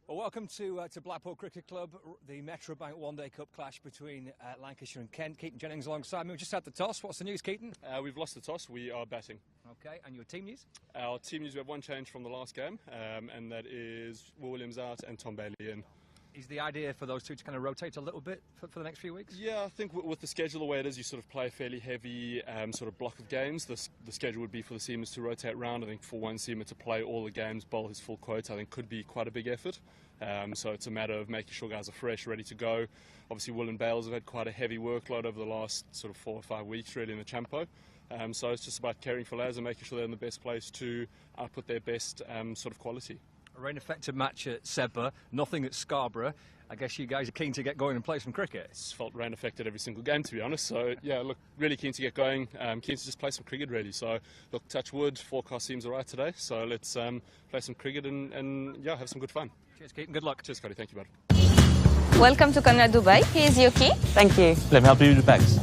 Well, welcome to Blackpool Cricket Club, the Metrobank One Day Cup clash between Lancashire and Kent. Keaton Jennings alongside me. We just had the toss. What's the news, Keaton? We've lost the toss. We are batting. Okay, and your team news? Our team news, we have one change from the last game, and that is Will Williams out and Tom Bailey in. Is the idea for those two to kind of rotate a little bit for the next few weeks? Yeah, I think with the schedule the way it is, you sort of play a fairly heavy sort of block of games. The schedule would be for the seamers to rotate round. I think for one seamer to play all the games, bowl his full quota, I think could be quite a big effort. So it's a matter of making sure guys are fresh, ready to go. Obviously, Will and Bales have had quite a heavy workload over the last sort of 4 or 5 weeks, really, in the Champo. So it's just about caring for lads and making sure they're in the best place to output their best sort of quality. A rain-affected match at Sebba, nothing at Scarborough. I guess you guys are keen to get going and play some cricket. It's felt rain affected every single game, to be honest. So yeah, look, really keen to get going. Keen to just play some cricket, really. So look, touch wood, forecast seems alright today. So let's play some cricket and yeah, have some good fun. Cheers, Keaton. Good luck. Cheers, Cody. Thank you, bud. Welcome to Conrad Dubai. Here's your key. Thank you. Let me help you with the bags.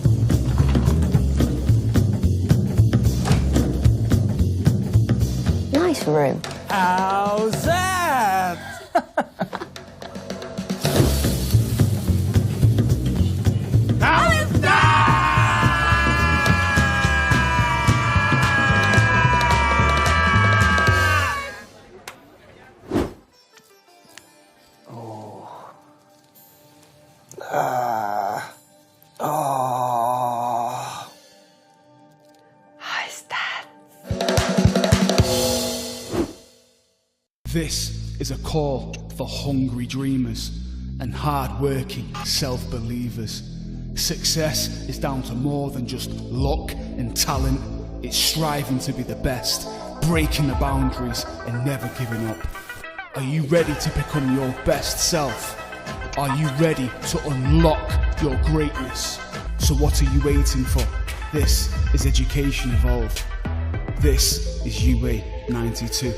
Nice room. How's that? How's that? Oh. How's that? This is a call for hungry dreamers and hard-working self-believers. Success is down to more than just luck and talent. It's striving to be the best, breaking the boundaries and never giving up. Are you ready to become your best self? Are you ready to unlock your greatness? So what are you waiting for? This is Education Evolved. This is UA 92.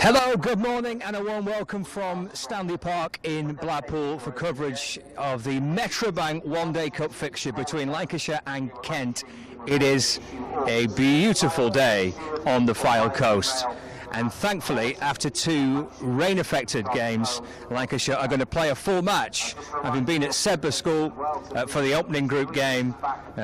Hello, good morning and a warm welcome from Stanley Park in Blackpool for coverage of the Metrobank One Day Cup fixture between Lancashire and Kent. It is a beautiful day on the Fylde coast. And thankfully, after 2 rain-affected games, Lancashire are going to play a full match, having been at Sebba School for the opening group game,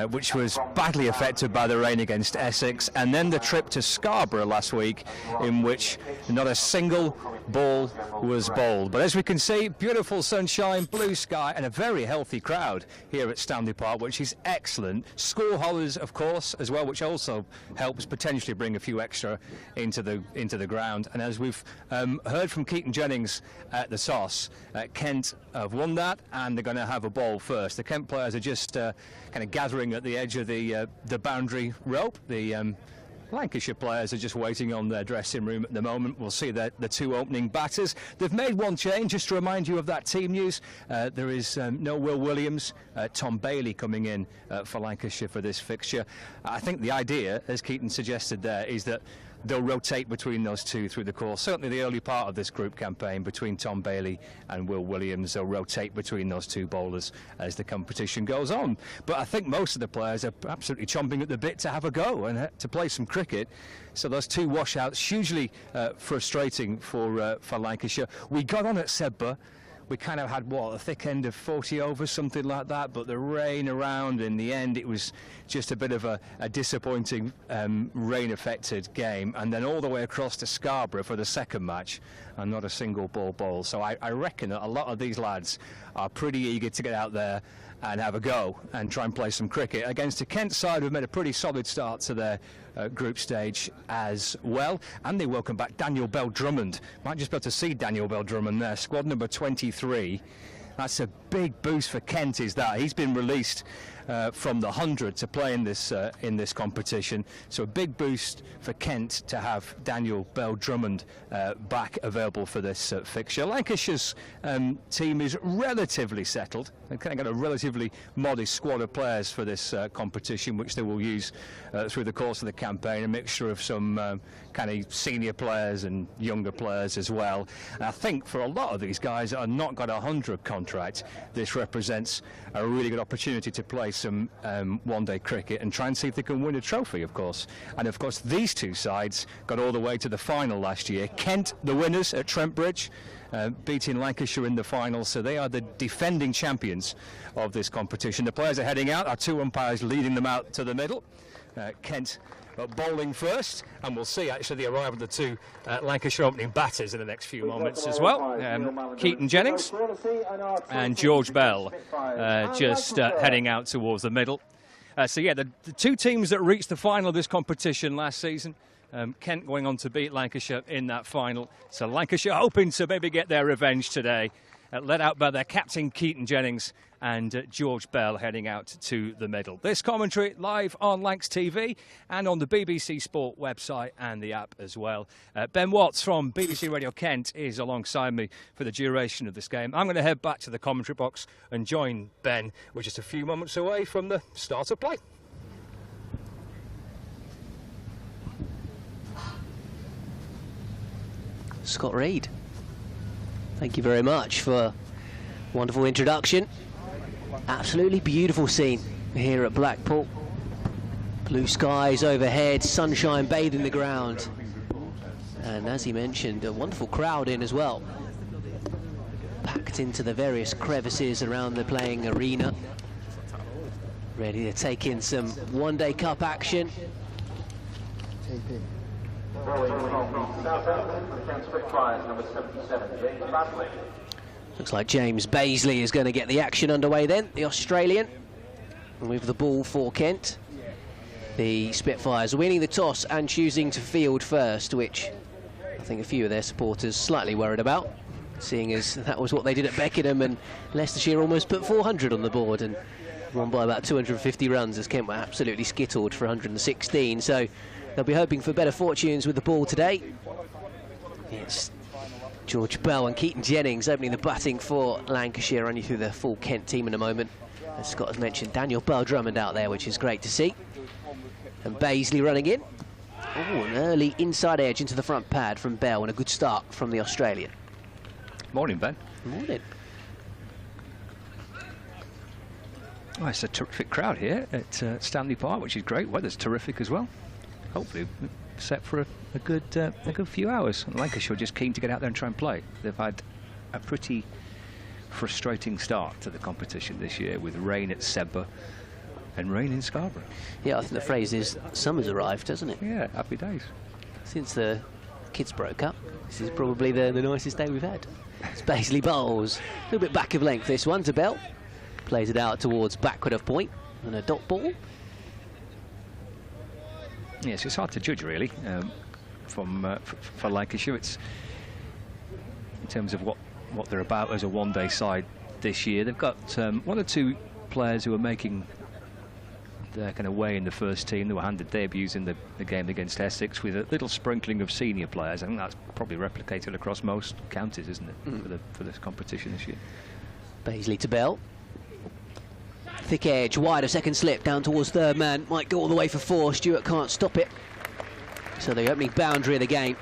which was badly affected by the rain against Essex, and then the trip to Scarborough last week, in which not a single ball was bowled. But as we can see, beautiful sunshine, blue sky, and a very healthy crowd here at Stanley Park, which is excellent. School holidays, of course, as well, which also helps potentially bring a few extra into the ground. And as we've heard from Keaton Jennings at the toss, Kent have won that, and they're going to have a ball first. The Kent players are just kind of gathering at the edge of the boundary rope. The Lancashire players are just waiting on their dressing room at the moment. We'll see the 2 opening batters. They've made one change, just to remind you of that team news. There is no Will Williams, Tom Bailey coming in for Lancashire for this fixture. I think the idea, as Keaton suggested there, is that they'll rotate between those two through the course. Certainly the early part of this group campaign between Tom Bailey and Will Williams, they'll rotate between those 2 bowlers as the competition goes on. But I think most of the players are absolutely chomping at the bit to have a go and to play some cricket. So those 2 washouts, hugely frustrating for Lancashire. We got on at Sebba. We kind of had, a thick end of 40 overs, something like that, but the rain around, in the end, it was just a bit of a disappointing rain-affected game. And then all the way across to Scarborough for the second match, and not a single ball bowled. So I reckon that a lot of these lads are pretty eager to get out there and have a go and try and play some cricket against a Kent side who've made a pretty solid start to their group stage as well. And they welcome back Daniel Bell-Drummond. Might just be able to see Daniel Bell-Drummond there, squad number 23. That's a big boost for Kent is that he's been released from the 100 to play in this competition. So a big boost for Kent to have Daniel Bell-Drummond back available for this fixture. Lancashire's team is relatively settled. They've kind of got a relatively modest squad of players for this competition, which they will use through the course of the campaign, a mixture of some kind of senior players and younger players as well. And I think for a lot of these guys that have not got a 100 contract, this represents a really good opportunity to play some one-day cricket and try and see if they can win a trophy, of course. And of course these two sides got all the way to the final last year. Kent, the winners at Trent Bridge, beating Lancashire in the final, so they are the defending champions of this competition. The players are heading out, our two umpires leading them out to the middle. Kent bowling first, and we'll see actually the arrival of the two Lancashire opening batters in the next few moments as well. Keaton Jennings and George Bell just heading out towards the middle. So yeah, the two teams that reached the final of this competition last season, Kent going on to beat Lancashire in that final. So Lancashire hoping to maybe get their revenge today, led out by their captain Keaton Jennings and George Bell heading out to the middle. This commentary live on Lancs TV and on the BBC Sport website and the app as well. Ben Watts from BBC Radio Kent is alongside me for the duration of this game. I'm going to head back to the commentary box and join Ben. We're just a few moments away from the start of play. Scott Reed, thank you very much for a wonderful introduction. Absolutely beautiful scene here at Blackpool. Blue skies overhead, sunshine bathing the ground. And as he mentioned, a wonderful crowd in as well. Packed into the various crevices around the playing arena. Ready to take in some one-day cup action. Looks like James Bazley is going to get the action underway then, the Australian, with the ball for Kent. The Spitfires winning the toss and choosing to field first, which I think a few of their supporters slightly worried about, seeing as that was what they did at Beckenham, and Leicestershire almost put 400 on the board and won by about 250 runs as Kent were absolutely skittled for 116. So they'll be hoping for better fortunes with the ball today. It's George Bell and Keaton Jennings opening the batting for Lancashire, running through the full Kent team in a moment. As Scott has mentioned, Daniel Bell-Drummond out there, which is great to see. And Bazley running in. Oh, an early inside edge into the front pad from Bell, and a good start from the Australian. Morning, Ben. Morning. Oh, it's a terrific crowd here at Stanley Park, which is great. Weather's terrific as well. Hopefully set for a good few hours. Lancashire just keen to get out there and try and play. They've had a pretty frustrating start to the competition this year, with rain at Sebba and rain in Scarborough. Yeah, I think the phrase is summer's arrived, hasn't it? Yeah, happy days. Since the kids broke up, this is probably the nicest day we've had. It's Bazley bowls. A little bit back of length this one to Bell. Plays it out towards backward of point and a dot ball. Yes, it's hard to judge really for Lancashire. It's in terms of what they're about as a one-day side this year. They've got one or two players who are making their kind of way in the first team. They were handed debuts in the game against Essex, with a little sprinkling of senior players. I think that's probably replicated across most counties, isn't it, for this competition this year. Bazley to Bell. Thick edge, wide of second slip, down towards third man. Might go all the way for four. Stewart can't stop it. So the opening boundary of the game.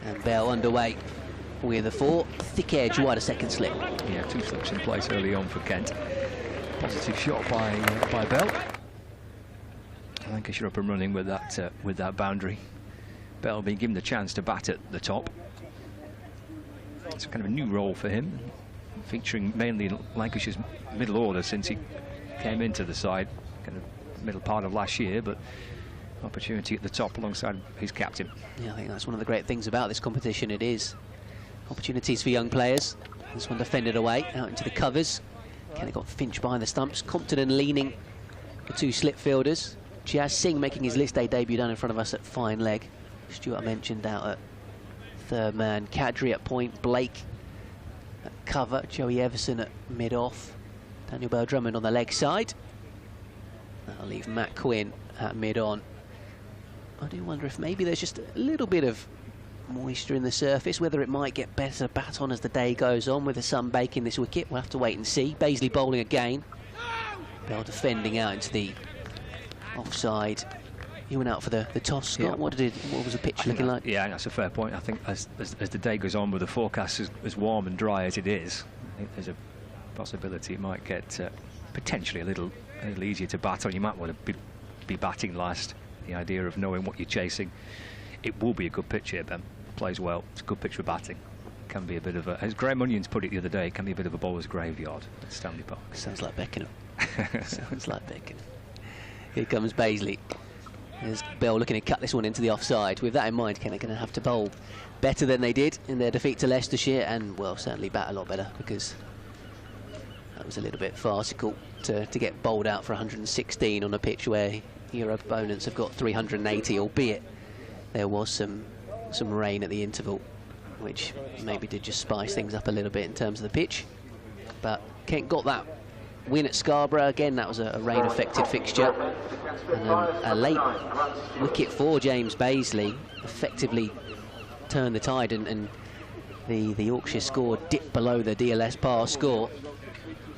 And Bell underway with a four. Thick edge, wide of second slip. Yeah, two slips in place early on for Kent. Positive shot by Bell. Lancashire up and running with that boundary. Bell being given the chance to bat at the top. It's kind of a new role for him, featuring mainly in Lancashire's middle order since he came into the side, kind of middle part of last year, but opportunity at the top alongside his captain. Yeah, I think that's one of the great things about this competition. It is opportunities for young players. This one defended away, out into the covers. Kenny got Finch behind the stumps. Compton and leaning, the two slip fielders. Jazz Singh making his list day debut down in front of us at fine leg. Stewart mentioned out at third man. Kadri at point. Blake at cover. Joey Everson at mid-off. Daniel Bell-Drummond on the leg side. That'll leave Matt Quinn at mid-on. I do wonder if maybe there's just a little bit of moisture in the surface, whether it might get better bat on as the day goes on with the sun baking this wicket. We'll have to wait and see. Baisley bowling again. Bell defending out into the offside. You went out for the toss, Scott. Yeah. What was the pitch looking like? Yeah, that's a fair point. I think as the day goes on with the forecast as warm and dry as it is, I think there's a possibility it might get potentially a little easier to bat on. You might want to be batting last. The idea of knowing what you're chasing. It will be a good pitch here, Ben. Plays well. It's a good pitch for batting. Can be a bit of a, as Graham Onions put it the other day, it can be a bit of a bowler's graveyard at Stanley Park. Sounds like Beckenham. Sounds like Beckenham. Here comes Baisley. There's Bell looking to cut this one into the offside. With that in mind, Kent are going to have to bowl better than they did in their defeat to Leicestershire, and, well, certainly bat a lot better, because that was a little bit farcical to get bowled out for 116 on a pitch where your opponents have got 380, albeit there was some rain at the interval, which maybe did just spice things up a little bit in terms of the pitch. But Kent got that win at Scarborough. Again, that was a rain-affected fixture. And a late wicket for James Baisley effectively turned the tide, and the Yorkshire score dipped below the DLS par score.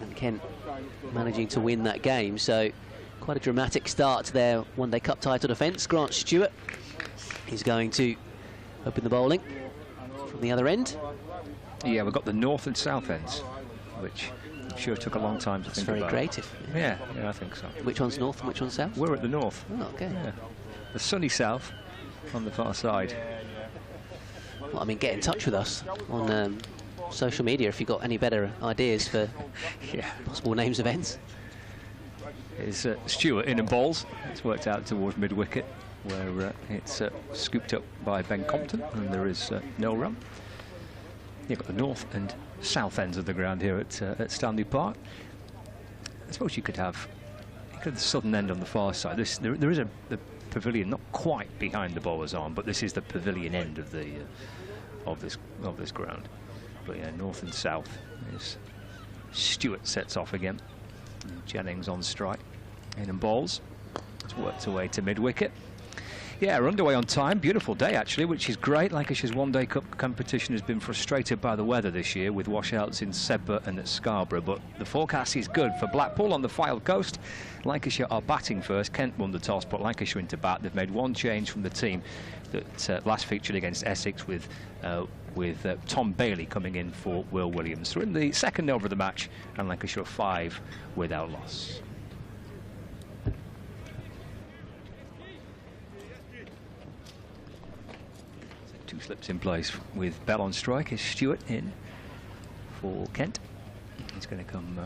And Kent managing to win that game. So quite a dramatic start to their one-day cup title defence. Grant Stewart is going to open the bowling from the other end. Yeah, we've got the north and south ends, which I'm sure took a long time to think about. That's very creative. Yeah, I think so. Which one's north and which one's south? We're at the north. Oh, okay. Yeah. The sunny south on the far side. Well, I mean, get in touch with us on social media if you've got any better ideas for possible names of ends. Is Stewart in and bowls. It's worked out towards mid-wicket, where it's scooped up by Ben Compton, and there is no run. You've got the north and south ends of the ground here at Stanley Park. I suppose you could have the southern end on the far side. There is the pavilion not quite behind the bowler's arm, but this is the pavilion end of the of this ground. But yeah, north and south is Stewart sets off again. Jennings on strike, in and bowls. It's worked away to mid-wicket. Yeah, we're underway on time. Beautiful day, actually, which is great. Lancashire's one-day cup competition has been frustrated by the weather this year, with washouts in Sedbergh and at Scarborough, but the forecast is good for Blackpool on the Fylde coast. Lancashire are batting first. Kent won the toss, but Lancashire into bat. They've made one change from the team that last featured against Essex, with Tom Bailey coming in for Will Williams. We're in the second over of the match, and Lancashire 5 without loss. Two slips in place with Bell on strike. Is Stewart in for Kent. He's going to come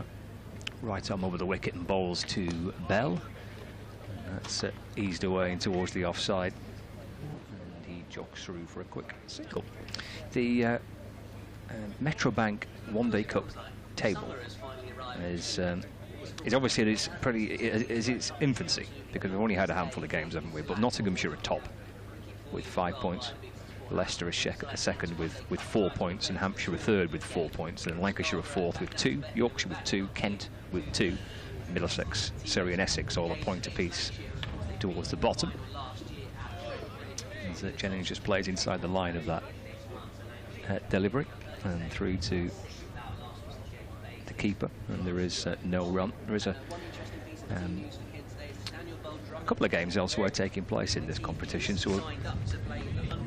right arm over the wicket and bowls to Bell. And that's eased away and towards the offside. And he jogs through for a quick single. The Metrobank one-day cup table is obviously is its infancy, because we've only had a handful of games, haven't we? But Nottinghamshire are top with 5 points. Leicester are second with 4 points, and Hampshire are third with 4 points, and Lancashire are fourth with 2, Yorkshire with 2, Kent with 2, Middlesex, Surrey and Essex all a point apiece towards the bottom. As Jennings just plays inside the line of that delivery and through to the keeper, and there is no run. There is a couple of games elsewhere taking place in this competition, so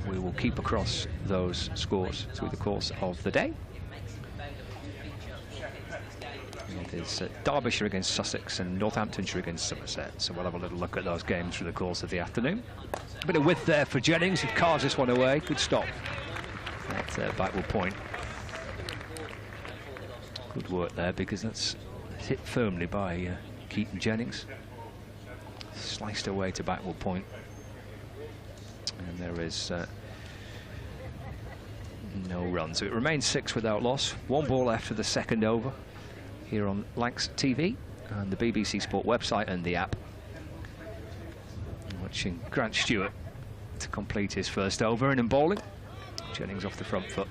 we will keep across those scores through the course of the day. It is Derbyshire against Sussex and Northamptonshire against Somerset, so we'll have a little look at those games through the course of the afternoon. A bit of width there for Jennings, who carves this one away. Good stop at Backwell Point. Good work there, because that's hit firmly by Keaton Jennings. Sliced away to Backwell Point. And there is no run. So it remains 6 without loss. 1 ball after the second over here on Lancs TV and the BBC Sport website and the app. Watching Grant Stewart to complete his first over, and in bowling, Jennings off the front foot.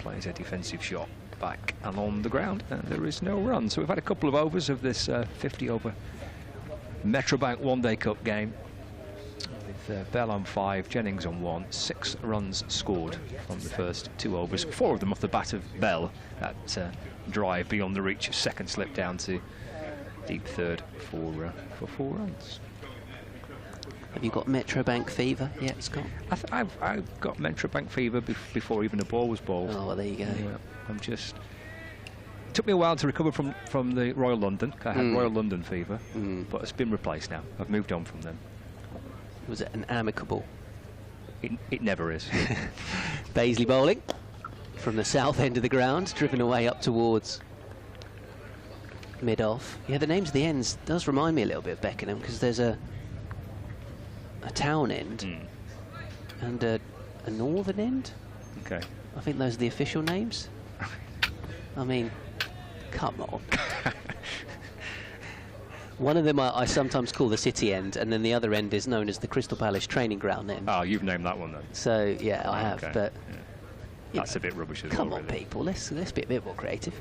plays a defensive shot back and on the ground, and there is no run. So we've had a couple of overs of this 50-over Metrobank One-Day Cup game, with Bell on 5, Jennings on 1, 6 runs scored from the first 2 overs, 4 of them off the bat of Bell. That drive beyond the reach, second slip down to deep third for 4 runs. Have you got Metrobank fever yet, Scott? I've got Metrobank fever before even a ball was bowled. Oh, well, there you go. Yeah, I'm just... It took me a while to recover from the Royal London. I had Royal London fever, but it's been replaced now. I've moved on from them. Was it an amicable? It never is. Baisley bowling from the south end of the ground, driven away up towards mid-off. Yeah, the names of the ends does remind me a little bit of Beckenham, because there's a town end and a northern end. Okay. I think those are the official names. I mean, come on. One of them I sometimes call the city end, and then the other end is known as the Crystal Palace training ground end. Oh, you've named that one then. So yeah, I have, but yeah. That's a bit rubbish as well. Come on, really. people, let's be a bit more creative.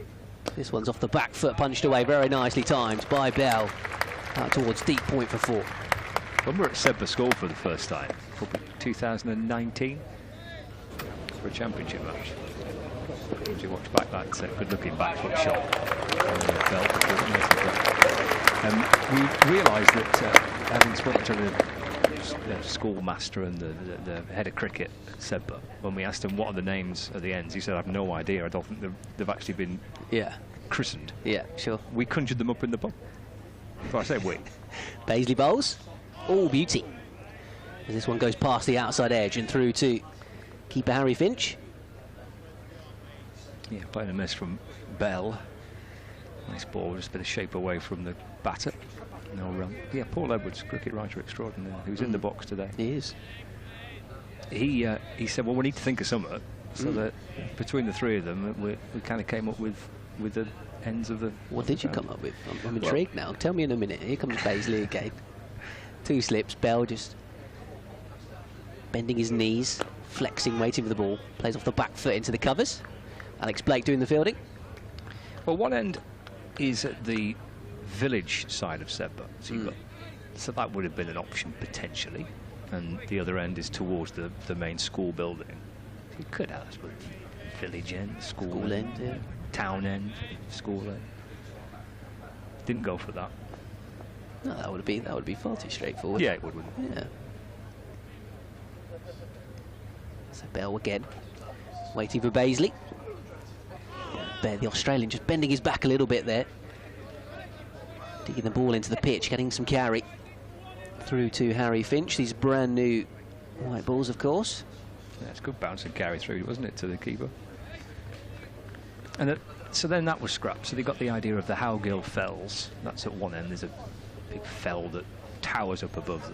This one's off the back foot, punched away very nicely timed by Bell, out towards deep point for 4. When we were at Sedbergh School for the first time, probably 2019, for a championship match. Did you watch back that good-looking back foot shot? We realised that having spoken to the schoolmaster and the head of cricket at Sedbergh, when we asked him what are the names of the ends, he said, "I have no idea. I don't think they've actually been christened." Yeah, sure. We conjured them up in the pub. So I say we. Baisley bowls. Oh, beauty. As this one goes past the outside edge and through to keeper Harry Finch. Yeah, playing a miss from Bell. Nice ball, just a bit of shape away from the batter. No run. Yeah, Paul Edwards, cricket writer extraordinaire, who's in the box today. He is. He said, well, we need to think of something. So that between the three of them, we kind of came up with the ends of the... What did you come up with? I'm intrigued now. Tell me in a minute. Here comes Baisley again. 2 slips, Bell just bending his knees, flexing, waiting for the ball. Plays off the back foot into the covers. Alex Blake doing the fielding. Well, one end is at the village side of Sedbergh, so that would have been an option potentially, and the other end is towards the main school building. You could have village end, school end, yeah. Town end, school end. Didn't go for that. No, that would be far too straightforward. Yeah, it would, wouldn't it? Yeah. So Bell again, waiting for Baisley. The Australian just bending his back a little bit there. Digging the ball into the pitch, getting some carry. Through to Harry Finch, these brand new white balls, of course. Yeah, it's good bounce and carry through, wasn't it, to the keeper? And so then that was scrapped. So they got the idea of the Howgill Fells. That's at one end. There's a big fell that towers up above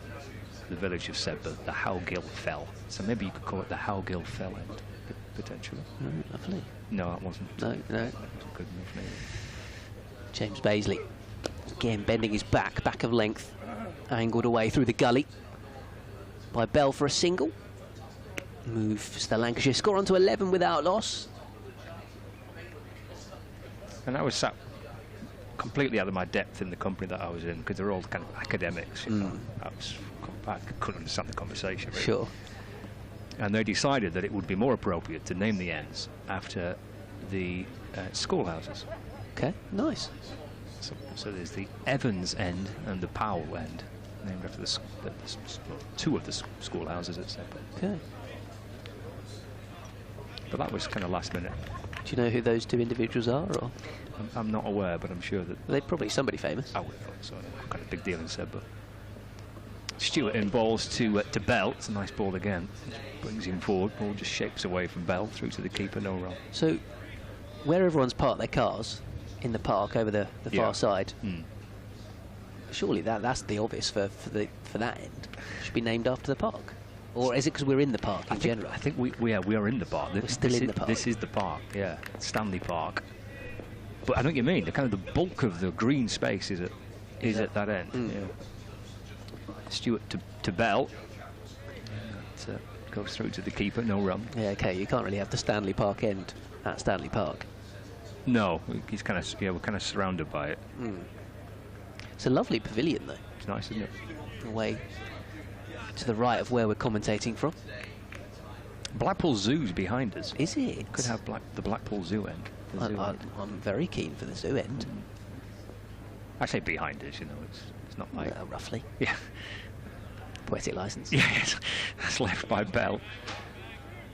the village of Sedbergh, the Howgill Fell. So maybe you could call it the Howgill Fell end, potentially. Lovely. No, that wasn't. No. That wasn't good enough, maybe. James Baisley, again bending his back of length, angled away through the gully by Bell for a single. Moves the Lancashire score onto 11 without loss. And I was sat completely out of my depth in the company that I was in, because they're all kind of academics. You know. I couldn't understand the conversation, really. Sure. And they decided that it would be more appropriate to name the ends after the schoolhouses. Okay, nice. So there's the Evans end and the Powell end, named after two of the schoolhouses at Sedbergh. Okay. But that was kind of last minute. Do you know who those 2 individuals are? Or? I'm not aware, but I'm sure that... They're probably somebody famous. I would have thought so. Kind of big deal in Sedbergh. Stewart in balls to Bell. It's a nice ball again. Brings him forward. Ball just shapes away from Bell through to the keeper. No run. So, where everyone's parked their cars in the park over the far side, surely that's the obvious for that end. Should be named after the park, or is it because we're in the park in general? I think we are in the park. We're still in the park. This is the park. Yeah, Stanley Park. But I know what you mean. The kind of the bulk of the green space is at that end. Yeah. Stewart to Bell. Goes through to the keeper, no run. Yeah, okay, you can't really have the Stanley Park end at Stanley Park. No, he's kind of, yeah, we're kind of surrounded by it. It's a lovely pavilion, though. It's nice, isn't it? Away to the right of where we're commentating from. Blackpool Zoo's behind us. Is it? Could have the Blackpool Zoo end. The zoo end. I'm very keen for the zoo end. I say behind us, you know, it's not like... roughly. Yeah. Poetic license. Yes, that's left by Bell.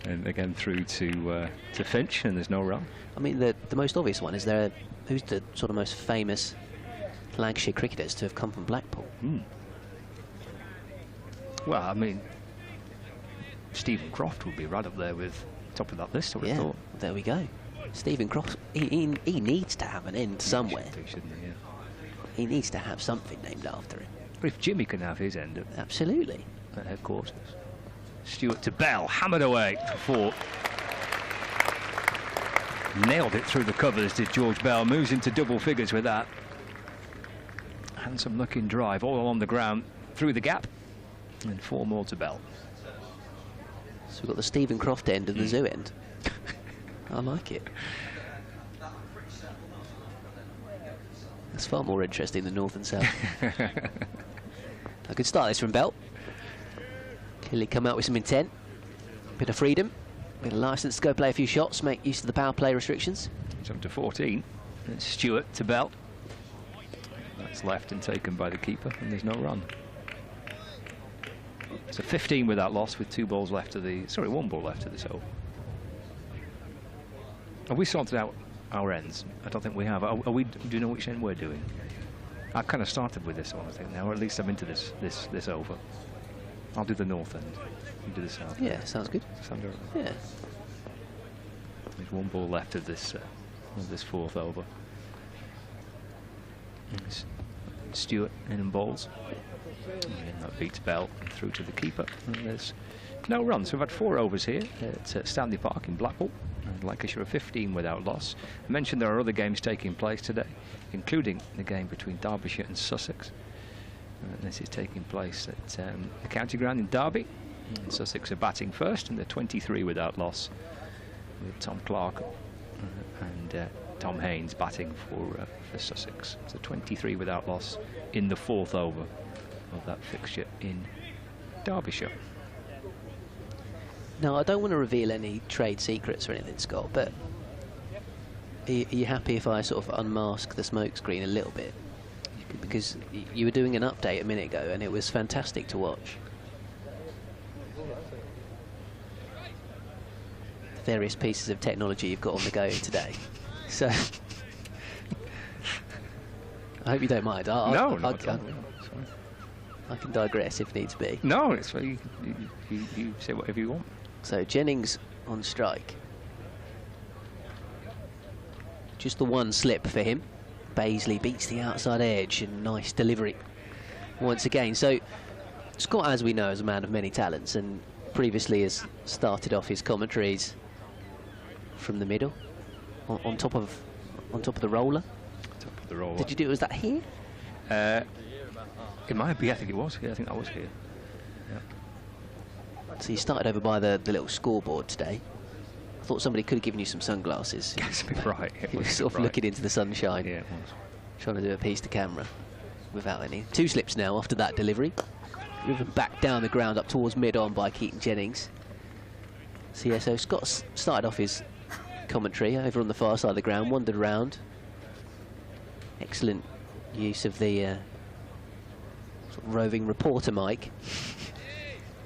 And again through to Finch, and there's no run. I mean, the most obvious one is who's the sort of most famous Lancashire cricketers to have come from Blackpool? Well, I mean, Stephen Croft would be right up there with top of that list, I would have thought. There we go. Stephen Croft, he needs to have an end somewhere. Shouldn't he? Yeah. He needs to have something named after him. But if Jimmy can have his end Absolutely. at headquarters. Stewart to Bell, hammered away for 4. Nailed it through the covers, did George Bell. Moves into double figures with that. Handsome looking drive all along the ground, through the gap. And 4 more to Bell. So we've got the Stephen Croft end and the zoo end. I like it. That's far more interesting than North and South. I could start this from Bell. Clearly come out with some intent. Bit of freedom. Bit of licence to go play a few shots, make use of the power play restrictions. It's up to 14. It's Stewart to Bell. That's left and taken by the keeper, and there's no run. So 15 without loss, with 2 balls left of the... Sorry, 1 ball left of this over. Have we sorted out our ends? I don't think we have. Are we? Do you know which end we're doing? I've kind of started with this one, I think, now, or at least I'm into this over. I'll do the north end. You do the south. Yeah, sounds good. Sounds all right. Yeah. There's 1 ball left of this 4th over. It's Stewart in and balls. And that beats Bell through to the keeper. And there's no run. So we've had 4 overs here at Stanley Park in Blackpool. And Lancashire are 15 without loss. I mentioned there are other games taking place today, including the game between Derbyshire and Sussex. This is taking place at the county ground in Derby. And Sussex are batting first, and they're 23 without loss, with Tom Clark and Tom Haynes batting for Sussex. So 23 without loss in the 4th over of that fixture in Derbyshire. Now, I don't want to reveal any trade secrets or anything, Scott, but are you happy if I sort of unmask the smokescreen a little bit? Because you were doing an update a minute ago, and it was fantastic to watch. The various pieces of technology you've got on the go today. So, I hope you don't mind. I can digress if needs be. No, it's you say whatever you want. So Jennings on strike. Just the 1 slip for him. Baisley beats the outside edge, and nice delivery once again. So Scott, as we know, is a man of many talents, and previously has started off his commentaries from the middle, on top of the roller. Top of the roller. Did you do it? Was that here? It might be. I think it was. Yeah, I think that was here. Yeah. So you started over by the little scoreboard today. I thought somebody could have given you some sunglasses. That's a bit bright. You were sort of looking into the sunshine. Yeah, it was. Trying to do a piece to camera without any. 2 slips now after that delivery. Driven back down the ground up towards mid-on by Keaton Jennings. So yeah, so Scott started off his commentary over on the far side of the ground, wandered around. Excellent use of the sort of roving reporter mic.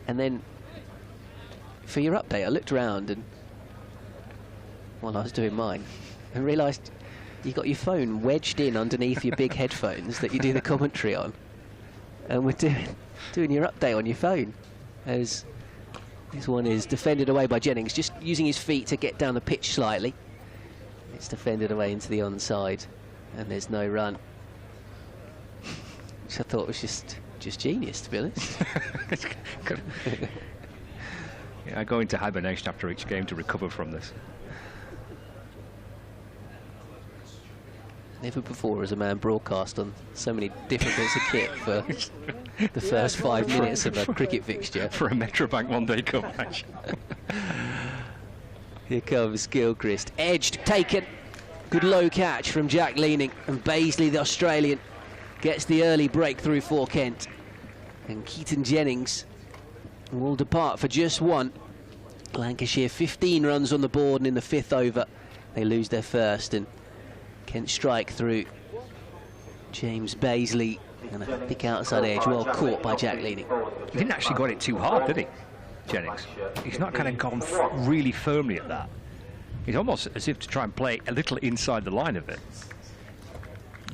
And then for your update, I looked around and while I was doing mine, and realised you got your phone wedged in underneath your big headphones that you do the commentary on, and we're doing your update on your phone. As this one is defended away by Jennings, just using his feet to get down the pitch slightly. It's defended away into the onside, and there's no run, which I thought was just genius, to be honest. Yeah, I go into hibernation after each game to recover from this. Never before has a man broadcast on so many different bits of kit for the first 5 minutes of a cricket fixture. For a Metrobank One Day Cup match. Here comes Gilchrist. Edged, taken. Good low catch from Jack Leaning. And Baisley, the Australian, gets the early breakthrough for Kent. And Keaton Jennings will depart for just one. Lancashire 15 runs on the board, and in the 5th over they lose their first, and Kent strike through James Baisley, and a thick outside edge, well caught by Jack Leaning. He didn't actually got it too hard, did he, Jennings? He's not kind of gone really firmly at that. He's almost as if to try and play a little inside the line of it.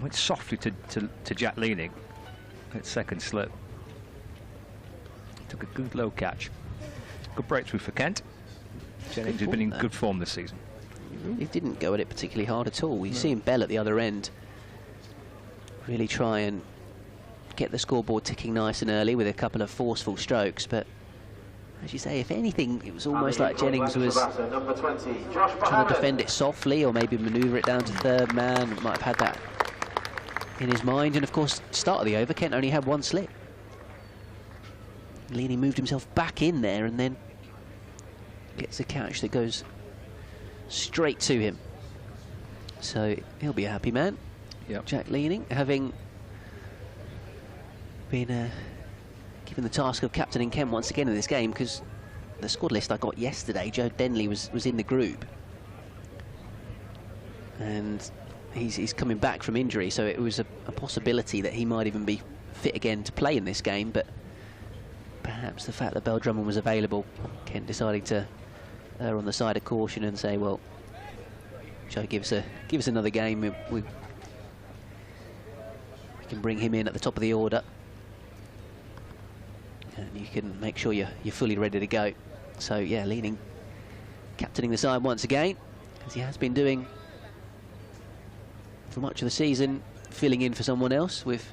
Went softly to Jack Leaning at second slip. Took a good low catch. Good breakthrough for Kent. Jennings has been in good form this season. He didn't go at it particularly hard at all. You see him Bell at the other end really try and get the scoreboard ticking nice and early with a couple of forceful strokes, but as you say, if anything, it was almost like Jennings was trying to defend it softly, or maybe manoeuvre it down to third man. Might have had that in his mind. And of course, start of the over, Kent only had one slip. Leaning moved himself back in there and then gets a catch that goes straight to him. So he'll be a happy man. Yep. Jack Leaning, having been given the task of captaining Kent once again in this game, because the squad list I got yesterday, Joe Denley was in the group, and he's coming back from injury, so it was a possibility that he might even be fit again to play in this game. But perhaps the fact that Bell Drummond was available, Kent deciding to err on the side of caution and say, well, Joe, give us another game. We can bring him in at the top of the order, and you can make sure you're fully ready to go. So yeah, Leaning captaining the side once again, as he has been doing for much of the season, filling in for someone else, with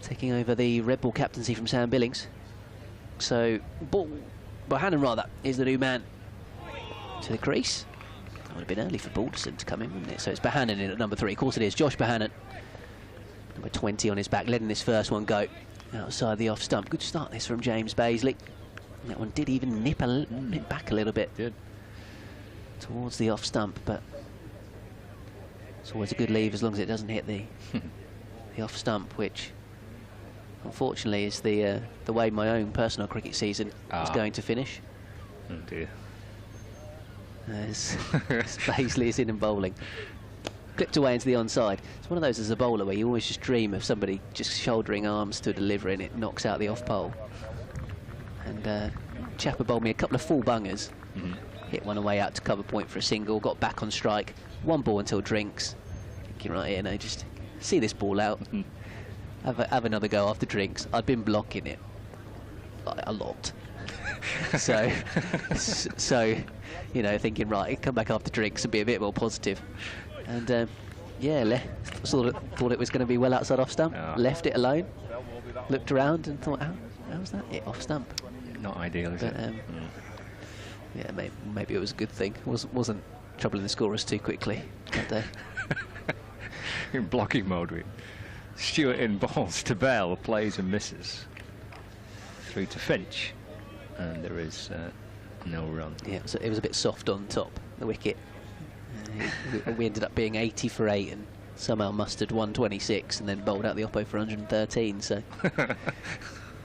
taking over the Red Bull captaincy from Sam Billings. So Bohannon rather is the new man to the crease. That would have been early for Balderson to come in, wouldn't it? So it's Bohannon in at number 3. Of course it is. Josh Bohannon, number 20 on his back, letting this first one go outside the off stump. Good start this from James Baisley. And that one did even nip back a little bit. Did. Towards the off stump, but it's always a good leave as long as it doesn't hit the off stump, which unfortunately is the way my own personal cricket season is going to finish. Oh dear. As Baisley is in and bowling. Clipped away into the onside. It's one of those as a bowler where you always just dream of somebody just shouldering arms to a delivery and it knocks out the off pole. And Chapper bowled me a couple of full bungers. Hit one away out to cover point for a single, got back on strike, 1 ball until drinks. Thinking, right here, no, just see this ball out. Have another go after drinks. I'd been blocking it like, a lot. so, you know, thinking, right, come back after drinks and be a bit more positive. And yeah, sort of thought it was going to be well outside off stump. Left it alone, looked around and thought, how's that hit off stump? Not ideal, is But, it? yeah, maybe it was a good thing. Wasn't troubling the scorers too quickly that day. In blocking mode, with Stewart in balls to Bell, plays and misses. Through to Finch, and there is no run. Yeah, so it was a bit soft on top, the wicket. We ended up being 80 for 8 and somehow mustered 126 and then bowled out the oppo for 113, so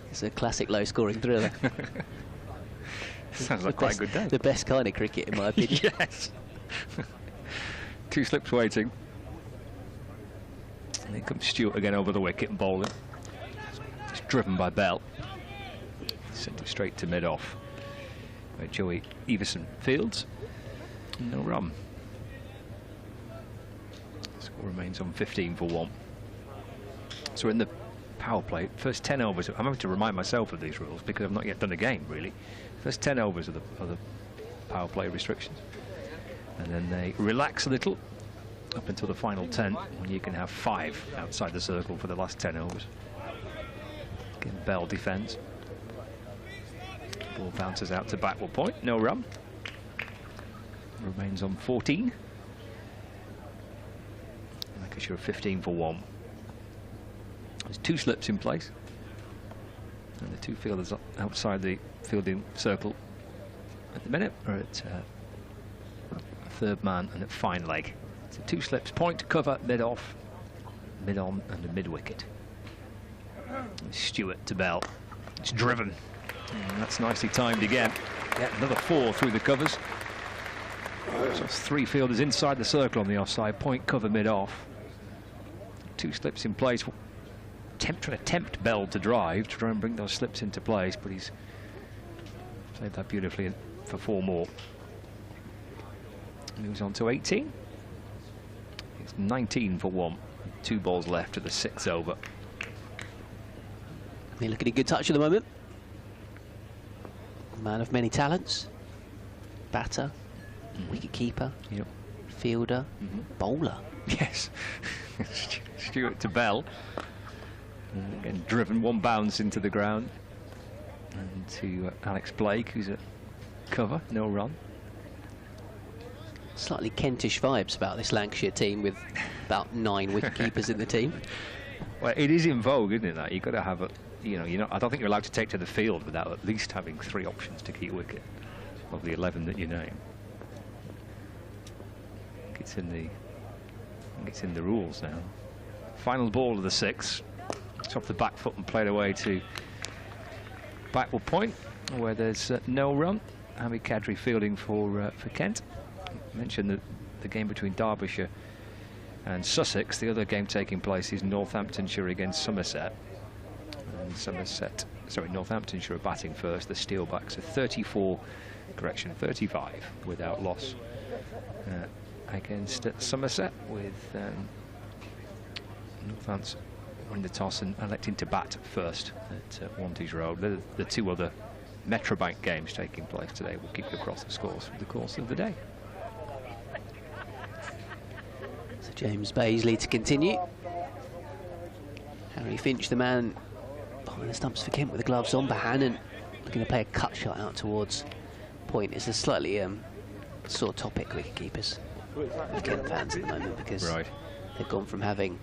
it's a classic low-scoring thriller. Sounds like quite a good day. The best kind of cricket, in my opinion. Yes. 2 slips waiting. And then comes Stewart again over the wicket and bowling. It's driven by Bell. Sent it straight to mid-off, where Joey Everson fields. No run. Score remains on 15 for 1. So we're in the power play. First 10 overs. I'm having to remind myself of these rules because I've not yet done a game, really. First 10 overs of the power play restrictions. And then they relax a little up until the final 10, when you can have 5 outside the circle for the last 10 overs. Again, Bell defends. Ball bounces out to backward point, no run. Remains on 14. Lancashire 15 for 1. There's 2 slips in place, and the 2 fielders outside the fielding circle at the minute. We're at third man and at fine leg. So 2 slips, point, cover, mid-off, mid-on and a mid-wicket. Stewart to Bell. It's driven. And that's nicely timed again. Yeah, another 4 through the covers. So 3 fielders inside the circle on the offside. Point, cover, mid-off. 2 slips in place. Trying to tempt Bell to drive, to try and bring those slips into place, but he's played that beautifully for 4 more. Moves on to 18. It's 19 for 1. 2 balls left to the 6th over. They're looking in good touch at the moment. Man of many talents. Batter, wicket-keeper, fielder, bowler. Yes. Stewart to Bell. Again, driven 1 bounce into the ground. And to Alex Blake, who's at cover, no run. Slightly Kentish vibes about this Lancashire team with about 9 wicket-keepers in the team. Well, it is in vogue, isn't it, that? You've got to have a, I don't think you're allowed to take to the field without at least having 3 options to keep wicket of the 11 that you name. I think it's in the rules now. Final ball of the 6th. It's off the back foot and played away to backward point, where there's no run. Hamid Kadri fielding for Kent. I mentioned that the game between Derbyshire and Sussex, the other game taking place is Northamptonshire against Somerset. And Northamptonshire are batting first. The Steelbacks are 35 without loss against Somerset, with Northants winning the toss and electing to bat first at Wantage Road. The 2 other Metrobank games taking place today will keep you across the scores through the course of the day. So James Bazley to continue. Harry Finch, the man behind the stumps for Kent with the gloves on. Bohannon looking to play a cut shot out towards point. It's a slightly sore topic, wicketkeepers, with Kent fans at the moment, because they've gone from having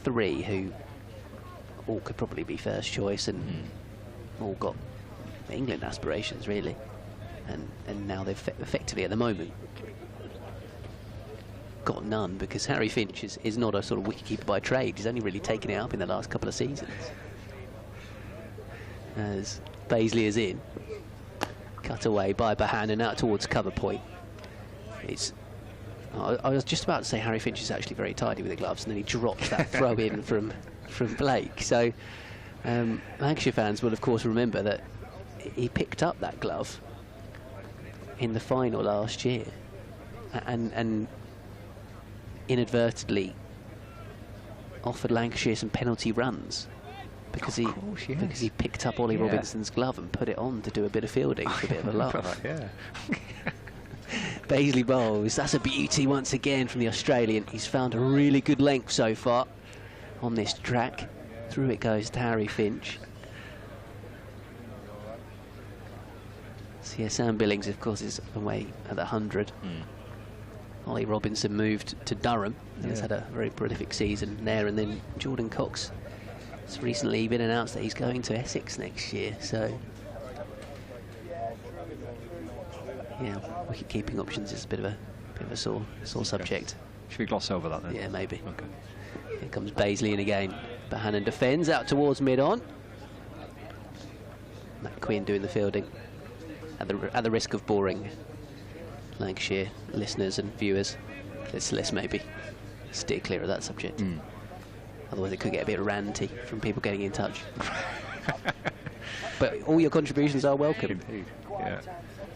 3 who all could probably be first choice and all got England aspirations, really, and now they've effectively at the moment got none, because Harry Finch is not a sort of wicketkeeper by trade. He's only really taken it up in the last couple of seasons. As Bazley is in, cut away by Bohannon out towards cover point. I was just about to say Harry Finch is actually very tidy with the gloves, and then he drops that throw in from Blake. So Lancashire fans will of course remember that he picked up that glove in the final last year, and inadvertently offered Lancashire some penalty runs because he picked up Ollie Robinson's glove and put it on to do a bit of fielding for a bit of a laugh. Bazley bowls. That's a beauty once again from the Australian. He's found a really good length so far on this track. Through it goes to Harry Finch. So yeah, Sam Billings, of course, is away at the 100. Ollie Robinson moved to Durham and has had a very prolific season there. And then Jordan Cox has recently been announced that he's going to Essex next year. So yeah, wicket-keeping options is a bit of a sore subject. Should we gloss over that then? Yeah, maybe. Okay. Here comes Bazley in again. Bohannon defends out towards mid-on. Matt Quinn doing the fielding at the risk of boring Lancashire listeners and viewers. Let's maybe steer clear of that subject. Otherwise it could get a bit ranty from people getting in touch. But all your contributions are welcome. Indeed. Yeah.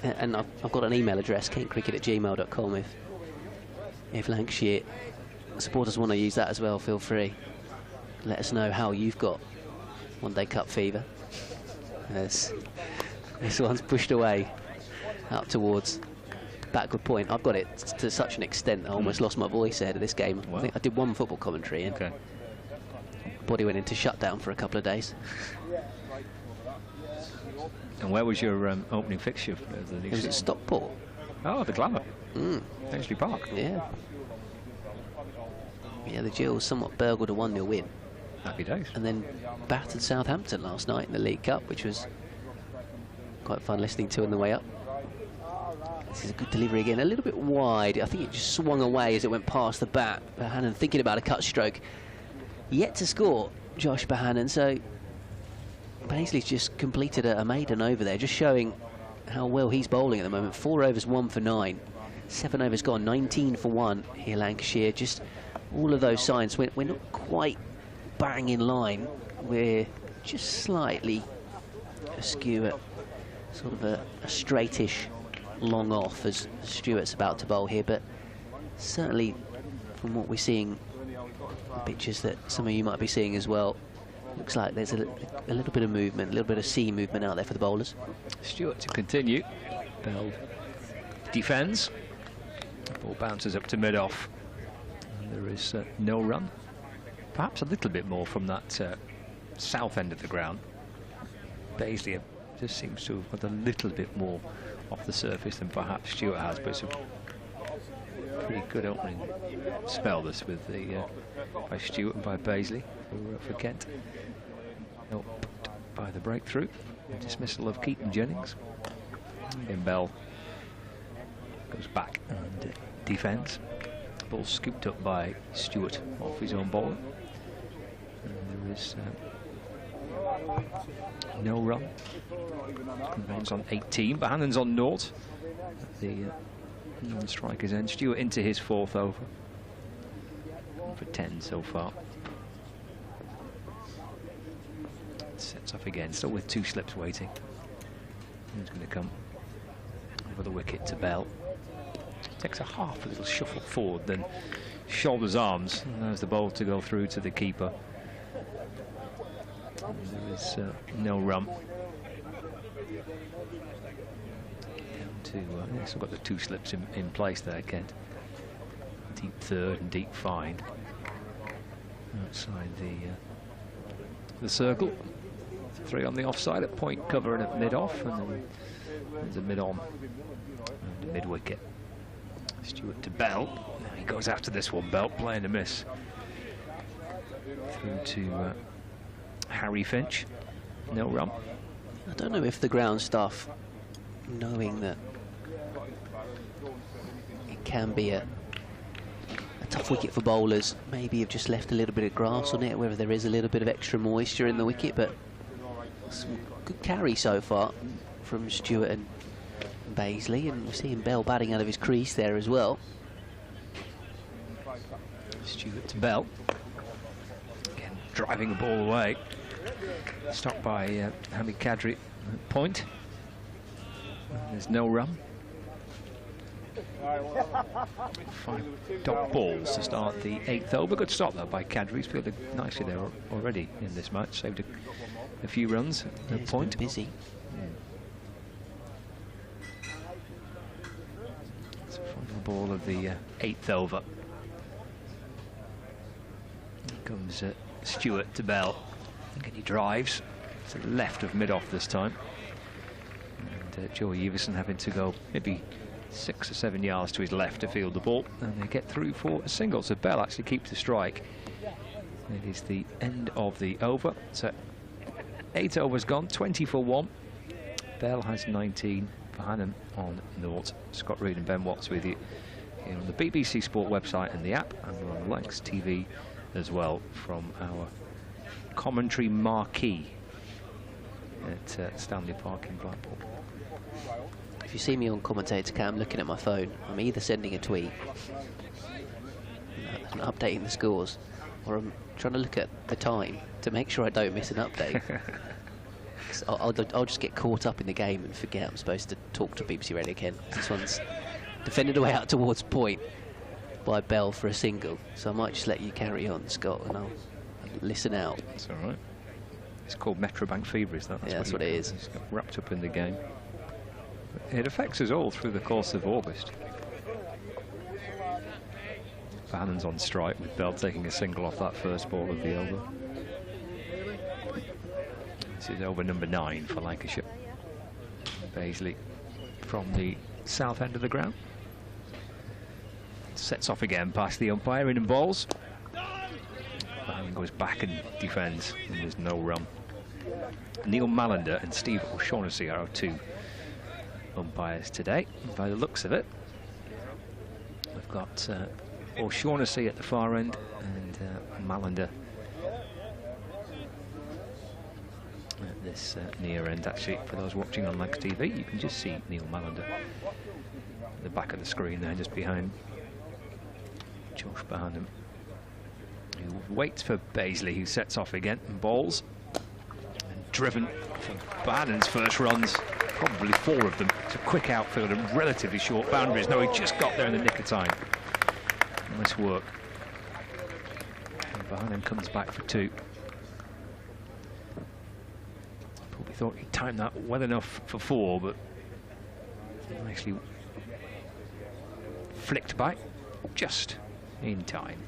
And I've got an email address, kentcricket@gmail.com. If Lancashire supporters want to use that as well, feel free. Let us know how you've got One Day Cup fever. As this one's pushed away out towards backward point. I've got it to such an extent I almost lost my voice ahead of this game. I think I did one football commentary and body went into shutdown for a couple of days. And where was your opening fixture for the new It was season? at Stockport. Oh, the Glamour. Finchley Park. Yeah. Yeah, the Gills somewhat burgled a 1-0 win. Happy days. And then battered Southampton last night in the League Cup, which was quite fun listening to on the way up. This is a good delivery again, a little bit wide. I think it just swung away as it went past the bat. Bohannon thinking about a cut stroke. Yet to score, Josh Bohannon. So Paisley's just completed a maiden over there, just showing how well he's bowling at the moment. 4 overs, 1 for 9. 7 overs gone, 19 for 1 here, Lancashire. Just all of those signs. We're not quite bang in line. We're just slightly askew at sort of a straightish long off as Stewart's about to bowl here, but certainly from what we're seeing, the pictures that some of you might be seeing as well, looks like there's a little bit of movement, a little bit of sea movement out there for the bowlers. Stewart to continue. Bell defends. Ball bounces up to mid-off. There is no run. Perhaps a little bit more from that south end of the ground. Paisley just seems to have got a little bit more off the surface than perhaps Stewart has, but it's a pretty good opening spell this with the by Stewart and by Paisley for Kent. Helped by the breakthrough, the dismissal of Keaton Jennings. And Bell goes back and defends. Ball scooped up by Stewart off his own ball. And there is no run. Remains on 18. Bohannon's on 0. The striker's end. Stewart into his 4th over. For 10 so far. Sets off again, still with 2 slips waiting. Who's going to come over the wicket to Bell? Takes a little shuffle forward, then shoulders arms, and allows the ball to go through to the keeper. And there is no run. Down to still got the 2 slips in place there, Kent. Deep third and deep fine. Outside the circle. 3 on the offside at point cover and at mid-off, and then there's a mid-on and a mid-wicket. Stewart to Bell. Now he goes after this one. Bell playing a miss. Through to Harry Finch. No run. I don't know if the ground staff, knowing that it can be a tough wicket for bowlers, maybe have just left a little bit of grass on it, whether there is a little bit of extra moisture in the wicket, but some good carry so far from Stewart and Paisley, and we're seeing Bell batting out of his crease there as well. Stewart to Bell. Again, driving the ball away. Stopped by Hamid Kadri at point. There's no run. 5 dot balls to start the 8th over. Good stop though by Kadri. He's fielded nicely there already in this match. Saved a few runs at point. Busy. It's a final ball of the 8th over. Here comes Stewart to Bell. And he drives to the left of mid-off this time. And Joey Everson having to go maybe 6 or 7 yards to his left to field the ball, and they get through for a single. So Bell actually keeps the strike. It is the end of the over. So 8 overs gone, 20 for 1. Bell has 19. Bohannon on 0. Scott Reed and Ben Watts with you here on the BBC Sport website and the app, and we're on Lancs TV as well from our commentary marquee at Stanley Park in Blackpool. If you see me on commentator cam looking at my phone, I'm either sending a tweet and updating the scores, or I'm trying to look at the time to make sure I don't miss an update. I'll just get caught up in the game and forget I'm supposed to talk to BBC Radio Kent. This one's defended away out towards point by Bell for a single, so I might just let you carry on, Scott, and I'll listen out. That's all right. It's called Metrobank fever, is that? That's what it is. It's got wrapped up in the game. It affects us all through the course of August. Bohannon's on strike with Bell taking a single off that first ball of the over. This is over number 9 for Lancashire. Paisley from the south end of the ground. Sets off again past the umpire, in and bowls. Bohannon goes back and defends, and there's no run. Neil Mallender and Steve O'Shaughnessy are our 2 umpires today. And by the looks of it, we've got O'Shaughnessy at the far end and Mallender at this near end. Actually, for those watching on Lancashire TV, you can just see Neil Mallender at the back of the screen there, just behind Josh Bohannon, who waits for Bazley, who sets off again and bowls. And driven for Bohannon's first runs, probably 4 of them. It's a quick outfield and relatively short boundaries. No, he just got there in the nick of time. Nice work. And Bohannon comes back for 2. Probably thought he timed that well enough for 4, but nicely flicked back just in time.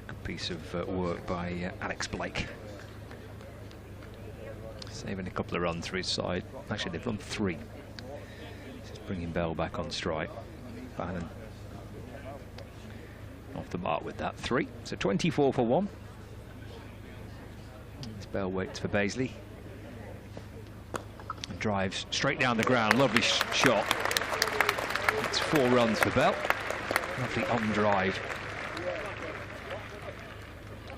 Good piece of work by Alex Blake. Saving a couple of runs for his side. Actually, they've run 3. Just bringing Bell back on strike. Bohannon off the mark with that 3. So 24 for 1. As Bell waits for Bazley. And drives straight down the ground. Lovely shot. It's 4 runs for Bell. Lovely on drive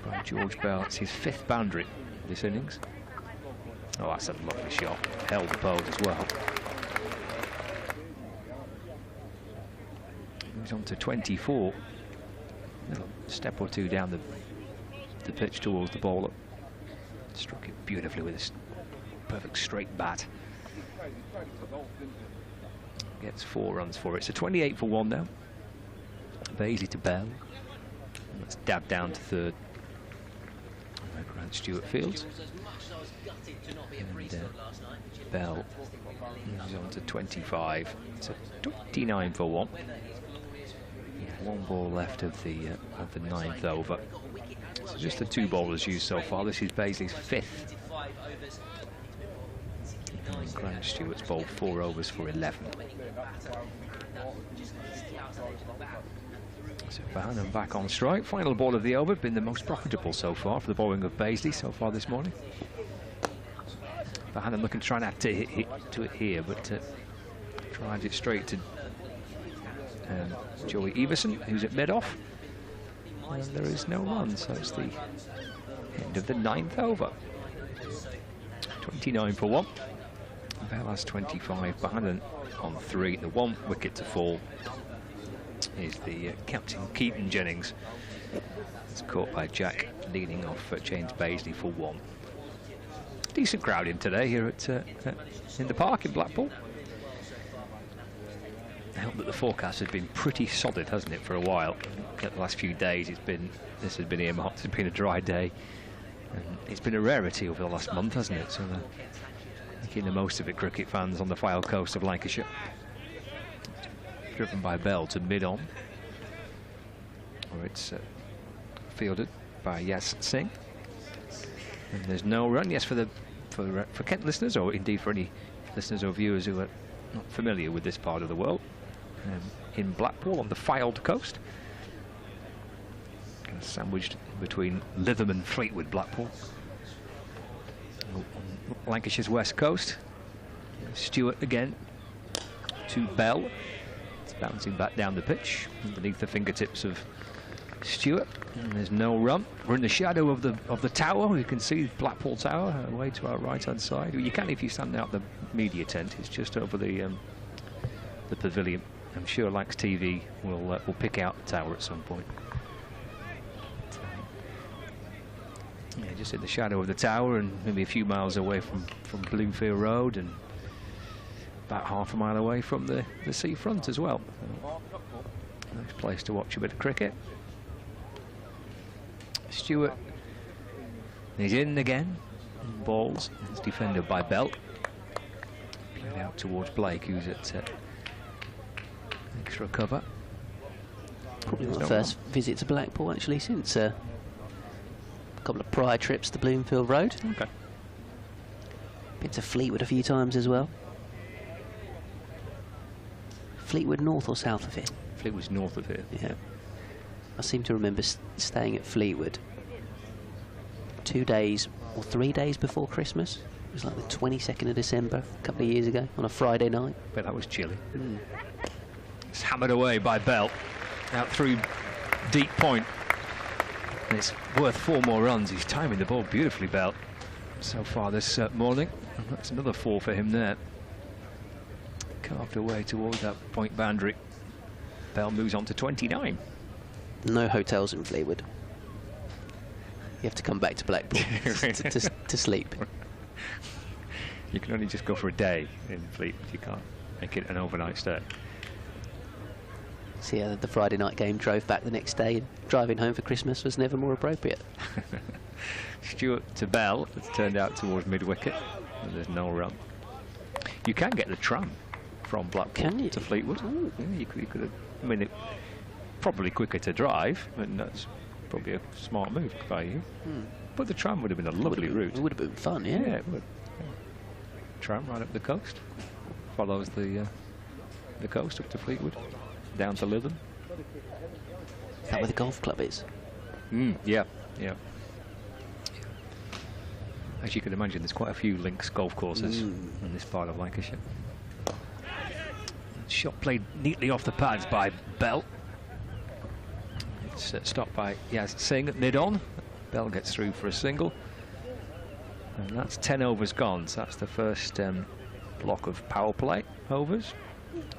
by George Bell. It's his 5th boundary this innings. Oh, that's a lovely shot. Held the pole as well. Moves on to 24. A step or 2 down the pitch towards the bowler. Struck it beautifully with his perfect straight bat. Gets 4 runs for it. So 28 for 1 now. Bazley to Bell. And that's dabbed down to 3rd. Grant Stewart fields. And Bell moves on to 25. So 29 for 1. 1 ball left of the 9th over. So just the 2 bowlers used so far. This is Bazley's 5th. And Grant Stewart's bowled 4 overs for 11. So Bohannon back on strike. Final ball of the over, been the most profitable so far for the bowling of Bazley so far this morning. Bohannon looking to try and add to it here, but tried it straight to Joey Everson, who's at mid-off. And there is no run, so it's the end of the 9th over. 29 for 1. Bell has 25. Bohannon on 3. The 1 wicket to fall is the captain Keaton Jennings. It's caught by Jack, leading off James Bazley for 1. Decent crowd in today here at in the park in Blackpool. I hope that the forecast has been pretty solid, hasn't it, for a while. The last few days this has been earmarked. It's been a dry day, and it's been a rarity over the last month, hasn't it? So making the most of it, cricket fans on the Fylde coast of Lancashire. Driven by Bell to mid-on, where it's fielded by Yas Singh. And there's no run. Yes, for Kent listeners, or indeed for any listeners or viewers who are not familiar with this part of the world, in Blackpool on the Fylde coast, kind of sandwiched between Lytham and Fleetwood, Blackpool. On Lancashire's west coast, Stewart again to Bell. It's bouncing back down the pitch underneath the fingertips of Stewart, and there's no run. We're in the shadow of the tower. You can see Blackpool Tower away to our right-hand side. You can if you stand out the media tent. It's just over the pavilion. I'm sure Lancs TV will pick out the tower at some point. Yeah, just in the shadow of the tower, and maybe a few miles away from Bloomfield Road, and about half a mile away from the seafront as well. Nice place to watch a bit of cricket. Stewart is in again. Balls. It's defended by Bell. Played out towards Blake, who's at extra cover. Probably my first visit to Blackpool actually since a couple of prior trips to Bloomfield Road. Okay. Been to Fleetwood a few times as well. Fleetwood north or south of here? Fleetwood's north of here. Yeah. I seem to remember staying at Fleetwood. 2 days or 3 days before Christmas. It was like the 22nd of December a couple of years ago on a Friday night. But that was chilly. It's hammered away by Bell out through deep point. And it's worth 4 more runs. He's timing the ball beautifully, Bell, so far this morning. And that's another 4 for him there. Carved away towards that point boundary. Bell moves on to 29. No hotels in Fleetwood. You have to come back to Blackpool to sleep. You can only just go for a day in Fleetwood. You can't make it an overnight stay. See, the Friday night game drove back the next day, and driving home for Christmas was never more appropriate. Stewart to Bell. It's turned out towards mid-wicket. There's no run. You can get the tram from Blackpool to Fleetwood. Yeah, you could have, I mean, probably quicker to drive, and that's probably a smart move by you. But the tram would have been a lovely route. It would have been fun, yeah. Yeah, it would. Yeah. Tram right up the coast. Follows the coast up to Fleetwood, down to Lytham. Is that where the golf club is? Yeah. As you can imagine, there's quite a few links golf courses in this part of Lancashire. Shot played neatly off the pads by Bell. It's stopped by Yaz Singh at mid-on. Bell gets through for a single. And that's 10 overs gone. So that's the first block of power play overs.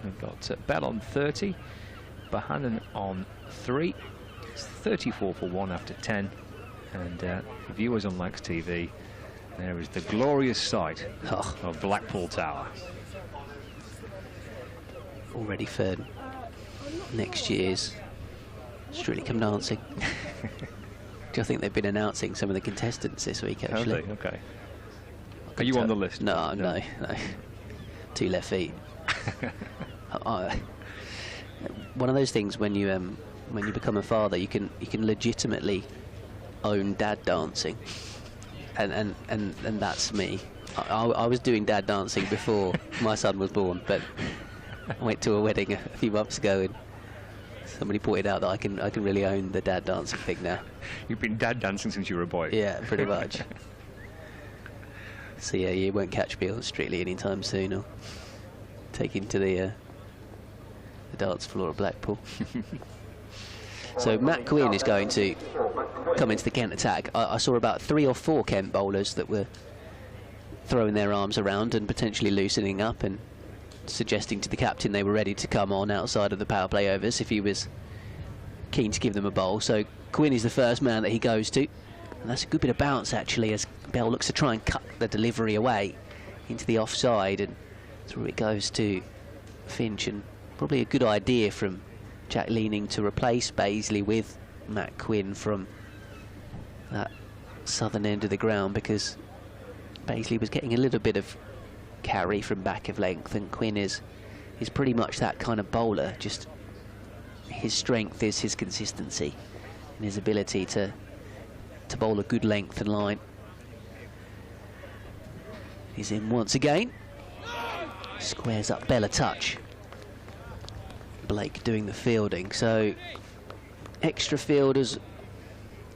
We've got Bell on 30, Bohannon on 3. It's 34 for 1 after 10. And for viewers on Lancs TV, there is the glorious sight of Blackpool Tower. All ready for next year's Strictly Dancing. I think they've been announcing some of the contestants this week, actually. Have they? Okay. Are you on the list? No. 2 left feet. One of those things when you become a father, you can legitimately own dad dancing, and that's me. I was doing dad dancing before my son was born, but I went to a wedding a few months ago and somebody pointed out that I can really own the dad dancing thing now. You've been dad dancing since you were a boy? Yeah, pretty much. So yeah, you won't catch me on Strictly anytime soon. I'll take him to the dance floor at Blackpool. So Matt Quinn is going to come into the Kent attack. I saw about 3 or 4 Kent bowlers that were throwing their arms around and potentially loosening up and suggesting to the captain they were ready to come on outside of the power play overs if he was keen to give them a bowl. So Quinn is the first man that he goes to, and that's a good bit of bounce actually as Bell looks to try and cut the delivery away into the offside, and through it goes to Finch, and probably a good idea from Jack Leaning to replace Bazley with Matt Quinn from that southern end of the ground, because Bazley was getting a little bit of carry from back of length, and Quinn is pretty much that kind of bowler. Just his strength is his consistency and his ability to bowl a good length and line. He's in once again, squares up Bell a touch. Blake doing the fielding, so extra fielders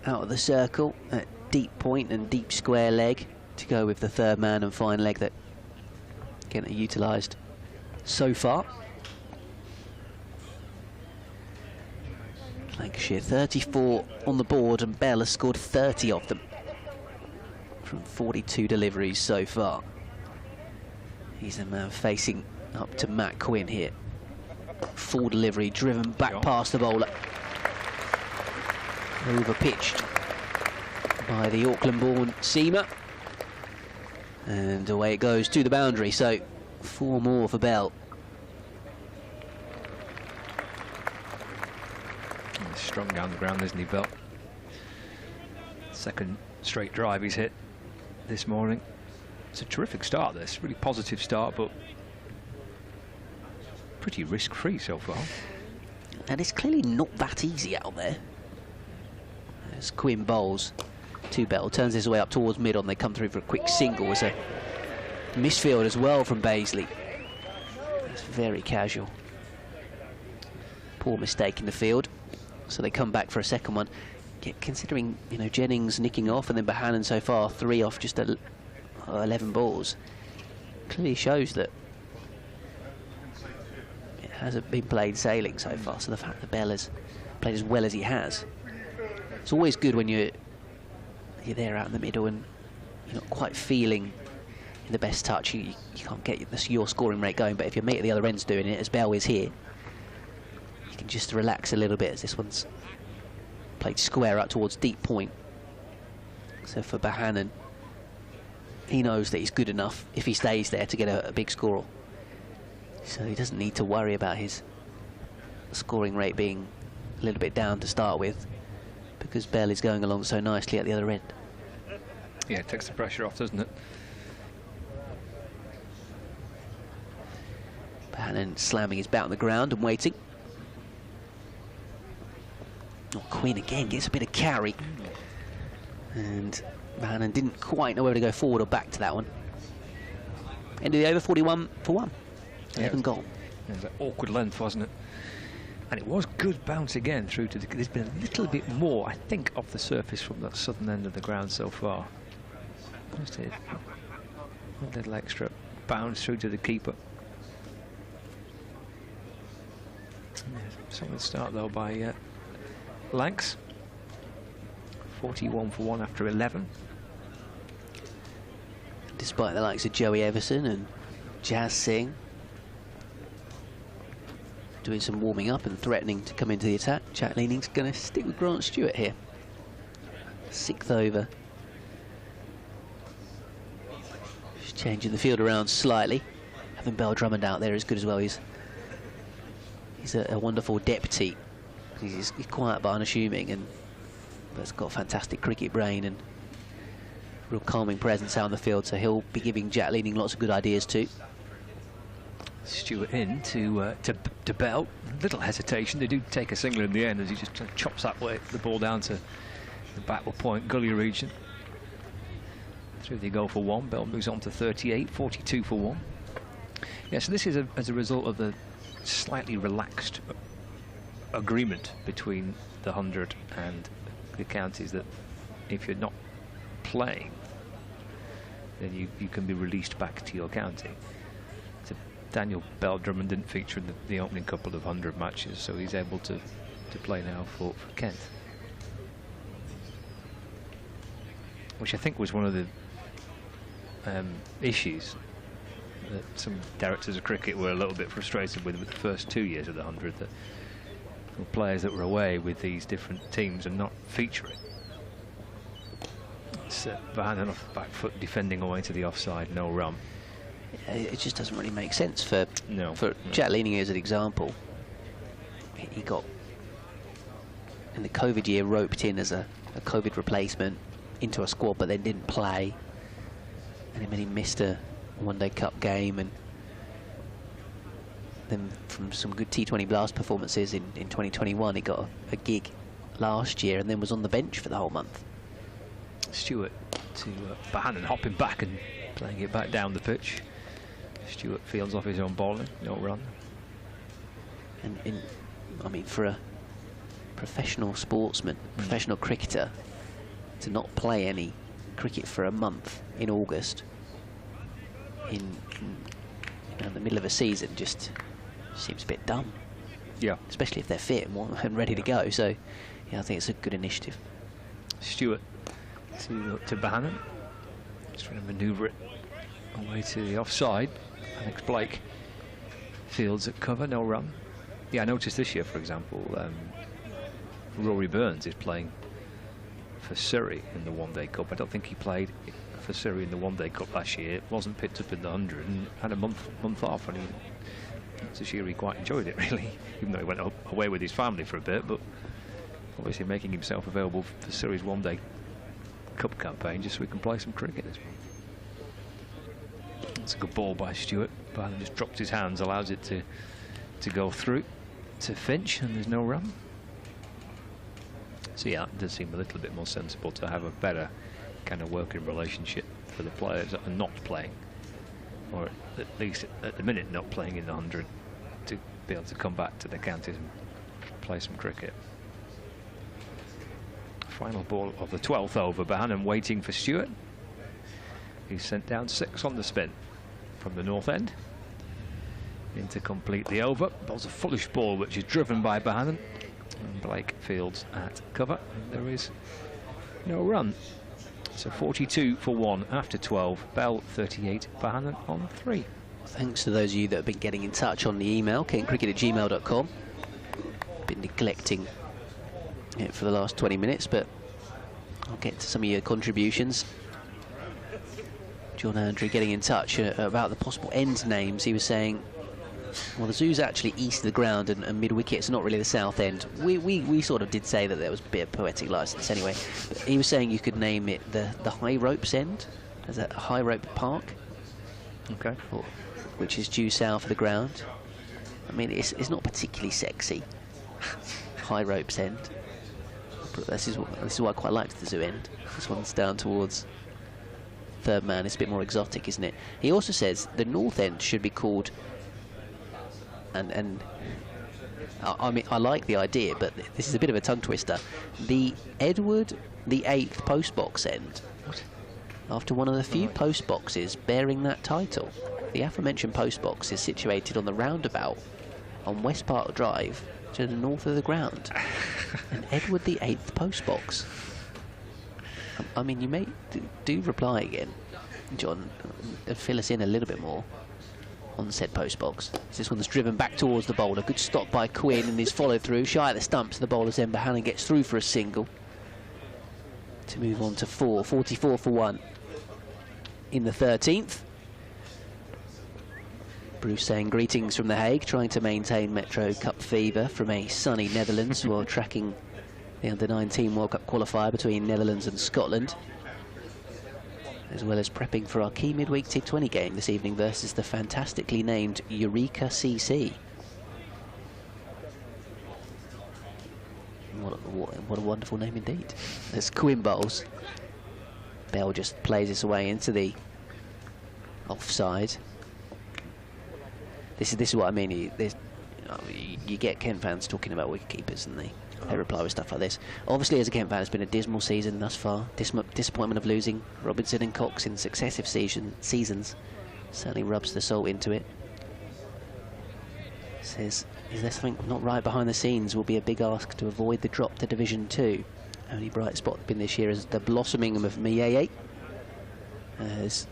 out of the circle at deep point and deep square leg to go with the third man and fine leg that Kent are utilised so far. Lancashire 34 on the board, and Bell has scored 30 of them from 42 deliveries so far. He's the man facing up to Matt Quinn here. Full delivery, driven back past the bowler. Over-pitched by the Auckland-born seamer. And away it goes to the boundary, so 4 more for Bell. He's strong down the ground, isn't he, Bell? Second straight drive he's hit this morning. It's a terrific start, this. Really positive start, but pretty risk-free so far. And it's clearly not that easy out there. As Quinn bowls to Bell, turns his way up towards mid-on, they come through for a quick single. It's a misfield as well from Bazley. It's very casual. Poor mistake in the field, so they come back for a second one. considering, you know, Jennings nicking off and then Bohannon so far 3 off just 11 balls, clearly shows that it hasn't been played sailing so far. So the fact that Bell has played as well as he has, it's always good when you're there out in the middle and you're not quite feeling in the best touch. You can't get your scoring rate going, but if your mate at the other end's doing it, as Bell is here, you can just relax a little bit, as this one's played square up towards deep point. So for Bohannon, he knows that he's good enough if he stays there to get a big score. So he doesn't need to worry about his scoring rate being a little bit down to start with, because Bell is going along so nicely at the other end. Yeah, it takes the pressure off, doesn't it? Bohannon slamming his bat on the ground and waiting. Oh, Quinn again gets a bit of carry. And Bohannon didn't quite know whether to go forward or back to that one. End of the over, 41 for 1. 11 gone. It was an awkward length, wasn't it? And it was good bounce again through to the... There's been a little bit more, I think, off the surface from that southern end of the ground so far. Just a little extra bounce through to the keeper. Solid start, though, by Lancs. 41 for 1 after 11. Despite the likes of Joey Everson and Jazz Singh doing some warming up and threatening to come into the attack, Jack Leaning's going to stick with Grant Stewart here. 6th over. Just changing the field around slightly. Having Bell Drummond out there is good as well. He's a wonderful deputy. He's quiet but unassuming, but he's got a fantastic cricket brain and real calming presence out on the field, so he'll be giving Jack Leaning lots of good ideas too. Stewart in to Bell. Little hesitation. They do take a single in the end as he just chops the ball down to the backward point, gully region. Through they go for 1. Bell moves on to 38, 42 for 1. Yeah, so this is as a result of the slightly relaxed agreement between the 100 and the counties that if you're not playing, then you can be released back to your county. So Daniel Bell Drummond didn't feature in the opening couple of 100 matches, so he's able to play now for Kent, which I think was one of the issues that some directors of cricket were a little bit frustrated with the first 2 years of the 100, that players that were away with these different teams and not featuring. It's Bohannon off the back foot defending away to the offside, no run. It just doesn't really make sense for Jack Leaning as an example. He got in the COVID year roped in as a COVID replacement into a squad, but then didn't play, and then he missed a one-day cup game, and then from some good T20 Blast performances in 2021 he got a gig last year and then was on the bench for the whole month. Stewart to Bohannon hopping back and playing it back down the pitch. Stewart fields off his own bowling, no run. And I mean, for a professional sportsman, professional cricketer, to not play any cricket for a month in August in the middle of a season just seems a bit dumb. Yeah, especially if they're fit and ready to go. So yeah, I think it's a good initiative. Stewart to Bohannon, just trying to manoeuvre it away to the offside. Alex Blake fields at cover, no run. Yeah, I noticed this year, for example, Rory Burns is playing for Surrey in the One Day Cup. I don't think he played for Surrey in the One Day Cup last year. Wasn't picked up in the 100 and had a month off, and this year he quite enjoyed it, really, even though he went away with his family for a bit, but obviously making himself available for Surrey's One Day Cup campaign just so we can play some cricket this month. It's a good ball by Stewart. Bohannon just dropped his hands, allows it to go through to Finch, and there's no run. So yeah, it does seem a little bit more sensible to have a better kind of working relationship for the players that are not playing, or at least at the minute not playing in the 100, to be able to come back to the counties and play some cricket. Final ball of the 12th over. Bohannon waiting for Stewart. He's sent down 6 on the spin from the north end. In to complete the over. Bowls a foolish ball which is driven by Bohannon. And Blake fields at cover. There is no run. So 42 for 1 after 12. Bell 38, Bohannon on 3. Thanks to those of you that have been getting in touch on the email, kentcricket@gmail.com. Been neglecting it for the last 20 minutes, but I'll get to some of your contributions. John Andrew getting in touch about the possible end names. He was saying, well, the zoo's actually east of the ground and mid-wicket, it's not really the south end. We sort of did say that there was a bit of poetic license anyway. But he was saying you could name it the High Ropes End, as a High Rope Park. Okay. Which is due south of the ground. I mean, it's not particularly sexy. High Ropes End. But this is why I quite liked the zoo end. This one's down towards Third Man. It's a bit more exotic, isn't it? He also says the north end should be called, and I mean, I like the idea, but this is a bit of a tongue twister, the Edward VIII postbox end, after one of the few post boxes bearing that title. The aforementioned post box is situated on the roundabout on West Park Drive to the north of the ground. An Edward VIII post box. I mean, you may do reply again, John, and fill us in a little bit more on said post box. This one's driven back towards the bowler. Good stop by Quinn and his follow through. Shy at the stumps, the bowler's end. Bohannon gets through for a single to move on to 4. 44 for 1 in the 13th. Bruce saying greetings from The Hague, trying to maintain Metro Cup fever from a sunny Netherlands while tracking the Under-19 World Cup qualifier between Netherlands and Scotland, as well as prepping for our key midweek T20 game this evening versus the fantastically named Eureka CC. What a wonderful name indeed. There's Quinn bowls. Bell just plays this away into the offside. This is what I mean. You get Kent fans talking about wicketkeepers, and they reply with stuff like this. Obviously, as a Kent fan, it's been a dismal season thus far. Disappointment of losing Robinson and Cox in successive seasons certainly rubs the salt into it. Says, is there something not right behind the scenes? Will be a big ask to avoid the drop to Division 2. Only bright spot been this year is the blossoming of Mieye. As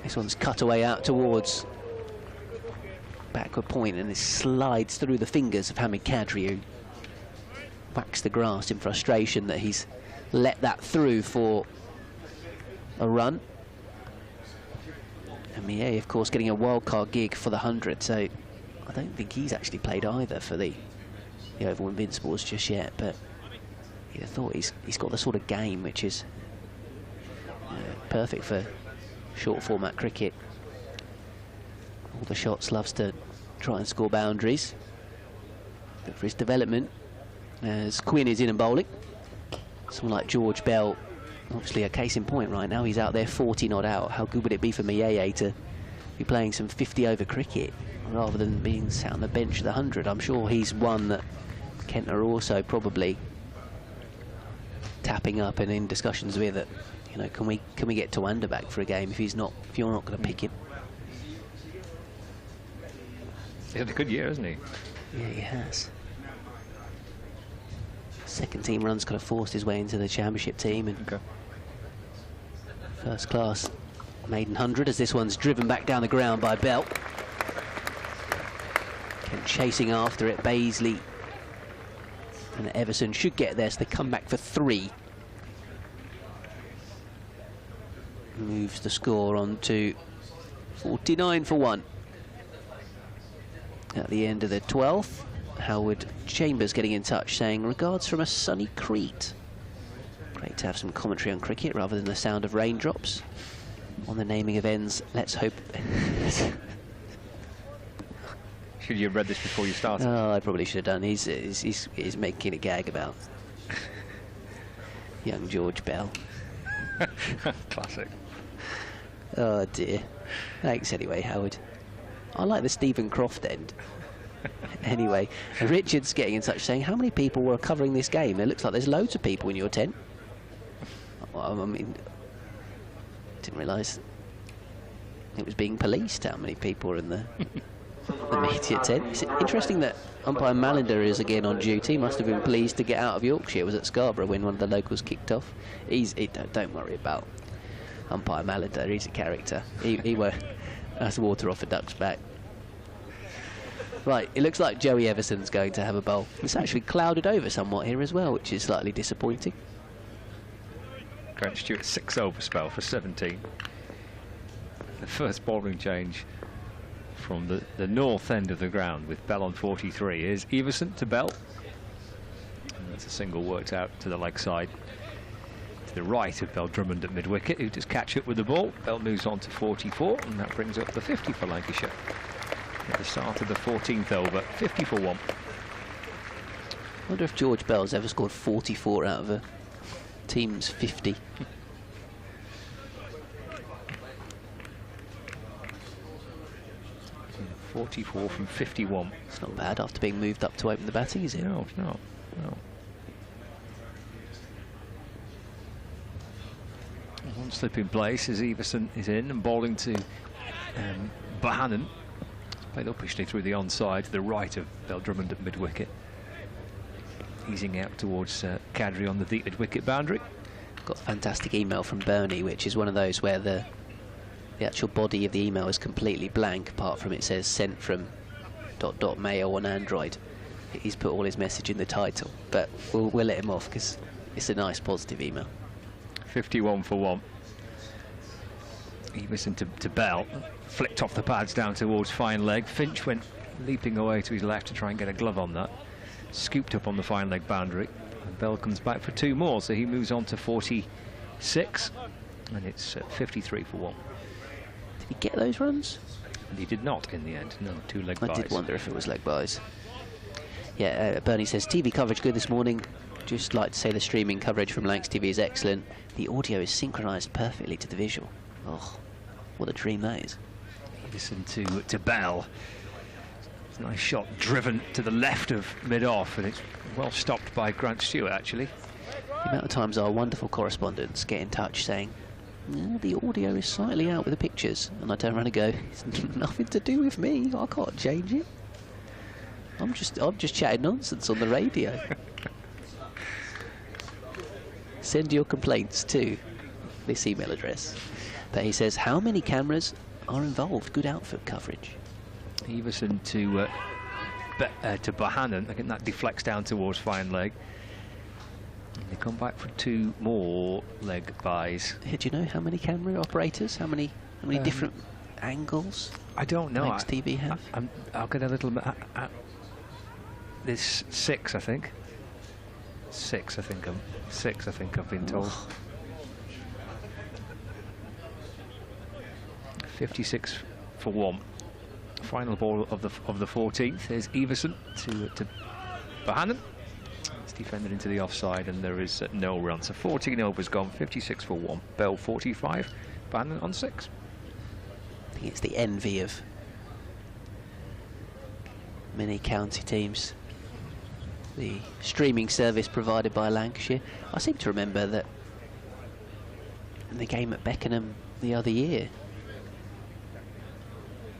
this one's cut away out towards backward point, and it slides through the fingers of Hamid Kadri, who whacks the grass in frustration that he's let that through for a run. And Mieye, of course, getting a wildcard gig for the 100, so I don't think he's actually played either for the Oval Invincibles just yet, but you'd have thought he's got the sort of game which is perfect for short format cricket. All the shots loves to try and score boundaries. But for his development, as Quinn is in and bowling, someone like George Bell, obviously a case in point right now. He's out there 40 not out. How good would it be for Mieye to be playing some 50 over cricket rather than being sat on the bench at the 100? I'm sure he's one that Kent are also probably tapping up and in discussions with it. You know, can we get Tawanda back for a game if you're not going to pick him? He had a good year, hasn't he? Yeah, he has. Second team runs kind of forced his way into the championship team, and first class maiden 100 as this one's driven back down the ground by Bell. Kent chasing after it. Baisley and Everson should get there, so they come back for 3. Moves the score on to 49 for 1. At the end of the 12th, Howard Chambers getting in touch saying, regards from a sunny Crete. Great to have some commentary on cricket rather than the sound of raindrops. On the naming of ends, let's hope... Should you have read this before you started? Oh, I probably should have done. He's making a gag about young George Bell. Classic. Oh dear. Thanks anyway, Howard. I like the Stephen Croft end. Anyway, Richard's getting in touch saying, how many people were covering this game? It looks like there's loads of people in your tent. Well, I mean, didn't realise it was being policed, how many people were in the media tent. It's interesting that umpire Mallender is again on duty. Must have been pleased to get out of Yorkshire. It was at Scarborough when one of the locals kicked off. Don't worry about umpire Mallender, he's a character. He won't. That's water off a duck's back. Right, it looks like Joey Everson's going to have a bowl. It's actually clouded over somewhat here as well, which is slightly disappointing. Grant Stewart 6-over spell for 17. The first bowling change from the north end of the ground with Bell on 43 is Everson to Bell. And that's a single worked out to the leg side. To the right of Bell Drummond at mid-wicket, who just catch up with the ball. Bell moves on to 44, and that brings up the 50 for Lancashire. At the start of the 14th over, 50 for 1. I wonder if George Bell's ever scored 44 out of a team's 50. 44 from 51. It's not bad after being moved up to open the batting, is it? No, it's not. No. One slip in place as Everson is in and bowling to Bohannon. Played uppishly through the onside to the right of Bell Drummond at mid-wicket. Easing out towards Kadri on the mid-wicket boundary. Got a fantastic email from Bernie, which is one of those where the actual body of the email is completely blank, apart from it says sent from ... mail on Android. He's put all his message in the title, but we'll let him off because it's a nice positive email. 51 for 1. Everson to Bell, flicked off the pads down towards fine leg. Finch went leaping away to his left to try and get a glove on that. Scooped up on the fine leg boundary. And Bell comes back for 2 more, so he moves on to 46. And it's 53 for 1. Did he get those runs? And he did not in the end. No, 2 leg buys. I did wonder if it was leg buys. Yeah, Bernie says, TV coverage good this morning. Just like to say the streaming coverage from Lancs TV is excellent. The audio is synchronised perfectly to the visual. Oh, what a dream that is. Listen to Bell. It's a nice shot driven to the left of mid-off, and it's well stopped by Grant Stewart, actually. The amount of times our wonderful correspondents get in touch saying, the audio is slightly out with the pictures, and I turn around and go, it's nothing to do with me, I can't change it. I'm just chatting nonsense on the radio. Send your complaints to this email address. But he says, how many cameras are involved? Good outfit coverage. Everson to Bohannon. I think that deflects down towards fine leg. And they come back for 2 more leg buys. Do you know how many camera operators? How many different angles? I don't know. Lancs TV have? I'll get a little bit. There's 6, I think. 6, I think. 6, I think I've been told. Oh. 56 for 1. Final ball of the 14th is Everson to Bohannon. It's defended into the offside, and there is no run. So 14 overs gone, 56 for 1. Bell 45, Bohannon on 6. I think it's the envy of many county teams. The streaming service provided by Lancashire. I seem to remember that in the game at Beckenham the other year,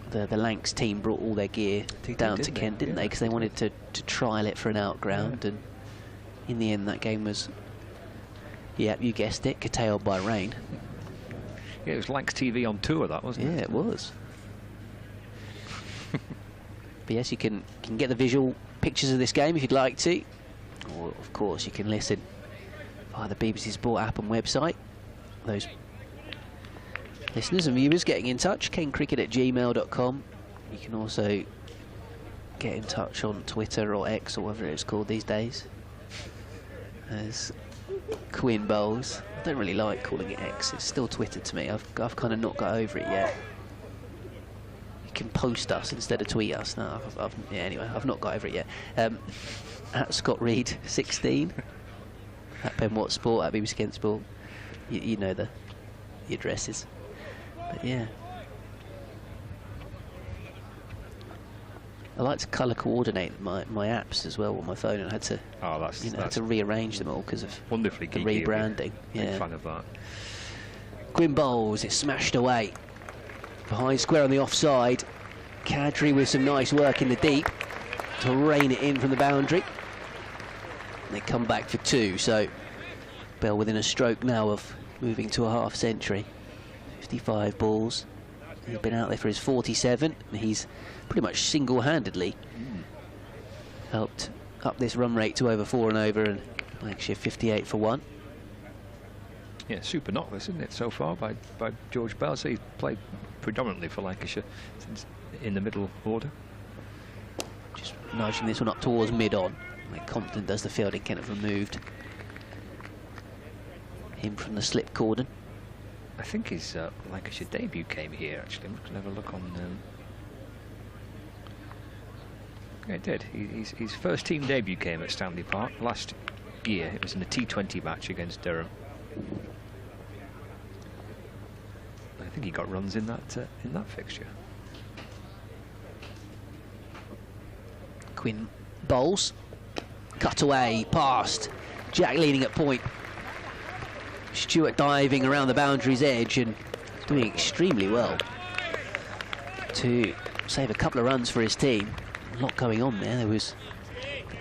the Lancs team brought all their gear down to Kent, didn't they? Because they wanted to trial it for an outground, and in the end that game was, yeah, you guessed it, curtailed by rain. Yeah, it was Lancs TV on tour, that wasn't it? Yeah, it was. But yes, you can get the visual pictures of this game if you'd like to, or of course you can listen via the BBC Sport app and website. Those listeners and viewers getting in touch, kencricket@gmail.com. You can also get in touch on Twitter or X or whatever it's called these days as Quinn Bowles. I don't really like calling it X, it's still Twitter to me. I've kind of not got over it yet. You can post us instead of tweet us. No, yeah, anyway, I've not got over it yet. At Scott Reed 16, at Ben Watt Sport, at BBC Kent Sport. You know the addresses. But yeah. I like to colour coordinate my apps as well on my phone, and I had to, had to rearrange them all because of wonderfully the rebranding. Big fan of that. Gwyn bowls, it's smashed away. Behind square on the offside. Kadri with some nice work in the deep to rein it in from the boundary. And they come back for 2, so Bell within a stroke now of moving to a half century. 55 balls. He's been out there for his 47, and he's pretty much single-handedly helped up this run rate to over 4 and over, and Lancashire 58 for 1. Yeah, super knockless, isn't it, so far by George Bell? So he's played predominantly for Lancashire since in the middle order. Just nudging this one up towards mid-on. Like Compton does the fielding, Kent have removed him from the slip cordon. I think his Lancashire debut came here, actually. I'm going to have a look on... Yeah, it did. His first team debut came at Stanley Park last year. It was in a T20 match against Durham. I think he got runs in that fixture. Quinn bowls. Cut away, past. Jack leading at point. Stewart diving around the boundary's edge and doing extremely well to save a couple of runs for his team. A lot going on there. There was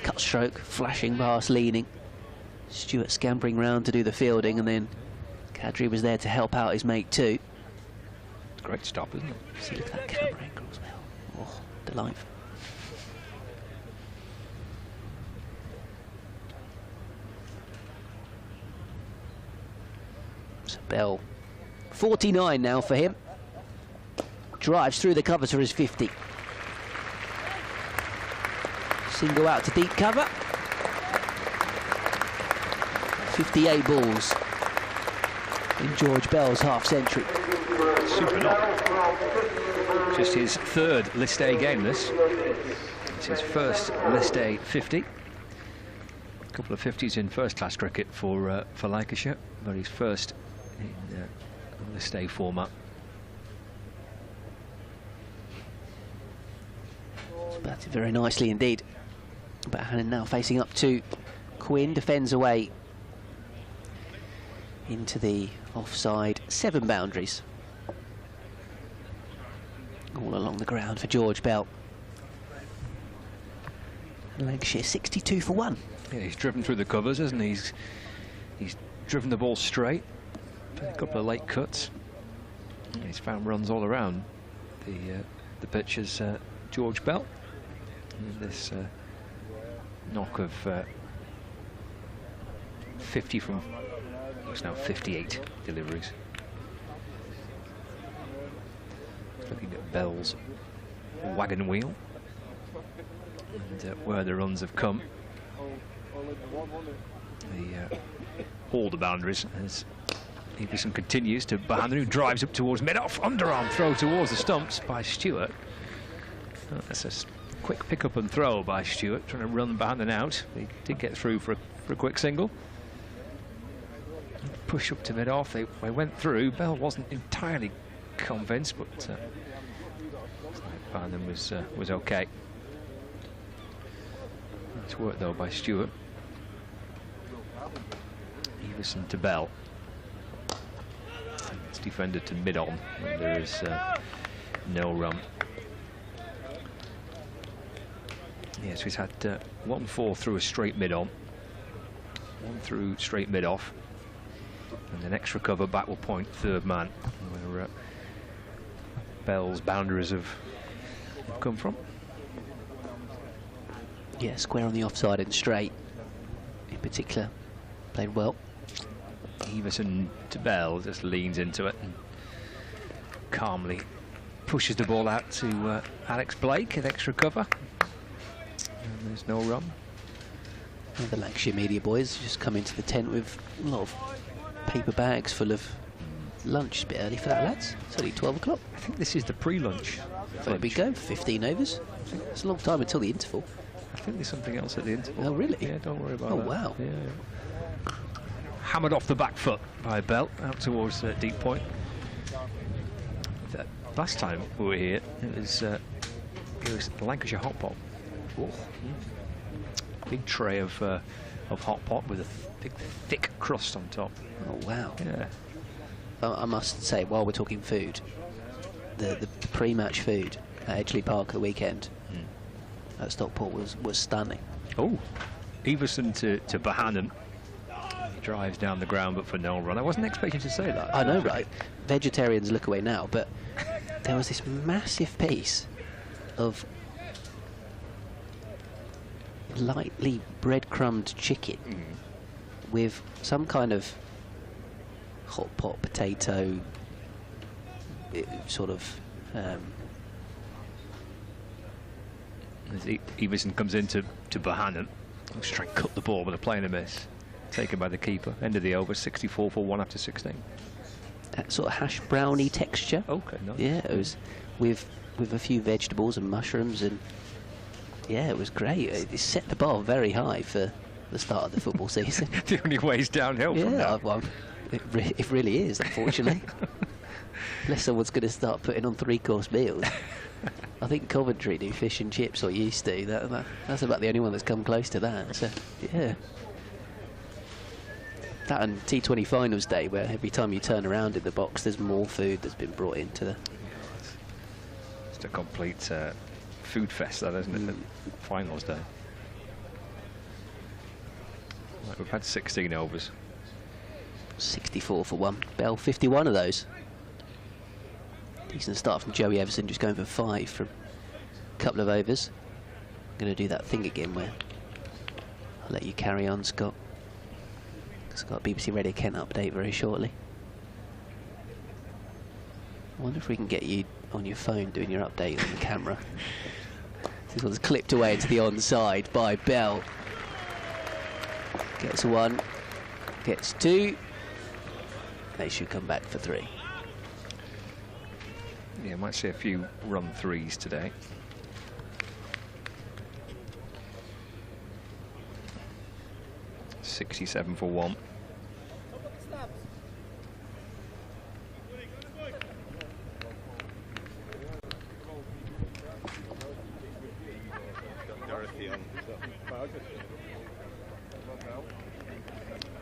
cut stroke, flashing past, leaning. Stewart scampering round to do the fielding, and then Kadri was there to help out his mate too. It's a great stop, isn't it? See, look at that camera angle as well. Oh, delightful. So Bell, 49 now for him. Drives through the cover to his 50. Single out to deep cover. 58 balls in George Bell's half century. Super knock. Just his 3rd List A game, this. It's his first List A 50. A couple of 50s in first-class cricket for Lancashire, but his first in List A format. It's batted very nicely indeed. Bohannon now facing up to Quinn, defends away into the offside 7 boundaries. All along the ground for George Bell. Lancashire 62 for 1. Yeah, he's driven through the covers, hasn't he? He's driven the ball straight, a couple of late cuts. Yeah, he's found runs all around the pitch as George Bell. And this knock of 50 from, it's now 58 deliveries. Looking at Bell's wagon wheel and where the runs have come. All the boundaries as Everson continues to Bohannon, who drives up towards mid-off, underarm throw towards the stumps by Stewart. Oh, that's a quick pick-up and throw by Stewart, trying to run Bohannon out. He did get through for a quick single. Push up to mid-off, they went through. Bell wasn't entirely convinced, but Bohannon was okay. Nice work though by Stewart. Everson to Bell. It's defended to mid-on, and there is no run. Yes, he's had 1-4 through a straight mid-on, 1 through straight mid-off, and an extra cover back will point 3rd man, where Bell's boundaries have come from. Yeah, square on the offside and straight in particular played well. Everson to Bell just leans into it and calmly pushes the ball out to Alex Blake in extra cover. And there's no run. And the Lancashire media boys just come into the tent with a lot of paper bags full of lunch. A bit early for that, lads. It's only 12 o'clock. I think this is the pre-lunch. There we go, 15 overs. It's a long time until the interval. I think there's something else at the interval. Oh, really? Yeah, don't worry about that. Oh, wow. Yeah. Hammered off the back foot by Bell out towards deep point. Last time we were here, it was Here's the Lancashire hot pot. Oh. Big tray of hot pot with a big thick crust on top. Oh wow! Yeah. I must say, while we're talking food, the pre-match food at Edgeley Park at the weekend at Stockport was stunning. Oh, Everson to Bohannon. He drives down the ground, but for no run. I wasn't expecting to say that. I know, right? Vegetarians look away now, but there was this massive piece of lightly breadcrumbed chicken with some kind of hot pot potato sort of. As Everson comes into Bohannon, he's trying to cut the ball, but a play and a miss. Taken by the keeper. End of the over, 64 for 1 after 16. That sort of hash browny texture. Okay, nice. Yeah, it was with a few vegetables and mushrooms, and yeah, it was great. It set the bar very high for the start of the football season. The only way is downhill from Yeah, now. well, it really is, unfortunately. Unless someone's going to start putting on 3-course meals. I think Coventry do fish and chips, or used to. That's about the only one that's come close to that. So, yeah. That and T20 finals day, where every time you turn around in the box, there's more food that's been brought into the. It's a complete food fest, that, isn't it? Finals day. Right, we've had 16 overs. 64 for 1. Bell, 51 of those. Decent start from Joey Everson, just going for 5 from a couple of overs. I'm going to do that thing again where I'll let you carry on, Scott. It's got a BBC Radio Kent update very shortly. I wonder if we can get you on your phone doing your update on the camera. This one's clipped away into the onside by Bell. Gets 1, gets 2. They should come back for 3. Yeah, might see a few run threes today. $67 for 1.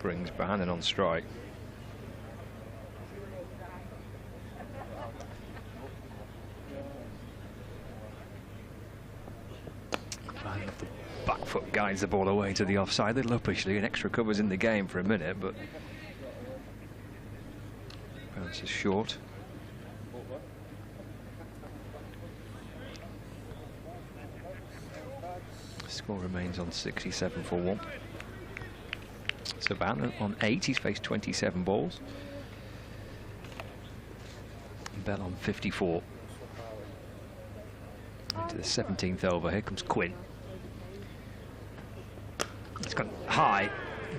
Brings Bohannon on strike. Back foot guides the ball away to the offside. Little uppishly, an extra covers in the game for a minute, but bounces short. Score remains on 67 for 1. Savannah on 8. He's faced 27 balls. Bell on 54. Into the 17th over. Here comes Quinn. It's gone high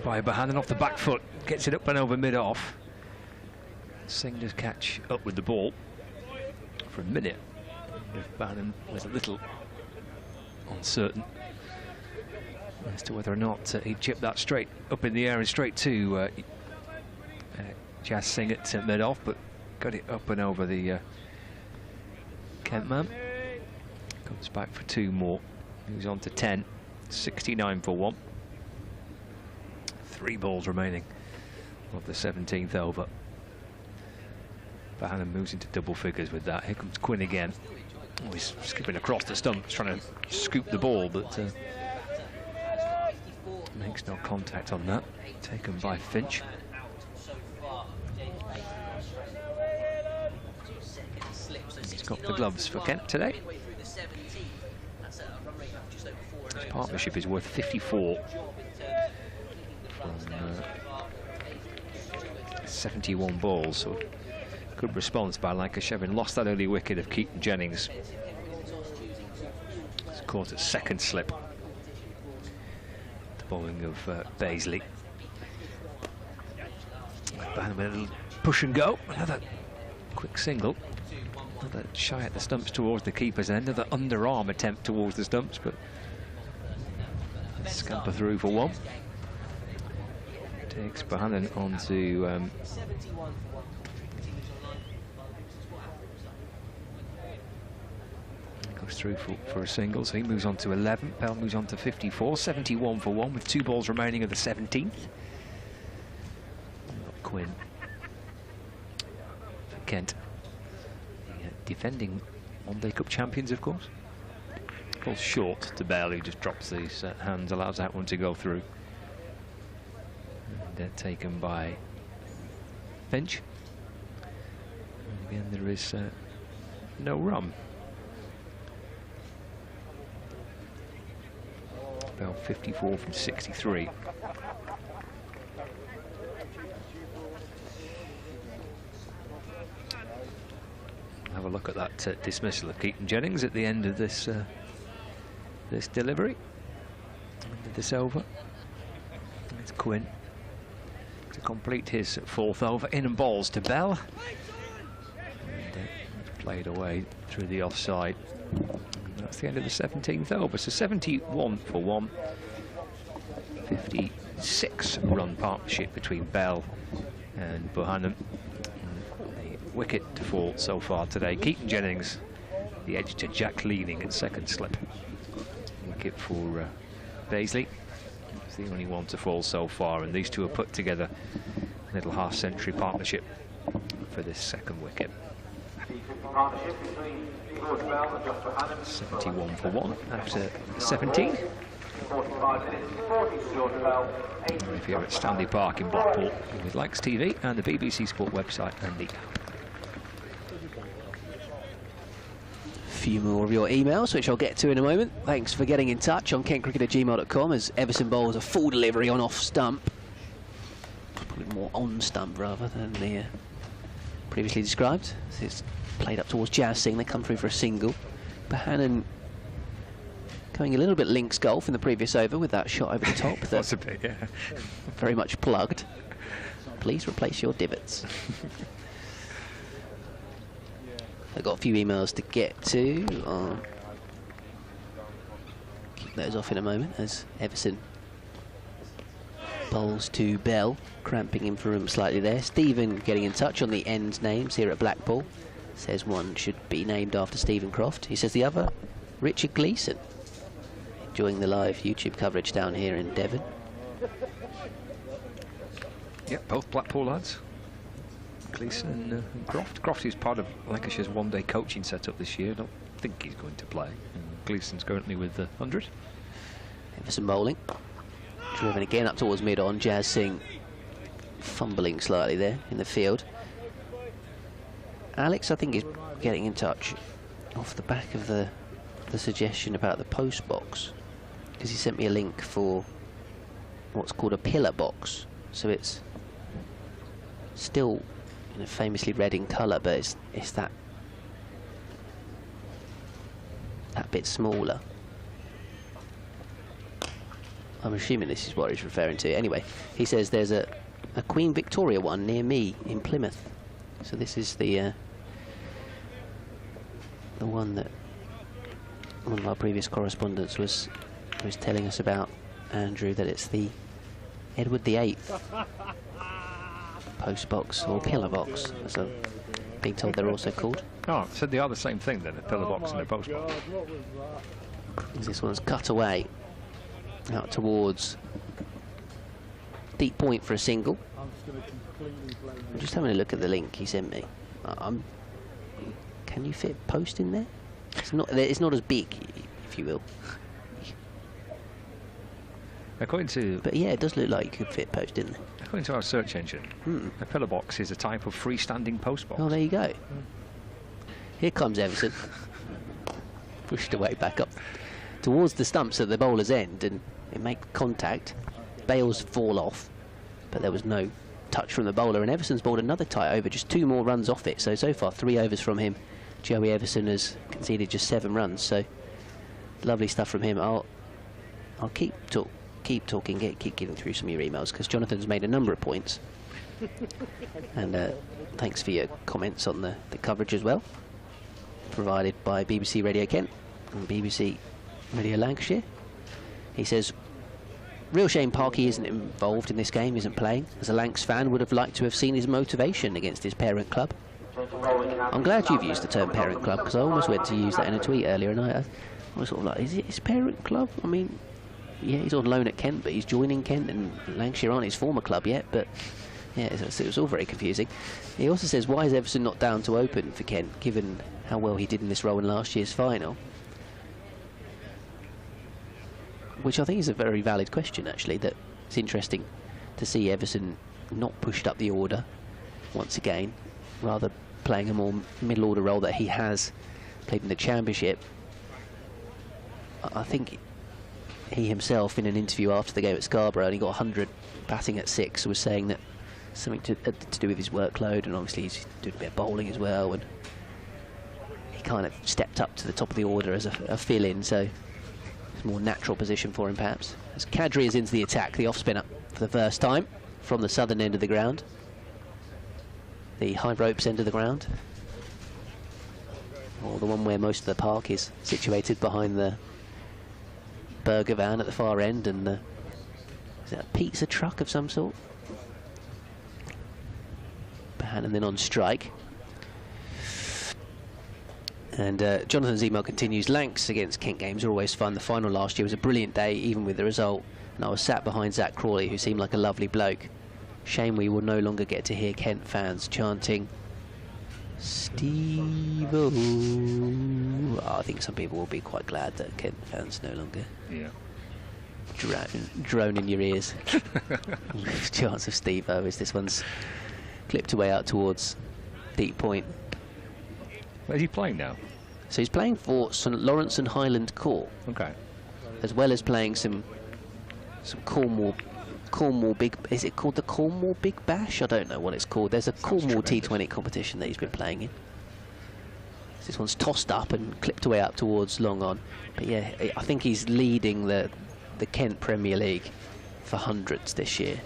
by Bohannon off the back foot. Gets it up and over mid-off. Singh does catch up with the ball for a minute. If Bohannon was a little uncertain as to whether or not he'd chip that straight up in the air and straight to Jazz Singh at mid-off, but got it up and over the Kent man. Comes back for 2 more. Moves on to 10. 69 for 1. 3 balls remaining of the 17th over. Bohannon moves into double figures with that. Here comes Quinn again. Oh, he's skipping across the stumps, trying to scoop the ball, but makes no contact on that. Taken by Finch. He's got the gloves for Kent today. His partnership is worth 54 from 71 balls, so good response by Lancashire, having lost that early wicket of Keaton Jennings. It's caught at second slip. The bowling of Baisley. Bohannon with a little push and go. Another quick single. Another shy at the stumps towards the keeper's end. Another underarm attempt towards the stumps, but scamper through for 1. Takes Bohannon on to Goes through for a single, so he moves on to 11. Bell moves on to 54, 71 for 1 with 2 balls remaining of the 17th. Quinn for Kent. The defending one-day cup champions, of course. Ball short to Bell, who just drops these hands, allows that one to go through. And taken by Finch. And again, there is no run. Bell 54 from 63. Have a look at that dismissal of Keaton Jennings at the end of this this delivery. End of this over. It's Quinn to complete his 4th over. In and balls to Bell. And it's played away through the offside. And that's the end of the 17th over. So 71 for 1. 56-run partnership between Bell and Bohannon. Wicket to fall so far today. Keaton Jennings, the edge to Jack Leaning at 2nd slip. Wicket for Baisley. It's the only one to fall so far, and these two have put together a little half-century partnership for this 2nd wicket. 71 for 1 after 17. If you're at Stanley Park in Blackpool with Lancs TV and the BBC Sport website and the app. Few more of your emails, which I'll get to in a moment. Thanks for getting in touch on kentcricket@gmail.com as Everson bowls a full delivery on off stump. Probably more on stump rather than the previously described. It's played up towards Jazz Singh. They come through for a single. Bohannon going a little bit links golf in the previous over with that shot over the top. That's a bit, yeah. Very much plugged. Please replace your divots. I've got a few emails to get to. I'll keep those off in a moment as Everson bowls to Bell, cramping him for room slightly there. Stephen getting in touch on the end names here at Blackpool. Says one should be named after Stephen Croft. He says the other, Richard Gleeson. Enjoying the live YouTube coverage down here in Devon. Yep, both Blackpool lads. Gleeson and Croft. Croft is part of Lancashire's one-day coaching setup this year. I don't think he's going to play. And Gleeson's currently with the 100. Everson bowling. Driven again up towards mid-on. Jazz Singh fumbling slightly there in the field. Alex, I think, is getting in touch off the back of the suggestion about the post box, because he sent me a link for what's called a pillar box. So it's still famously red in colour, but it's that bit smaller. I'm assuming this is what he's referring to. Anyway, he says there's a Queen Victoria one near me in Plymouth. So this is the one that one of our previous correspondents was telling us about, Andrew, that it's the Edward VIII post box or pillar box, as I'm being told they're also called. Oh, so they are the same thing then, a pillar box and a post box. This one's cut away out towards deep point for a single. I'm just having a look at the link he sent me. Can you fit post in there? It's not as big, if you will. According to... But yeah, it does look like you could fit post in there. According to our search engine, a pillar box is a type of freestanding post box. Oh, there you go. Here comes Everson. Pushed away back up towards the stumps at the bowler's end, and it made contact. Bales fall off, but there was no touch from the bowler, and Everson's bowled another tight over, just 2 more runs off it. So far 3 overs from him. Joey Everson has conceded just 7 runs, so lovely stuff from him. I'll keep talking, keep getting through some of your emails, because Jonathan's made a number of points. And thanks for your comments on the coverage as well, provided by BBC Radio Kent and BBC Radio Lancashire. He says, real shame Parky isn't involved in this game, isn't playing. As a Lancs fan, would have liked to have seen his motivation against his parent club. I'm glad you've used the term parent club, because I almost went to use that in a tweet earlier, and I was sort of like, is it his parent club? I mean, yeah, he's on loan at Kent, but he's joining Kent, and Lancashire aren't his former club yet, but yeah, it was all very confusing. He also says, why is Everson not down to open for Kent, given how well he did in this role in last year's final? Which I think is a very valid question, actually, that it's interesting to see Everson not pushed up the order once again, rather playing a more middle order role that he has played in the Championship. I think he himself, in an interview after the game at Scarborough, and he got 100 batting at 6, was saying that something to do with his workload, and obviously he's doing a bit of bowling as well, and he kind of stepped up to the top of the order as a fill-in, so it's a more natural position for him perhaps. As Kadri is into the attack, the off-spinner for the first time from the southern end of the ground, the high ropes end of the ground, or the one where most of the park is situated behind the burger van at the far end, and is that a pizza truck of some sort? Bohannon then on strike. And Jonathan's email continues, Lancs against Kent games are always fun. The final last year was a brilliant day, even with the result, and I was sat behind Zach Crawley, who seemed like a lovely bloke. Shame we will no longer get to hear Kent fans chanting Steve-o. Oh, I think some people will be quite glad that Kent fans no longer drone in your ears. Chance of Steve-o as this one's clipped away out towards deep point. Where's he playing now? So he's playing for St Lawrence and Highland Court. Okay. As well as playing some Cornwall Big... Is it called the Cornwall Big Bash? I don't know what it's called. There's a Cornwall T20 competition that he's been playing in. This one's tossed up and clipped away up towards long on. But yeah, I think he's leading the Kent Premier League for hundreds this year,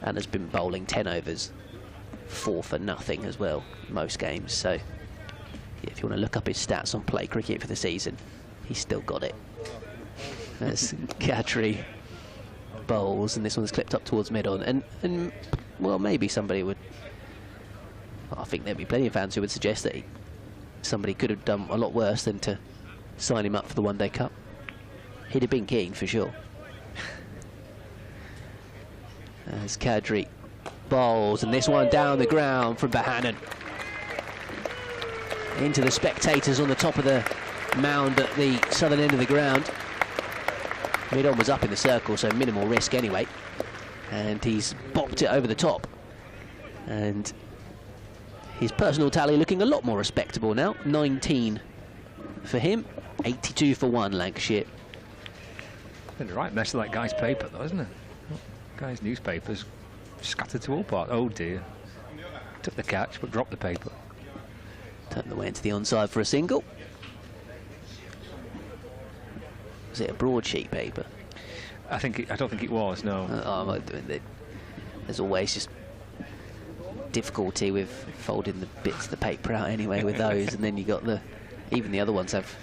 and has been bowling 10 overs, 4 for nothing as well, most games. So yeah, if you want to look up his stats on play cricket for the season, he's still got it. As Kadri bowls, and this one's clipped up towards mid-on, and well, maybe somebody would... I think there'd be plenty of fans who would suggest that somebody could have done a lot worse than to sign him up for the One Day Cup. He'd have been keen for sure. As Kadri bowls, and this one down the ground from Bohannon into the spectators on the top of the mound at the southern end of the ground. Mid-on was up in the circle, so minimal risk anyway, and he's bopped it over the top, and his personal tally looking a lot more respectable now. 19 for him, 82 for 1 Lancashire. Been the right mess of that guy's paper though, isn't it? Guy's newspapers scattered to all parts. Oh dear. Took the catch but dropped the paper. Turned the way into the onside for a single. Was it a broadsheet paper? I don't think it was, no. There's always just difficulty with folding the bits of the paper out anyway with those, and then you got even the other ones have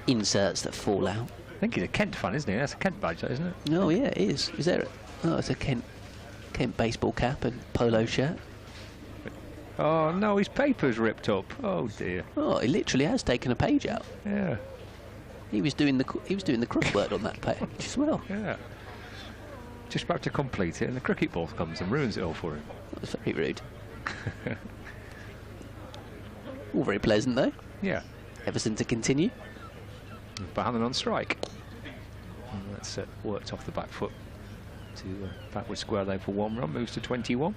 inserts that fall out. I think he's a Kent fan, isn't he? That's a Kent badge, isn't it? No, yeah, it is. Is there? Oh, it's a Kent baseball cap and polo shirt. Oh no, his paper's ripped up. Oh dear. Oh, he literally has taken a page out. Yeah. He was doing the crookwork on that page as well. Yeah. Just about to complete it, and the cricket ball comes and ruins it all for him. That was very rude. All very pleasant though. Yeah. Everson to continue. Bohannon on strike. And that's worked off the back foot to backward square leg for 1 run. Moves to 21.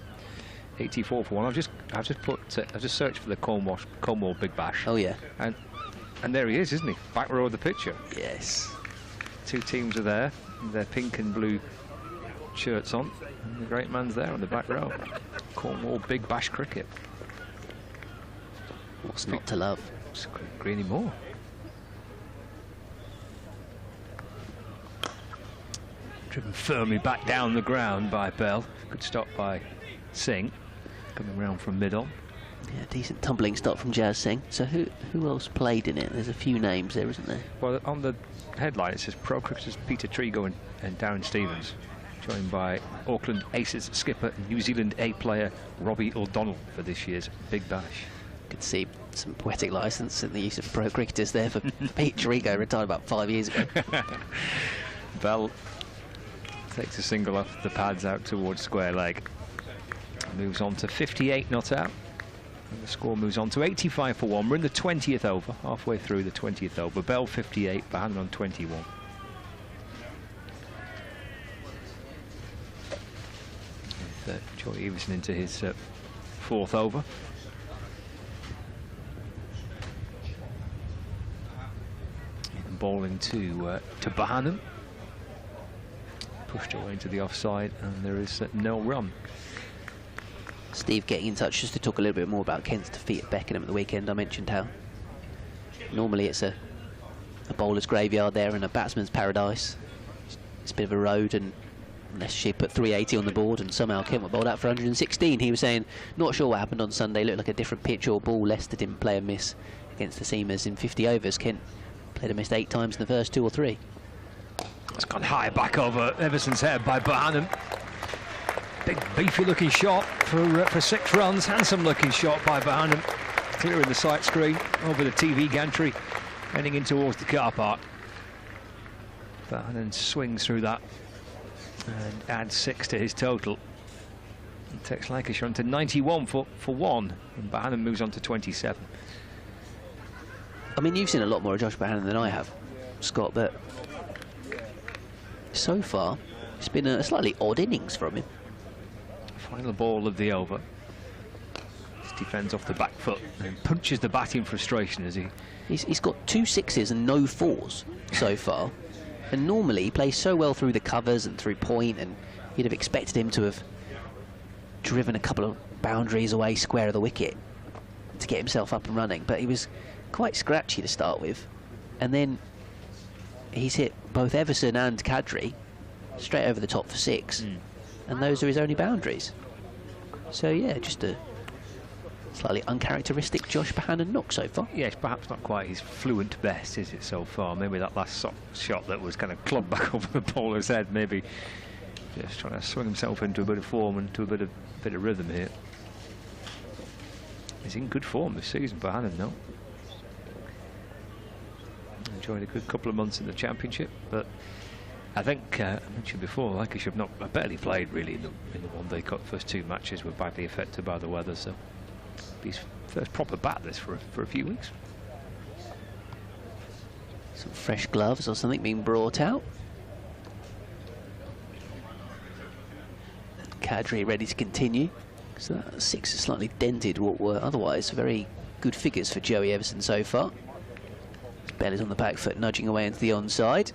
84 for 1. I've just searched for the Cornwall Big Bash. Oh yeah. And there he is, isn't he? Back row of the picture. Yes. 2 teams are there, with their pink and blue shirts on, and the great man's there on the back row. Cornwall Big Bash cricket. What's not to love? It's Greeny Moore. Driven firmly back down the ground by Bell. Good stop by Singh, coming round from mid-on. Yeah, decent tumbling stop from Jazz Singh. So who else played in it? There's a few names there, isn't there? Well, on the headline it says Pro Cricketers Peter Trigo and Darren Stevens, joined by Auckland Aces skipper and New Zealand A player Robbie O'Donnell for this year's Big Bash. Could see some poetic licence in the use of pro cricketers there for Pete Rico, retired about 5 years ago. Bell takes a single off the pads out towards square leg. Moves on to 58 not out. And the score moves on to 85 for 1. We're in the 20th over, halfway through the 20th over. Bell 58, Bohannon on 21. Joy Everson into his 4th over. And bowling to Bohannon. Pushed away into the offside, and there is no run. Steve getting in touch just to talk a little bit more about Kent's defeat at Beckenham at the weekend. I mentioned how normally it's a bowler's graveyard there and a batsman's paradise. It's a bit of a road, and Lancashire put 380 on the board, and somehow Kent were bowled out for 116. He was saying, not sure what happened on Sunday, looked like a different pitch or ball. Leicester didn't play a miss against the Seamers in 50 overs. Kent played a miss 8 times in the first 2 or 3. It's gone high back over Everson's head by Bohannon. Big beefy looking shot for 6 runs. Handsome looking shot by Bohannon. Clearing the sight screen over the TV gantry, heading in towards the car park. Bohannon swings through that and adds 6 to his total. It takes Lancashire on to 91 for 1, and Bohannon moves on to 27. I mean, you've seen a lot more of Josh Bohannon than I have, Scott, but so far it's been a slightly odd innings from him. Final ball of the over. He defends off the back foot and punches the bat in frustration as He's got 2 6s and no 4s so far. And normally he plays so well through the covers and through point, and you'd have expected him to have driven a couple of boundaries away square of the wicket to get himself up and running. But he was quite scratchy to start with. And then he's hit both Everson and Kadri straight over the top for 6. And those are his only boundaries. So yeah, just a slightly uncharacteristic Josh Bohannon knock so far. Yes, perhaps not quite his fluent best, is it, so far? Maybe that last shot that was kind of clubbed back over the bowler's head, maybe just trying to swing himself into a bit of form and to a bit of rhythm here. He's in good form this season, Bohannon, no? Enjoyed a good couple of months in the Championship, but I think I mentioned before, Lancashire have not barely played really in the one-day cup. First 2 matches were badly affected by the weather, so his first proper bat this for a few weeks. Some fresh gloves or something being brought out. Kadri ready to continue. So that 6 is slightly dented what were otherwise very good figures for Joey Everson so far. Bell is on the back foot, nudging away into the onside.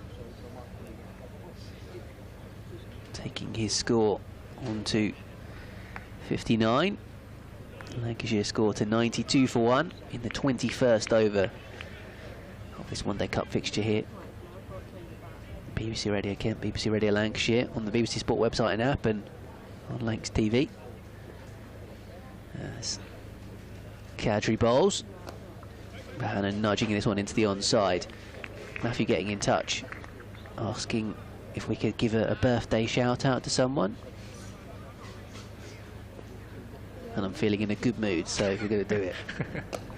Taking his score on to 59. Lancashire score to 92 for 1 in the 21st over of this one-day cup fixture here. BBC Radio Kent, BBC Radio Lancashire on the BBC Sport website and app, and on Lancs TV. As Kadri bowls. Bohannon nudging this one into the onside. Matthew getting in touch, asking if we could give a birthday shout out to someone. And I'm feeling in a good mood, so we're going to do it.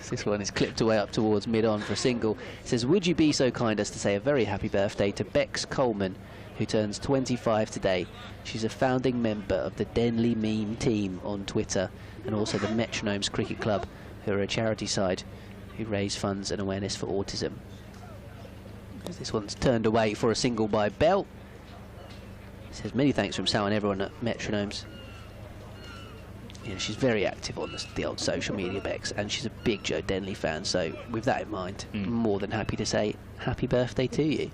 This one is clipped away up towards mid-on for a single. It says, would you be so kind as to say a very happy birthday to Bex Coleman, who turns 25 today. She's a founding member of the Denley Meme team on Twitter, and also the Metronomes Cricket Club, who are a charity side who raise funds and awareness for autism. This one's turned away for a single by Bell. It says, many thanks from Sal and everyone at Metronomes. You know, she's very active on the old social media, Bex, and she's a big Joe Denley fan, so with that in mind, more than happy to say happy birthday to you.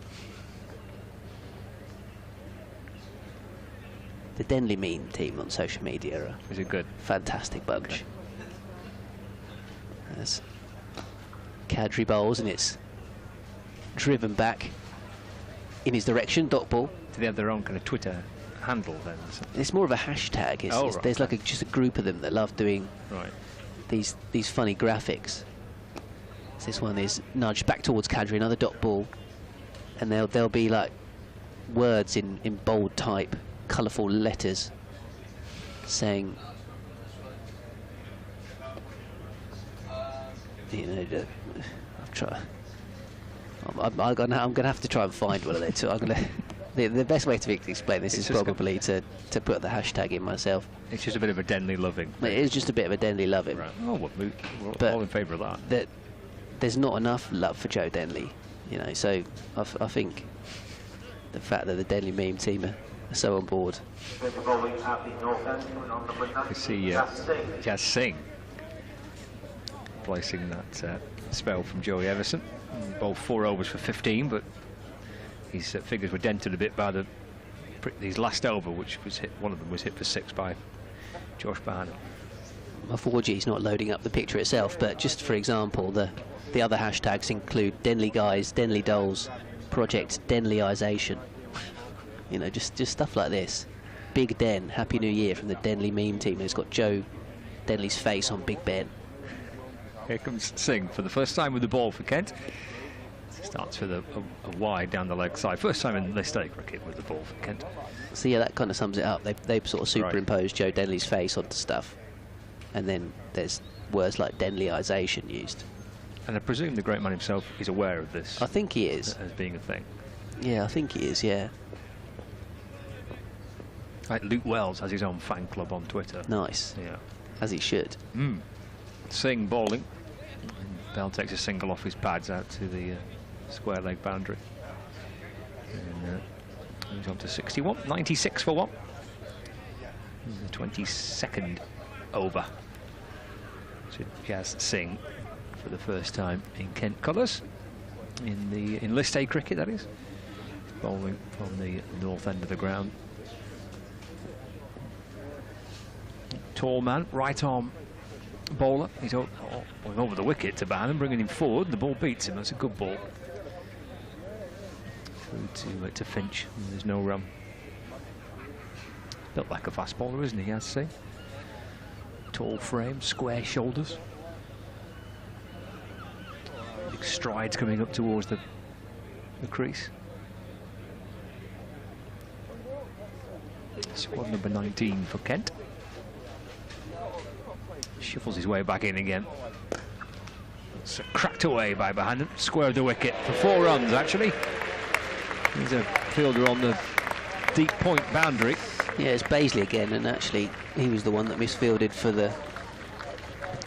The Denley Meme team on social media is a good, fantastic bunch. Okay. There's Kadri bowls, and it's driven back in his direction, dot ball. Do they have their own kind of Twitter handle then? It's more of a hashtag. Right. There's like just a group of them that love doing these funny graphics. So this one is nudged back towards Kadri, another dot ball, and there'll be like words in bold type, colourful letters you know, I'm gonna have to try and find one of the two. The best way to explain this is probably to put the hashtag in myself. It's just a bit of a Denley loving. It is just a bit of a Denley loving. Right. Oh, we're all in favour of that. There's not enough love for Joe Denley, you know. So I think the fact that the Denley meme team are so on board. You see Jazz Singh placing that spell from Joey Everson. Bowled 4 overs for 15, but his figures were dented a bit by his last over, which was hit. One of them was hit for 6 by Josh Bohannon. My 4G's not loading up the picture itself, but just for example, the other hashtags include Denley Guys, Denley Dolls, Project Denleyisation. You know, just stuff like this. Big Den, Happy New Year from the Denley meme team. It's got Joe Denley's face on Big Ben. Here comes Singh for the first time with the ball for Kent. Starts with a wide down the leg side. First time in list A cricket with the ball for Kent. So yeah, that kind of sums it up. They've sort of superimposed Joe Denley's face onto stuff, and then there's words like Denleyisation used. And I presume the great man himself is aware of this. I think he is. As being a thing. Yeah, I think he is. Yeah. Like Luke Wells has his own fan club on Twitter. Nice. Yeah. As he should. Singh bowling. Bell takes a single off his pads out to the square leg boundary. And moves on to 61, 96 for 1. The 22nd over to Jazz Singh for the first time in Kent colours. In List A cricket, that is. Bowling from the north end of the ground. Tall man, right arm bowler. He's going over the wicket to Bohannon, bringing him forward. The ball beats him. That's a good ball. Through to Finch. There's no run. Built like a fast bowler, isn't he? I'd say. Tall frame, square shoulders. Big strides coming up towards the crease. Squad number 19 for Kent. Shuffles his way back in again. It's cracked away by Bohannon. Square of the wicket for 4 runs, actually. He's a fielder on the deep point boundary. Yeah, it's Baisley again, and actually he was the one that misfielded for the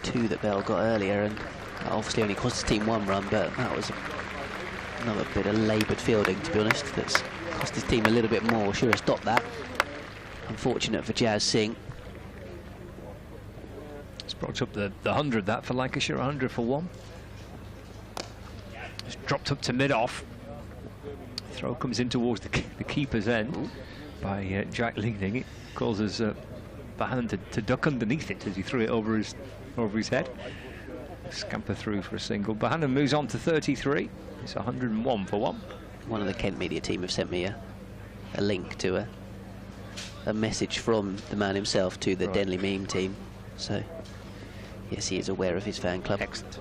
2 that Bell got earlier, and that obviously only cost his team 1 run, but that was another bit of laboured fielding, to be honest. That's cost his team a little bit more. Should have stopped that. Unfortunate for Jazz Singh. It's brought up the 100, that for Lancashire, 100 for 1. Just dropped up to mid-off. Throw comes in towards the keeper's end by Jack Leaning. It causes Bohannon to duck underneath it as he threw it over his head. Scamper through for a single. Bohannon moves on to 33. It's 101 for 1. One of the Kent media team have sent me a link to a message from the man himself to the Denley meme team. So, yes, he is aware of his fan club. Excellent.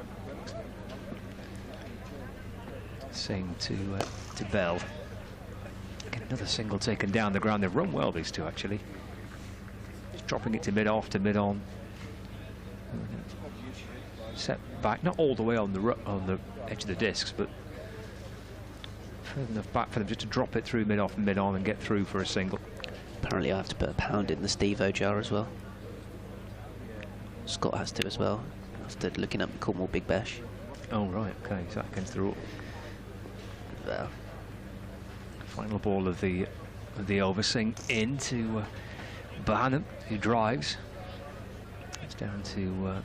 Singh to Bell. Again, another single taken down the ground. They've run well, these two, actually. Just dropping it to mid-off, to mid-on. Set back, not all the way on the edge of the discs, but further enough back for them just to drop it through mid-off and mid-on and get through for a single. Apparently I have to put a pound in the Steve-O jar as well. Scott has to as well, after looking up the Cornwall Big Bash. Oh, right, OK, so that against the rule. Well, final ball of the over. Singh into Bohannon, who drives. It's down to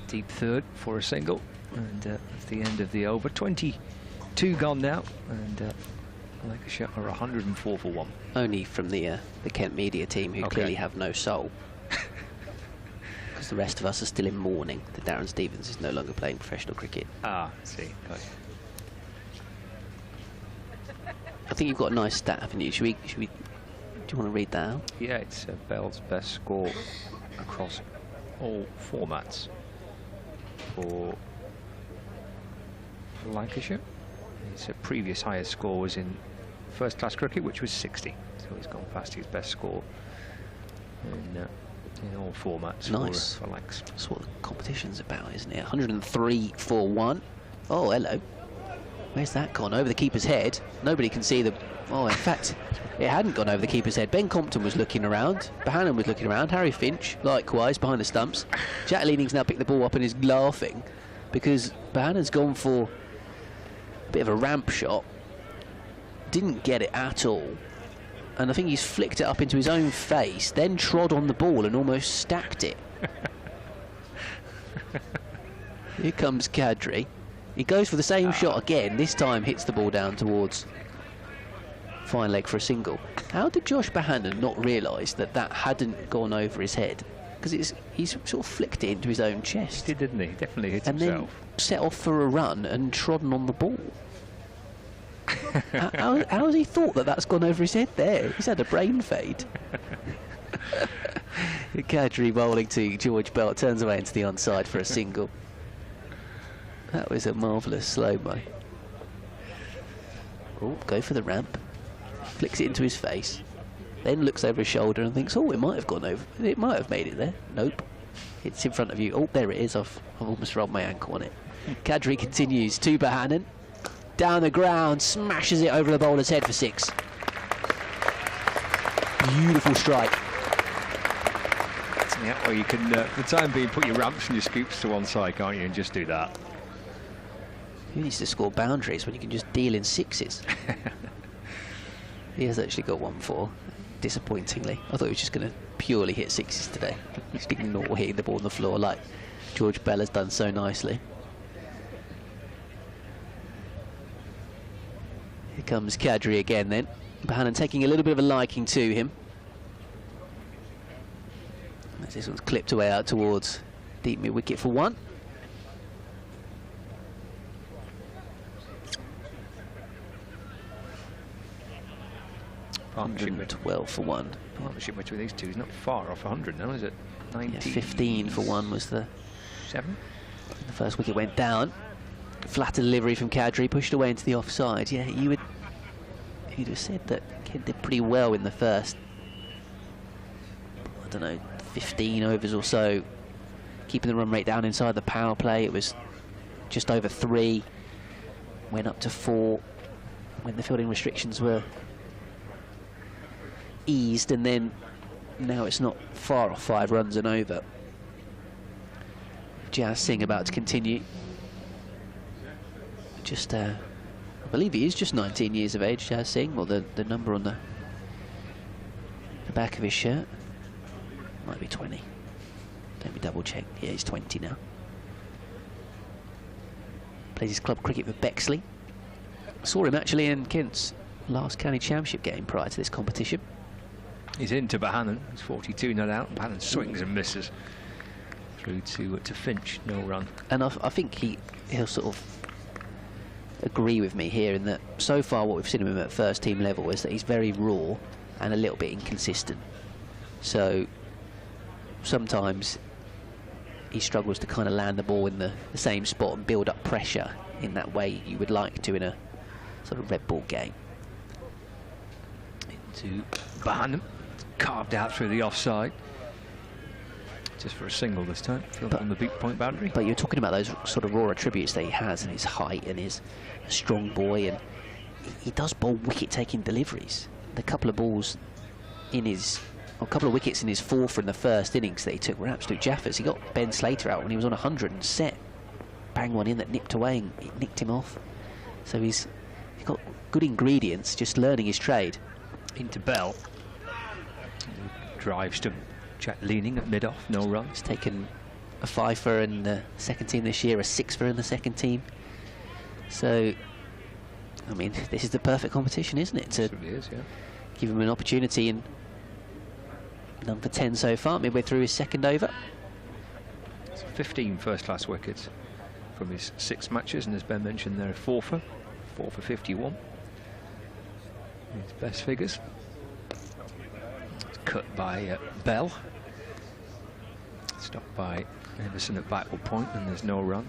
deep third for a single, and that's the end of the over. 22 gone now, and Lancashire are 104 for 1. Only from the Kent media team, who clearly have no soul. Because the rest of us are still in mourning that Darren Stevens is no longer playing professional cricket. Ah, I see. Okay. I think you've got a nice stat, haven't you? Do you want to read that out? Yeah, it's Bell's best score across all formats for Lancashire. His previous highest score was in first-class cricket, which was 60. So he's gone past his best score in in all formats. Nice. For Lancs. That's what the competition's about, isn't it? 103 for 1. Oh, hello. Where's that gone? Over the keeper's head. Nobody can see the... Oh, in fact, it hadn't gone over the keeper's head. Ben Compton was looking around. Bohannon was looking around. Harry Finch, likewise, behind the stumps. Jack Leaning's now picked the ball up and is laughing because Bohannon's gone for a bit of a ramp shot. Didn't get it at all. And I think he's flicked it up into his own face, then trod on the ball and almost stacked it. Here comes Kadri. He goes for the same shot again. This time hits the ball down towards fine leg for a single. How did Josh Bohannon not realise that that hadn't gone over his head? Because he's sort of flicked it into his own chest. He did, didn't he? Definitely hit and himself. Then set off for a run and trodden on the ball. how has he thought that that's gone over his head there? He's had a brain fade. Kadri bowling to George Bell, turns away into the onside for a single. That was a marvellous slow-mo. Oh, go for the ramp. Flicks it into his face. Then looks over his shoulder and thinks, oh, it might have gone over. It might have made it there. Nope. It's in front of you. Oh, there it is. I've almost rolled my ankle on it. Kadri continues to Bohannon. Down the ground, smashes it over the bowler's head for 6. Beautiful strike. Yeah, well, you can, for the time being, put your ramps and your scoops to one side, can't you, and just do that. Who needs to score boundaries when you can just deal in 6s? He has actually got 1-4, disappointingly. I thought he was just going to purely hit 6s today. Just ignore hitting the ball on the floor like George Bell has done so nicely. Here comes Kadri again then. Bohannon taking a little bit of a liking to him. As this one's clipped away out towards deep mid wicket for 1. Partnership 12 for 1. Partnership between these two is not far off 100 now, is it? 19. Yeah, 15 for 1 was the 7. The first wicket went down. Flatter delivery from Kadri, pushed away into the offside. Yeah, you'd have said that Kent did pretty well in the first, I don't know, 15 overs or so, keeping the run rate down inside the power play. It was just over 3, went up to 4 when the fielding restrictions were eased, and then now it's not far off 5 runs and over. Jazz Singh about to continue. Just, I believe he is just 19 years of age, Jazz Singh, or the number on the back of his shirt. Might be 20. Let me double check. Yeah, he's 20 now. Plays his club cricket for Bexley. Saw him actually in Kent's last county championship game prior to this competition. He's into Bohannon. He's 42 no doubt. Bohannon swings and misses through to Finch. No run. And I think he'll sort of agree with me here in that so far what we've seen him at first team level is that he's very raw and a little bit inconsistent. So sometimes he struggles to kind of land the ball in the same spot and build up pressure in that way you would like to in a sort of red ball game. Into Bohannon, carved out through the offside. Just for a single this time, on the big point boundary. But you're talking about those sort of raw attributes that he has, and his height, and his strong boy, and he does bowl wicket-taking deliveries. The couple of balls in his, or a couple of wickets in his 4th in the first innings that he took were absolute jaffers. He got Ben Slater out when he was on 100 and set, bang one in that nipped away and it nicked him off. So he's got good ingredients, just learning his trade. Into Bell. Drives to Jack Leaning at mid-off, no run. He's taken a 5-fer in the second team this year, a 6-fer in the second team. So, I mean, this is the perfect competition, isn't it? To is, yeah. Give him an opportunity, and none for 10 so far, midway through his second over. 15 first-class wickets from his 6 matches, and as Ben mentioned, they're a 4-fer, 4 for 51. His best figures. It's cut by Bell. Stopped by Anderson at backward point, and there's no run.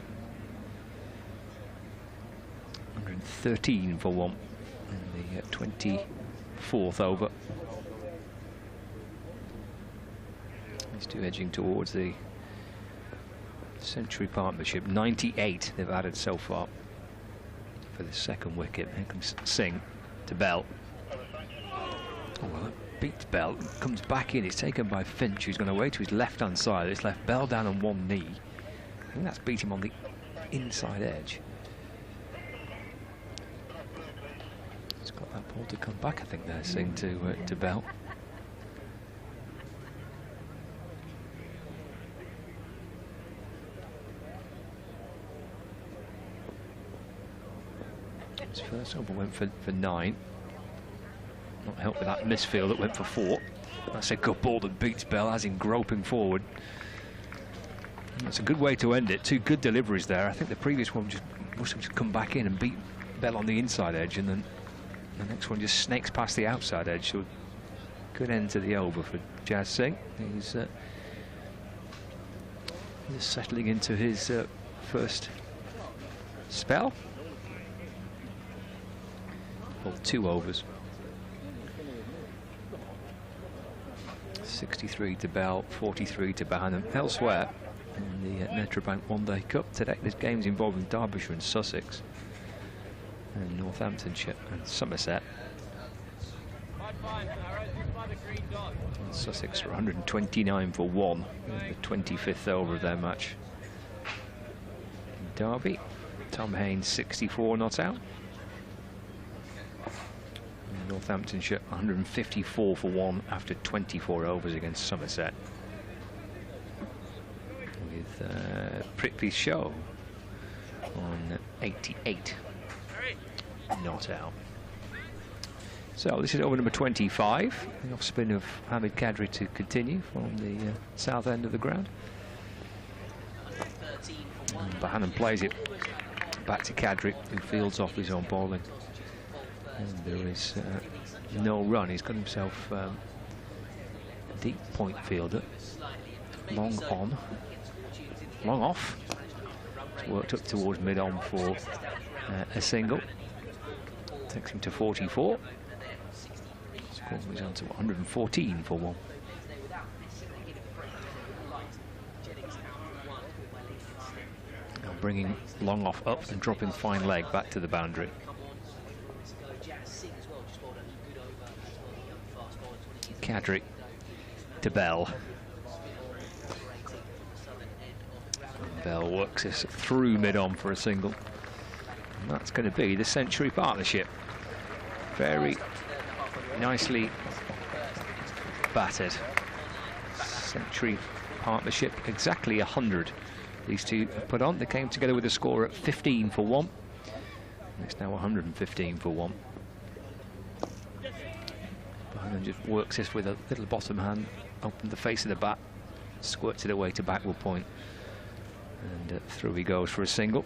113 for 1 in the 24th over. These two edging towards the century partnership. 98 they've added so far for the second wicket. Here comes Singh to Bell. Oh, well, it beats Bell, comes back in. It's taken by Finch, who's going away to his left-hand side. It's left Bell down on one knee. I think that's beat him on the inside edge. He's got that ball to come back, I think, there, Singh to Bell. His first over went for 9. Not helped with that misfield that went for 4. That's a good ball that beats Bell, has him groping forward. That's a good way to end it. 2 good deliveries there. I think the previous one must have just come back in and beat Bell on the inside edge, and then the next one just snakes past the outside edge. So good end to the over for Jazz Singh. He's settling into his first spell. Well, 2 overs. 63 to Bell, 43 to Bohannon. Elsewhere in the Metrobank One Day Cup today, there's games involving Derbyshire and Sussex, and Northamptonshire and Somerset. And Sussex are 129 for 1 in the 25th over of their match. Derby, Tom Haynes 64 not out. Northamptonshire 154 for 1 after 24 overs against Somerset. With Prithvi Show on 88 not out. So this is over number 25. The off spin of Hamid Kadri to continue from the south end of the ground. And Bohannon plays it back to Kadri, who fields off his own bowling. And there is no run. He's got himself a deep point fielder. Long on, long off. It's worked up towards mid-on for a single. Takes him to 44. Score moves on to 114 for 1. Now bringing long off up and dropping fine leg back to the boundary. Kadri to Bell. And Bell works this through mid-on for a single. And that's going to be the century partnership. Very nicely battered. Century partnership, exactly 100. These two put on. They came together with a score at 15 for 1. And it's now 115 for 1. And just works this with a little bottom hand, open the face of the bat, squirts it away to backward point, and through he goes for a single.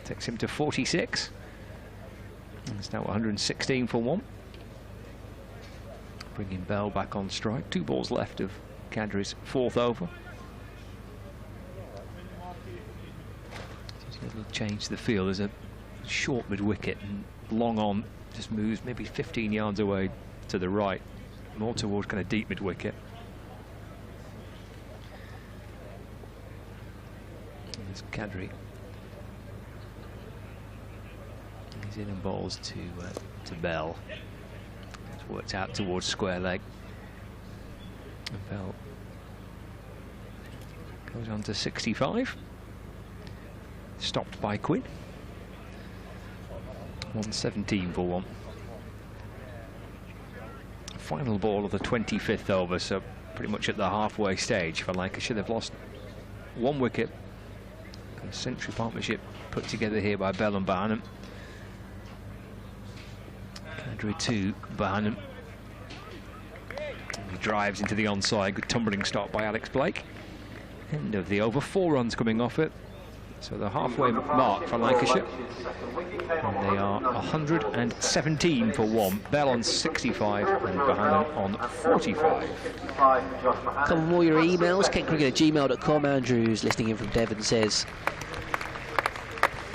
Takes him to 46. And it's now 116 for 1. Bringing Bell back on strike. 2 balls left of Kadri's 4th over. Just a little change to the field. There's a short mid-wicket, and long on just moves maybe 15 yards away to the right, more towards kind of deep mid-wicket. There's Kadri. He's in and bowls to Bell. It's worked out towards square leg. And Bell goes on to 65. Stopped by Quinn. 117 for 1. Final ball of the 25th over, so pretty much at the halfway stage for Lancashire. They've lost 1 wicket. A century partnership put together here by Bell and Bohannon. Kadri to Bohannon. He drives into the onside. Good tumbling stop by Alex Blake. End of the over. 4 runs coming off it. So the halfway mark for Lancashire. And they are 117 for 1. Bell on 65 and Bohannon on 45. Couple more your emails. KentCricket@gmail.com. Andrew's listening in from Devon says,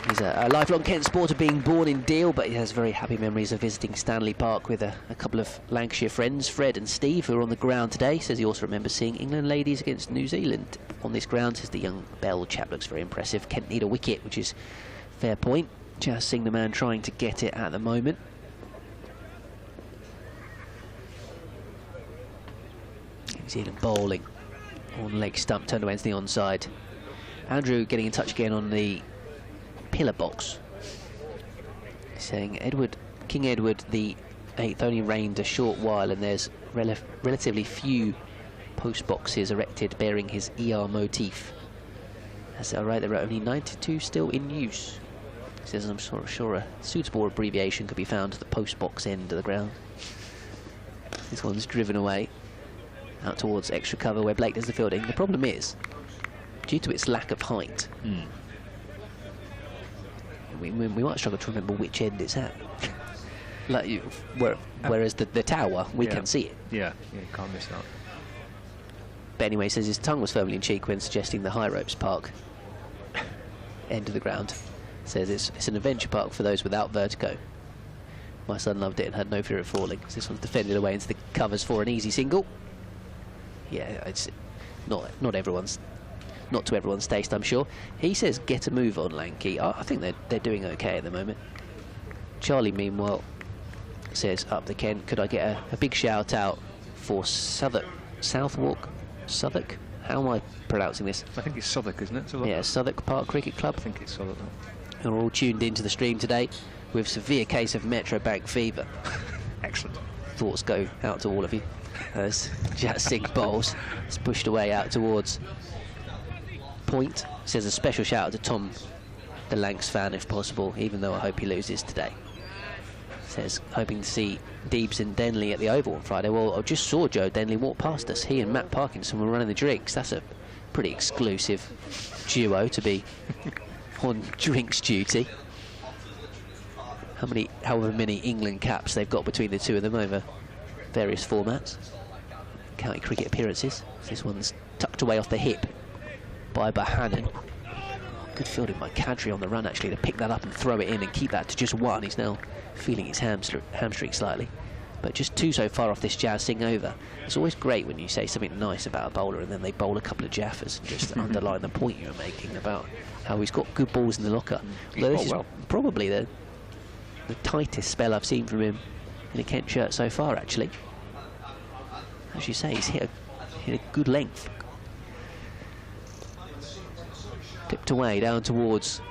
He's a lifelong Kent supporter, being born in Deal, but he has very happy memories of visiting Stanley Park with a couple of Lancashire friends, Fred and Steve, who are on the ground today. Says he also remembers seeing England ladies against New Zealand on this ground. Says the young Bell chap looks very impressive. Kent need a wicket, which is fair point. Just seeing the man trying to get it at the moment. New Zealand bowling on leg stump, turned away into the onside. Andrew getting in touch again on the pillar box, saying King Edward the 8th only reigned a short while, and there's relatively few post boxes erected bearing his ER motif. That's right, there are only 92 still in use. He says, I'm sure a suitable abbreviation could be found at the post box end of the ground. This one's driven away out towards extra cover where Blake does the fielding. The problem is, due to its lack of height, we might struggle to remember which end it's at. Whereas the tower, we can see it. Yeah, you can't miss that. But anyway, says his tongue was firmly in cheek when suggesting the High Ropes Park end of the ground. Says it's an adventure park for those without vertigo. My son loved it and had no fear of falling. So this one's defended away into the covers for an easy single. Yeah, it's not to everyone's taste, I'm sure. He says get a move on, Lanky. I think they're doing okay at the moment. Charlie, meanwhile, says up the Kent, could I get a big shout out for Southwark? How am I pronouncing this? I think it's Southwark, isn't it? Southwark? Yeah, Southwark Park Cricket Club. I think it's Southwark. Who are all tuned into the stream today with severe case of Metro Bank fever. Excellent. Thoughts go out to all of you as Jat Singh bowls. It's pushed away out towards point. Says a special shout out to Tom, the Lancs fan, if possible, even though I hope he loses today. Says hoping to see Deebs and Denley at the Oval on Friday. Well, I just saw Joe Denley walk past us. He and Matt Parkinson were running the drinks. That's a pretty exclusive duo to be on drinks duty. However many England caps they've got between the two of them over various formats. County cricket appearances. This one's tucked away off the hip by Bohannon. Good fielding by Kadri on the run, actually, to pick that up and throw it in and keep that to just one. He's now feeling his hamstring slightly, but just two so far off this Jazz Singh over. It's always great when you say something nice about a bowler and then they bowl a couple of jaffers and just underline the point you're making about how he's got good balls in the locker. Although this is probably the tightest spell I've seen from him in a Kent shirt so far, actually. As you say, he's hit a good length. Tipped away down towards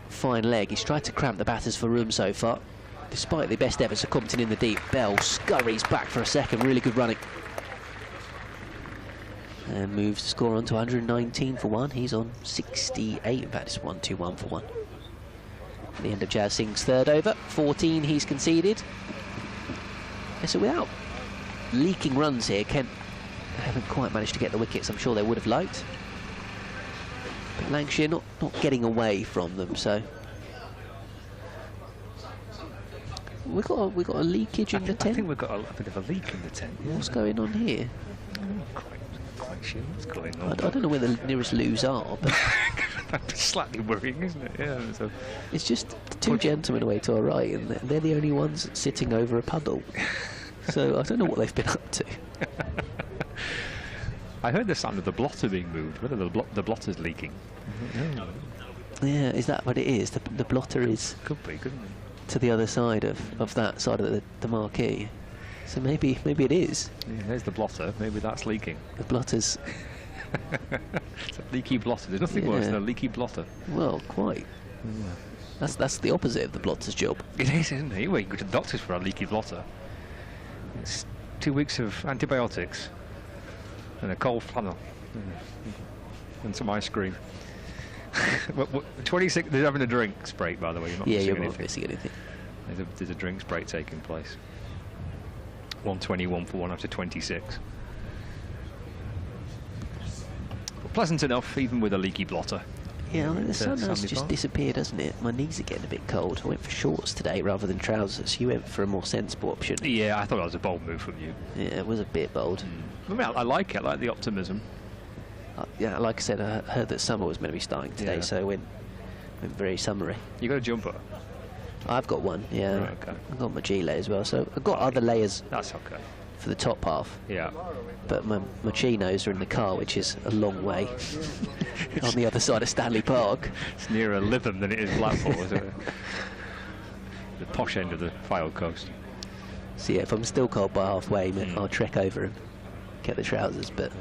fine leg. He's tried to cramp the batters for room so far. Despite the best efforts of Compton in the deep, Bell scurries back for a second. Really good running. And moves the score on to 119 for one. He's on 68. In fact, it's 121 for one. At the end of Jazz Singh's third over. 14 he's conceded. And so without leaking runs here, Kent haven't quite managed to get the wickets I'm sure they would have liked. But Lancashire not getting away from them, so we got a leakage in the tent. I think we've got a bit of a leak in the tent. Yeah. What's going on here? Quite sure what's going on. I don't know where the nearest loos are, but that's slightly worrying, isn't it? Yeah. So it's just two gentlemen away to our right, and they're the only ones sitting over a puddle. So I don't know what they've been up to. I heard the sound of the blotter being moved. Whether the blotter's leaking. Yeah, is that what it is? The blotter is. Could be, couldn't it? To the other side of that side of the marquee. So maybe it is. Yeah, there's the blotter. Maybe that's leaking. The blotter's. It's a leaky blotter. There's nothing worse than a leaky blotter. Well, quite. Yeah. That's the opposite of the blotter's job. It is, isn't it? Well, you go to the doctors for a leaky blotter. It's 2 weeks of antibiotics and a cold flannel and some ice cream. 26. They're having a drinks break, by the way. You're not you're not missing anything. There's a drinks break taking place. 121 for one after 26. But pleasant enough, even with a leaky blotter. Yeah, the sun has just disappeared, hasn't it? My knees are getting a bit cold. I went for shorts today rather than trousers. You went for a more sensible option. Yeah, I thought that was a bold move from you. Yeah, it was a bit bold. I mean, I like it. I like the optimism. Yeah, like I said, I heard that summer was meant to be starting today, so I went Very summary. You got a jumper? I've got one, yeah. Right, okay. I've got my gilet as well, so I've got other layers That's okay. for the top half. Yeah. But my chinos are in the car, which is a long way on the other side of Stanley Park. It's nearer Lytham than it is Blackpool, isn't it? The posh end of the Fylde coast. So yeah, if I'm still cold by halfway, I'll trek over and get the trousers, but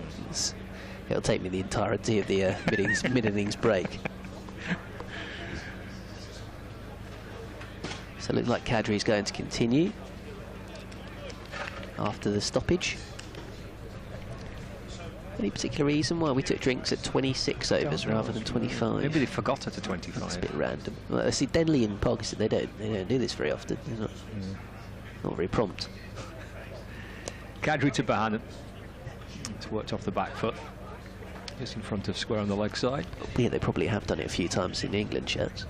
it'll take me the entirety of the mid-innings break. So it looks like Kadri's going to continue after the stoppage. Any particular reason why we took drinks at 26 overs rather than 25? Maybe they forgot it at 25. It's a bit random. Well, I see Denley and Parkinson, they don't do this very often. They're not very prompt. Kadri to Bohannon. It's worked off the back foot, just in front of square on the leg side. Yeah, they probably have done it a few times in the England shirts.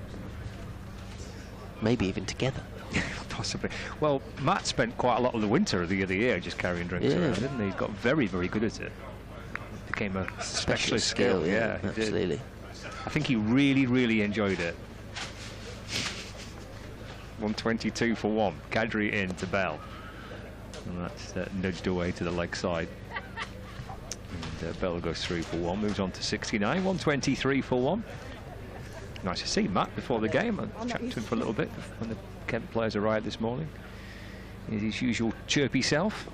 Maybe even together. Possibly. Well, Matt spent quite a lot of the winter of the other year just carrying drinks around, didn't he? He got very, very good at it. Became a specialist skill. Yeah, absolutely. I think he really, really enjoyed it. 122 for 1. Kadri in to Bell. And that's nudged away to the leg side. And Bell goes through for 1, moves on to 69. 123 for 1. Nice to see Matt before the game. I chatted to him for a little bit when the Kent players arrived this morning. He's his usual chirpy self.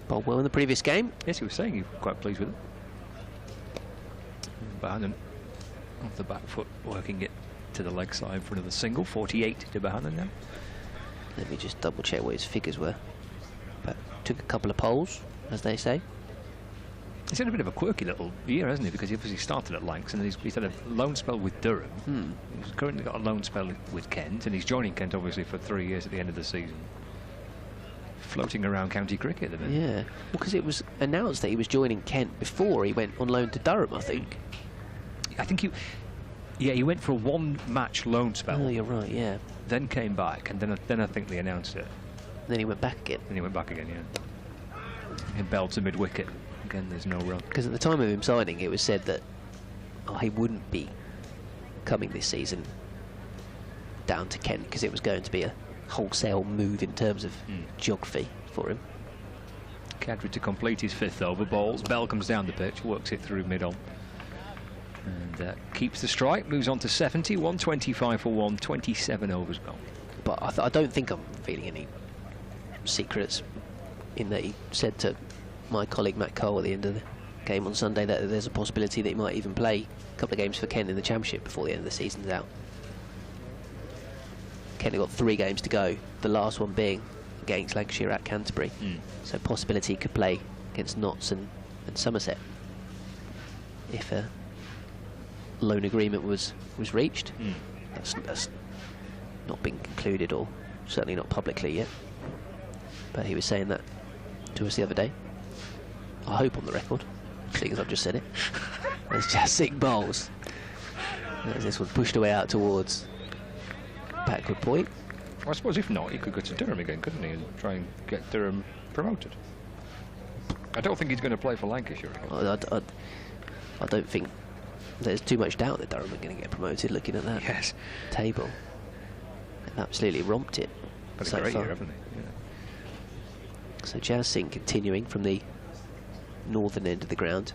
Bowled well in the previous game. Yes, he was saying he was quite pleased with it. Bohannon off the back foot, working it to the leg side for another single. 48 to Bohannon now. Let me just double check what his figures were. But took a couple of poles, as they say. He's had a bit of a quirky little year, hasn't he? Because he obviously started at Lancs and then he's had a loan spell with Durham. He's currently got a loan spell with Kent, and he's joining Kent obviously for 3 years at the end of the season. Floating around county cricket at the minute. Yeah, well, because it was announced that he was joining Kent before he went on loan to Durham, I think. I think he went for a one-match loan spell. Oh, you're right, yeah. Then came back, and then I think they announced it. Then he went back again. Then he went back again, yeah. And Bell to mid-wicket. Again, there's no run. Because at the time of him signing, it was said that he wouldn't be coming this season down to Kent because it was going to be a wholesale move in terms of geography for him. Kadri to complete his 5th over, bowls. Bell comes down the pitch, works it through mid-on. And keeps the strike, moves on to 70, 125 for 1, 27 overs gone. But I don't think I'm feeling any secrets in that he said to my colleague Matt Cole at the end of the game on Sunday that there's a possibility that he might even play a couple of games for Kent in the Championship before the end of the season's out. Kent have got 3 games to go, the last one being against Lancashire at Canterbury. So possibility he could play against Notts and Somerset if a loan agreement was reached. That's not been concluded, or certainly not publicly yet. But he was saying that to us the other day. I hope on the record, seeing as I've just said it. There's just 6 bowls. As this one pushed away out towards backward point. I suppose if not, he could go to Durham again, couldn't he, and try and get Durham promoted. I don't think he's going to play for Lancashire again. I don't think there's too much doubt that Durham are going to get promoted, looking at that table. They've absolutely romped it. But so a great far. year, haven't they? Yeah. So Jazz Singh continuing from the northern end of the ground.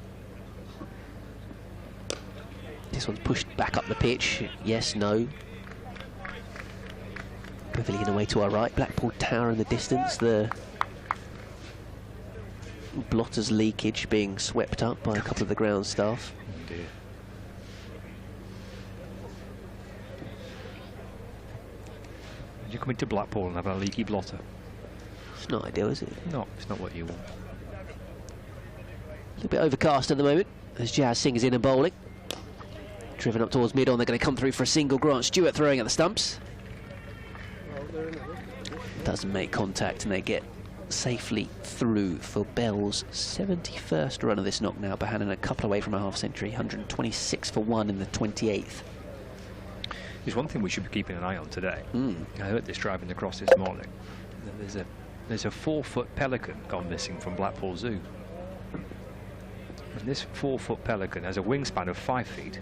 This one's pushed back up the pitch. Yes, no. Pavilion away to our right. Blackpool Tower in the distance. The blotters leakage being swept up by a couple of the ground staff. Oh dear. Did you come into Blackpool and have a leaky blotter? It's not ideal, is it? No, it's not what you want. A little bit overcast at the moment as Jazz Singh is in and bowling. Driven up towards mid-on, they're going to come through for a single. Grant Stewart throwing at the stumps. Doesn't make contact, and they get safely through for Bell's 71st run of this knock now. Bohannon a couple away from a half-century, 126 for 1 in the 28th. There's one thing we should be keeping an eye on today. I heard this driving across this morning. There's a 4-foot pelican gone missing from Blackpool Zoo. And this 4-foot pelican has a wingspan of 5 feet.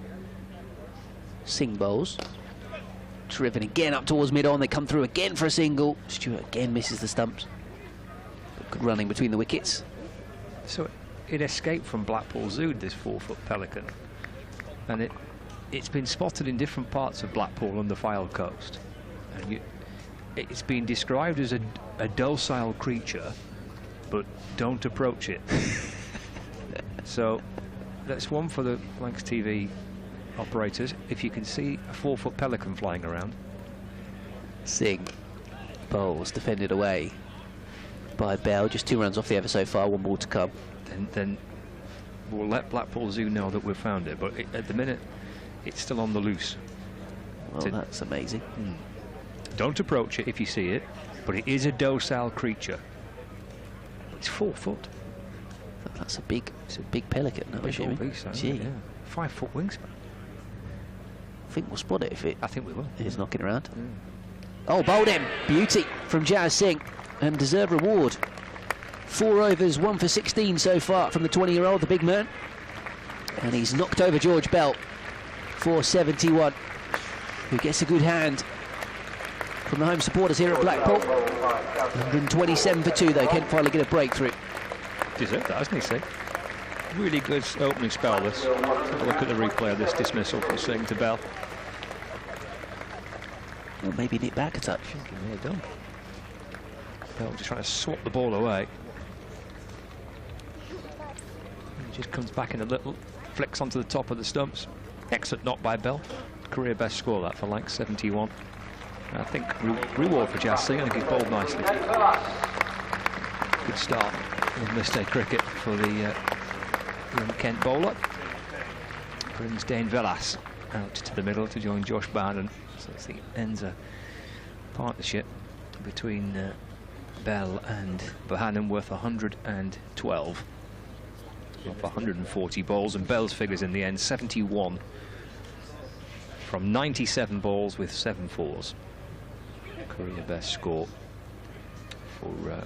Singh bowls. Driven again up towards mid-on. They come through again for a single. Stewart again misses the stumps. But good running between the wickets. So it escaped from Blackpool Zoo, this 4-foot pelican, and it's been spotted in different parts of Blackpool on the Fylde coast, and it's been described as a docile creature, but don't approach it. So that's one for the Lancs TV operators. If you can see a 4-foot pelican flying around. Singh bowls, defended away by Bell. Just 2 runs off the ever so far, 1 ball to come. And then we'll let Blackpool Zoo know that we've found it, but at the minute it's still on the loose. Well, that's amazing. Don't approach it if you see it, but it is a docile creature. It's 4 foot. It's a big pelican. I'm assuming. Gee. Yeah. 5-foot wingspan. I think we'll spot it if it. I think we will. It's knocking around. Oh, bowled him. Beauty from Jazz Singh, and deserved reward. 4 overs, 1 for 16 so far from the 20-year-old, the big man. And he's knocked over George Bell for 71, who gets a good hand from the home supporters here at Blackpool. 127 for 2 though. Kent finally get a breakthrough. Deserved that, hasn't he, Singh? Really good opening spell, this. Have a look at the replay of this dismissal from Singh to Bell. Well, maybe nip back a touch. I think he may have done. Bell just trying to swap the ball away. He just comes back in a little, flicks onto the top of the stumps. Excellent knock by Bell. Career best score that for Lancs, 71. I think reward for Jazz Singh. I think he's bowled nicely. Good start in Mid-day cricket for the young Kent bowler. Brings Dane Velas out to the middle to join Josh Bohannon. So I think it ends a partnership between Bell and Bohannon worth 112 of 140 balls, and Bell's figures in the end 71 from 97 balls with 7 fours. Career best score for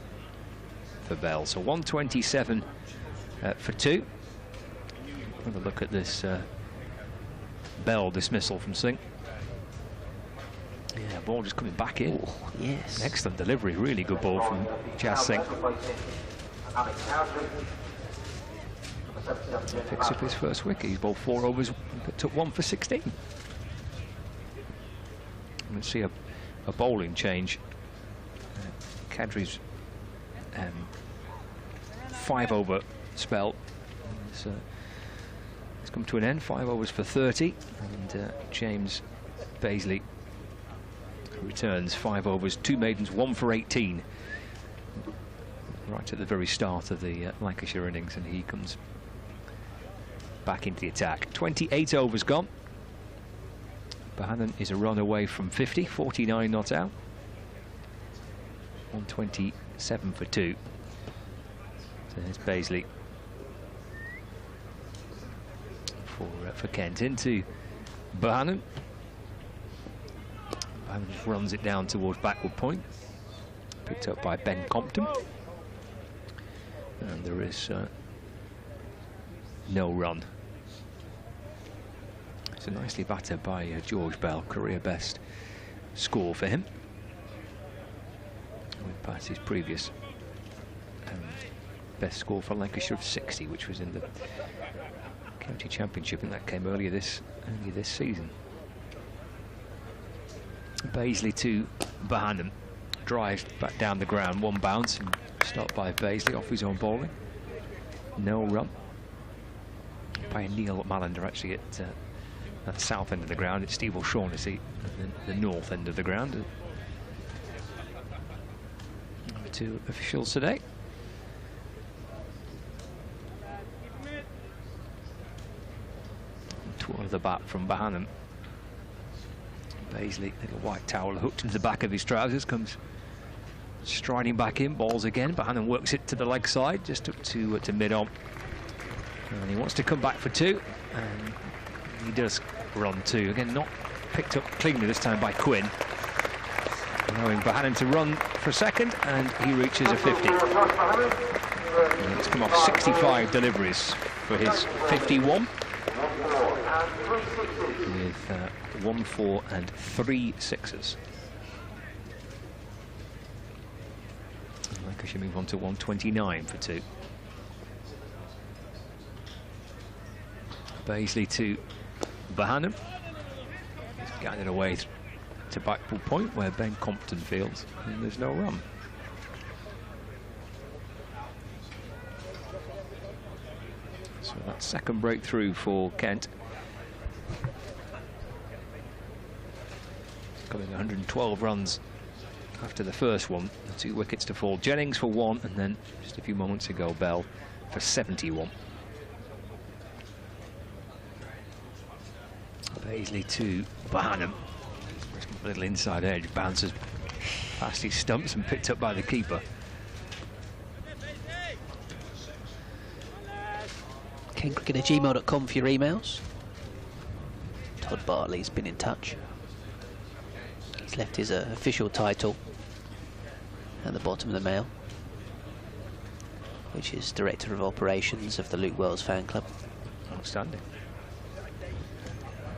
Bell. So 127 for 2. Have a look at this Bell dismissal from Singh. Yeah, ball just coming back in. Oh, yes. Excellent delivery, really good ball from Jazz Singh. Picks up his first wicket. He's bowled 4 overs, but took 1 for 16. Let's see a bowling change. Kadri's 5-over spell it's come to an end. 5 overs for 30, and James Bazley returns 5 overs, 2 maidens, 1 for 18. Right at the very start of the Lancashire innings, and he comes back into the attack. 28 overs gone. Bohannon is a run away from 50, 49 not out. 127 for 2. So there's Bazley for Kent into Bohannon. Bohannon just runs it down towards backward point. Picked up by Ben Compton. And there is no run. So nicely battered by George Bell, career best score for him. Went past his previous best score for Lancashire of 60, which was in the County Championship, and that came earlier this season. Bazley to Bohannon, drives back down the ground, 1 bounce, and stopped by Bazley off his own bowling. No run by Neil Mallender, actually at the south end of the ground. It's Steve O'Shaughnessy at the north end of the ground. Number 2 officials today. Twirl of the bat from Bohannon. Bazley, little white towel hooked into the back of his trousers, comes striding back in, balls again. Bohannon works it to the leg side, just up to mid-on. And he wants to come back for 2, and he does run 2. Again, not picked up cleanly this time by Quinn. Allowing Bohannon to run for a second, and he reaches a 50. And it's come off 65 deliveries for his 51. With 1 4 and 3 6s. Lancashire move on to 129 for 2. Baisley to Bohannon. He's guided away to Blackpool Point, where Ben Compton fields, and there's no run. So that second breakthrough for Kent. Coming 112 runs after the first one. 2 wickets to fall. Jennings for 1, and then just a few moments ago, Bell for 71. Baisley to Bohannon. A little inside edge, bounces past his stumps and picked up by the keeper. KentCricket@gmail.com for your emails. Todd Bartley's been in touch. He's left his official title at the bottom of the mail, which is Director of Operations of the Luke Wells Fan Club. Outstanding.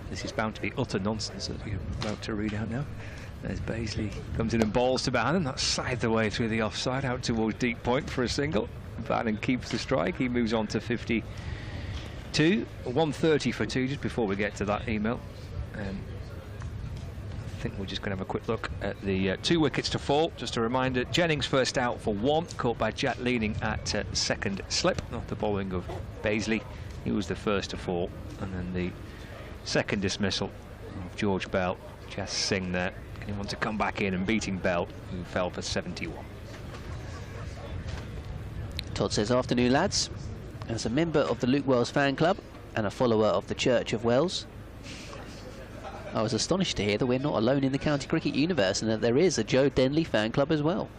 This is bound to be utter nonsense that you're about to read out now. There's Baisley, comes in and balls to Bohannon. That's scythed the way through the offside, out towards deep point for a single. Bohannon keeps the strike. He moves on to 52. 130 for 2, just before we get to that email. I think we're just going to have a quick look at the 2 wickets to fall. Just a reminder, Jennings first out for 1, caught by Jack Leaning at second slip, not the bowling of Baisley. He was the first to fall, and then the second dismissal of George Bell. Jas Singh there. Anyone to come back in and beating Bell, who fell for 71. Todd says, afternoon lads. As a member of the Luke Wells Fan Club and a follower of the Church of Wells, I was astonished to hear that we're not alone in the county cricket universe and that there is a Joe Denley fan club as well.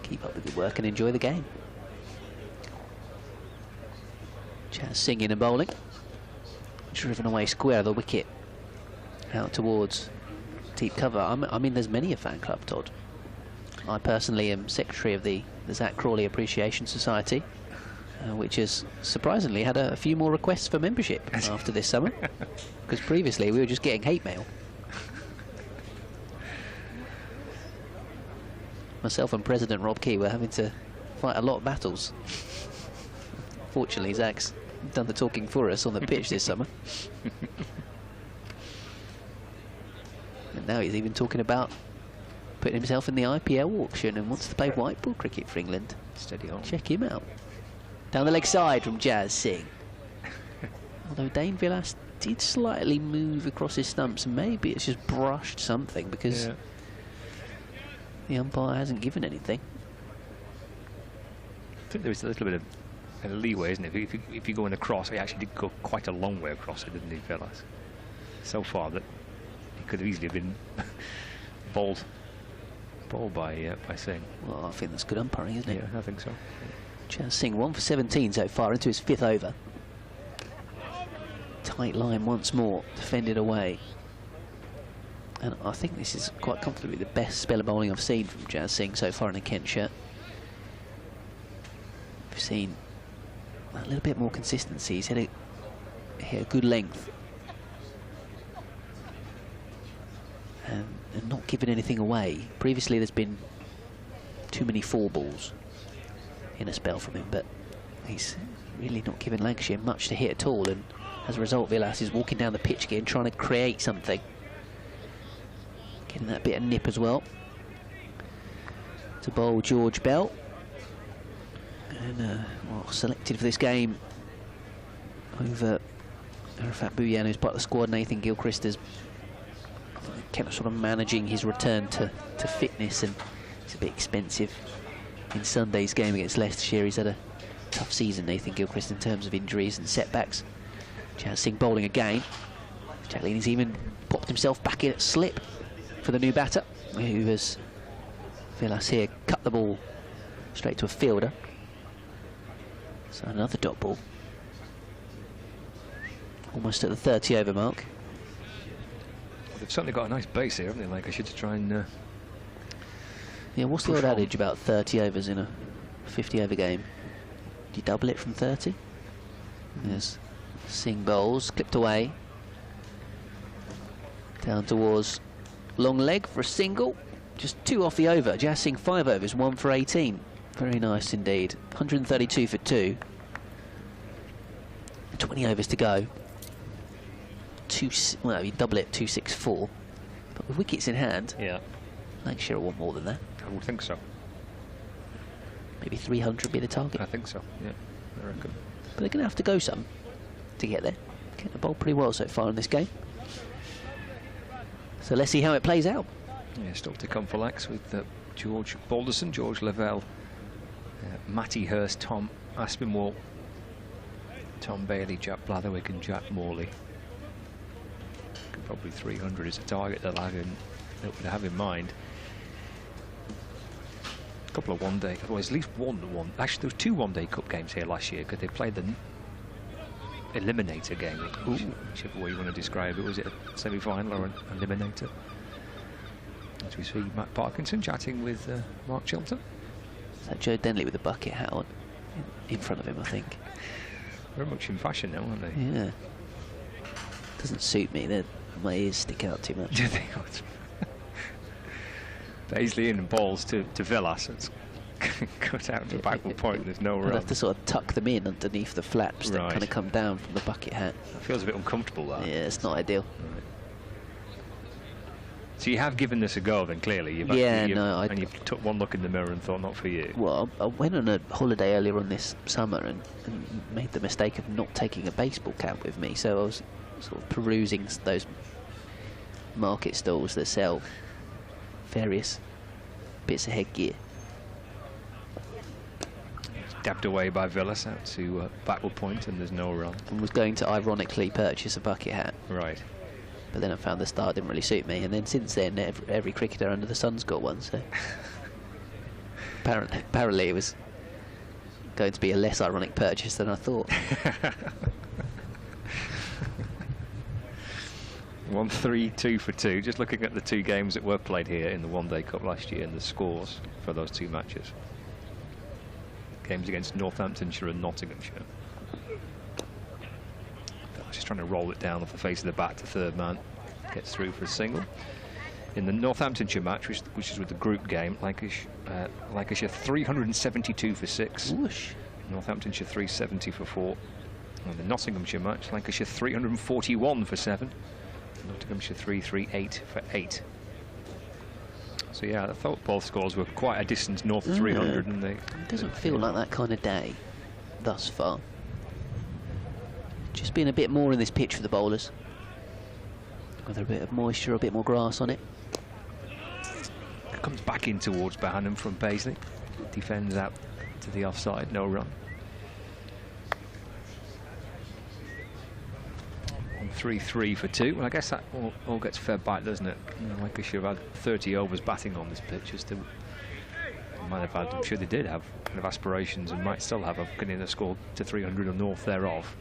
Keep up the good work and enjoy the game. Jas Singh in and bowling. Driven away square of the wicket out towards deep cover. I mean, there's many a fan club, Todd. I personally am secretary of the Zach Crawley Appreciation Society, which has surprisingly had a few more requests for membership after this summer, because previously we were just getting hate mail. Myself and President Rob Key were having to fight a lot of battles. Fortunately, Zach's done the talking for us on the pitch this summer. And now he's even talking about putting himself in the IPL auction and wants to play white ball cricket for England. Steady on. Check him out. Down the leg side from Jas Singh. Although Dane Villas did slightly move across his stumps, and maybe it's just brushed something, because the umpire hasn't given anything. I think there was a little bit of leeway, isn't it? If you go in across, he actually did go quite a long way across it, didn't he, Villas? So far that he could have easily been bowled by Singh. Well, I think that's good umpiring, isn't it? Yeah, I think so. Jas Singh 1 for 17 so far into his 5th over. Tight line once more, defended away. And I think this is quite comfortably the best spell of bowling I've seen from Jas Singh so far in a Kent shirt. We've seen a little bit more consistency. He's hit a good length. And not giving anything away. Previously there's been too many 4 balls in a spell from him, but he's really not given Lancashire much to hit at all, and as a result Villas is walking down the pitch again trying to create something, getting that bit of nip as well to bowl George Bell. And selected for this game over Arafat Bhuyan, who's part of the squad. Nathan Gilchrist has kept sort of managing his return to fitness, and it's a bit expensive in Sunday's game against Leicestershire. He's had a tough season, Nathan Gilchrist, in terms of injuries and setbacks. Jas Singh bowling again. Jack Leaning's even popped himself back in at slip for the new batter, who has, Villas here, cut the ball straight to a fielder. So another dot ball. Almost at the 30 over mark. They've certainly got a nice base here, haven't they, Lancashire, to try and... yeah, what's the old adage about 30 overs in a 50 over game? Do you double it from 30? There's Singh bowls, clipped away. Down towards long leg for a single. Just 2 off the over. Jas Singh 5 overs, 1 for 18. Very nice indeed. 132 for 2. 20 overs to go. Well, you double it, 264. But with wickets in hand, Yeah, Lancashire will want more than that. I would think so. Maybe 300 be the target. I think so, yeah, I reckon. But they're going to have to go some to get there. Getting the ball pretty well so far in this game. So let's see how it plays out. Yeah, still to come for Lex with George Balderson, George Lavelle, Matty Hurst, Tom Aspinwall, Tom Bailey, Jack Blatherwick and Jack Morley. Probably 300 is a target that I would have in mind. A couple of one-day, well, at least one. Actually, there was 2 one-day cup games here last year because they played the eliminator game, whichever way you want to describe it. Was it a semi-final or an eliminator? As we see Matt Parkinson chatting with Mark Chilton. Is that Joe Denley with the bucket hat on in front of him, I think? Very much in fashion now, aren't they? Yeah. Doesn't suit me. My ears stick out too much. Do they? Paisley in and balls to Villas. It's cut out to backward point. There's no I'd run. have to sort of tuck them in underneath the flaps that Right. kind of come down from the bucket hat. That feels a bit uncomfortable, that. Yeah, it's not ideal. Right. So you have given this a go, then, clearly. You've and you've took one look in the mirror and thought, not for you. Well, I went on a holiday earlier on this summer and made the mistake of not taking a baseball cap with me, so I was sort of perusing those market stalls that sell various bits of headgear. Dabbed away by Villas out to backward point, and there's no run. And was going to ironically purchase a bucket hat. Right. But then I found the style didn't really suit me, and then since then every cricketer under the sun's got one, so apparently it was going to be a less ironic purchase than I thought. 1-3-2 for 2. Just looking at the 2 games that were played here in the One Day Cup last year and the scores for those 2 matches. Games against Northamptonshire and Nottinghamshire. Just trying to roll it down off the face of the bat to third man. Gets through for a single. In the Northamptonshire match, which is with the group game, Lancashire 372 for 6. Whoosh. Northamptonshire 370 for 4. And the Nottinghamshire match, Lancashire 341 for 7. Nottinghamshire 338 for 8. So yeah, I thought both scores were quite a distance north of 300. And it doesn't feel like that kind of day thus far. Just been a bit more in this pitch for the bowlers. Whether a bit of moisture or a bit more grass on it. Comes back in towards Bohannon from Paisley. Defends out to the offside, no run. 3-3 for 2. Well, I guess that all gets fed back, doesn't it? Lancashire have had 30 overs batting on this pitch. Might have had, I'm sure they did have kind of aspirations and might still have of getting a score to 300 or north thereof.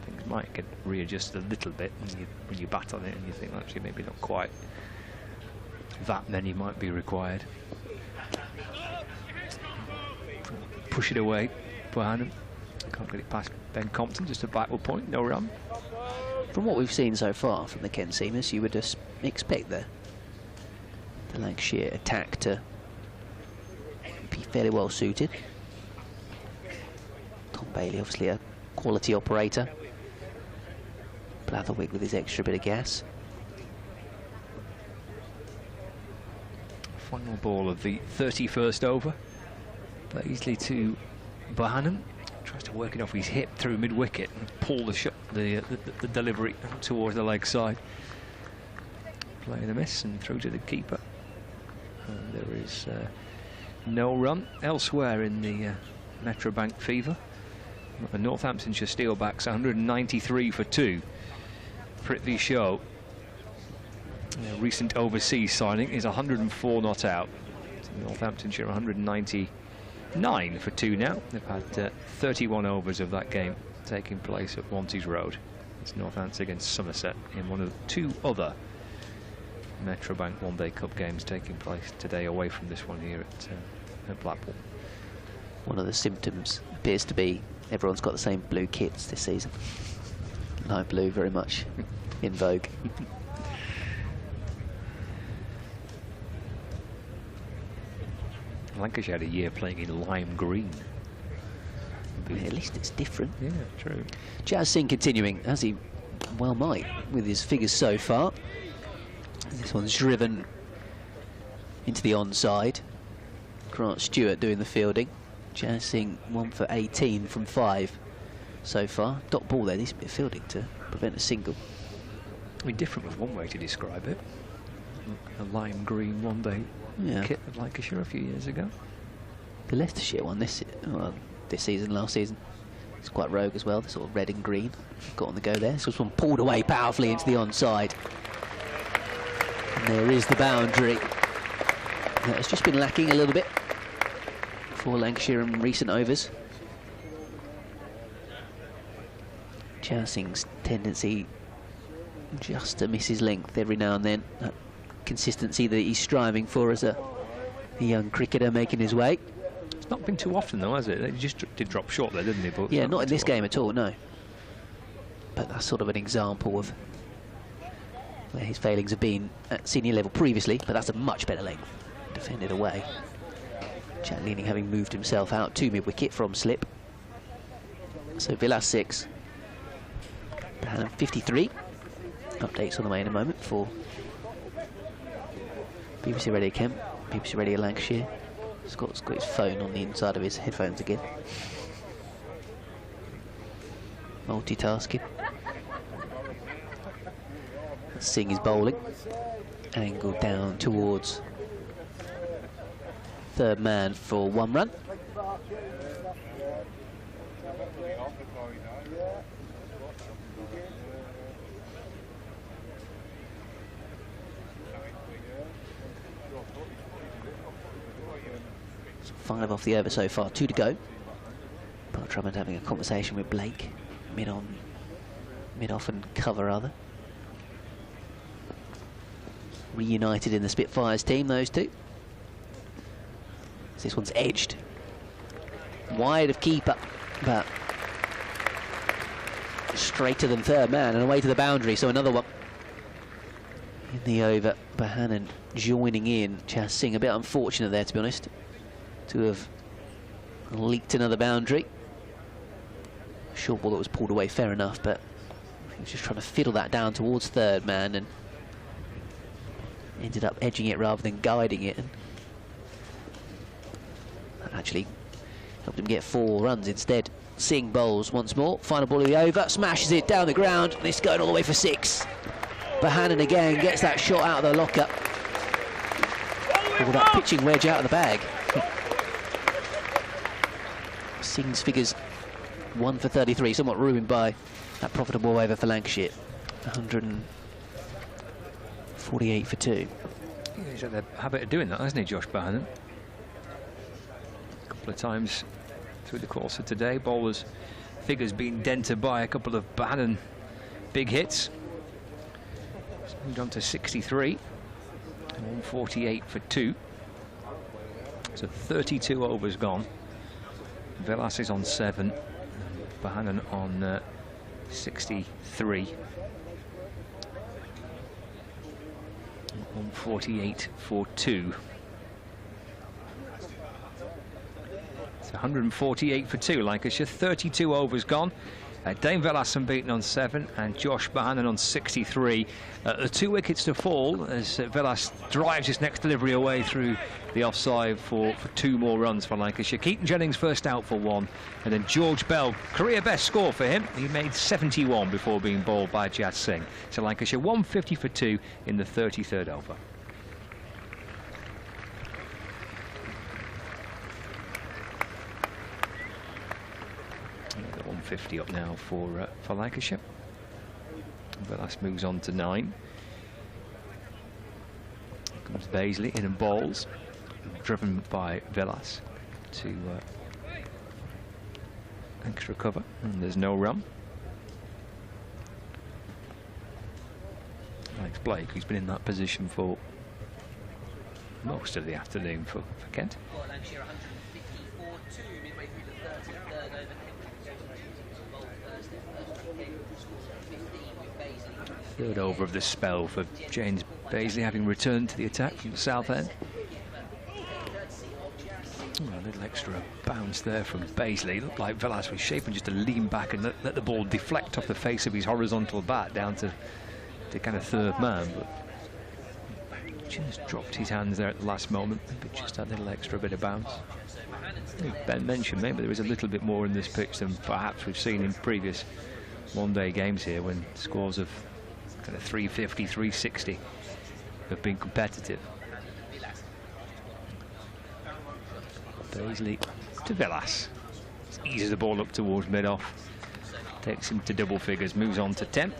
Things might get readjusted a little bit when you bat on it and you think actually maybe not quite that many might be required. Push it away, Bohannon. Can't get it past Ben Compton, just a backward point, no run. From what we've seen so far from the Kent Seamers, you would just expect the Lancashire attack to be fairly well suited. Tom Bailey, obviously a quality operator. Blatherwick with his extra bit of gas. Final ball of the 31st over. Paisley to Bohannon. Tries to work it off his hip through mid-wicket and pull the shot, the delivery towards the leg side. Playing a miss and through to the keeper. And there is no run elsewhere in the Metrobank fever. The Northamptonshire Steelbacks 193 for 2. Prithvi Shaw, recent overseas signing, is 104 not out. Northamptonshire 199 for 2 now. They've had 31 overs of that game taking place at Wanties Road. It's Northampton against Somerset in one of 2 other Metrobank One Day Cup games taking place today away from this one here at Blackpool. One of the symptoms appears to be everyone's got the same blue kits this season. Light blue, very much in vogue. Lancashire had a year playing in lime green. At least it's different. Yeah, true. Jazz Singh continuing, as he well might, with his figures so far. This one's driven into the onside. Grant Stewart doing the fielding. Jazz Singh 1 for 18 from 5 so far. Dot ball there, decent bit of fielding to prevent a single. I mean, different was one way to describe it. A lime green one-day kit of Lancashire a few years ago. The Leicestershire one this season, last season, it's quite rogue as well. The sort of red and green got on the go there. So this one pulled away powerfully into the onside. And there is the boundary. That has just been lacking a little bit for Lancashire in recent overs. Jazz Singh's tendency just to miss his length every now and then. That consistency that he's striving for as a young cricketer making his way. It's not been too often though, has it? He just did drop short there, didn't he? But yeah, not in this game at all, no. But that's sort of an example of where his failings have been at senior level previously, but that's a much better length. Defended away. Jack Leaning having moved himself out to mid-wicket from slip. So Villas 6. Bohannon 53. Updates on the way in a moment for BBC Radio Kent, BBC Radio Lancashire. Scott's got his phone on the inside of his headphones again. Multitasking. Singh is bowling. Angled down towards third man for 1 run. So 5 off the over so far, 2 to go. But Drummond having a conversation with Blake, mid-off and cover rather. Reunited in the Spitfires team, those two. This one's edged. Wide of keeper, but straighter than third man and away to the boundary, so another one. In the over, Bohannon joining in. Jazz Singh a bit unfortunate there, to be honest, to have leaked another boundary. Short ball that was pulled away, fair enough, but he was just trying to fiddle that down towards third man and ended up edging it rather than guiding it. And that actually helped him get 4 runs instead. Singh bowls once more. Final ball of the over. Smashes it down the ground. This going all the way for 6. Bohannon again gets that shot out of the locker. All that pitching wedge out of the bag. Singh's figures 1 for 33, somewhat ruined by that profitable over for Lancashire. 148 for 2. Yeah, he's had the habit of doing that, hasn't he, Josh Bohannon? A couple of times through the course of today, bowlers' figures being dented by a couple of Bohannon big hits. He's moved on to 63, 148 for 2. So 32 overs gone. Villas is on 7, Bohannon on 63. 148 for 2. It's 148 for 2. Lancashire, 32 overs gone. Dane Villas unbeaten on 7 and Josh Bohannon on 63. The 2 wickets to fall as Villas drives his next delivery away through the offside for 2 more runs for Lancashire. Keaton Jennings first out for 1, and then George Bell, career best score for him. He made 71 before being bowled by Jazz Singh. So Lancashire 150 for 2 in the 33rd over. The 150 up now for Lancashire. Villas moves on to 9. Comes Baisley in and bowls, driven by Villas to extra cover, and there's no run. Alex Blake, who's been in that position for most of the afternoon for Kent. Third over of the spell for James Baisley, having returned to the attack from the south end. Oh, a little extra bounce there from Baisley. Looked like Villas was shaping just to lean back and let the ball deflect off the face of his horizontal bat down to kind of third man. But just dropped his hands there at the last moment. Maybe just that little extra bit of bounce. I think Ben mentioned maybe there was a little bit more in this pitch than perhaps we've seen in previous one-day games here, when scores of kind of 350, 360 have been competitive. Baisley to Villas. Eases the ball up towards mid-off. Takes him to double figures, moves on to 10.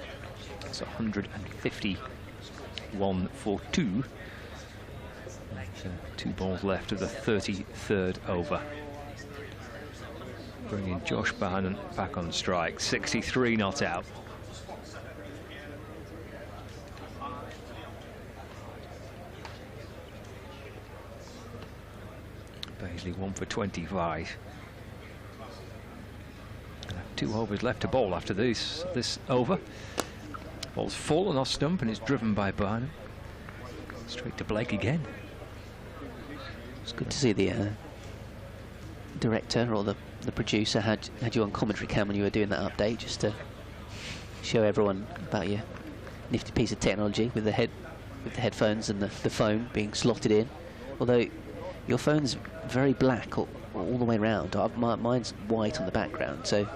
It's 151 for 2. So 2 balls left of the 33rd over. Bringing Josh Bohannon back on strike. 63 not out. Baisley 1 for 25. 2 overs left to bowl after this over. Ball's fallen off stump and it's driven by Bohannon. Straight to Blake again. It's good to see the director or the producer had you on commentary cam when you were doing that update, just to show everyone about your nifty piece of technology with the headphones and the phone being slotted in. Although your phone's very black all the way around. Mine's white on the background, so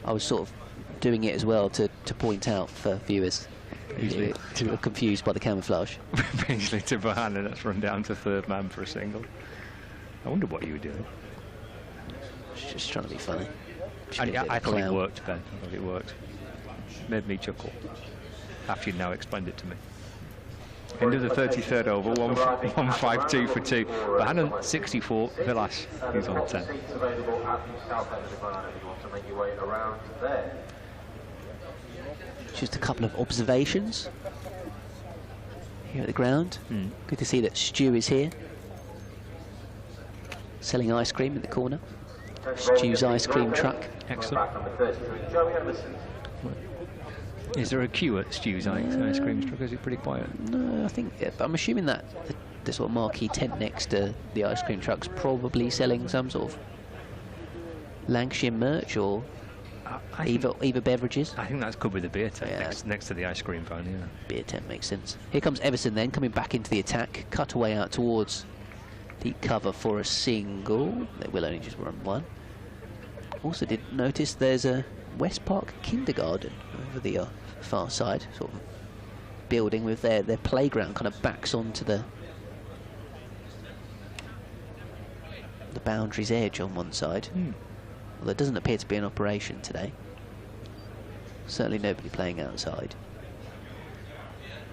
I was sort of doing it as well to point out for viewers who are confused by the camouflage. Baisley to Bohannon, that's run down to third man for a single. I wonder what you were doing. Just trying to be funny. I thought it worked, Ben. I thought it worked. Made me chuckle. After you now explained it to me. End of the 33rd over, 152 for 2. Bohannon 64, Villas he's on 10. Just a couple of observations here at the ground. Good to see that Stu is here, selling ice cream in the corner. Stu's ice cream truck. Excellent. Is there a queue at Stu's ice cream truck? Is it pretty quiet? No, I think I'm assuming that the sort of marquee tent next to the ice cream truck's probably selling some sort of Lancashire merch or either beverages. I think that's could be the beer tent next to the ice cream van. Yeah. Beer tent makes sense. Here comes Everson then, coming back into the attack. Cut away out towards the cover for a single. They will only just run one. Also did notice there's a West Park kindergarten over the far side, sort of building with their playground kind of backs onto the boundary's edge on one side. Well, there doesn't appear to be an operation today. Certainly nobody playing outside.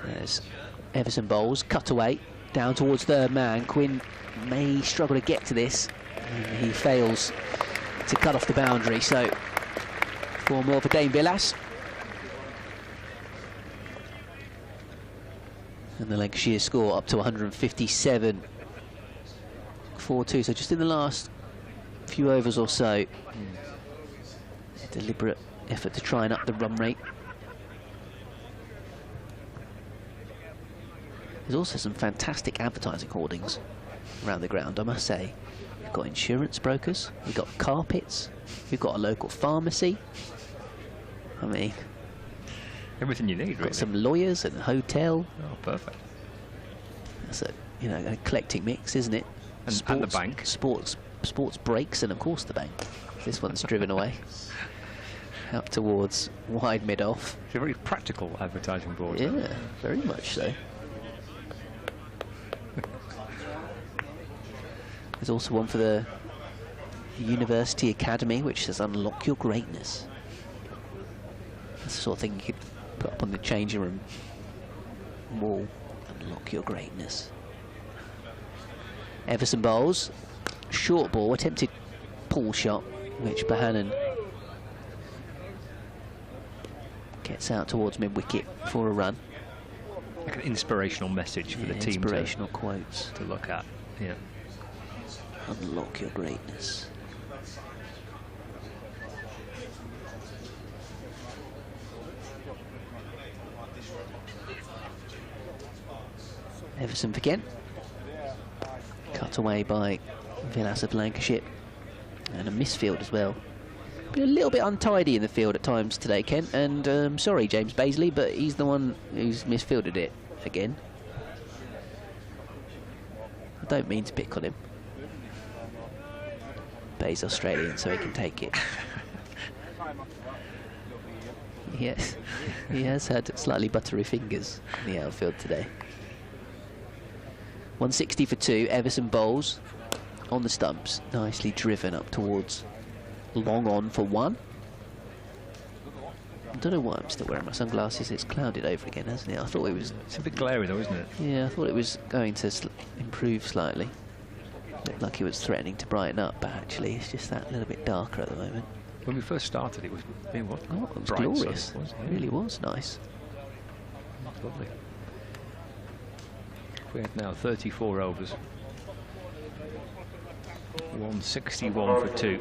There's Everson bowls, cut away, down towards third man. Quinn may struggle to get to this. And he fails to cut off the boundary, so 4 more for Dane Villas. And the Lancashire score up to 157. 4-2, so just in the last few overs or so, a deliberate effort to try and up the run rate. There's also some fantastic advertising hoardings around the ground, I must say. We've got insurance brokers, we've got carpets, we've got a local pharmacy. I mean, everything you need, really. Got some lawyers and a hotel. Oh, perfect. That's a a eclectic mix, isn't it? And the bank. Sports breaks, and of course the bank. This one's driven away up towards wide mid-off. It's a very practical advertising board. Yeah, very much so. There's also one for the University Academy, which says "Unlock your greatness." That's the sort of thing you could put up on the changing room wall. Unlock your greatness. Everson bowls. Short ball, attempted pull shot, which Bohannon gets out towards mid-wicket for a run. Like an inspirational message for the team. Inspirational quotes to look at. Yeah. Unlock your greatness. Everson for Kent. Cut away by Villas of Lancashire. And a misfield as well. Been a little bit untidy in the field at times today, Kent. And sorry, James Baisley, but he's the one who's misfielded it again. I don't mean to pick on him. But he's Australian, so he can take it. Yes, he has had slightly buttery fingers in the outfield today. 160 for 2, Everson bowls on the stumps, nicely driven up towards long on for 1. I don't know why I'm still wearing my sunglasses, it's clouded over again, hasn't it? I thought it was... It's a bit glary though, isn't it? Yeah, I thought it was going to improve slightly. Looked like it was threatening to brighten up, but actually it's just that little bit darker at the moment. When we first started, it was It was glorious. It really was nice. Lovely. We have now 34 overs. 161 for 2.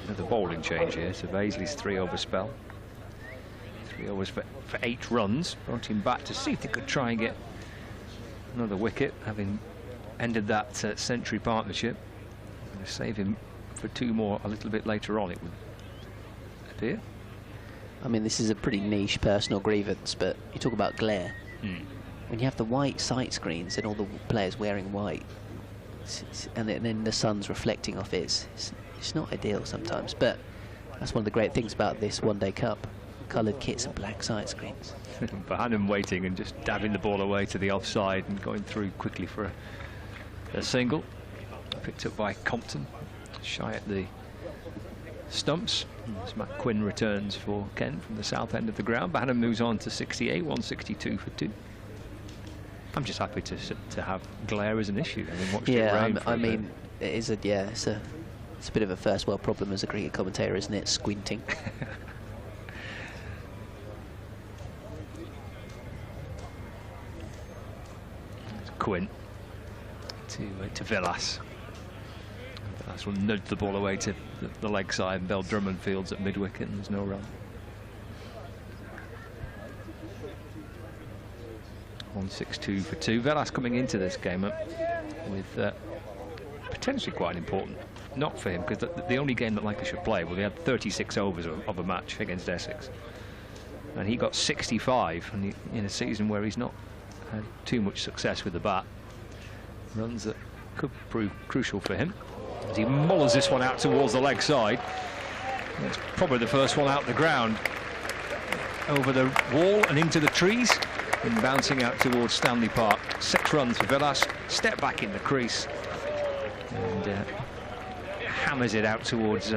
Another bowling change here, so Baisley's 3-over spell. 3 overs for 8 runs. Brought him back to see if they could try and get another wicket, having ended that century partnership. Going to save him for 2 more a little bit later on, it would appear. I mean, this is a pretty niche personal grievance, but you talk about glare. When you have the white sight screens and all the players wearing white, and then the sun's reflecting off it, it's not ideal sometimes. But that's one of the great things about this one-day cup: coloured kits and black sight screens. Bohannon waiting and just dabbing the ball away to the offside and going through quickly for a single. Picked up by Compton, shy at the stumps. As Matt Quinn returns for Kent from the south end of the ground. Bohannon moves on to 68, 162 for 2. I'm just happy to have glare as an issue. I mean, watched it rain for I mean, it is it's a bit of a first world problem as a cricket commentator, isn't it? Squinting. Quinn to Villas. Villas will nudge the ball away to the leg side, and Bell Drummond fields at mid-wicket, and there's no run. 162 for 2. Villas coming into this game with potentially quite an important knock for him, because the only game that Lancashire played, well, they had 36 overs of a match against Essex, and he got 65 in a season where he's not had too much success with the bat. Runs that could prove crucial for him as he mullers this one out towards the leg side. It's probably the first one out the ground, over the wall and into the trees, and bouncing out towards Stanley Park. 6 runs for Villas. Step back in the crease and hammers it out towards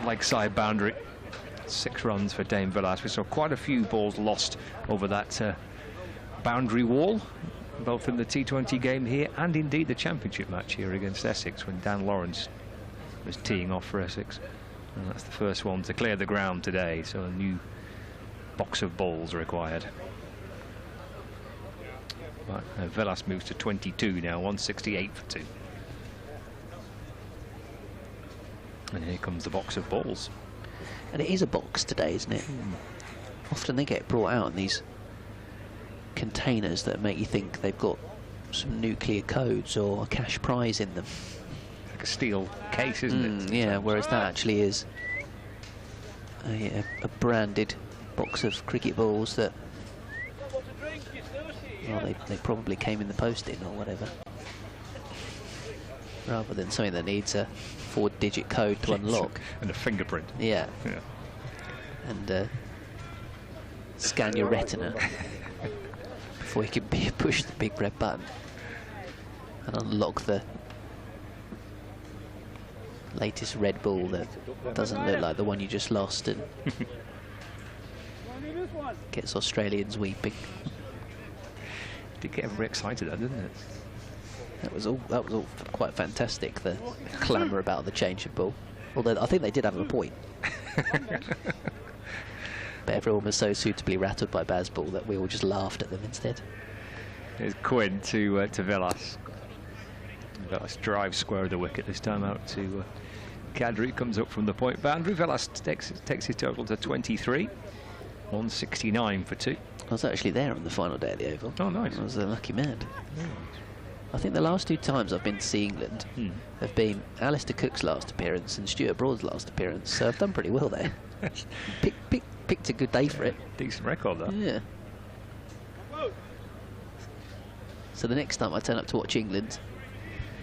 leg side boundary. 6 runs for Dame Villas. We saw quite a few balls lost over that boundary wall, both in the T20 game here and indeed the championship match here against Essex, when Dan Lawrence was teeing off for Essex. And that's the first one to clear the ground today, so a new box of balls required. Right, Villas moves to 22 now, 168 for 2. And here comes the box of balls. And it is a box today, isn't it? Often they get brought out in these containers that make you think they've got some nuclear codes or a cash prize in them. Like a steel case, isn't it? Yeah, whereas that actually is a branded box of cricket balls that, well, they probably came in the post in or whatever, rather than something that needs a 4-digit code to unlock. And a fingerprint. Yeah. And scan your retina before you can push the big red button and unlock the latest Red Bull that doesn't look like the one you just lost and gets Australians weeping. Did get everybody excited, though, didn't it? That was all quite fantastic, the clamour about the change of ball. Although I think they did have a point. But everyone was so suitably rattled by Bazball that we all just laughed at them instead. Here's Quinn to Villas. Villas drives square of the wicket, this time out to Kadri, comes up from the point boundary. Villas takes his total to 23, 169 for 2. was actually there on the final day of the Oval. Oh, nice. I was a lucky man. I think the last 2 times I've been to see England have been Alistair Cook's last appearance and Stuart Broad's last appearance, so I've done pretty well there. Picked a good day for it. Decent record, that. Yeah. So the next time I turn up to watch England,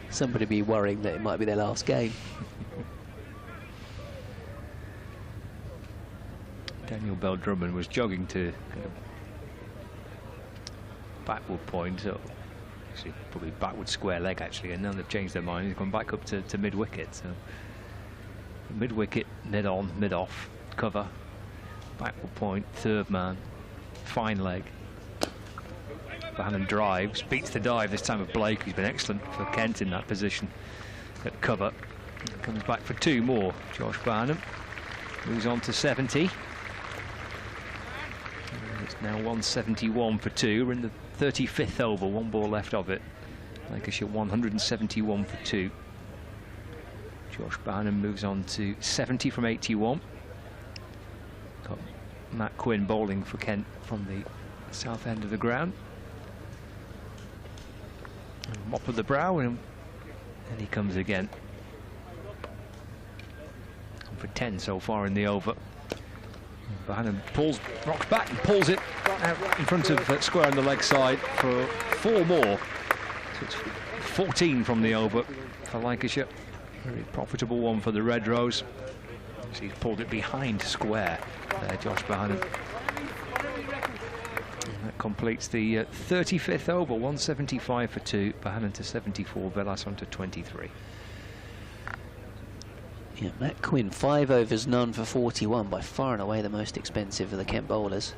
somebody be worrying that it might be their last game. Daniel Bell-Drummond was jogging to kind of backward point, so actually probably backward square leg actually, and now they've changed their mind. He's gone back up to mid-wicket, so mid-wicket, mid-on, mid-off, cover, backward point, third man, fine leg. Bohannon drives, beats the dive this time of Blake, who's been excellent for Kent in that position at cover. Comes back for 2 more. Josh Bohannon moves on to 70. It's now 171 for 2. We're in the 35th over, 1 ball left of it. Lancashire 171 for 2. Josh Bohannon moves on to 70 from 81. Got Matt Quinn bowling for Kent from the south end of the ground. Mop of the brow, and he comes again. For 10 so far in the over. Bohannon rocks back and pulls it out in front of square on the leg side for 4 more. So it's 14 from the over for Lancashire. Very profitable one for the Red Rose. So he's pulled it behind square there, Josh Bohannon. And that completes the 35th over, 175 for 2. Bohannon to 74, Velas on to 23. Yeah, Matt Quinn, 5 overs, none for 41, by far and away the most expensive of the Kent bowlers.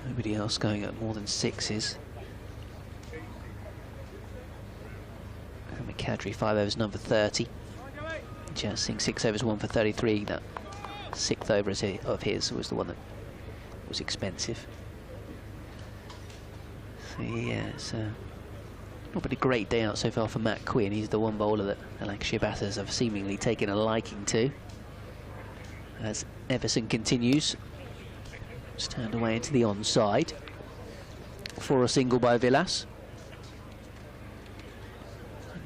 Nobody else going at more than 6s. McCadry, 5 overs, none for 30. Just Singh, 6 overs, 1 for 33. That 6th over of his was the one that was expensive. So yeah, it's not been a great day out so far for Matt Quinn. He's the one bowler that the Lancashire batters have seemingly taken a liking to. As Everson continues, it's turned away into the onside for a single by Villas.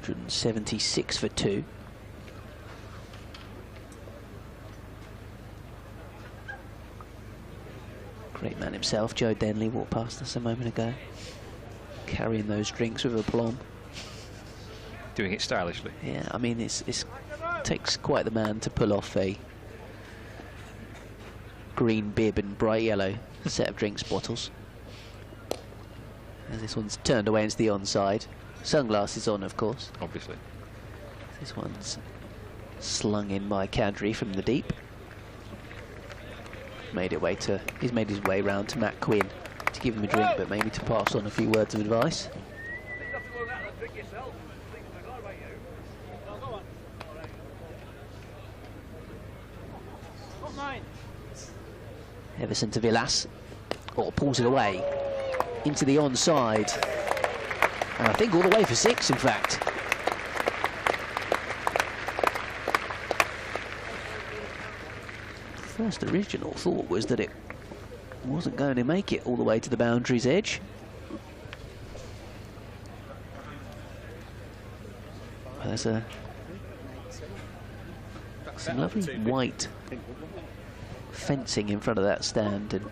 176 for 2. Great man himself, Joe Denley, walked past us a moment ago, carrying those drinks with aplomb. Doing it stylishly. Yeah, I mean, it takes quite the man to pull off a green bib and bright yellow set of drinks bottles. And this one's turned away into the onside. Sunglasses on, of course. Obviously. This one's slung in by Kadri from the deep. He's made his way round to Matt Quinn to give him a drink, but maybe to pass on a few words of advice. Everson to Villas, pulls it away into the onside, and I think all the way for 6, in fact. First original thought was that it wasn't going to make it all the way to the boundary's edge. There's some lovely white fencing in front of that stand, and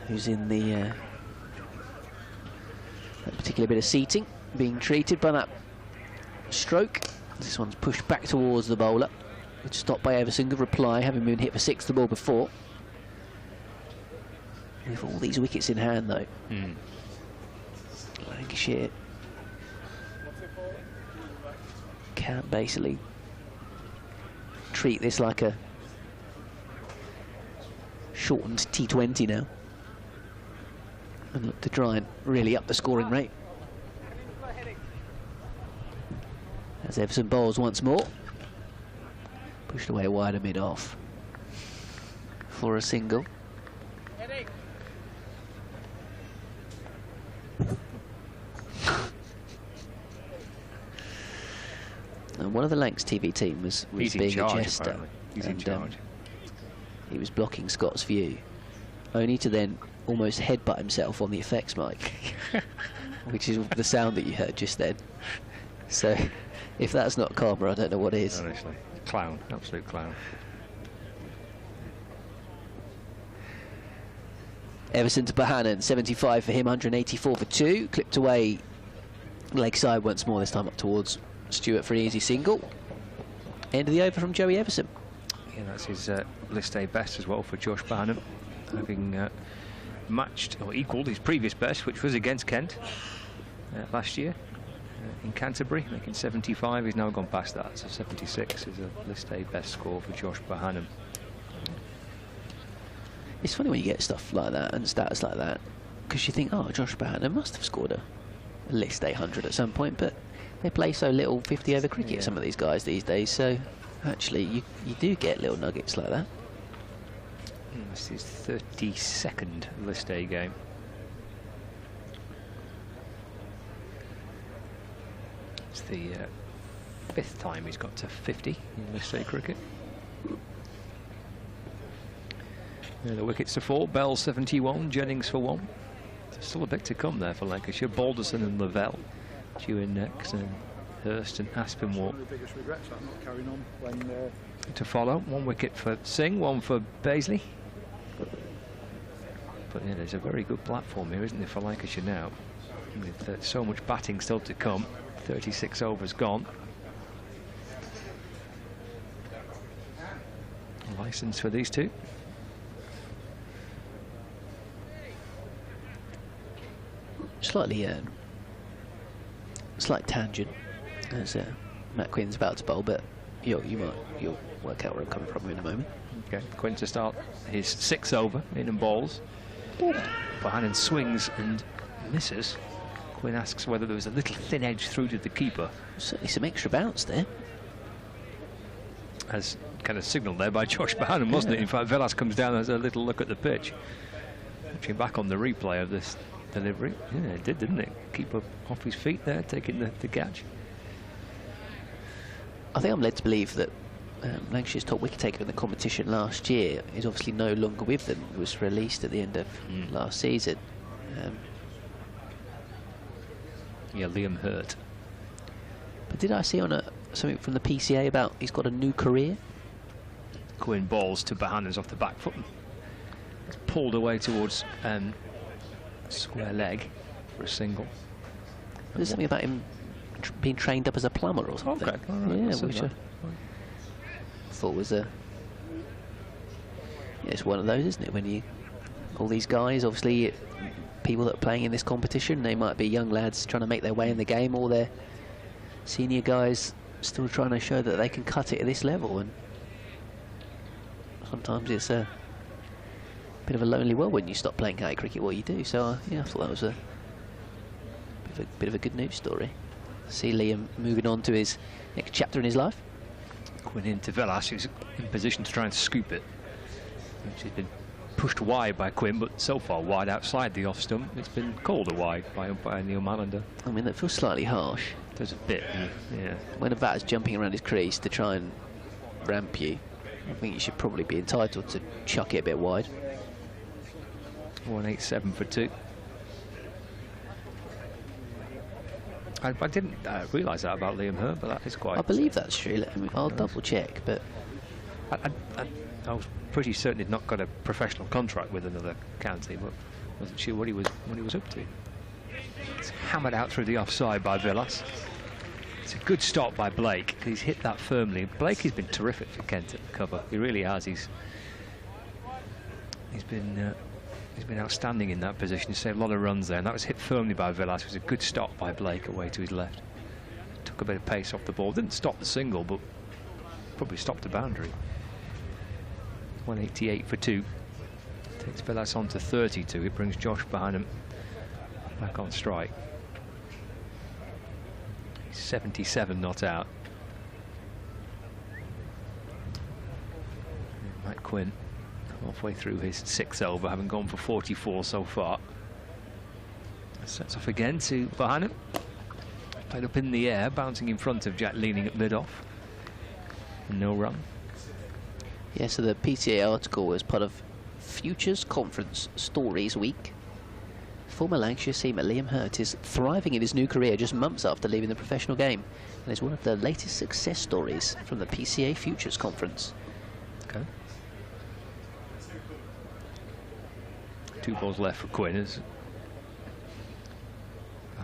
who's in the that particular bit of seating being treated by that stroke. This one's pushed back towards the bowler, which stopped by Everson. Good reply, having been hit for 6 the ball before. With all these wickets in hand, though, Lancashire can basically treat this like a shortened T20 now, and look to try and really up the scoring rate. As Everson bowls once more, pushed away wider mid-off for a single. And one of the Lancs TV team was He's in being charge, a jester. apparently. He's in charge. He was blocking Scott's view, only to then almost headbutt himself on the effects mic, which is the sound that you heard just then. So, if that's not karma, I don't know what is. Honestly, clown, absolute clown. Everson to Bohannon, 75 for him, 184 for 2. Clipped away leg side once more, this time up towards Stewart for an easy single. End of the over from Joey Everson. Yeah, that's his list day best as well for Josh Bohannon, having matched or equalled his previous best, which was against Kent last year in Canterbury, making 75. He's now gone past that, so 76 is a list day best score for Josh Bohannon. It's funny when you get stuff like that and stats like that, because you think, oh, Josh Bohannon must have scored a list 800 at some point, but they play so little 50 over cricket, some of these guys these days, so actually you do get little nuggets like that. This is 32nd list day game. It's the 5th time he's got to 50 in list day cricket. The wickets to fall, Bell 71, Jennings for 1. There's still a bit to come there for Lancashire. Balderson and Lavelle due in next, and Hurst and Aspinwall to follow. 1 wicket for Singh, 1 for Baisley. But yeah, there's a very good platform here, isn't there, for Lancashire now, with so much batting still to come. 36 overs gone. A licence for these two. Slight tangent as Matt Quinn's about to bowl, but you'll work out where I'm coming from in a moment. Okay, Quinn to start his 6th over, in and balls. Bohannon swings and misses. Quinn asks whether there was a little thin edge through to the keeper. Certainly some extra bounce there. As kind of signalled there by Josh Bohannon, wasn't it? In fact, Velas comes down and has a little look at the pitch. Watching back on the replay of this delivery. Yeah, it did, didn't it? Keeper off his feet there, taking the catch. I think I'm led to believe that Lancashire's top wicket taker in the competition last year is obviously no longer with them. Was released at the end of last season. Yeah, Liam Hurt. But did I see on something from the PCA about he's got a new career? Quinn balls to Bohannon's off the back foot. It's pulled away towards square leg for a single. There's something about him being trained up as a plumber or something. Okay, all right, yeah, which I thought was it's one of those, isn't it? When all these guys, obviously, people that are playing in this competition, they might be young lads trying to make their way in the game, or they're senior guys still trying to show that they can cut it at this level, and sometimes it's a bit of a lonely world when you stop playing county cricket. What you do, so yeah, I thought that was a bit of a good news story. See Liam moving on to his next chapter in his life. Quinn into Velas, who's in position to try and scoop it, which has been pushed wide by Quinn, but so far wide outside the off stump. It's been called a wide by umpire Neil Mallender. I mean, that feels slightly harsh. There's a bit, yeah. When a batter's jumping around his crease to try and ramp you, I think you should probably be entitled to chuck it a bit wide. 187 for 2. I didn't realise that about Liam Hurt, but that is quite... I believe that's true. I'll double check, but... I was pretty certain he'd not got a professional contract with another county, but wasn't sure what he was up to. It's hammered out through the offside by Villas. It's a good stop by Blake. He's hit that firmly. Blake has been terrific for Kent at the cover. He really has. He's been outstanding in that position. He saved a lot of runs there, and that was hit firmly by Villas. It was a good stop by Blake away to his left. Took a bit of pace off the ball. Didn't stop the single, but probably stopped the boundary. 188 for 2. Takes Villas on to 32. It brings Josh Bohannon back on strike. 77 not out. Matt Quinn halfway through his 6th over, having gone for 44 so far. Sets off again to Bohannon. Played up in the air, bouncing in front of Jack leaning at mid-off. No run. Yeah, so the PCA article was part of Futures Conference Stories Week. Former Lancashire seamer Liam Hurt is thriving in his new career just months after leaving the professional game, and is one of the latest success stories from the PCA Futures Conference. Okay. 2 balls left for Quinn as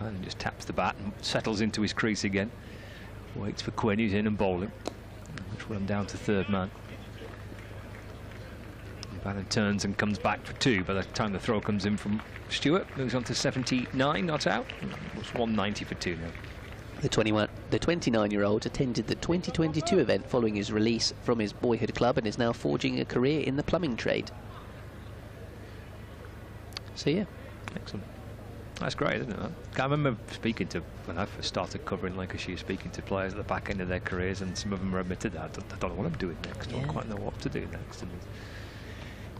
and just taps the bat and settles into his crease again. Waits for Quinn, who's in and bowling, which will him down to 3rd man. Bohannon turns and comes back for 2 by the time the throw comes in from Stewart. Moves on to 79, not out. It's 190 for 2 now. The 29-year-old attended the 2022 event following his release from his boyhood club and is now forging a career in the plumbing trade. So yeah. Excellent. That's great, isn't it? I remember speaking to, when I first started covering Lancashire, speaking to players at the back end of their careers, and some of them admitted that. I don't know what I'm doing next. I don't quite know what to do next. And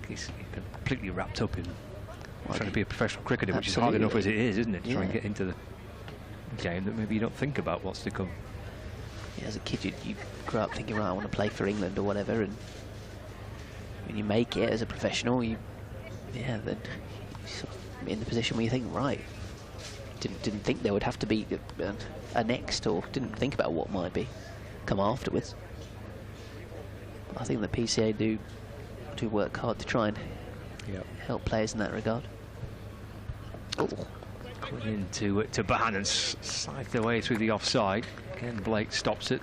he's completely wrapped up in trying to be a professional cricketer, which is hard enough as it is, isn't it? To try and get into the game that maybe you don't think about what's to come. Yeah, as a kid, you grow up thinking, right, I want to play for England or whatever, and when you make it as a professional, then you're sort of in the position where you think, right, didn't think there would have to be a next, or didn't think about what might be come afterwards. I think the PCA do work hard to try and help players in that regard. Oh. Into Bohannon, scythed away through the offside. Again, Blake stops it.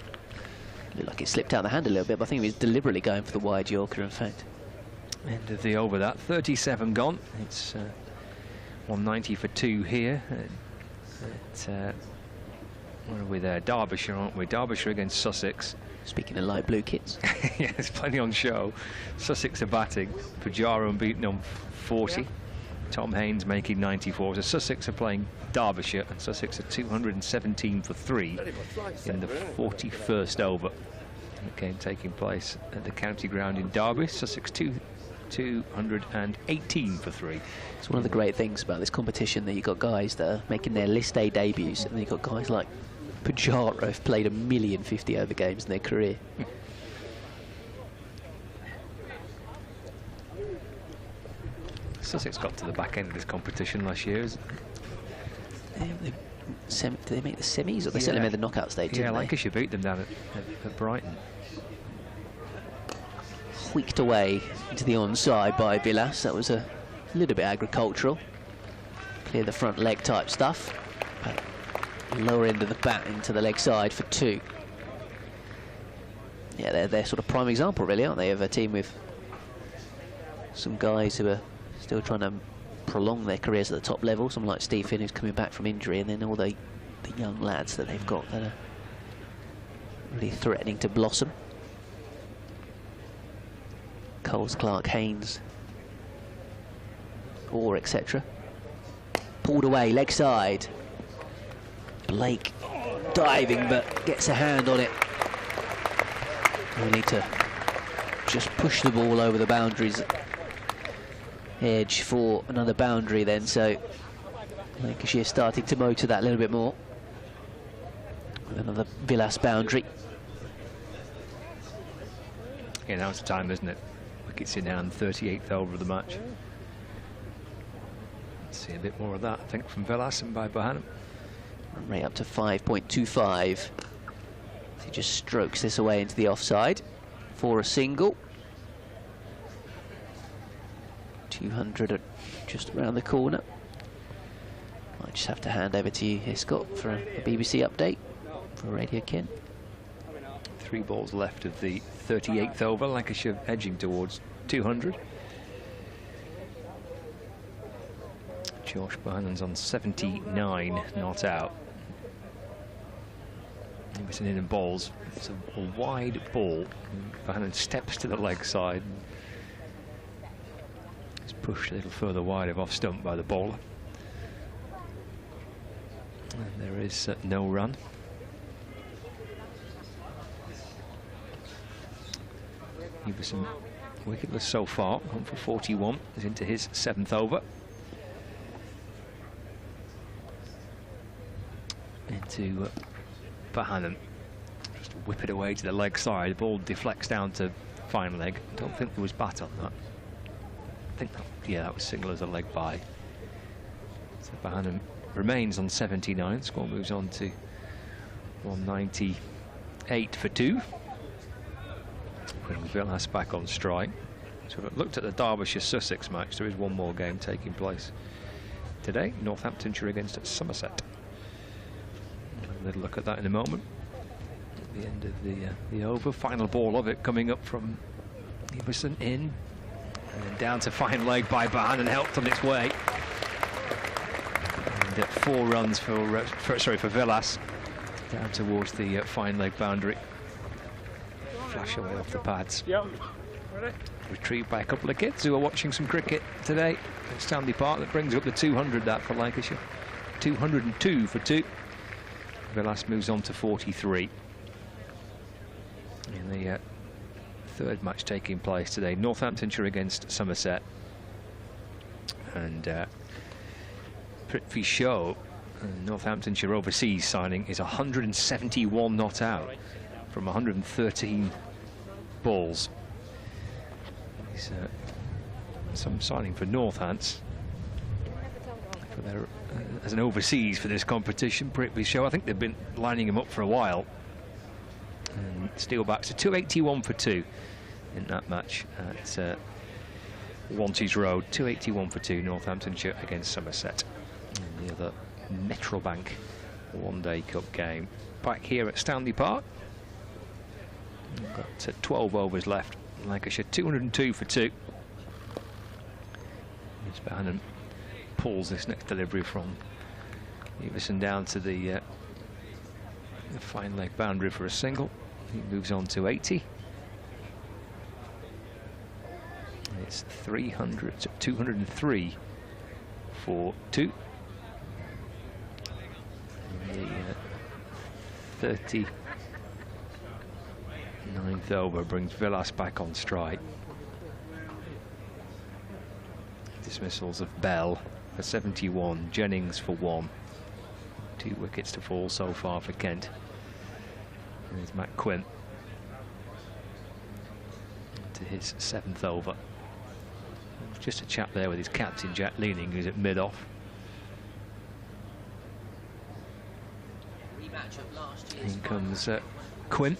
Looked like it slipped out of the hand a little bit, but I think he was deliberately going for the wide Yorker, in fact. End of the over that. 37 gone. It's 190 for 2 here. Where are we there? Derbyshire, aren't we? Derbyshire against Sussex. Speaking of light blue kits. Yeah, there's plenty on show. Sussex are batting. Pujara unbeaten on 40. Tom Haynes making 94. So Sussex are playing Derbyshire, and Sussex are 217 for 3 in the 41st over. The game taking place at the county ground in Derby. Sussex 218 for 3. It's one of the great things about this competition, that you've got guys that are making their list A debuts, and then you've got guys like Pujara who've played 1,000,000 50-over games in their career. Sussex got to the back end of this competition last year. Did they make the semis, or they certainly made the knockout stage? Yeah, Lancashire beat them down at Brighton. Wheeked away into the onside by Villas. That was a little bit agricultural. Clear the front leg type stuff. But lower end of the bat into the leg side for 2. Yeah, they're sort of prime example, really, aren't they, of a team with some guys who are still trying to prolong their careers at the top level. Someone like Steve Finn, who's coming back from injury, and then all the young lads that they've got that are really threatening to blossom. Coles, Clark, Haynes, Orr, etc. Pulled away, leg side. Blake diving, but gets a hand on it. We need to just push the ball over the boundaries edge for another boundary then, so Lancashire starting to motor that a little bit more. Another Villas boundary. Yeah, now it's time, isn't it? Wickets in hand, 38th over of the match. Let's see a bit more of that, I think, from Villas and by Bohannon. Rate up to 5.25. He just strokes this away into the offside for a single. 200 just around the corner. Might just have to hand over to you here, Scott, for a BBC update for Radio Kent. 3 balls left of the 38th over. Lancashire edging towards 200. Josh Bohannon's on 79, not out. Emerson in and balls. It's a wide ball. Bohannon steps to the leg side. It's pushed a little further wide of off stump by the bowler. And there is no run. Everson wicketless so far, 1 for 41, is into his 7th over. And to Bohannon. Just whip it away to the leg side. The ball deflects down to fine leg. Don't think there was bat on that. I think that was single as a leg by. So Bohannon remains on 79. Score moves on to 198 for 2. When Villas back on strike. So I've looked at the Derbyshire-Sussex match. There is one more game taking place today. Northamptonshire against Somerset. A little look at that in a moment. At the end of the over. Final ball of it coming up from Everson in. And down to fine leg by Bohannon, helped on its way. And 4 runs for Villas. Down towards the fine leg boundary. Flash away off the pads. Yep. Retrieved by a couple of kids who are watching some cricket today at Stanley Park. That brings up the 200 that for Lancashire. 202 for 2. Villas moves on to 43. In the third match taking place today, Northamptonshire against Somerset. And Prithvi Shaw, Northamptonshire overseas signing, is 171 not out from 113 balls. He's some signing for Northants for their as an overseas for this competition. Prithvi Shaw, I think they've been lining him up for a while. And Steelbacks to 281 for 2 in that match at Wanties Road. 281 for 2, Northamptonshire against Somerset. And the other Metrobank one-day cup game back here at Stanley Park. We've got 12 overs left. Lancashire 202 for 2. As Bohannon pulls this next delivery from Everson down to the fine leg boundary for a single. He moves on to 80. It's 203 for 2. And the 39th over brings Villas back on strike. Dismissals of Bell for 71, Jennings for 1. 2 wickets to fall so far for Kent. And there's Matt Quinn to his 7th over. Just a chat there with his captain Jack Leaning, who's at mid-off. In comes Quinn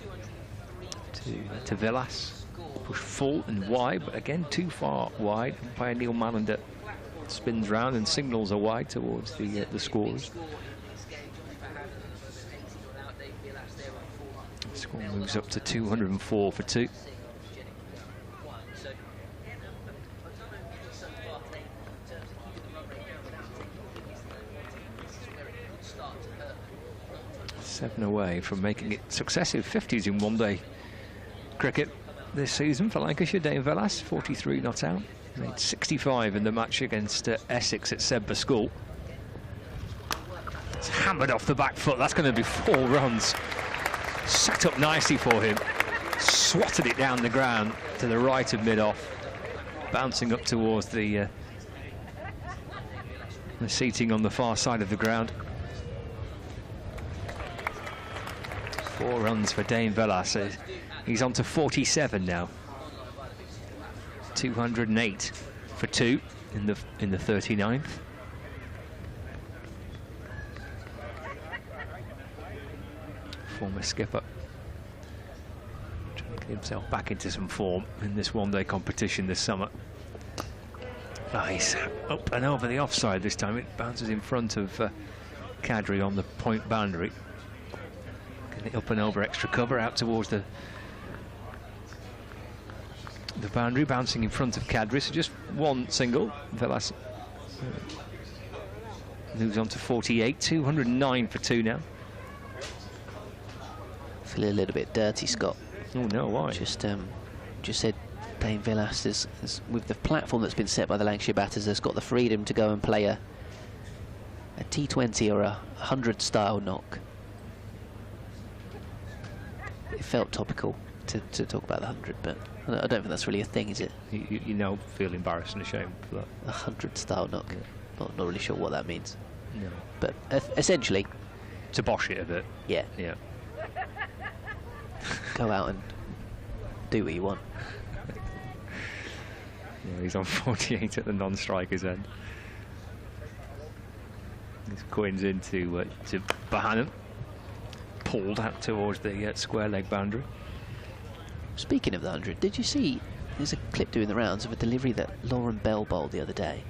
to Villas. Push full and wide, but again too far wide. Umpire Neil Mallander spins round and signals are wide towards the scorers. The score moves up to 204 for 2. Seven away from making it successive 50s in one-day cricket this season for Lancashire. Dane Villas, 43 not out. Made 65 in the match against Essex at Sedbergh School. It's hammered off the back foot. That's going to be 4 runs. Set up nicely for him. Swatted it down the ground to the right of mid-off. Bouncing up towards the seating on the far side of the ground. 4 runs for Dane Villas. He's on to 47 now. 208 for 2 in the 39th. Former skipper trying to get himself back into some form in this one-day competition this summer. Nice, up and over the offside this time. It bounces in front of Kadri on the point boundary. Getting it up and over extra cover out towards the boundary, bouncing in front of Kadri. So just 1 single. Villas moves on to 48, 209 for 2 now. Feeling a little bit dirty, Scott. Oh no, why? Just said Dane Villas is with the platform that's been set by the Lancashire batters, has got the freedom to go and play a T20 or a 100 style knock. It felt topical to talk about the 100, but I don't think that's really a thing, is it? You now feel embarrassed and ashamed for that. A 100 style knock. Yeah. Not really sure what that means. No. But essentially, to bosh it a bit. Yeah. Yeah. Go out and do what you want. Yeah, he's on 48 at the non-striker's end. This coins into to Bohannon. Pulled out towards the square leg boundary. Speaking of the 100, did you see there's a clip doing the rounds of a delivery that Lauren Bell bowled the other day,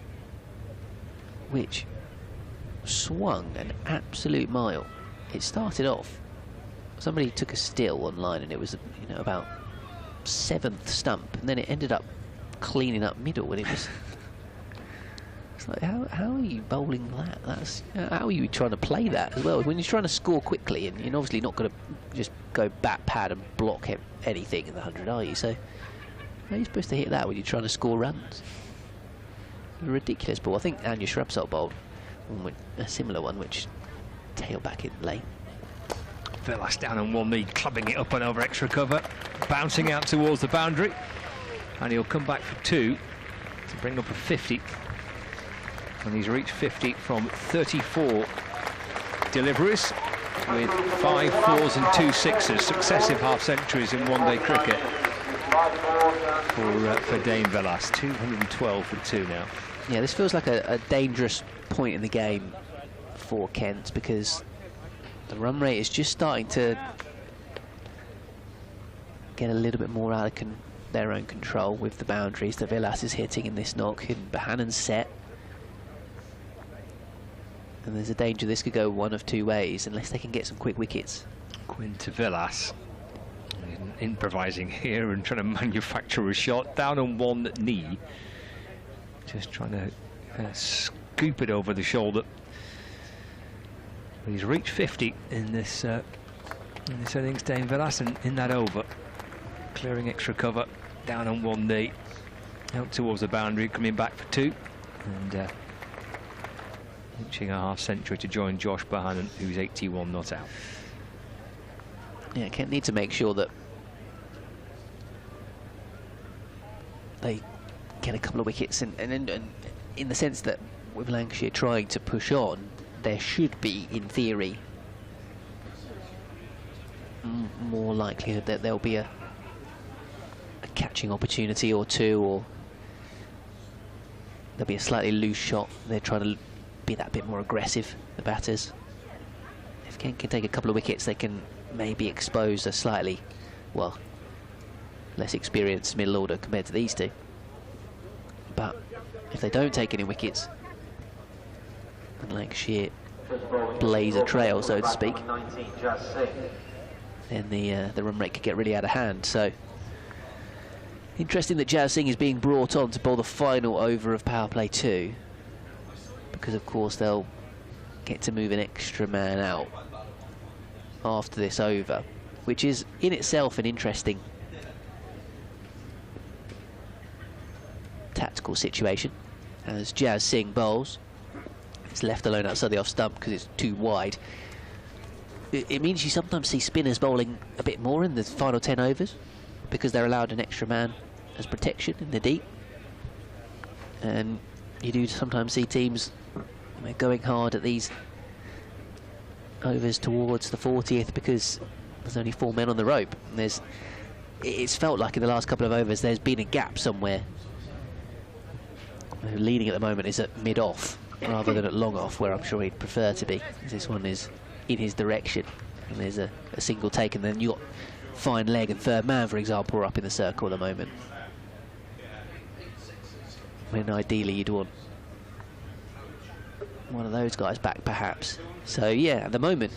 which swung an absolute mile. It started off, somebody took a still online and it was, you know, about 7th stump, and then it ended up cleaning up middle, and it was it's like, how are you bowling that? That's how are you trying to play that as well when you're trying to score quickly, and you're obviously not going to just go bat pad and block anything in the 100, are you? So how are you supposed to hit that when you're trying to score runs? A ridiculous ball. I think Anya Shrubsole bowled a similar one, which tail back in lane. Velas down on one knee, clubbing it up and over extra cover, bouncing out towards the boundary, and he'll come back for 2 to bring up a 50. And he's reached 50 from 34 deliveries, with 5 4s and 2 6s, successive half-centuries in one-day cricket for Dane Velas. 212 for 2 now. Yeah, this feels like a dangerous point in the game for Kent, because the run rate is just starting to get a little bit more out of their own control with the boundaries that Velas is hitting in this knock, and Bohannon's set. And there's a danger this could go one of 2 ways unless they can get some quick wickets. Quinn to Velas, improvising here and trying to manufacture a shot, down on one knee, just trying to scoop it over the shoulder. But he's reached 50 in this innings, Dane Velas, and in that over, clearing extra cover, down on one knee, out towards the boundary, coming back for 2, and reaching a half-century to join Josh Bohannon, who's 81 not out. Yeah, Kent need to make sure that they get a couple of wickets, and in the sense that with Lancashire trying to push on, there should be, in theory, more likelihood that there'll be a catching opportunity or 2, or there'll be a slightly loose shot. They're trying to be that bit more aggressive, the batters. If Kent can take a couple of wickets, they can maybe expose a slightly, well, less experienced middle order compared to these 2. But if they don't take any wickets, and Lancashire blaze a trail, so to speak, then the run rate could get really out of hand. So interesting that Jazz Singh is being brought on to bowl the final over of power play 2, because of course they'll get to move an extra man out after this over, which is in itself an interesting tactical situation, as Jazz Singh bowls. It's left alone outside the off stump because it's too wide. It means you sometimes see spinners bowling a bit more in the final 10 overs because they're allowed an extra man as protection in the deep, and you do sometimes see teams going hard at these overs towards the 40th because there's only 4 men on the rope. And it's felt like in the last couple of overs there's been a gap somewhere. Leading at the moment is at mid-off rather than at long-off, where I'm sure he'd prefer to be. This one is in his direction, and there's a single take, and then you've got fine leg and third man, for example, are up in the circle at the moment, when ideally you'd want one of those guys back, perhaps. So yeah, at the moment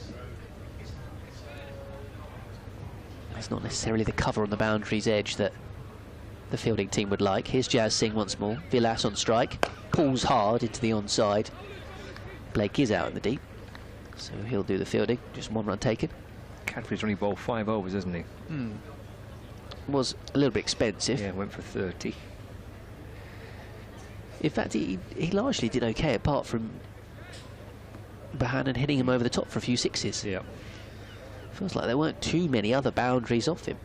it's not necessarily the cover on the boundary's edge that the fielding team would like. Here's Jazz Singh once more. Vilas on strike, pulls hard into the onside. Blake is out in the deep, so he'll do the fielding. Just 1 run taken. Cadbury's only bowled 5 overs, hasn't he? Was a little bit expensive. Yeah, went for 30. In fact, he largely did okay, apart from Bohannon hitting him over the top for a few 6s. Yeah. Feels like there weren't too many other boundaries off him.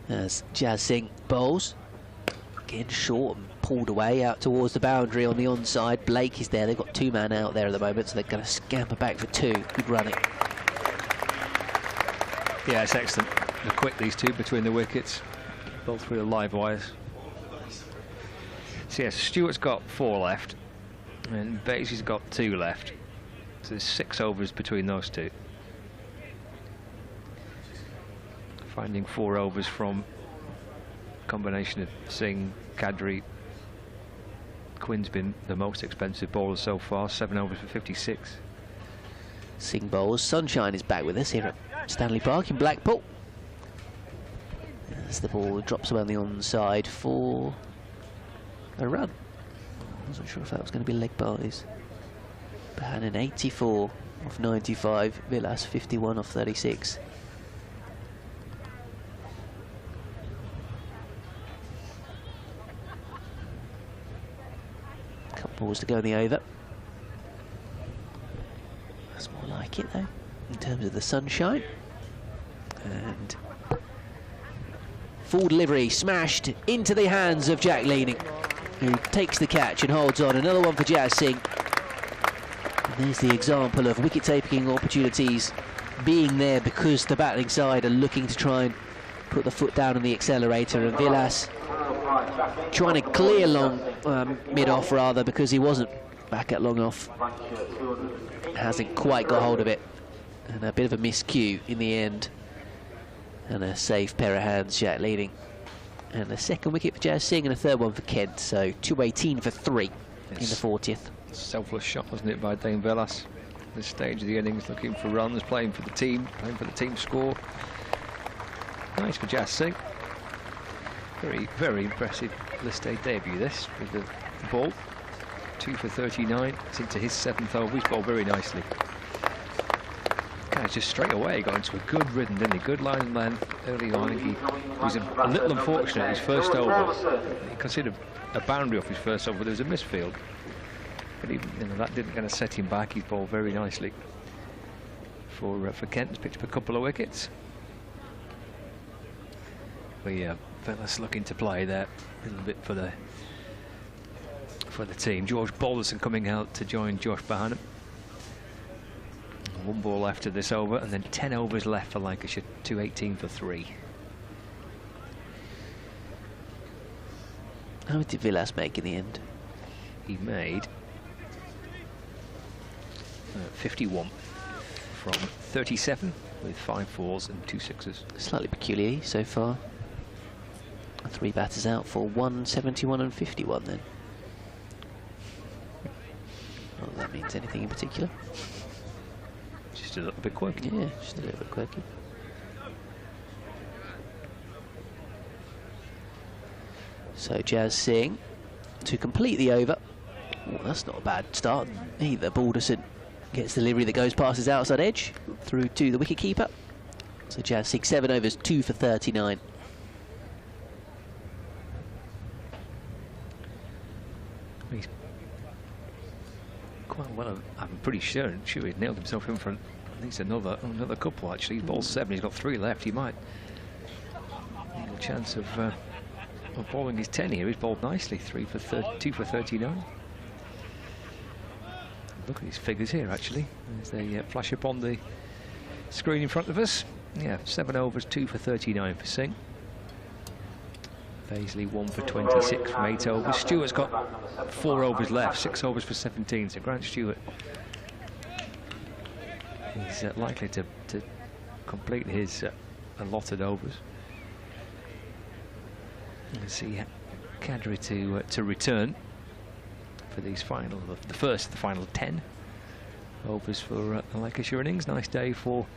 As Jazz Singh bowls, Again, short and pulled away out towards the boundary on the onside. Blake is there. They've got 2 men out there at the moment, so they're going to scamper back for 2. Good running. Yeah, it's excellent. They're quick, these two, between the wickets. Both through the live wires. So yes, Stewart's got 4 left, and Bates's got 2 left. So there's 6 overs between those two. Finding 4 overs from a combination of Singh, Kadri. Quinn's been the most expensive bowler so far, 7 overs for 56. Singh bowls. Sunshine is back with us here at Stanley Park in Blackpool. As the ball drops away on the onside for a run. I wasn't sure if that was going to be leg byes. Bohannon 84 off 95, Vilas 51 off 36. Couple balls to go in the over. That's more like it though, in terms of the sunshine. And full delivery smashed into the hands of Jack Leaning, who takes the catch and holds on. Another one for Jazz Singh. And there's the example of wicket-taking opportunities being there because the batting side are looking to try and put the foot down on the accelerator, and Vilas trying to clear long mid-off rather, because he wasn't back at long off. Hasn't quite got hold of it, and a bit of a miscue in the end. And a safe pair of hands, Jack Leaning. And a second wicket for Jazz Singh and a third one for Kent. So 218 for 3 in the 40th. Selfless shot, wasn't it, by Dane Vilas? This stage of the innings, looking for runs, playing for the team score. Nice for Jazz Singh. Very, very impressive list day debut, this, with the ball. 2 for 39. It's into his 7th over. He's bowled very nicely. Just straight away got into a good rhythm, didn't he? Good line and length early on. He was a little unfortunate his first over. He considered a boundary off his first over, but there was a misfield. But even, that didn't kind of set him back. He's bowled very nicely for Kent. He's picked up a couple of wickets. But yeah, Vilas looking to play there a little bit for the team. George Balderson coming out to join Josh Bohannon. 1 ball left of this over, and then 10 overs left for Lancashire. 218 for 3. How much did Vilas make in the end? He made 51 from 37 with 5 fours and 2 sixes. Slightly peculiar so far. 3 batters out for 171 and 51 then. Not that that means anything in particular. Just a little bit quirky. Yeah, just a little bit quirky. So Jazz Singh to complete the over. Oh, that's not a bad start either. Balderson gets delivery that goes past his outside edge through to the wicket-keeper. So Jazz Singh 7 overs, 2 for 39. He's quite well. I'm pretty sure he's nailed himself in front. I think it's another couple actually. He's bowled 7. He's got 3 left. He might have a chance of bowling his 10 here. He's bowled nicely. 2 for 39. Look at his figures here actually as they flash up on the screen in front of us. Yeah, 7 overs, 2 for 39 for Singh. Paisley 1 for 26 from 8 overs. Stewart's got 4 overs left, 6 overs for 17. So Grant Stewart, he's likely to complete his allotted overs. You can see Kadri to return for these final, the first of the final 10 overs for the Lancashire innings. Nice day for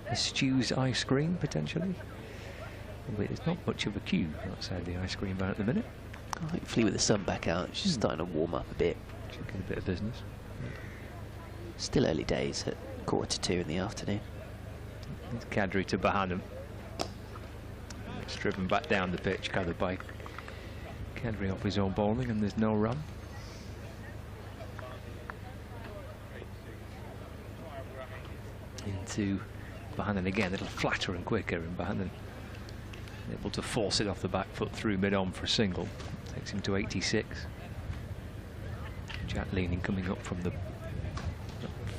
a Stew's ice cream potentially. But there's not much of a queue outside the ice cream van at the minute. Hopefully with the sun back out, it's just starting to warm up a bit. Should get a bit of business. Still early days at 1:45 in the afternoon. It's Kadri to Bohannon. It's driven back down the pitch, covered by Kadri off his own bowling, and there's no run. Into Bohannon again, a little flatter and quicker, and Bohannon able to force it off the back foot through mid-on for a single. Takes him to 86. Jack leaning coming up from the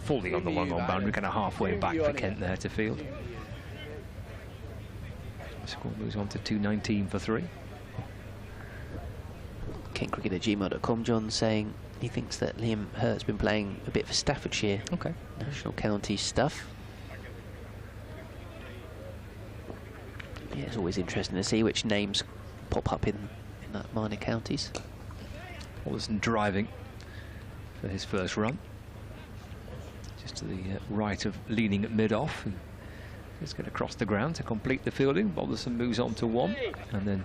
fully on the long-on boundary, kind of halfway back for Kent there to field. The score moves on to 219 for 3. KentCricket@gmail.com, John saying he thinks that Liam Hurt's been playing a bit for Staffordshire. Okay. National county stuff. Yeah, it's always interesting to see which names pop up in that minor counties. Alderson driving for his first run. Just to the right of leaning at mid-off. He's going to cross the ground to complete the fielding. Alderson moves on to 1. And then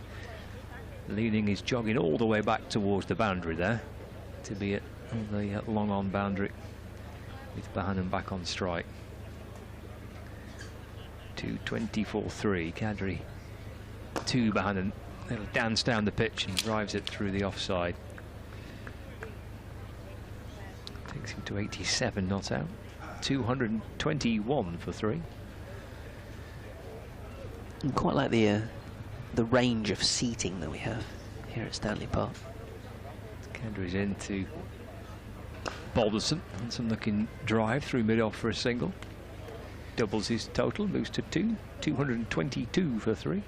leaning is jogging all the way back towards the boundary there. To be at the long-on boundary. With Bohannon back on strike. 224-3. Kadri to Bohannon. Little dance down the pitch and drives it through the offside. Takes him to 87 not out. 221 for 3. I quite like the range of seating that we have here at Stanley Park. Kadri's into Balderson. Handsome looking drive through mid-off for a single. Doubles his total, moves to 2. 222 for 3.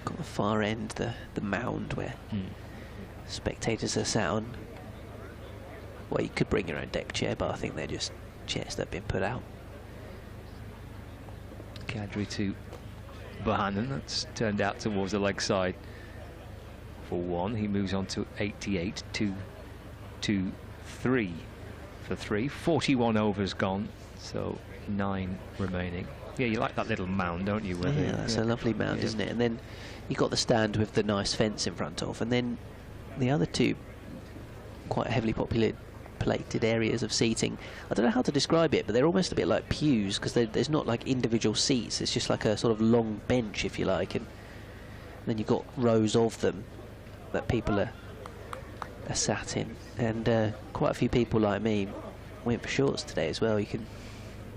Got the far end, the mound where spectators are sat on. Well, you could bring your own deck chair, but I think they're just chairs that have been put out. Kadri to Bohannon. That's turned out towards the leg side for 1. He moves on to 88. 2-2-3 for 3. 41 overs gone, so 9 remaining. Yeah, you like that little mound, don't you? Yeah, that's a lovely mound, isn't it? And then you got the stand with the nice fence in front of, and then the other two quite heavily populated areas of seating. I don't know how to describe it, but they're almost a bit like pews, because there's not like individual seats. It's just like a sort of long bench, if you like, and then you've got rows of them that people are sat in. And quite a few people like me went for shorts today as well. You can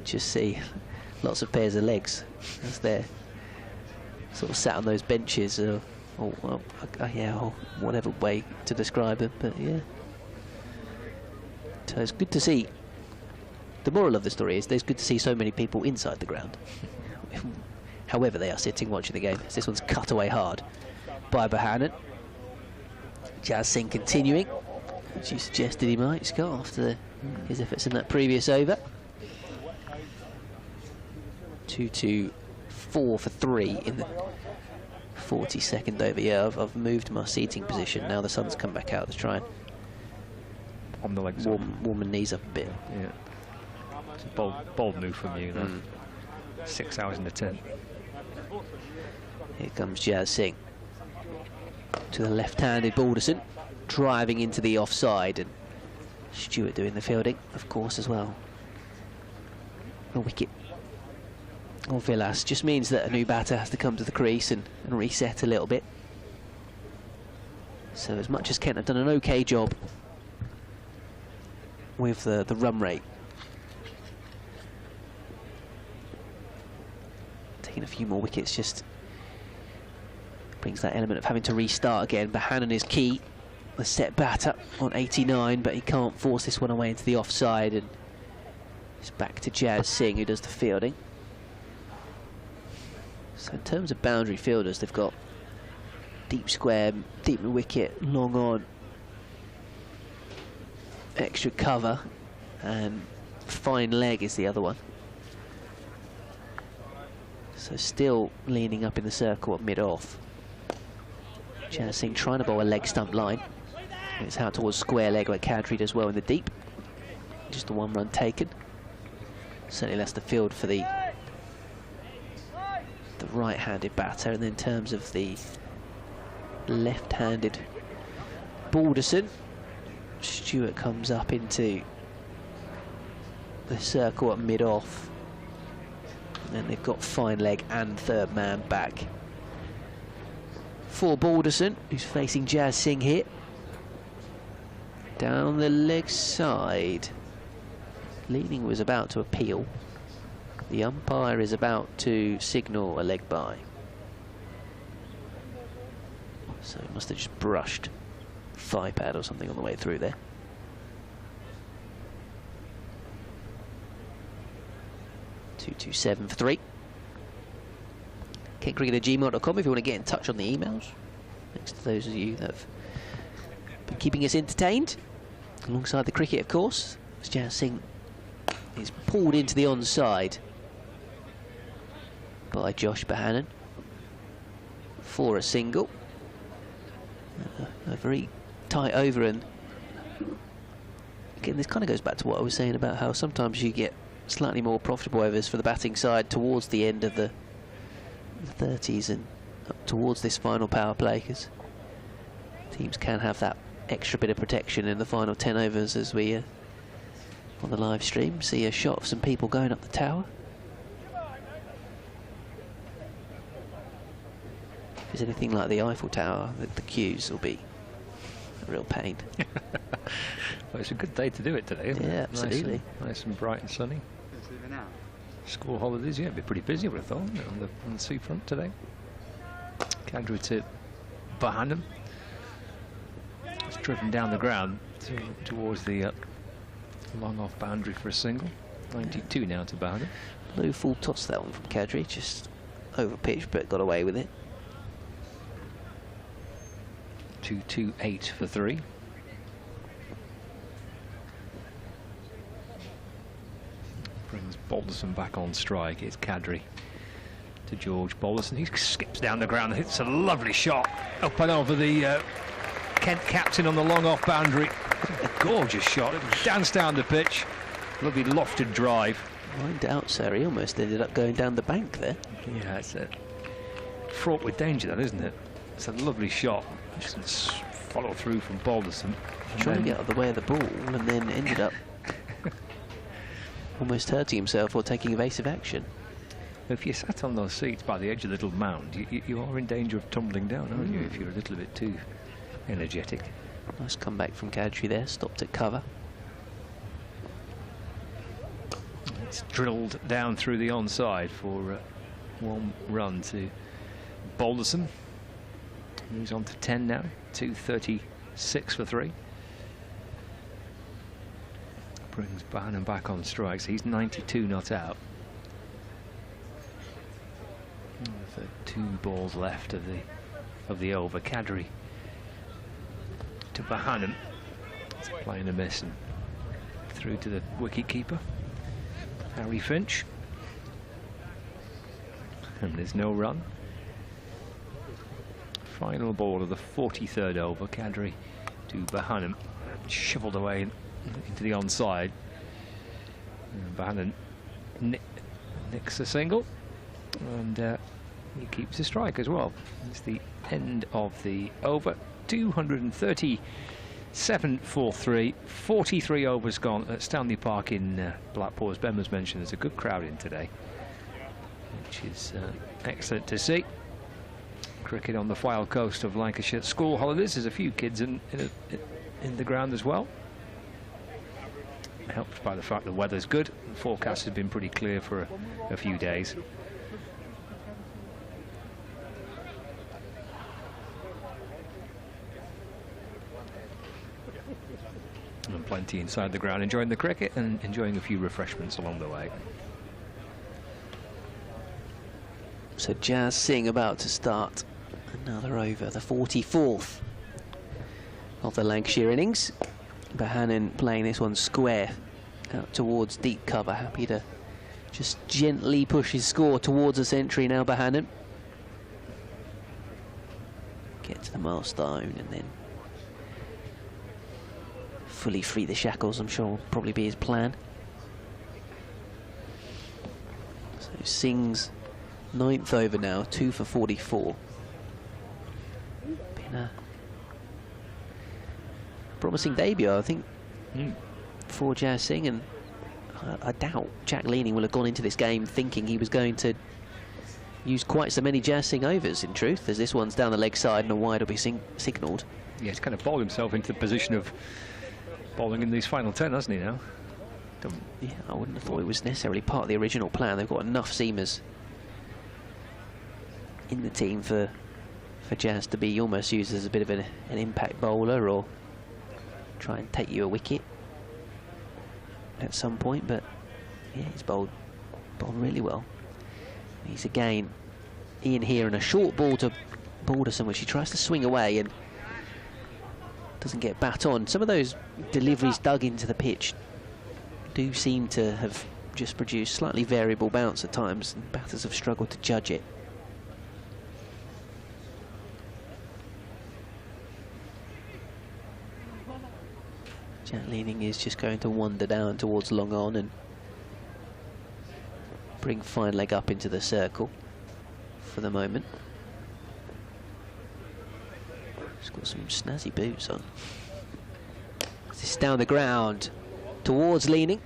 just see lots of pairs of legs as they're sort of sat on those benches, or whatever way to describe them. But yeah, so it's good to see. The moral of the story is there's good to see so many people inside the ground, however they are sitting watching the game. This one's cut away hard by Bohannon. Jazz Singh continuing, which you suggested he might, Scott, after his efforts in that previous over. 2-2-4 for 3 in the 42nd over. Yeah, I've moved my seating position. Now the sun's come back out to try and on the legs warm my knees up a bit. Yeah, it's a bold move from you. 6 hours in the tent. Here comes Jazz Singh to the left-handed Balderson, driving into the offside, and Stewart doing the fielding, of course, as well. A wicket or Villas just means that a new batter has to come to the crease and reset a little bit. So as much as Kent have done an okay job with the run rate, taking a few more wickets just brings that element of having to restart again. Bohannon is key, the set batter on 89, but he can't force this one away into the offside, and it's back to Jazz Singh, who does the fielding. So in terms of boundary fielders, they've got deep square, deep wicket, long on, extra cover, and fine leg is the other one. So still leaning up in the circle at mid-off. Jazz Singh trying to bowl a leg stump line. It's out towards square leg where Kadri does well in the deep. Just the 1 run taken. Certainly less the field for the right-handed batter. And then in terms of the left-handed Balderson, Stewart comes up into the circle at mid-off. And then they've got fine leg and third man back for Balderson, who's facing Jazz Singh here. Down the leg side. Leaning was about to appeal. The umpire is about to signal a leg bye. So it must have just brushed. thigh pad or something on the way through there. (227 for 3). KentCricket@gmail.com if you want to get in touch on the emails. Thanks to those of you that have been keeping us entertained. Alongside the cricket, of course, as Jazz Singh is pulled into the onside by Josh Bohannon for a single. A very tight over, and again this kind of goes back to what I was saying about how sometimes you get slightly more profitable overs for the batting side towards the end of the 30s and up towards this final power play, because teams can have that extra bit of protection in the final 10 overs, as we on the live stream see a shot of some people going up the tower. If it's anything like the Eiffel Tower, the queues will be a real pain. Well, it's a good day to do it today, isn't it? Yeah, absolutely. Nice and bright and sunny. School holidays, yeah, it'll be pretty busy, I would have thought, on the seafront today. Kadri to Bohannon. It's driven down the ground towards the long off boundary for a single. 92 now to Bohannon. Low full toss that one from Kadri, just over pitch, but got away with it. 228 for 3. Brings Balderson back on strike. It's Kadri to George Balderson. He skips down the ground and hits a lovely shot up and over the Kent captain on the long off boundary. A gorgeous shot. It danced down the pitch. Lovely lofted drive. No doubt, sir. He almost ended up going down the bank there. Yeah, it's fraught with danger, that, isn't it? It's a lovely shot. Just follow through from Balderson. Trying to get out of the way of the ball, and then ended up almost hurting himself or taking evasive action. If you sat on those seats by the edge of the little mound, you are in danger of tumbling down, aren't you, if you're a little bit too energetic. Nice comeback from Kadri there, stopped at cover. It's drilled down through the onside for 1 run to Balderson. Moves on to 10 now, 236 for 3. Brings Bohannon back on strikes. He's 92 not out. With 2 balls left of the over. Kadri to Bohannon. It's playing a miss and through to the wicket keeper, Harry Finch. And there's no run. Final ball of the 43rd over. Kadri to Bohannon, shovelled away into the onside. And Bohannon nicks a single, and he keeps a strike as well. It's the end of the over. 237 for 3. 43 overs gone at Stanley Park in Blackpool. As Ben was mentioned, there's a good crowd in today, which is excellent to see. Cricket on the Fylde coast of Lancashire. School holidays. There's a few kids in the ground as well. Helped by the fact the weather's good. The forecast has been pretty clear for a few days. And plenty inside the ground enjoying the cricket and enjoying a few refreshments along the way. So Jazz Singh about to start another over, the 44th of the Lancashire innings. Bohannon playing this one square out towards deep cover, happy to just gently push his score towards a century now. Bohannon get to the milestone and then fully free the shackles, I'm sure will probably be his plan. So Singh's 9th over now, 2 for 44. Been a promising debut, I think, for Jazz Singh, and I doubt Jack Leaning will have gone into this game thinking he was going to use quite so many Jazz Singh overs, in truth, as this one's down the leg side and a wide will be signalled. Yeah, he's kind of bowled himself into the position of bowling in these final 10, hasn't he, now? Yeah, I wouldn't have thought it was necessarily part of the original plan. They've got enough seamers in the team for for Jazz to be almost used as a bit of an impact bowler or try and take you a wicket at some point, but yeah, he's bowled really well. He's again in here and a short ball to Balderson, which he tries to swing away and doesn't get bat on. Some of those deliveries dug into the pitch do seem to have just produced slightly variable bounce at times, and batters have struggled to judge it. Jack Leaning is just going to wander down towards long on and bring fine leg up into the circle for the moment. He's got some snazzy boots on. This is down the ground towards Leaning.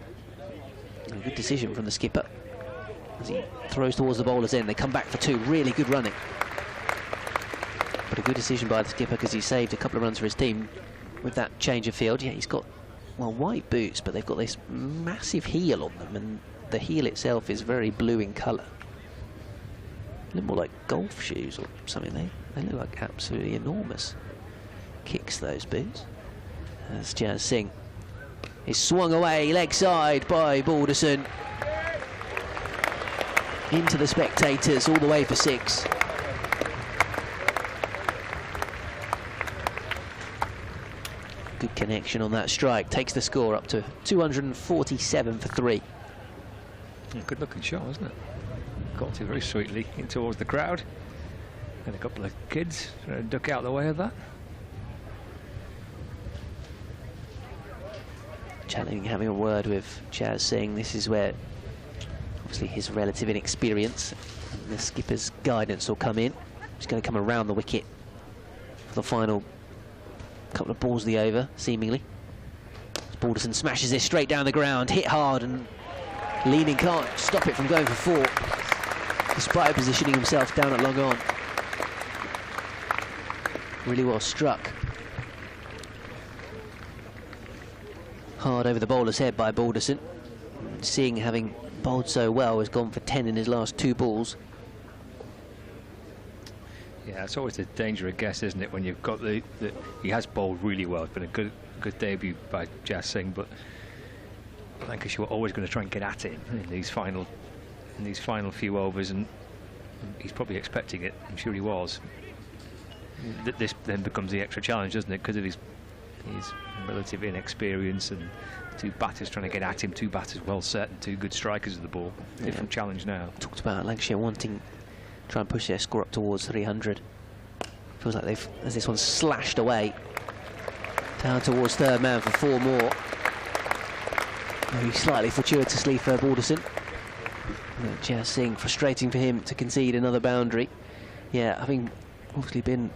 A good decision from the skipper as he throws towards the bowler's end. They come back for two. Really good running, but a good decision by the skipper because he saved a couple of runs for his team with that change of field. Yeah, he's got, well, white boots, but they've got this massive heel on them, and the heel itself is very blue in colour. A little more like golf shoes or something. They look like absolutely enormous kicks, those boots. As Jazz Singh is swung away leg side by Balderson into the spectators all the way for 6. Good connection on that strike, takes the score up to 247 for 3. Good looking shot, wasn't it? Got it very sweetly in towards the crowd, and a couple of kids trying to duck out the way of that. Channing having a word with Jazz Singh. This is where obviously his relative inexperience and the skipper's guidance will come in. He's going to come around the wicket for the final couple of balls of the over, seemingly. Balderson smashes this straight down the ground, hit hard, and Leaning can't stop it from going for 4, despite positioning himself down at long on. Really well struck. Hard over the bowler's head by Balderson. Singh, having bowled so well, has gone for 10 in his last 2 balls. Yeah, it's always a dangerous guess, isn't it, when you've got the he has bowled really well. It's been a good debut by Jazz Singh, but Lancashire were always going to try and get at it in these final few overs, and he's probably expecting it. I'm sure he was. This then becomes the extra challenge, doesn't it, because of his relative inexperience and 2 batters trying to get at him, 2 batters well set and 2 good strikers of the ball. Different challenge now. Talked about Lancashire wanting to try and push their score up towards 300. Feels like they've, as this one's slashed away down towards third man for 4 more. Maybe slightly fortuitously for Balderson. Jazz Singh, frustrating for him to concede another boundary. Yeah, having obviously been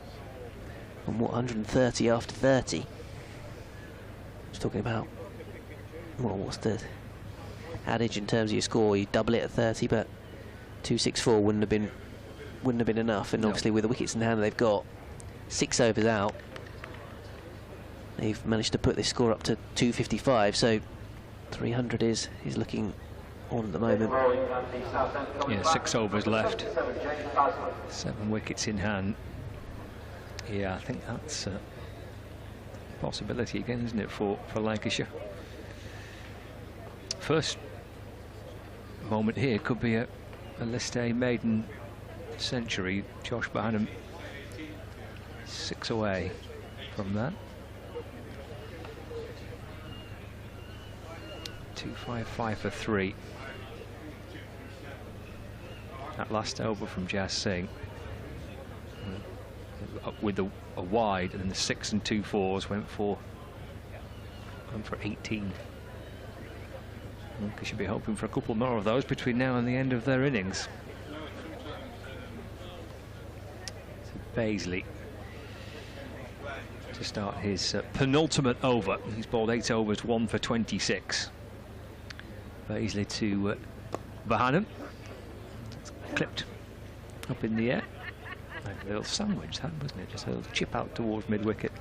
on what, 130 after 30. Just talking about, well, what's the adage in terms of your score? You double it at 30, but 264 wouldn't have been enough. And obviously with the wickets in hand they've got, 6 overs out, they've managed to put this score up to 255. So 300 is looking on at the moment. Yeah, 6 overs left, 7 wickets in hand. Yeah, I think that's a possibility again, isn't it, for Lancashire? First moment here could be a List A maiden century. Josh Bohannon 6 away from that. 255 for 3. That last over from Jazz Singh with a wide, and then the 6 and 2 4s went for 18. We should be hoping for a couple more of those between now and the end of their innings. So Baisley to start his penultimate over. He's bowled 8 overs, 1 for 26. Baisley to Bohannon. Clipped up in the air. Like a little sandwich, that wasn't it? Just a little chip out towards mid-wicket.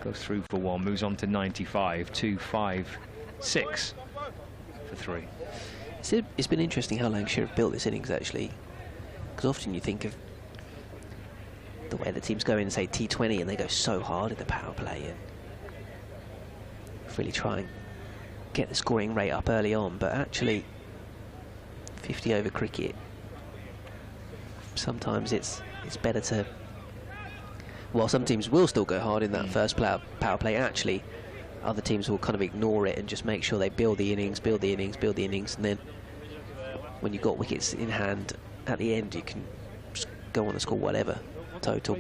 Goes through for 1, moves on to 95, 256 for 3. It's been interesting how Lancashire have built this innings, actually, because often you think of the way the teams go in, say, T20, and they go so hard in the power play and really try and get the scoring rate up early on. But actually, 50-over cricket, sometimes it's better to... While some teams will still go hard in that first power play, actually, other teams will kind of ignore it and just make sure they build the innings, build the innings, build the innings, and then when you've got wickets in hand at the end, you can just go on and score whatever total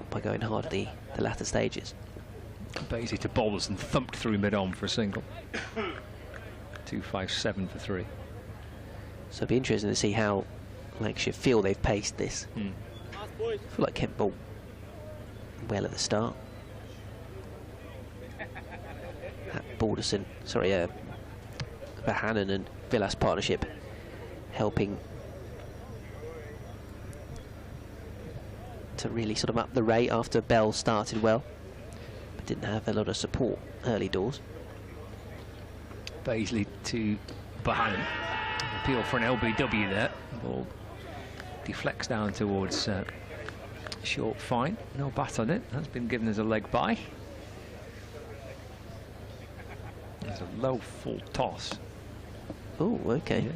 by going hard at the latter stages. Basically to bowlers and thumped through mid-on for a single. 257 for 3. So it'll be interesting to see how Lancashire feel they've paced this. I feel like Kent bowled well at the start. Bohannon and Villas partnership helping to really sort of up the rate after Bell started well, but didn't have a lot of support early doors. Baisley to Bohannon. Appeal for an LBW there. Ball deflects down towards short fine. No bat on it. That's been given as a leg bye. There's a low full toss. Oh, okay. Yeah.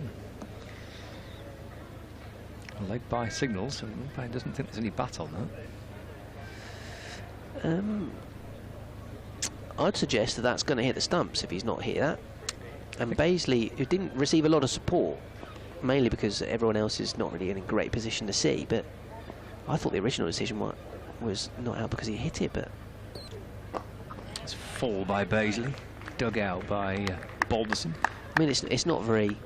A leg bye signal, so umpire doesn't think there's any bat on that. I'd suggest that that's going to hit the stumps if he's not hit that. And Baisley, who didn't receive a lot of support, mainly because everyone else is not really in a great position to see, but I thought the original decision was not out because he hit it, but... It's full by Baisley, dug out by Balderson. I mean, it's not very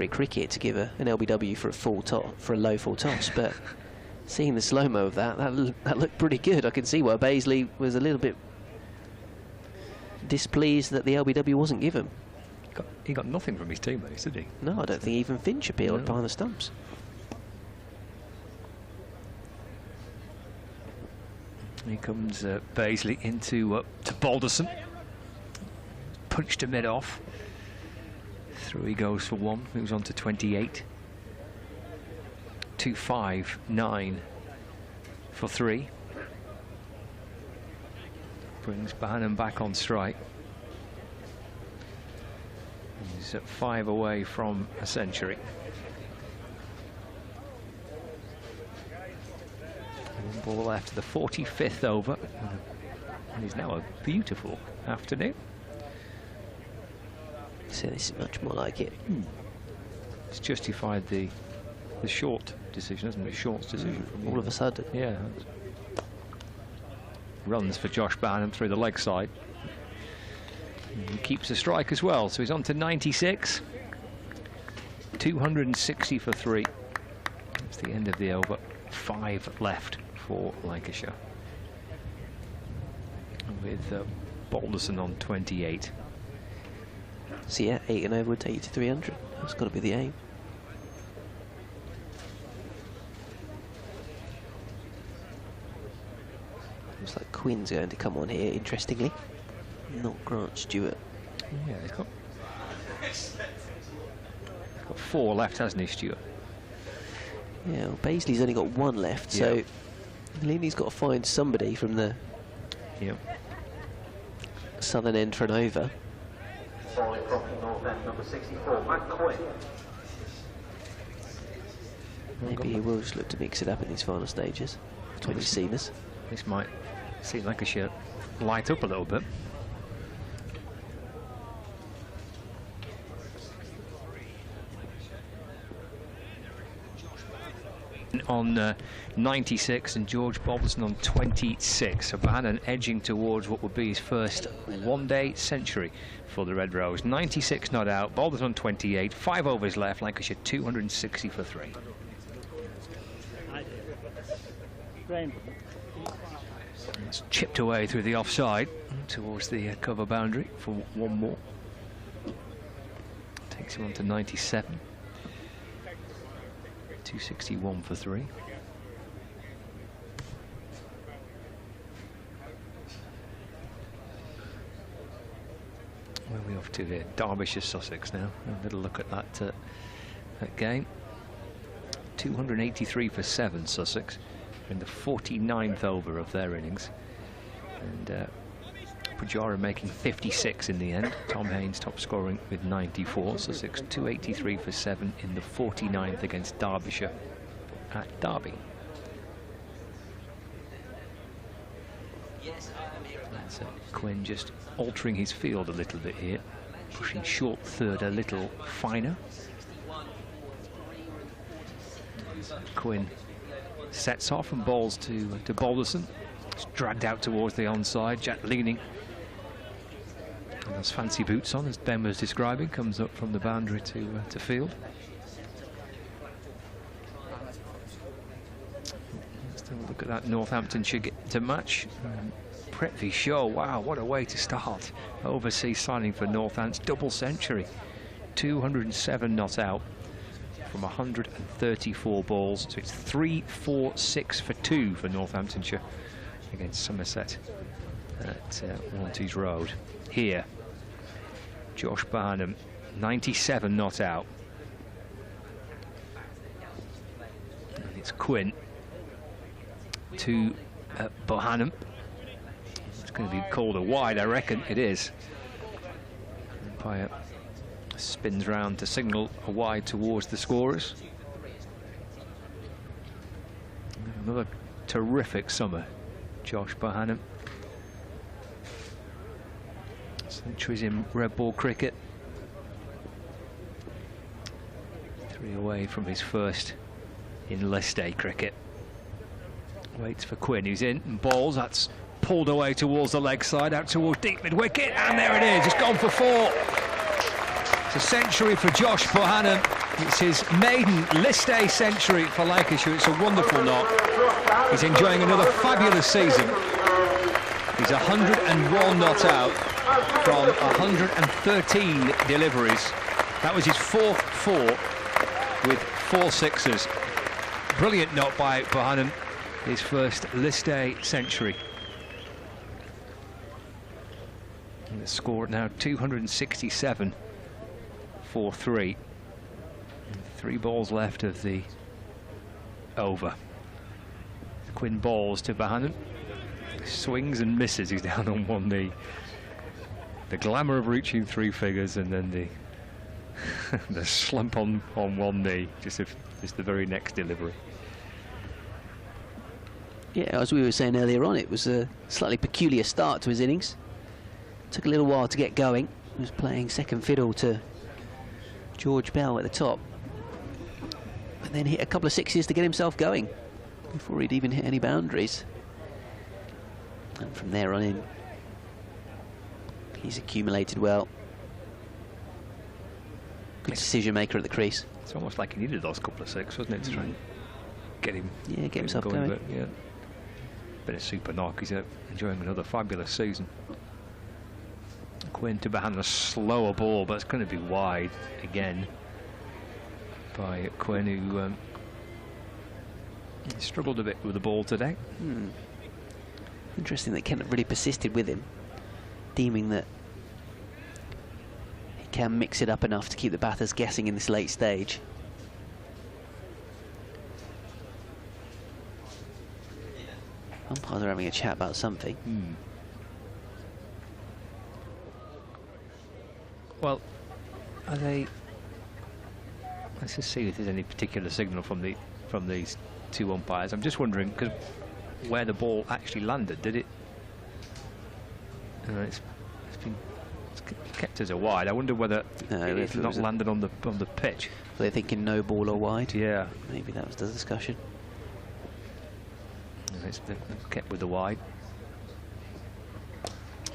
cricket to give an LBW for a low full toss, but seeing the slow-mo of that looked pretty good. I can see why Baisley was a little bit displeased that the LBW wasn't given. He got nothing from his teammates, did he? No, I don't think even Finch appealed behind the stumps. Here comes Baisley into to Balderson. Punched to mid-off. Through he goes for 1, moves on to 28. 259 for 3. Brings Bohannon back on strike. He's at 5 away from a century. One ball after the 45th over. And it's now a beautiful afternoon. So this is much more like it. It's justified the short decision, hasn't it? Short's decision. All of a sudden. Yeah. Runs for Josh Bohannon through the leg side. And he keeps the strike as well, so he's on to 96. 260 for 3. That's the end of the over. 5 left for Lancashire. With Balderson on 28. So yeah, 8 and over would take you to 300. That's got to be the aim. Looks like Quinn's going to come on here, interestingly. Not Grant Stewart. Yeah, he's got 4 left, hasn't he, Stewart? Yeah, well, Baisley's only got 1 left, so Leahy's got to find somebody from the southern end for an over. Maybe he will just look to mix it up in these final stages. That's what he's seen us. This might see Lancashire light up a little bit. On 96 and George Balderson on 26. So Bohannon edging towards what would be his first one-day century for the Red Rose. 96 not out, Balderson on 28, 5 overs left, Lancashire 260 for 3. It's chipped away through the offside towards the cover boundary for 1 more. Takes him on to 97. 261 for 3. Where are we off to here? Derbyshire, Sussex now. A little look at that game. 283 for 7, Sussex. in the 49th over of their innings. And Pujara making 56 in the end. Tom Haynes top scoring with 94. Sussex 283 for 7 in the 49th against Derbyshire at Derby. That's Quinn just altering his field a little bit here, pushing short third a little finer. Quinn sets off and bowls to Balderson. It's dragged out towards the onside. Jack leaning. And those fancy boots on, as Ben was describing, comes up from the boundary to field. Let's have a look at that Northamptonshire to match. Prithvi Shaw, wow, what a way to start. Overseas signing for Northants, double century. 207 not out from 134 balls. So it's 3-4-6 for 2 for Northamptonshire against Somerset at Wanties Road. Here, Josh Bohannon, 97 not out. And it's Quinn to Bohannon. It's going to be called a wide, I reckon it is. Umpire spins round to signal a wide towards the scorers. Another terrific summer, Josh Bohannon. Centuries in red ball cricket. 3 away from his first in List A cricket. Waits for Quinn, who's in and bowls. That's pulled away towards the leg side, out towards deep mid wicket, and there it is. It's gone for 4. It's a century for Josh Bohannon. It's his maiden List A century for Lancashire. It's a wonderful knock. He's enjoying another fabulous season. He's 101 not out from 113 deliveries. That was his 4th 4 with 4 sixes. Brilliant knock by Bohannon, his first List A century. And the score now 267 for 3. 3 balls left of the over. Quinn balls to Bohannon. Swings and misses. He's down on one knee. The glamour of reaching 3 figures and then the the slump on one knee. Just the very next delivery. Yeah, as we were saying earlier on, it was a slightly peculiar start to his innings. Took a little while to get going. He was playing second fiddle to George Bell at the top, and then hit a couple of sixes to get himself going before he'd even hit any boundaries. And from there on in, he's accumulated well. Good decision maker at the crease. It's almost like he needed those couple of 6, wasn't it, to try and get him, get himself going. But, yeah, bit of super knock. He's enjoying another fabulous season. Quinn to Bohannon, a slower ball, but it's going to be wide again by Quinn, who struggled a bit with the ball today. Interesting that Kent really persisted with him, deeming that he can mix it up enough to keep the batters guessing in this late stage. Umpires are having a chat about something. Well, are they? Let's just see if there's any particular signal from these 2 umpires. I'm just wondering, because where the ball actually landed, did it? It's kept as a wide. I wonder whether it's not landed on the pitch. Were they thinking no ball or wide? Yeah, maybe that was the discussion. And it's kept with the wide.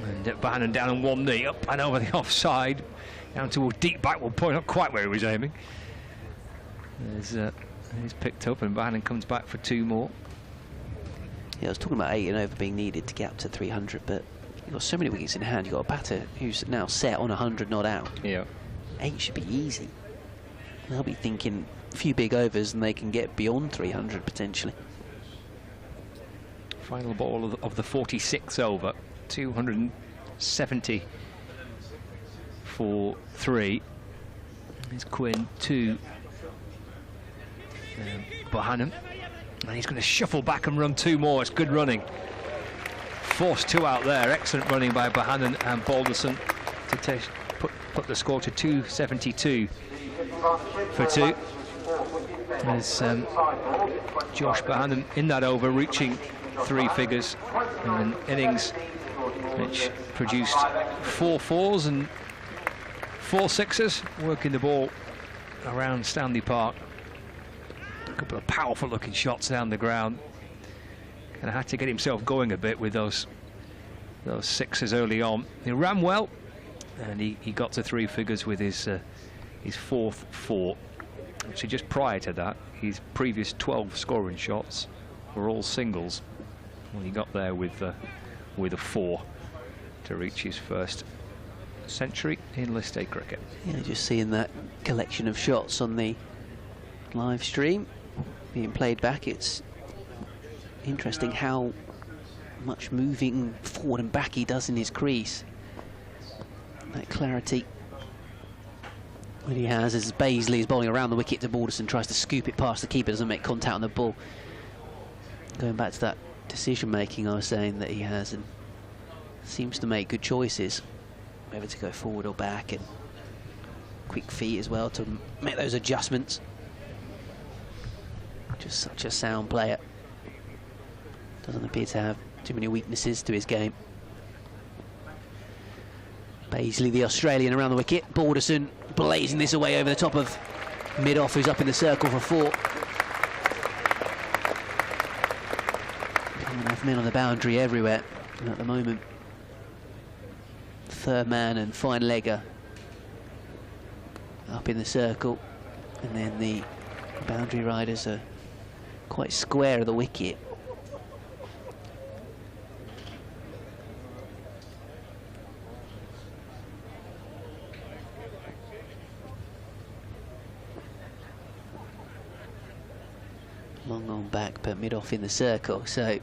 And Bohannon down on one knee, up and over the offside, down toward deep backward point, not quite where he was aiming. He's picked up, and Bohannon comes back for 2 more. Yeah, I was talking about 8 and over being needed to get up to 300, but you've got so many wickets in hand. You've got a batter who's now set on 100 not out. Yeah. 8 should be easy. They'll be thinking a few big overs and they can get beyond 300 potentially. Final ball of the 46th over. 270 for 3. It's Quinn to Bohannon. And he's going to shuffle back and run 2 more. It's good running. Forced 2 out there. Excellent running by Bohannon and Balderson to put the score to 272 for 2. There's Josh Bohannon in that over, reaching 3 figures in an innings which produced 4 fours and 4 sixes, working the ball around Stanley Park. A couple of powerful looking shots down the ground. And had to get himself going a bit with those sixes early on. He ran well, and he got to 3 figures with his 4th 4. Actually, just prior to that, his previous 12 scoring shots were all singles. Well, he got there with a 4 to reach his first century in List A cricket. Yeah, just seeing that collection of shots on the live stream being played back, it's interesting how much moving forward and back he does in his crease. That clarity that he has as Bazley is bowling around the wicket to Balderson, tries to scoop it past the keeper, doesn't make contact on the ball. Going back to that decision making I was saying that he has, and seems to make good choices, whether to go forward or back, and quick feet as well to make those adjustments. Just such a sound player. Doesn't appear to have too many weaknesses to his game. Bazley, the Australian, around the wicket. Balderson blazing this away over the top of mid-off, who's up in the circle for 4. Enough men on the boundary everywhere at the moment. Third man and fine legger up in the circle, and then the boundary riders are quite square of the wicket. Long on back, but mid-off in the circle, so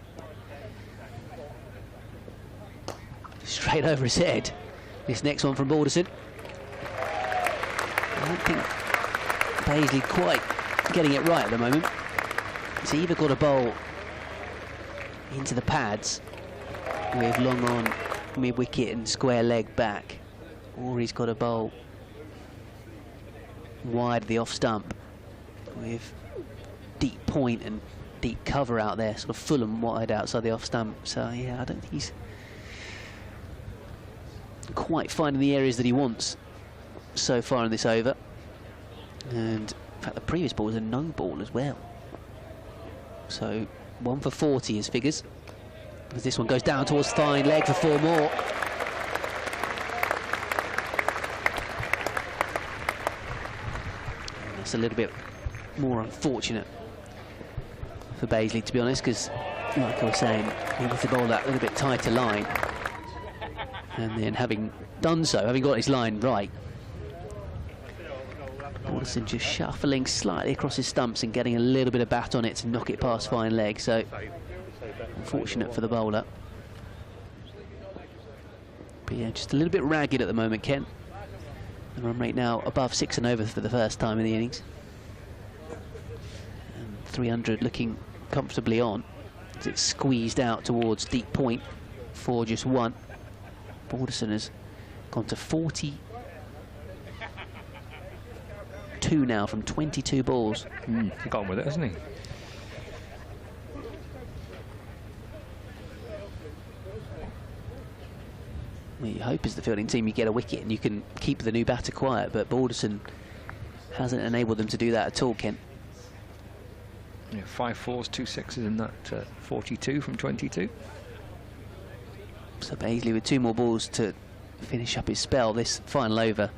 straight over his head. This next one from Balderson. I don't think Bazley quite getting it right at the moment. He's either got a bowl into the pads with long on mid-wicket and square leg back, or he's got a bowl wide of the off stump with deep point and deep cover out there, sort of full and wide outside the off stump. So yeah, I don't think he's quite finding the areas that he wants so far in this over. And in fact, the previous ball was a no ball as well. So 1 for 40 is figures, as this one goes down towards fine leg for 4 more. And that's a little bit more unfortunate for Bazley, to be honest, because like I was saying, he wanted to bowl that a little bit tighter line, and then having done so, having got his line right, Balderson just shuffling slightly across his stumps and getting a little bit of bat on it to knock it past fine leg. So unfortunate for the bowler. But yeah, just a little bit ragged at the moment, Ken. The run rate now above 6 and over for the first time in the innings. And 300 looking comfortably on as it's squeezed out towards deep point for just 1. Balderson has gone to 42 now from 22 balls. Got on with it, hasn't he? Well, you hope as the fielding team you get a wicket and you can keep the new batter quiet, but Balderson hasn't enabled them to do that at all, Ken. Yeah, 5 fours, 2 sixes in that 42 from 22. So Bazley with 2 more balls to finish up his spell this final over.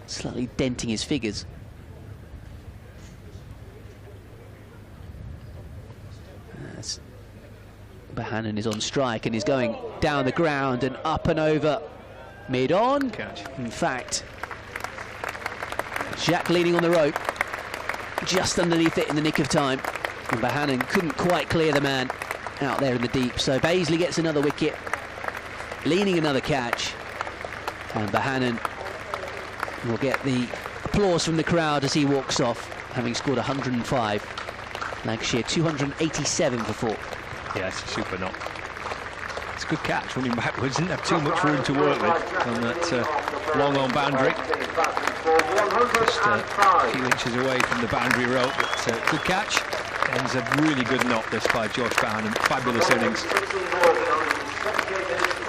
Slightly denting his figures. As Bohannon is on strike and is going down the ground and up and over mid-on. Catch. In fact, Jack leaning on the rope, just underneath it in the nick of time. And Bohannon couldn't quite clear the man out there in the deep. So Bazley gets another wicket, leaning another catch. And Bohannon will get the applause from the crowd as he walks off, having scored 105 Lancashire 287 for 4. Yeah, it's a super knock. It's a good catch running backwards. Didn't have too much room to work with on that long on boundary. Just a few inches away from the boundary rope, but good catch. And it's a really good knock this by George Bohannon. Fabulous innings.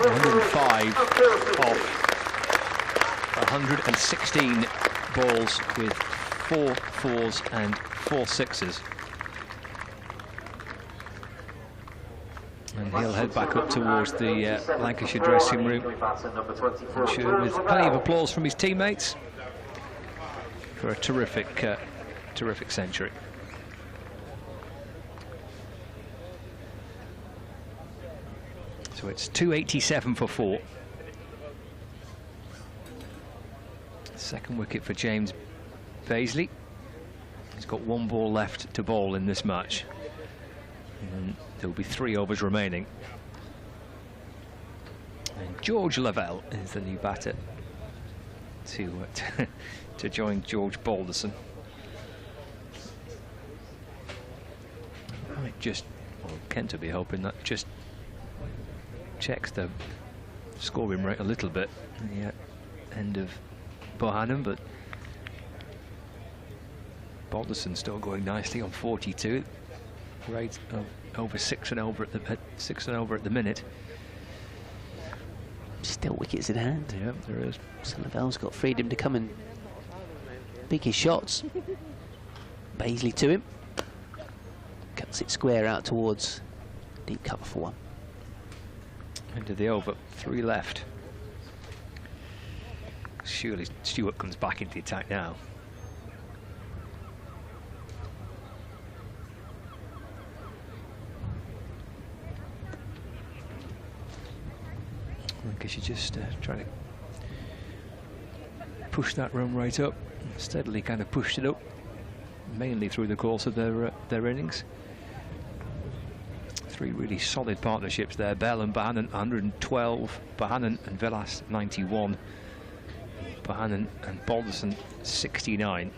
105 off 116 balls with 4 fours and 4 sixes. And he'll head back up towards the Lancashire dressing room, I'm sure with plenty of applause from his teammates for a terrific century. So it's 287 for 4. Second wicket for James Bazley. He's got 1 ball left to bowl in this match. And there will be 3 overs remaining. And George Lavelle is the new batter to join George Balderson. Might just, well, Kent will be hoping that just checks the scoring rate a little bit at the end of Bohannon, but Balderson's still going nicely on 42. Rate of over 6 and over at the minute. Still wickets in hand. Yeah, there is. So Lavelle's got freedom to come and pick his shots. Bazley to him. Cuts it square out towards deep cover for 1. End of the over, 3 left. Surely Stewart comes back into the attack now. I guess you just try to push that run rate up. Steadily kind of pushed it up, mainly through the course of their innings. 3 really solid partnerships there. Bell and Bohannon 112, Bohannon and Villas 91, Bohannon and Balderson 69.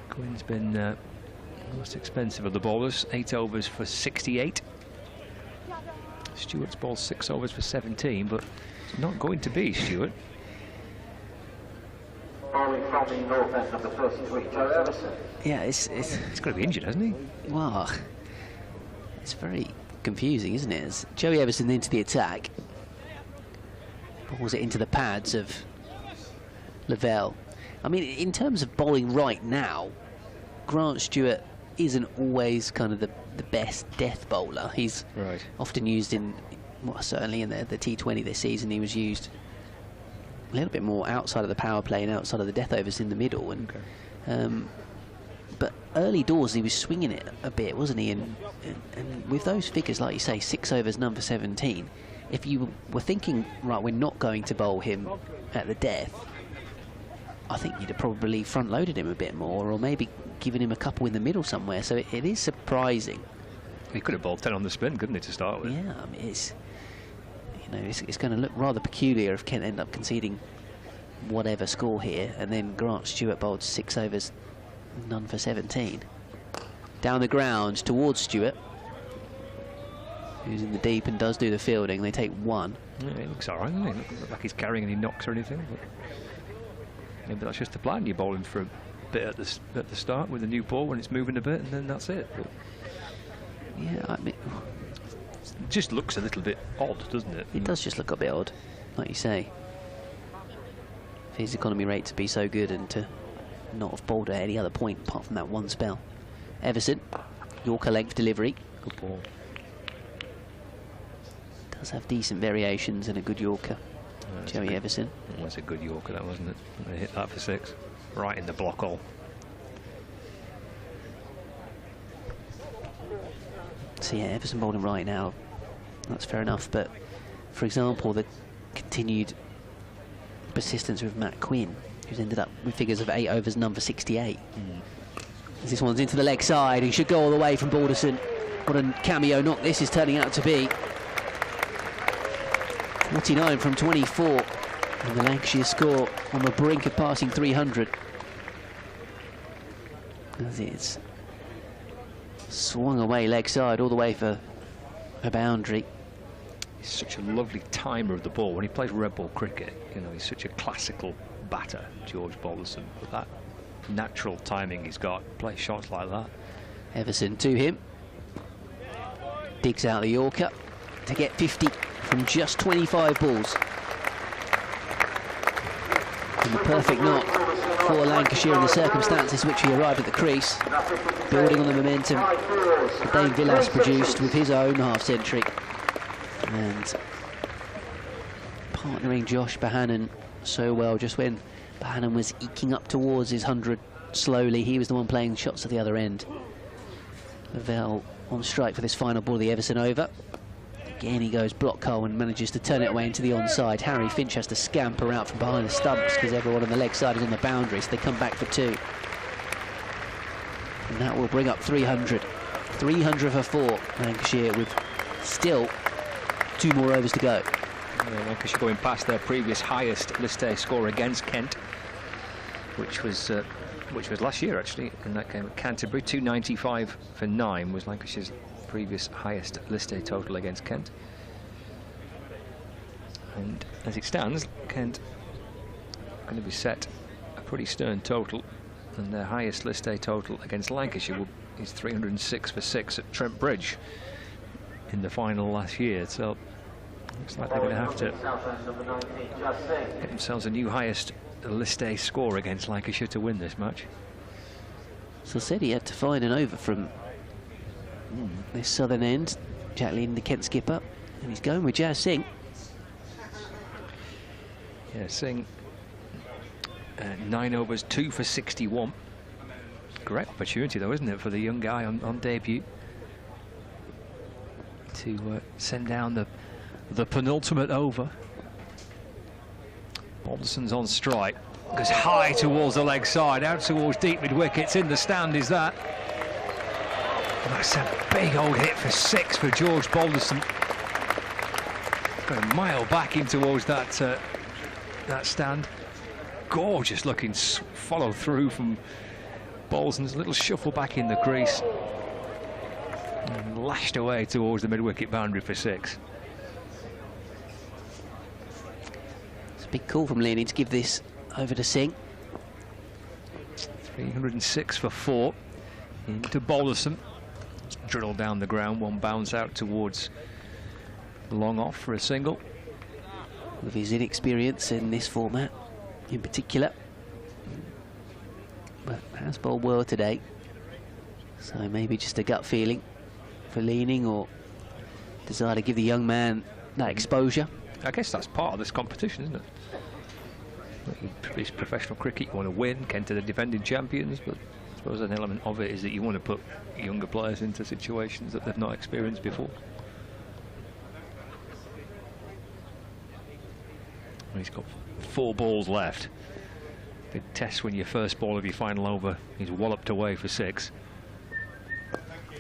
Quinn's been the most expensive of the bowlers, 8 overs for 68. Stewart's bowled 6 overs for 17, but it's not going to be Stewart. Yeah, it's got to be injured, hasn't he? Well, it's very confusing, isn't it? As Joey Everson into the attack, balls it into the pads of Lavelle. I mean, in terms of bowling right now, Grant Stewart isn't always kind of the best death bowler. He's often used in, well, certainly in the T20 this season, he was used a little bit more outside of the power play and outside of the death overs in the middle. And but early doors he was swinging it a bit, wasn't he? And with those figures, like you say, 6 overs, none for 17, if you were thinking, right, we're not going to bowl him at the death, I think you'd have probably front-loaded him a bit more, or maybe given him a couple in the middle somewhere. So it is surprising. He could have bowled 10 on the spin, couldn't he, to start with? Yeah, I mean, it's going to look rather peculiar if Kent end up conceding whatever score here, and then Grant Stewart bowled 6 overs, none for 17. Down the ground towards Stewart, who's in the deep and does do the fielding. They take 1. Yeah, he looks all right, doesn't he? Doesn't look like he's carrying any knocks or anything. But maybe that's just the plan. You bowl him for a bit at the start with a new ball when it's moving a bit, and then that's it. But yeah, I mean, it just looks a little bit odd, doesn't it? It does just look a bit odd, like you say. For his economy rate to be so good and to not have bowled at any other point apart from that 1 spell. Everson, Yorker length delivery. Good ball. Does have decent variations and a good Yorker. Joey Everson. That was a good Yorker, that wasn't it? They hit that for 6, right in the block hole. So yeah, Everson bowling right now, that's fair enough. But for example, the continued persistence with Matt Quinn, who's ended up with figures of 8 overs, none for 68. This one's into the leg side. He should go all the way from Balderson. What a cameo knock this is turning out to be. 49 from 24, and the Lancashire score on the brink of passing 300. as it's swung away leg side all the way for a boundary. He's such a lovely timer of the ball. When he plays red ball cricket, you know, he's such a classical batter, George Balderson. With that natural timing he's got, play shots like that. Everson to him. Digs out the Yorker to get 50 from just 25 balls. And the perfect knock for Lancashire in the circumstances which he arrived at the crease, building on the momentum that Dave Villas produced with his own half-century, and partnering Josh Bohannon so well. Just when Bohannon was eking up towards his 100 slowly, he was the one playing shots at the other end. Lavelle on strike for this final ball of the Everson over. Again he goes block Cole and manages to turn it away into the onside. Harry Finch has to scamper out from behind the stumps because everyone on the leg side is on the boundary, so they come back for 2. And that will bring up 300. 300 for 4, Lancashire, with still 2 more overs to go. Yeah, Lancashire going past their previous highest list A score against Kent, which was last year actually in that game at Canterbury. 295 for 9 was Lancashire's previous highest list A total against Kent. And as it stands, Kent are going to be set a pretty stern total, and their highest list A total against Lancashire is 306 for 6 at Trent Bridge in the final last year. So looks like they're going to have to get themselves a new highest list A score against Lancashire to win this match. So said he had to find an over from this southern end. Jack Lean, the Kent skipper, and he's going with Jazz Singh. Yeah, Singh 9 overs, 2 for 61. Great opportunity though, isn't it, for the young guy on debut to send down the penultimate over. Balderson's on strike, goes high towards the leg side, out towards deep mid wickets. In the stand is that. And that's a big old hit for 6 for George Balderson. Got a mile back in towards that stand. Gorgeous looking follow through from Balderson's, little shuffle back in the crease and lashed away towards the mid wicket boundary for 6. Big call from Leaning to give this over to Singh. 306 for 4 into Balderson. Drilled down the ground, one bounce out towards long off for a single. With his inexperience in this format in particular, but has bowled well today, so maybe just a gut feeling for Leaning, or desire to give the young man that exposure. I guess that's part of this competition, isn't it? It's professional cricket, you want to win. Kent are the defending champions, but I suppose an element of it is that you want to put younger players into situations that they've not experienced before. He's got 4 balls left. Big test when your first ball of your final over is walloped away for 6.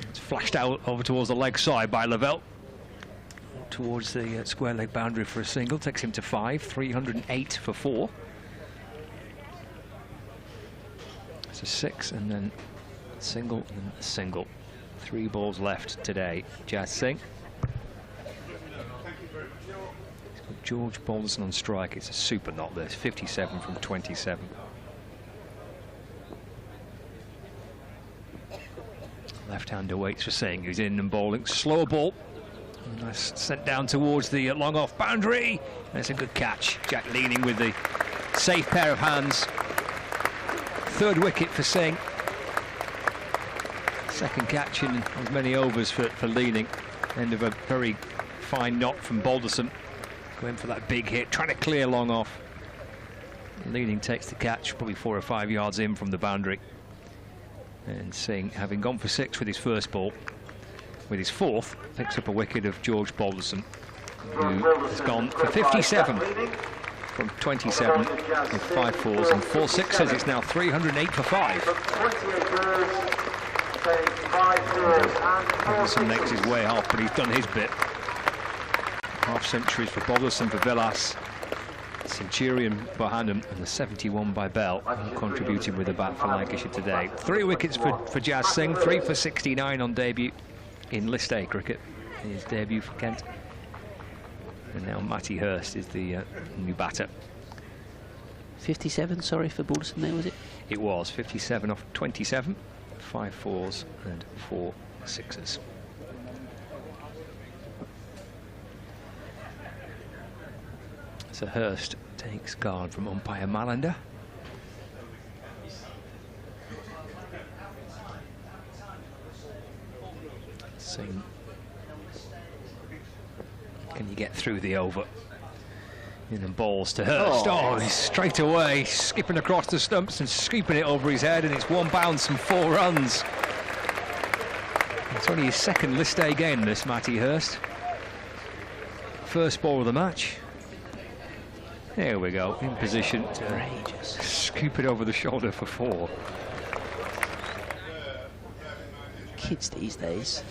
It's flashed out over towards the leg side by Lavelle. Towards the square leg boundary for a single, takes him to 5, 308 for 4. It's a 6 and then a single and then a single. 3 balls left today. Jazz Singh. He's got George Balderson on strike. It's a super knot this, 57 from 27. Left-hander waits for Singh, who's in and bowling. Slower ball. Nice, sent down towards the long off boundary. That's a good catch. Jack Leaning with the safe pair of hands. 3rd wicket for Singh. 2nd catch in as many overs for Leaning. End of a very fine knot from Balderson. Going for that big hit, trying to clear long off. Leaning takes the catch, probably 4 or 5 yards in from the boundary. And Singh, having gone for 6 with his first ball, with his 4th, picks up a wicket of George Balderson, who has gone for 57 from 27 with 5 fours and 4 sixes. It's now 308 for 5. Balderson makes his way off, but he's done his bit. Half centuries for Balderson, for Villas. Centurion, Bohannon and the 71 by Bell, all contributing with a bat for Lancashire today. 3 wickets for Jazz Singh, 3 for 69 on debut in List A cricket. His debut for Kent. And now Matty Hurst is the new batter. 57, sorry, for Balderson there, was it? It was 57 off 27, 5 fours and 4 sixes. So Hurst takes guard from umpire Malander. Singh. Can you get through the over? And then balls to Hurst. Oh, he's straight away skipping across the stumps and scooping it over his head, and it's 1 bounce and 4 runs. It's only his second List A game, this Matty Hurst. First ball of the match. There we go, in position to scoop it over the shoulder for 4. Kids these days.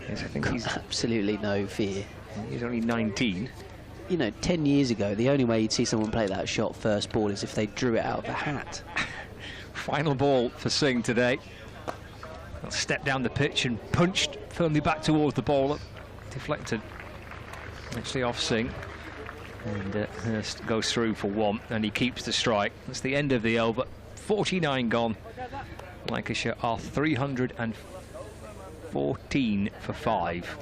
Yes, I think he's absolutely no fear. He's only 19. You know, 10 years ago, the only way you'd see someone play that shot first ball is if they drew it out of a hat. Final ball for Singh today. He'll step down the pitch and punched firmly back towards the bowler. Deflected. Actually off Singh. And Hurst goes through for 1, and he keeps the strike. That's the end of the over. 49 gone. Lancashire are 314 for 5.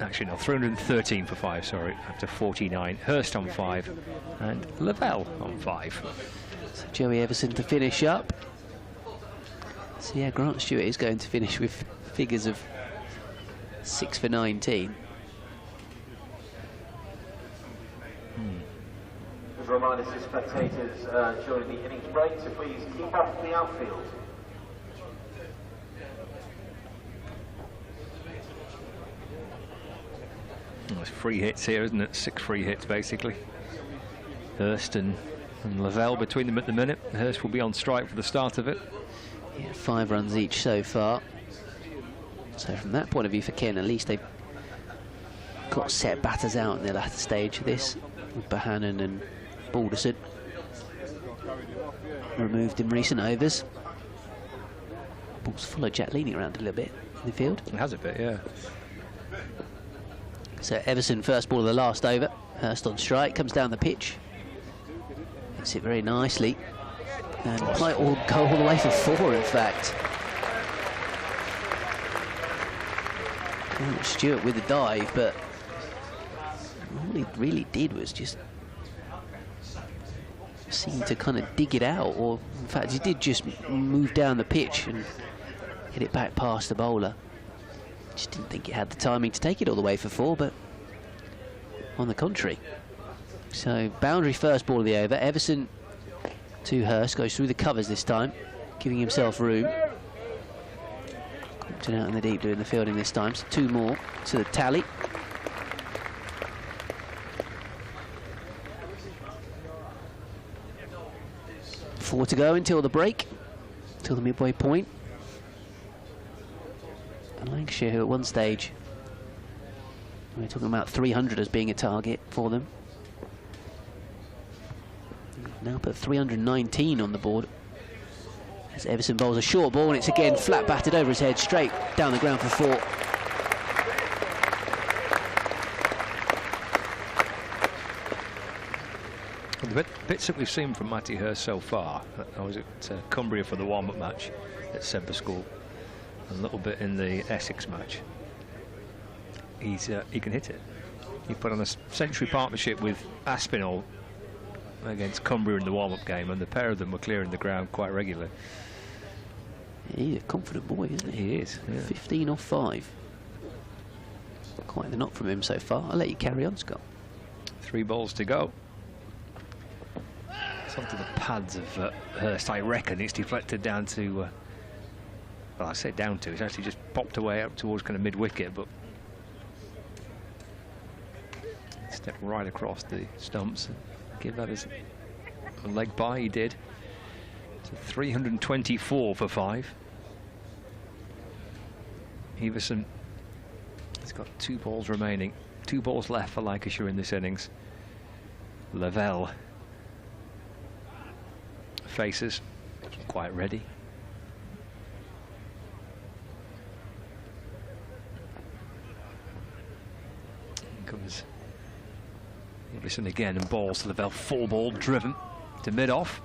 Actually, no, 313 for 5, sorry, after 49. Hurst on 5, and Lavelle on 5. So Joey Everson to finish up. So yeah, Grant Stewart is going to finish with figures of 6 for 19. As a reminder to spectators during the innings break to please keep up the outfield. There's 3 hits here, isn't it? 6 free hits, basically. Hurst and Lavelle between them at the minute. Hurst will be on strike for the start of it. Yeah, 5 runs each so far. So from that point of view for Ken, at least they've got set batters out in the latter stage of this, with Bohannon and Balderson removed in recent overs. Ball's full of Jack leaning around a little bit in the field. It has a bit, yeah. So Everson, first ball of the last over. Hurst on strike, comes down the pitch. Hits it very nicely. And might all go all the way for 4, in fact. Oh, Stewart with the dive, but all he really did was just seem to kind of dig it out, or in fact he did just move down the pitch and hit it back past the bowler. Just didn't think it had the timing to take it all the way for 4, but on the contrary. So boundary first ball of the over. Everson to Hurst, goes through the covers this time, giving himself room. Compton out in the deep doing the fielding this time, so 2 more to the tally. Four to go until the break, till the midway point. And Lancashire, who at one stage, we were talking about 300 as being a target for them. Now put 319 on the board. As Everson bowls a short ball, and it's again flat batted over his head, straight down the ground for 4. The bits that we've seen from Matty Hurst so far, I was at Cumbria for the warm-up match at Sedbergh School, a little bit in the Essex match. He can hit it. He put on a century partnership with Aspinall against Cumbria in the warm-up game, and the pair of them were clearing the ground quite regularly. He's a confident boy, isn't he? He is, yeah. 15 off 5. Quite the knock from him so far. I'll let you carry on, Scott. 3 balls to go. It's onto the pads of Hurst, I reckon. It's deflected down to, well, I say down to, it's actually just popped away up towards kind of mid-wicket, but stepped right across the stumps and give that as a leg by. He did. So 324 for 5. Everson He's got 2 balls remaining. 2 balls left for Lancashire in this innings. Lavelle faces, quite ready. Comes Davison again and balls to Lavelle, 4 ball driven to mid-off.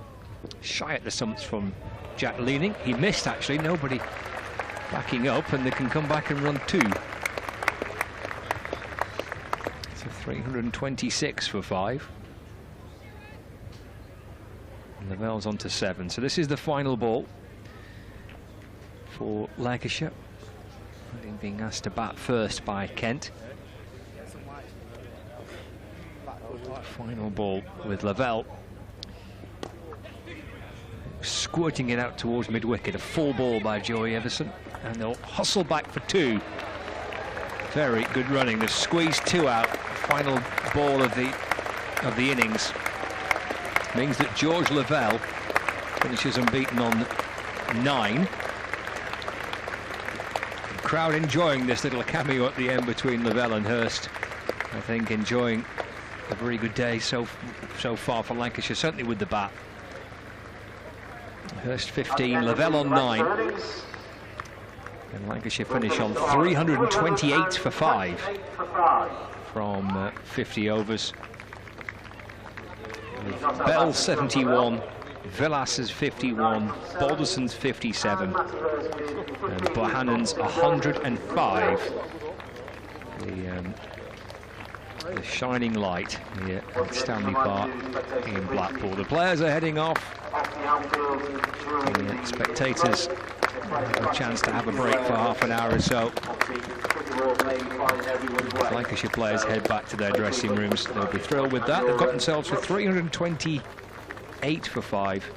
Shy at the stumps from Jack leaning. He missed actually, nobody backing up, and they can come back and run 2. So 326 for 5. And Lavelle's on to 7. So this is the final ball for Lancashire. Being asked to bat first by Kent. Final ball with Lavelle. Squirting it out towards mid-wicket. A 4 ball by Joey Everson. And they'll hustle back for 2. Very good running. They've squeezed 2 out. Final ball of the innings. Means that George Lavelle finishes unbeaten on 9. The crowd enjoying this little cameo at the end between Lavelle and Hurst. I think enjoying a very good day so far for Lancashire, certainly with the bat. Hurst 15, Lavelle on 9. And Lancashire finish on 328 for 5 from 50 overs. With Bell 71, Villas is 51, Balderson's 57, and Bohannon's 105. The shining light here at Stanley Park in Blackpool. The players are heading off. The spectators have a chance to have a break for half an hour or so. Lancashire players head back to their dressing rooms. They'll be thrilled with that. They've got themselves for 328 for 5.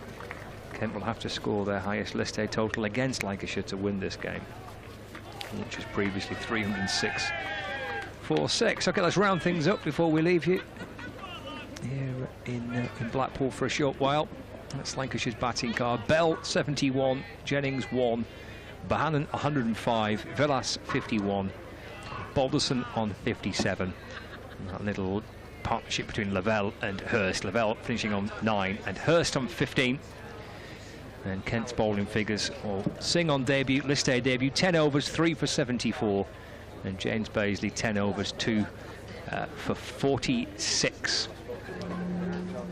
Kent will have to score their highest list A total against Lancashire to win this game, which was previously 306 for 6. OK, let's round things up before we leave you here in Blackpool for a short while. That's Lancashire's batting card. Bell 71, Jennings 1, Bohannon 105, Villas 51, Balderson on 57. And that little partnership between Lavelle and Hurst. Lavelle finishing on 9 and Hurst on 15. And Kent's bowling figures all sing on debut, list A debut, 10 overs, 3 for 74. And James Bazley 10 overs, 2 for 46.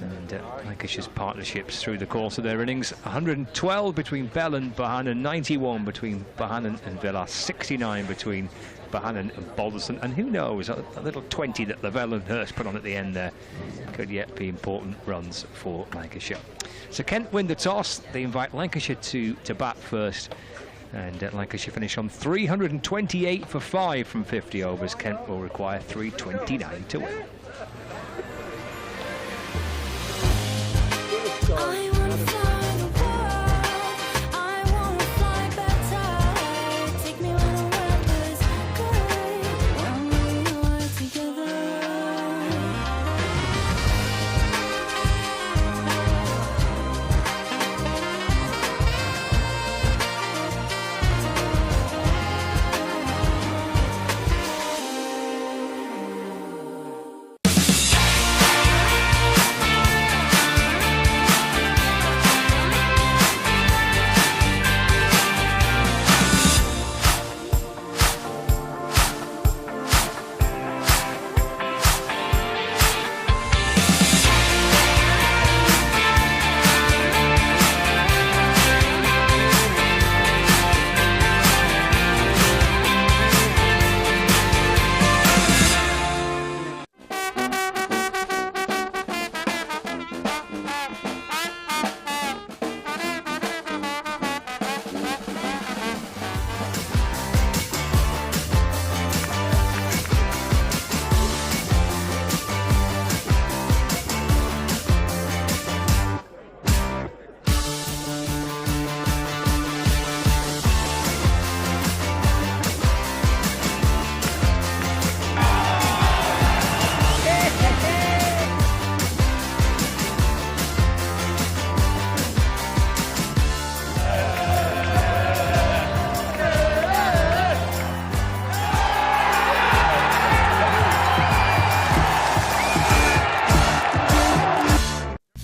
And Lancashire's partnerships through the course of their innings: 112 between Bell and Bohannon, 91 between Bohannon and Villas, 69 between Bohannon and Balderson, and who knows, a little 20 that Lavelle and Hurst put on at the end there could yet be important runs for Lancashire. So Kent win the toss. They invite Lancashire to bat first. And Lancashire finish on 328 for 5 from 50 overs. Kent will require 329 to win.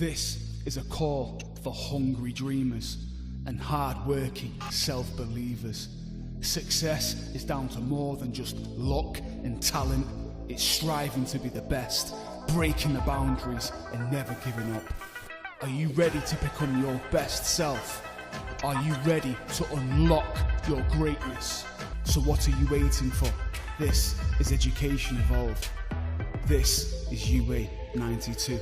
This is a call for hungry dreamers and hard-working self-believers. Success is down to more than just luck and talent. It's striving to be the best, breaking the boundaries and never giving up. Are you ready to become your best self? Are you ready to unlock your greatness? So what are you waiting for? This is Education Evolved. This is UA 92.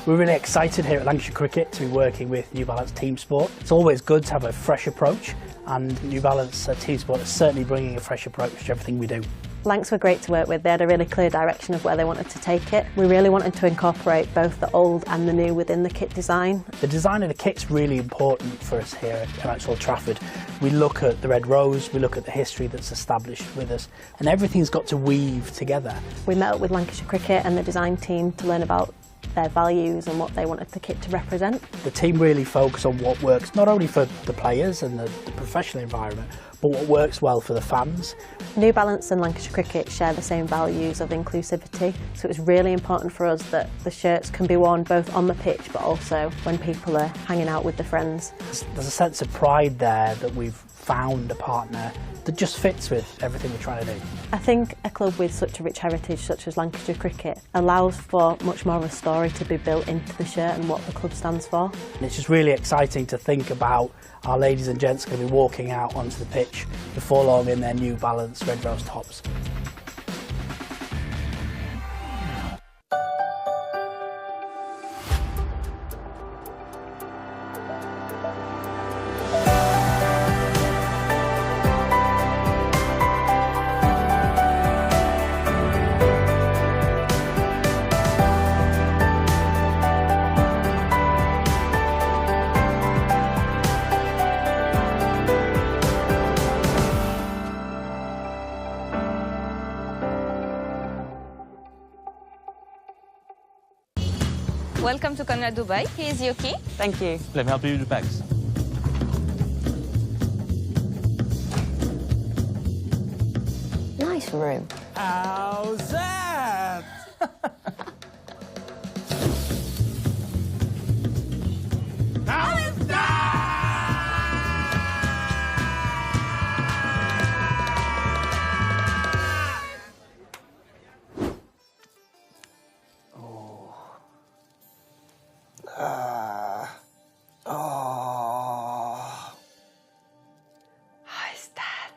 We're really excited here at Lancashire Cricket to be working with New Balance Team Sport. It's always good to have a fresh approach, and New Balance Team Sport is certainly bringing a fresh approach to everything we do. Lancs were great to work with. They had a really clear direction of where they wanted to take it. We really wanted to incorporate both the old and the new within the kit design. The design of the kit's really important for us here at Old Trafford. We look at the Red Rose, we look at the history that's established with us, and everything's got to weave together. We met up with Lancashire Cricket and the design team to learn about their values and what they wanted the kit to represent. The team really focus on what works not only for the players and the professional environment, but what works well for the fans. New Balance and Lancashire Cricket share the same values of inclusivity, so it's really important for us that the shirts can be worn both on the pitch but also when people are hanging out with their friends. There's a sense of pride there that we've found a partner that just fits with everything we're trying to do. I think a club with such a rich heritage such as Lancashire Cricket allows for much more of a story to be built into the shirt and what the club stands for. And it's just really exciting to think about our ladies and gents going to be walking out onto the pitch before long in their New Balance Red Rose tops. Welcome to Conrad Dubai. Here's your key. Thank you. Let me help you with the bags. Nice room. How's that? How's that? How's that?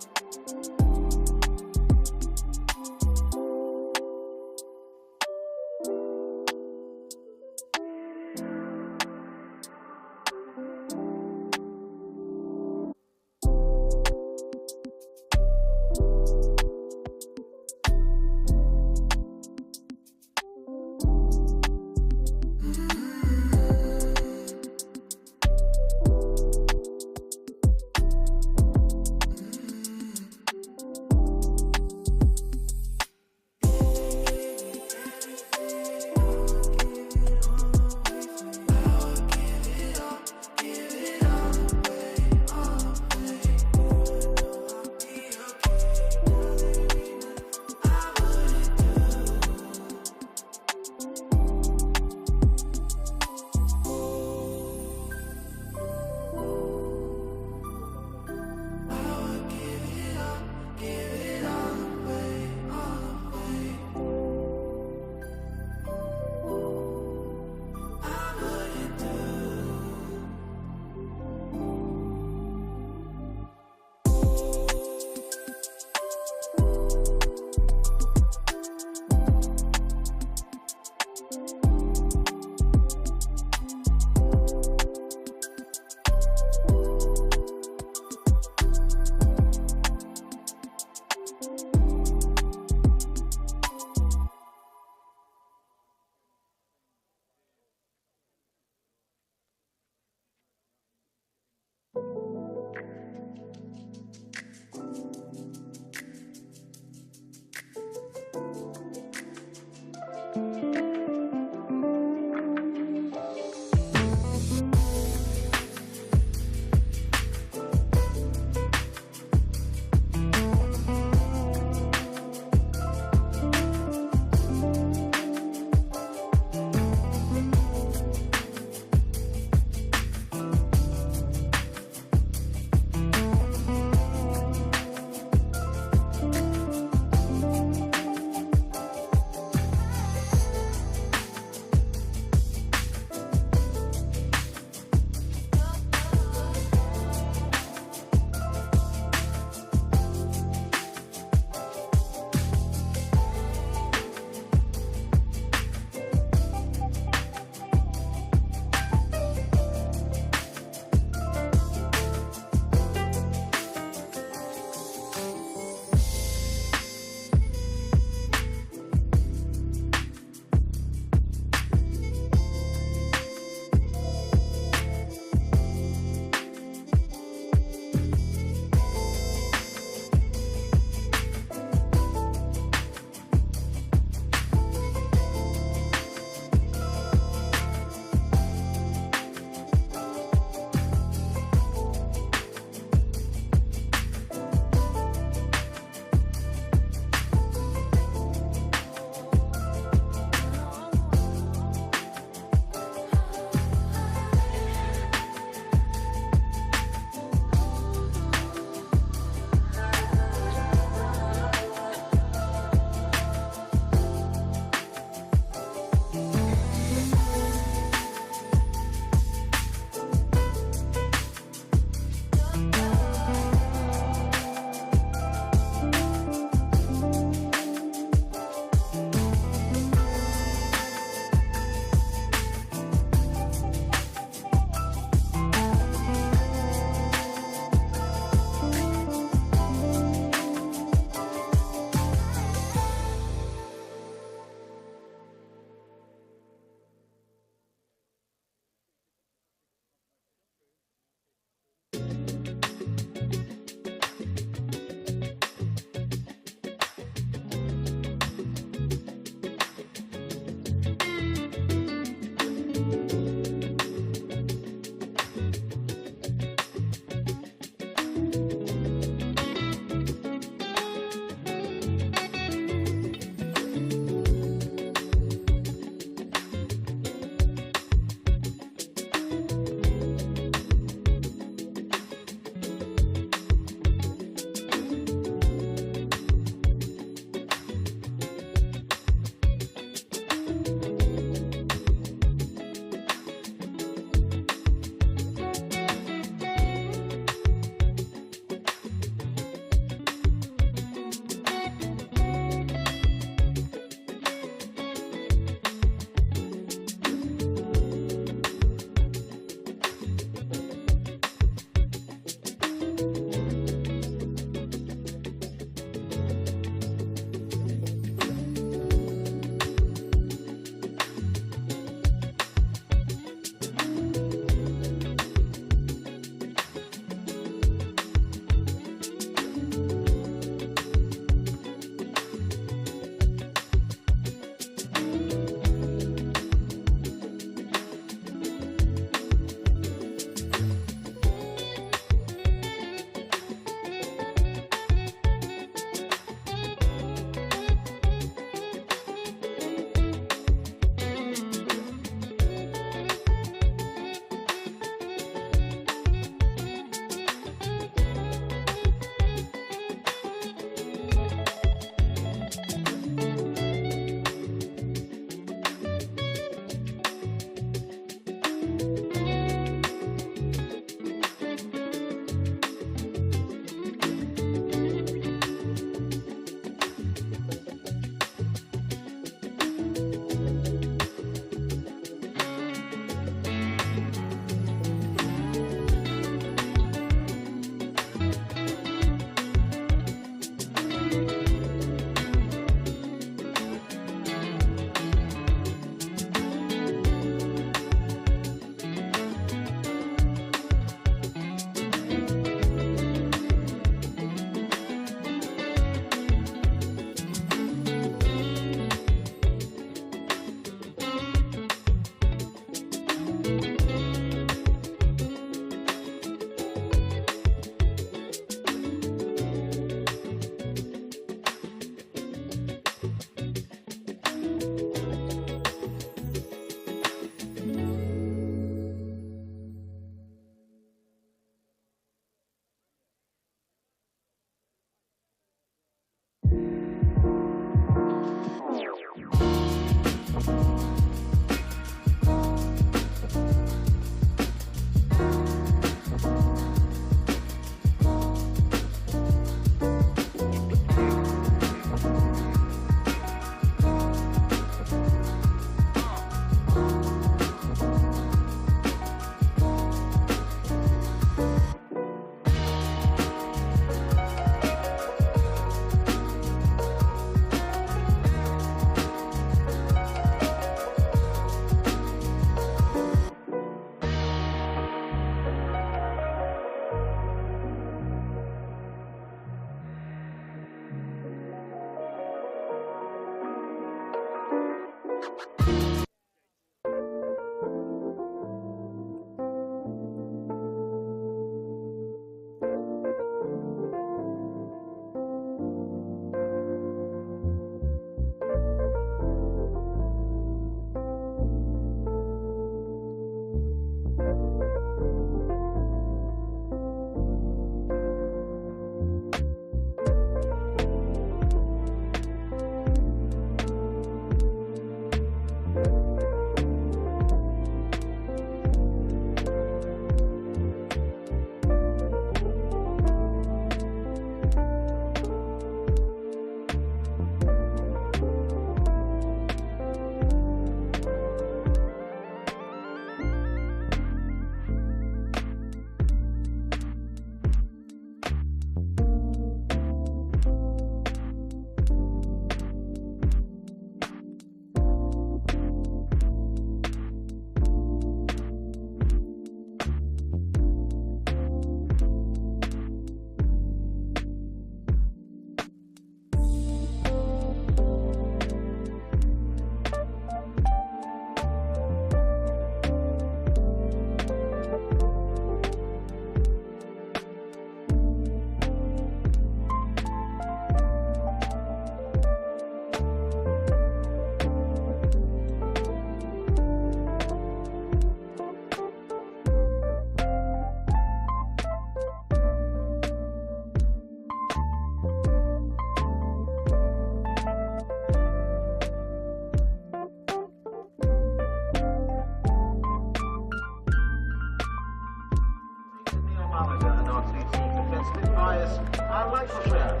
Lancashire.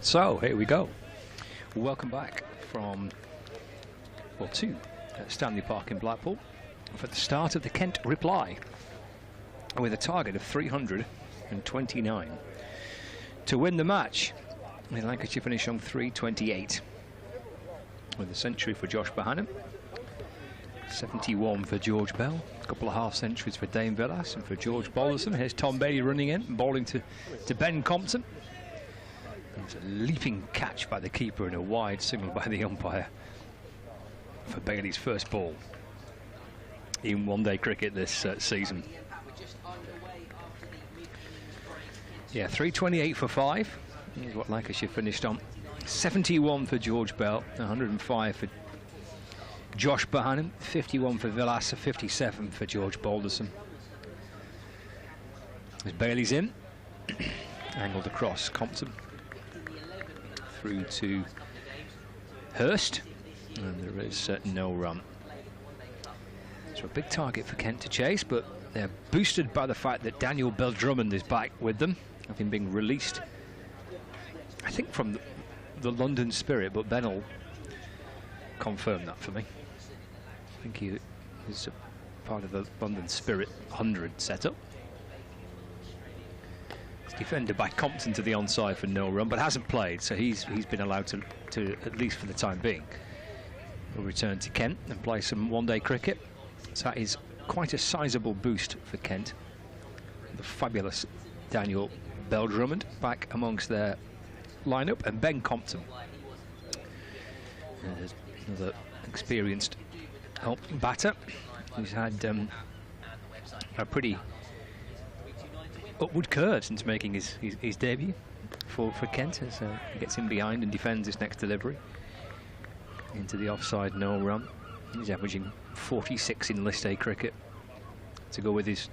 So here we go. Welcome back from, well, to Stanley Park in Blackpool for the start of the Kent reply with a target of 329 to win the match. The Lancashire finish on 328 with a century for Josh Bohannon, 71 for George Bell, a couple of half centuries for Dane Villas and for George Balderson. Here's Tom Bailey running in, bowling to Ben Compton. It's a leaping catch by the keeper and a wide signal by the umpire for Bailey's first ball in one-day cricket this season. Yeah, 328 for 5 is what Lancashire finished on. 71 for George Bell, 105 for Josh Bohannon, 51 for Villas, 57 for George Balderson. As Bailey's in, angled across Compton. Through to Hurst, and there is no run. So a big target for Kent to chase, but they're boosted by the fact that Daniel Bell-Drummond is back with them, having been released, I think, from the London Spirit, but Ben will confirm that for me. I think he is a part of the London Spirit 100 setup. Defended by Compton to the onside for no run, but hasn't played, so he's been allowed to at least for the time being, will return to Kent and play some one-day cricket. So that is quite a sizable boost for Kent. The fabulous Daniel Bell-Drummond back amongst their lineup, and Ben Compton, another experienced batter who's had a pretty upward curve since making his debut for Kent, as he gets in behind and defends his next delivery into the offside no run. He's averaging 46 in List A cricket to go with his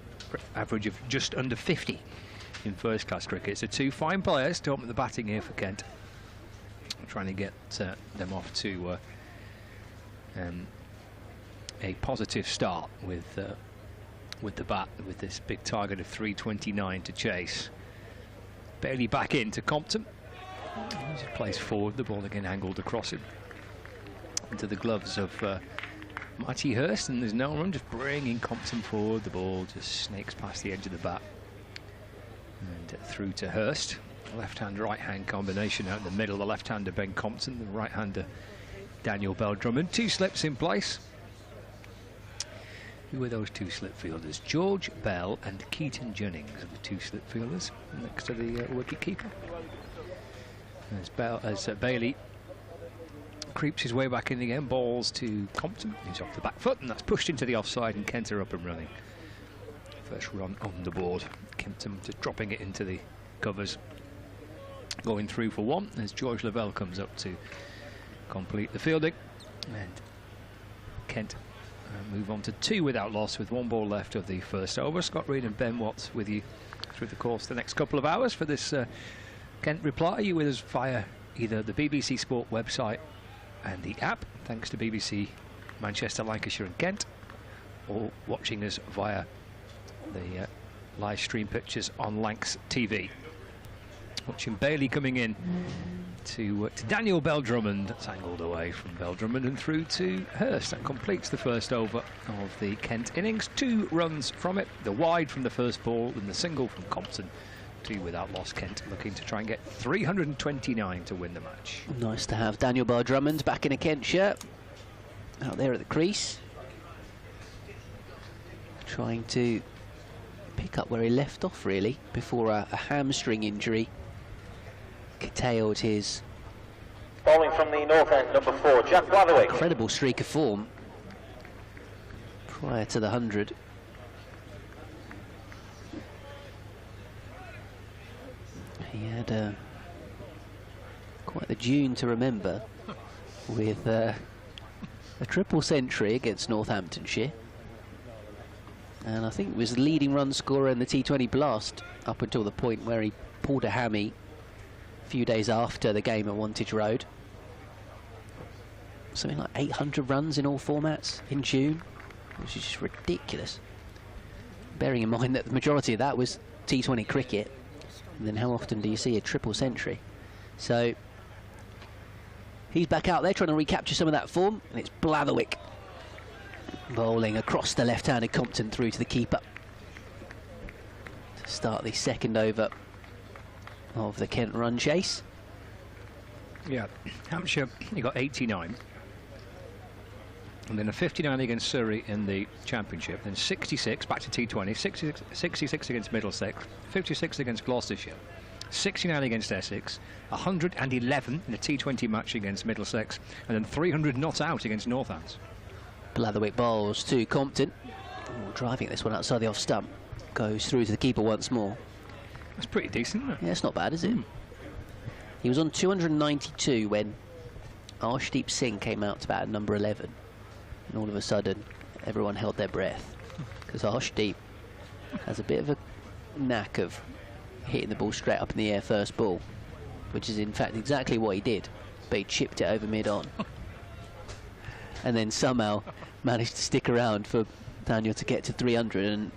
average of just under 50 in first class cricket. So two fine players to open the batting here for Kent, trying to get them off to a positive start with the bat, with this big target of 329 to chase. Bailey back into Compton. He just plays forward, the ball again angled across him into the gloves of Matty Hurst, and there's no run, just bringing Compton forward. The ball just snakes past the edge of the bat and through to Hurst. Left-hand, right-hand combination out in the middle. The left-hander Ben Compton, the right-hander Daniel Bell-Drummond. Two slips in place. Who were those two slip fielders? George Bell and Keaton Jennings are the two slip fielders next to the wicket keeper. As Bailey creeps his way back in again, balls to Compton, who's off the back foot, and that's pushed into the offside, and Kent are up and running. First run on the board. Compton just dropping it into the covers, going through for one as George Lavelle comes up to complete the fielding, and Kent move on to 2 without loss with 1 ball left of the first over. Scott Reed and Ben Watts with you through the course the next couple of hours for this Kent reply. Are you with us via either the BBC Sport website and the app, thanks to BBC Manchester, Lancashire and Kent, or watching us via the live stream pictures on Lancs TV? Watching Bailey coming in to Daniel Bell-Drummond. That's angled away from Bell-Drummond and through to Hurst. That completes the first over of the Kent innings. 2 runs from it, the wide from the first ball and the single from Compton 2 without loss. Kent looking to try and get 329 to win the match. Nice to have Daniel Drummond back in a Kent shirt, out there at the crease, trying to pick up where he left off, really, before a hamstring injury curtailed his Bowling from the north end, number 4, Jack Blatherwick. incredible streak of form prior to the 100. He had quite the June to remember with a triple century against Northamptonshire, and I think was the leading run scorer in the T20 Blast up until the point where he pulled a hammy a few days after the game at Wantage Road. Something like 800 runs in all formats in June, which is just ridiculous, bearing in mind that the majority of that was T20 cricket. And then how often do you see a triple century? So he's back out there trying to recapture some of that form, and it's Blatherwick bowling across the left-handed Compton through to the keeper to start the second over of the Kent run chase. Yeah, Hampshire, he got 89. And then a 59 against Surrey in the Championship, then 66 back to T20, 66 against Middlesex, 56 against Gloucestershire, 69 against Essex, 111 in a T20 match against Middlesex, and then 300 not out against Northants. Blatherwick bowls to Compton, driving this one outside the off stump, goes through to the keeper once more. That's pretty decent, isn't it? Yeah, it's not bad, is it? He was on 292 when Arshdeep Singh came out to bat at number 11. And all of a sudden, everyone held their breath, because Arshdeep has a bit of a knack of hitting the ball straight up in the air first ball, which is in fact exactly what he did, but he chipped it over mid-on. And then somehow managed to stick around for Daniel to get to 300, and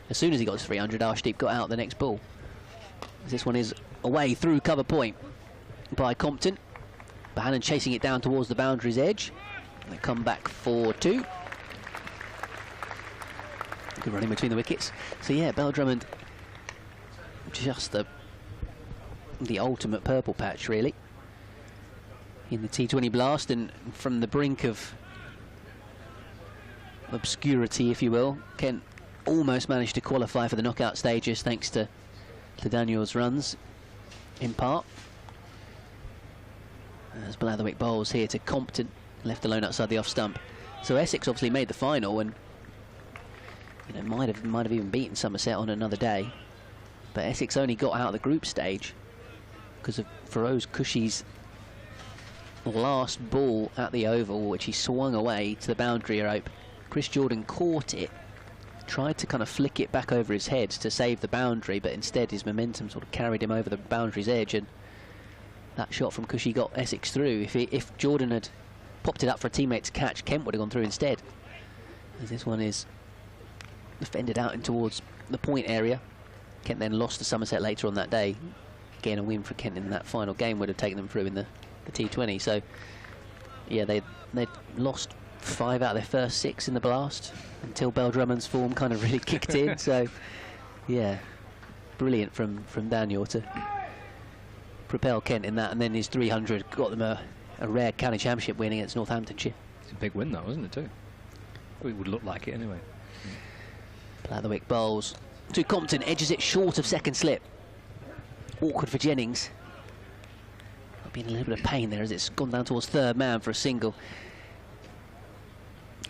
as soon as he got to 300, Arshdeep got out the next ball. This one is away through cover point by Compton. Bohannon chasing it down towards the boundary's edge. They come back for 2. Good running between the wickets. So yeah, Drummond, just the ultimate purple patch, really, in the T20 Blast, and from the brink of obscurity, if you will, Kent almost managed to qualify for the knockout stages thanks to Daniel's runs, in part. As Blatherwick bowls here to Compton, left alone outside the off stump. So Essex obviously made the final, and you know, might have even beaten Somerset on another day. But Essex only got out of the group stage because of Feroz Kushi's last ball at the oval, which he swung away to the boundary rope. Chris Jordan caught it, tried to kind of flick it back over his head to save the boundary, but instead his momentum sort of carried him over the boundary's edge, and that shot from Cushy got Essex through. If Jordan had popped it up for a teammate to catch, Kent would have gone through instead, as this one is defended out in towards the point area. Kent then lost to Somerset later on that day. Again, a win for Kent in that final game would have taken them through in the T20. So yeah, they lost 5 out of their first 6 in the Blast until Drummond's form kind of really kicked in. So yeah, brilliant from Daniel to propel Kent in that, and then his 300 got them a rare county championship win against Northamptonshire. It's a big win though, isn't it, too? It would look like it anyway. Blatherwick bowls to Compton, edges it short of second slip. Awkward for Jennings. Been a little bit of pain there as it's gone down towards third man for a single.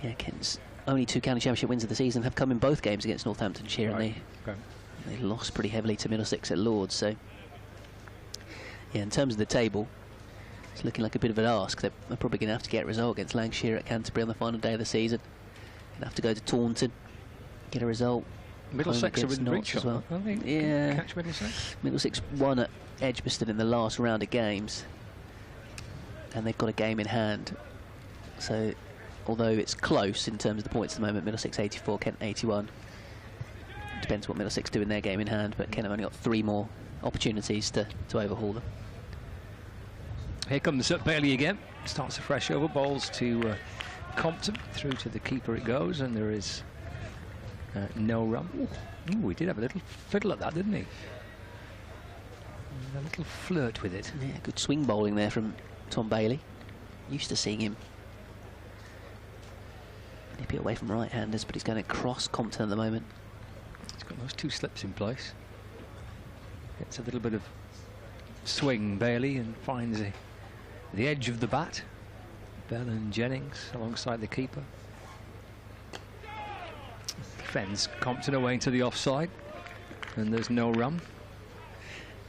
Yeah, Kent's only 2 county championship wins of the season have come in both games against Northamptonshire, right. And they lost pretty heavily to Middlesex at Lords. So yeah, in terms of the table, it's looking like a bit of an ask. They're probably going to have to get a result against Lancashire at Canterbury on the final day of the season. They'll have to go to Taunton, get a result. Middlesex are in reach as well. Yeah. Catch Middlesex? Middlesex won at Edgbaston in the last round of games, and they've got a game in hand. So although it's close in terms of the points at the moment, Middlesex 84, Kent 81. Depends what Middlesex do in their game in hand, but Kent have only got 3 more opportunities to overhaul them. Here comes Bailey again. Starts a fresh over, bowls to Compton. Through to the keeper it goes, and there is no run. Ooh, he did have a little fiddle at that, didn't he? A little flirt with it. Yeah, good swing bowling there from Tom Bailey. Used to seeing him nip it away from right-handers, but he's going to cross Compton at the moment. He's got those 2 slips in place. Gets a little bit of swing, Bailey, and finds the edge of the bat. Bell and Jennings alongside the keeper. Defends Compton away into the offside, and there's no run.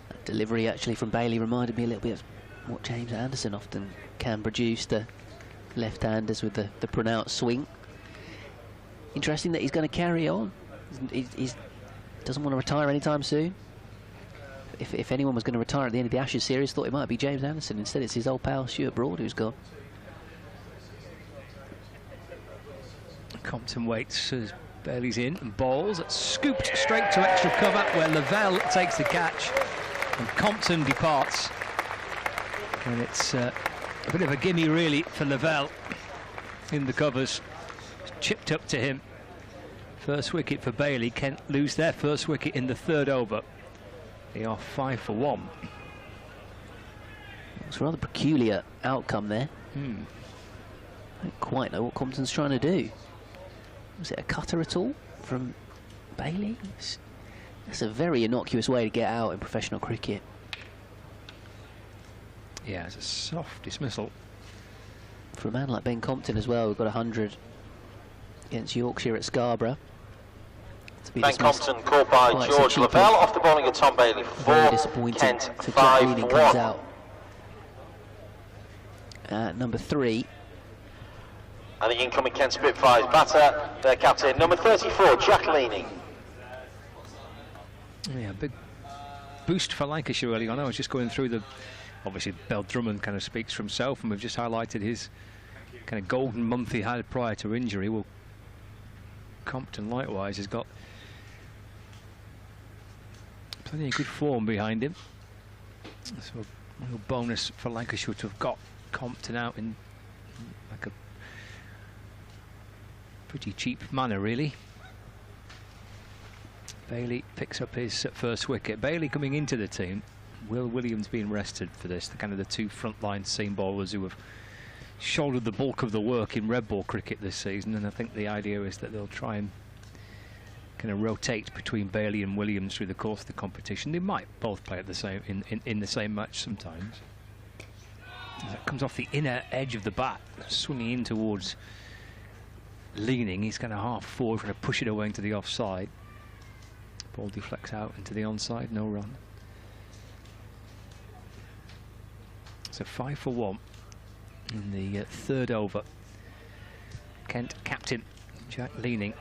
That delivery actually from Bailey reminded me a little bit of what James Anderson often can produce, the left-handers with the pronounced swing. Interesting that he's going to carry on. He doesn't want to retire anytime soon. If anyone was going to retire at the end of the Ashes series, thought it might be James Anderson. Instead, it's his old pal Stuart Broad who's gone. Compton waits as Bailey's in and bowls. It's scooped straight to extra cover where Lavelle takes the catch and Compton departs. And it's a bit of a gimme really for Lavelle in the covers. Chipped up to him. First wicket for Bailey. Kent lose their first wicket in the 3rd over. They are 5 for 1. It's a rather peculiar outcome there. I don't quite know what Compton's trying to do. Was it a cutter at all from Bailey? That's a very innocuous way to get out in professional cricket. Yeah, it's a soft dismissal. For a man like Ben Compton as well, we've got 100 against Yorkshire at Scarborough. Ben Compton caught by George Lavelle off the bowling of Tom Bailey for 4. Very disappointing. Kent So 5 Jack for Leaning 1. comes out at number 3. And the incoming Kent Spitfires batter, their captain, number 34, Jack Leaning. Yeah, big boost for Lancashire early on. I was just going through obviously Bell Drummond kind of speaks for himself, and we've just highlighted his kind of golden month he had prior to injury. Well, Compton likewise has got plenty of good form behind him. So a real bonus for Lancashire to have got Compton out in like a pretty cheap manner, really. Bailey picks up his first wicket. Bailey coming into the team. Will Williams being rested for this. The kind of the 2 frontline seam bowlers who have shouldered the bulk of the work in red ball cricket this season, and I think the idea is that they'll try and kind of rotate between Bailey and Williams through the course of the competition. They might both play at the same in the same match sometimes. As that comes off the inner edge of the bat, swinging in towards Leaning. He's kind of half forward, trying to push it away into the offside. Ball deflects out into the onside, no run. So 5 for 1 in the 3rd over. Kent captain Jack Leaning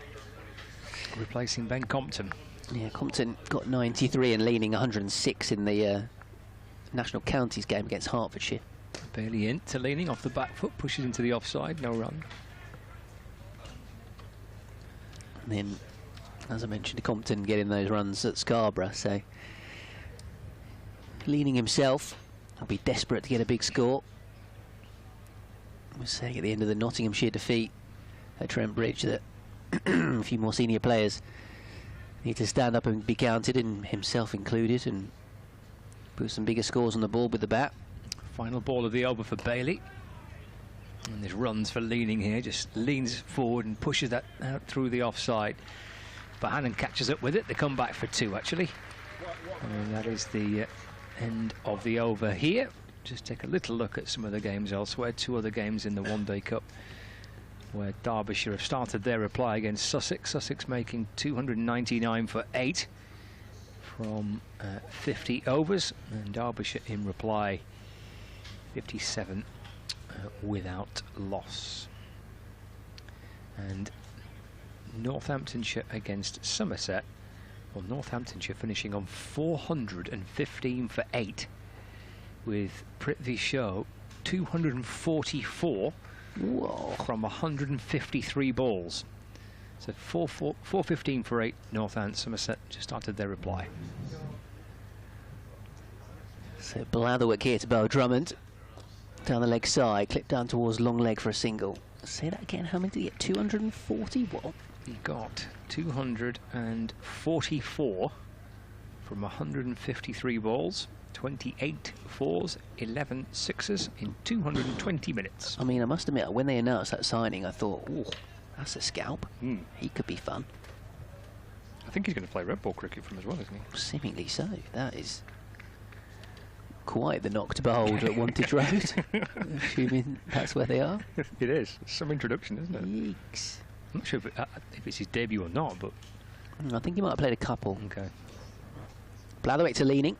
replacing Ben Compton. Yeah, Compton got 93 and Leaning 106 in the National Counties game against Hertfordshire. Bailey in to Leaning off the back foot, pushes into the offside, no run. And then, as I mentioned, Compton getting those runs at Scarborough, so Leaning himself will be desperate to get a big score. I was saying at the end of the Nottinghamshire defeat at Trent Bridge that a few more senior players need to stand up and be counted, and himself included, and put some bigger scores on the board with the bat. Final ball of the over for Bailey. And there's runs for Leaning here, just leans forward and pushes that out through the offside. Bohannon catches up with it. They come back for 2 actually. And that is the end of the over here. Just take a little look at some of the games elsewhere. 2 other games in the One Day Cup where Derbyshire have started their reply against Sussex. Sussex making 299 for 8 from 50 overs, and Derbyshire in reply 57 without loss. And Northamptonshire against Somerset. Well, Northamptonshire finishing on 415 for 8, with Prithvi Show 244 from 153 balls. So 415 for 8. Northampton. Somerset just started their reply. So Blatherwick here to Bell Drummond. Down the leg side, clipped down towards long leg for a single. Say that again, how many did he get? 240? What? He got 244 from 153 balls. 28 fours, 11 sixes in 220 minutes. I mean, I must admit, when they announced that signing, I thought, oh, that's a scalp. He could be fun. I think he's going to play red ball cricket from as well, isn't he? Seemingly so. That is quite the knock to behold at Wantage Road. Assuming that's where they are. It is. It's some introduction, isn't it? Yeeks. I'm not sure if it's his debut or not, but... I think he might have played a couple. Okay. Blatherwick to leaning.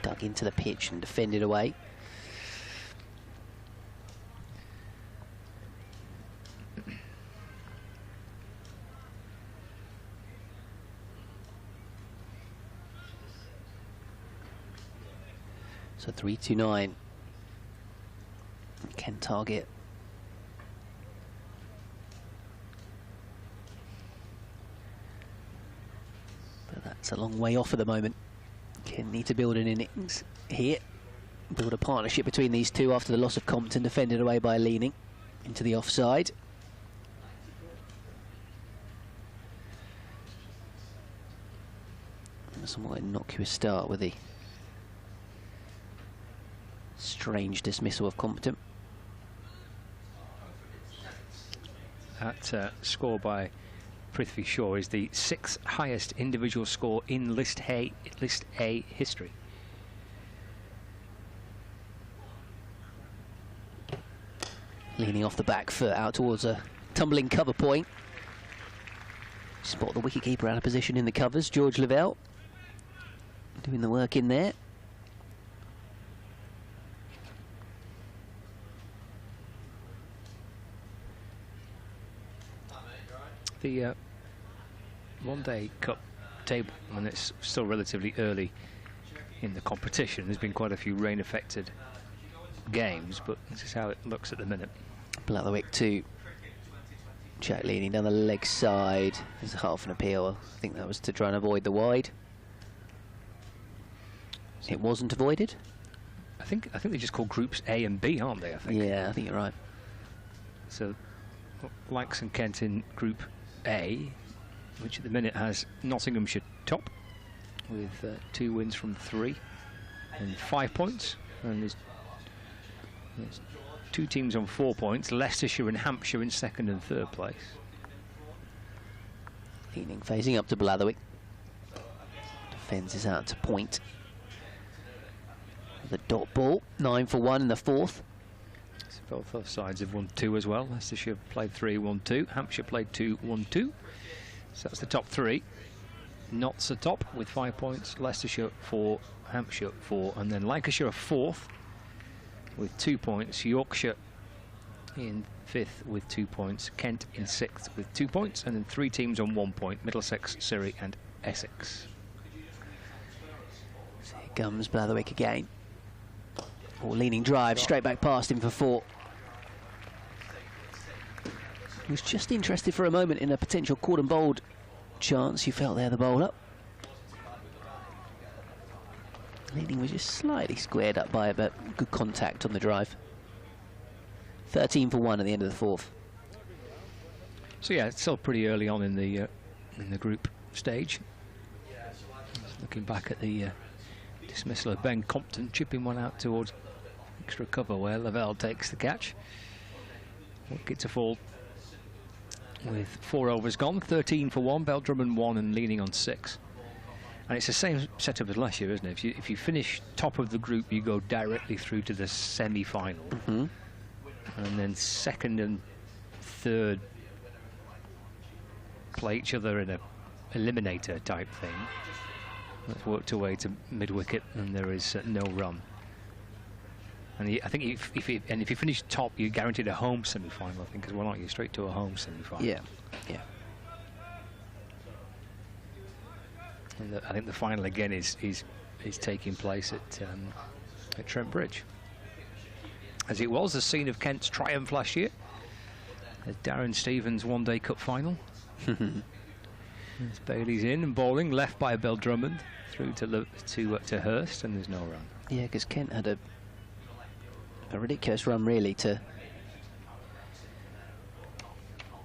Dug into the pitch and defended away. So 3-2-9. Can target. But that's a long way off at the moment. Can need to build an innings here. Build a partnership between these two after the loss of Compton, defended away by leaning into the offside. A somewhat innocuous start with the strange dismissal of Compton. That score by Prithvi Shaw is the 6th highest individual score in List A history. Leaning off the back foot out towards a tumbling cover point. Spot the wicketkeeper out of position in the covers. George Lavelle doing the work in there. The one-day cup table, and it's still relatively early in the competition. There's been quite a few rain-affected games, but this is how it looks at the minute. Blatherwick to Jack leaning down the leg side. There's half an appeal. I think that was to try and avoid the wide. It wasn't avoided. I think they just call groups A and B, aren't they? I think. Yeah, I think you're right. So, Lancs and Kent in Group A, which at the minute has Nottinghamshire top with 2 wins from 3 and 5 points, and there's 2 teams on 4 points, Leicestershire and Hampshire in 2nd and 3rd place. Leaning phasing up to Blatherwick. Defends is out to point. The dot ball, 9 for 1 in the 4th. So both sides have won 2 as well. Leicestershire played 3, won 2. Hampshire played 2, won 2. So that's the top 3. Notts are top with 5 points. Leicestershire 4, Hampshire 4, and then Lancashire are 4th with 2 points. Yorkshire in 5th with 2 points. Kent in 6th with 2 points, and then 3 teams on 1 point: Middlesex, Surrey, and Essex. So here comes Blatherwick again. Leaning drive straight back past him for 4. He was just interested for a moment in a potential caught and bowled chance. You felt there, the bowler. Leaning was just slightly squared up by it, but good contact on the drive. 13 for 1 at the end of the 4th. So yeah, it's still pretty early on in the group stage. Looking back at the dismissal of Ben Compton, chipping one out towards extra cover where Lavelle takes the catch. Wicket to fall with 4 overs gone. 13 for 1, Bell Drummond 1 and leaning on 6. And it's the same setup as last year, isn't it? If you finish top of the group, you go directly through to the semi-final. And then 2nd and 3rd play each other in a eliminator type thing. That's worked away to mid-wicket, and there is no run. And I think if you finish top, you're guaranteed a home semi-final, I think, as well, aren't you? Straight to a home semi-final. Yeah, yeah. And I think the final again is taking place at Trent Bridge, as it was the scene of Kent's triumph last year. Darren Stevens' one-day cup final. Bailey's in and bowling, left by Bell Drummond through to Hurst, and there's no run. Yeah, because Kent had a ridiculous run really to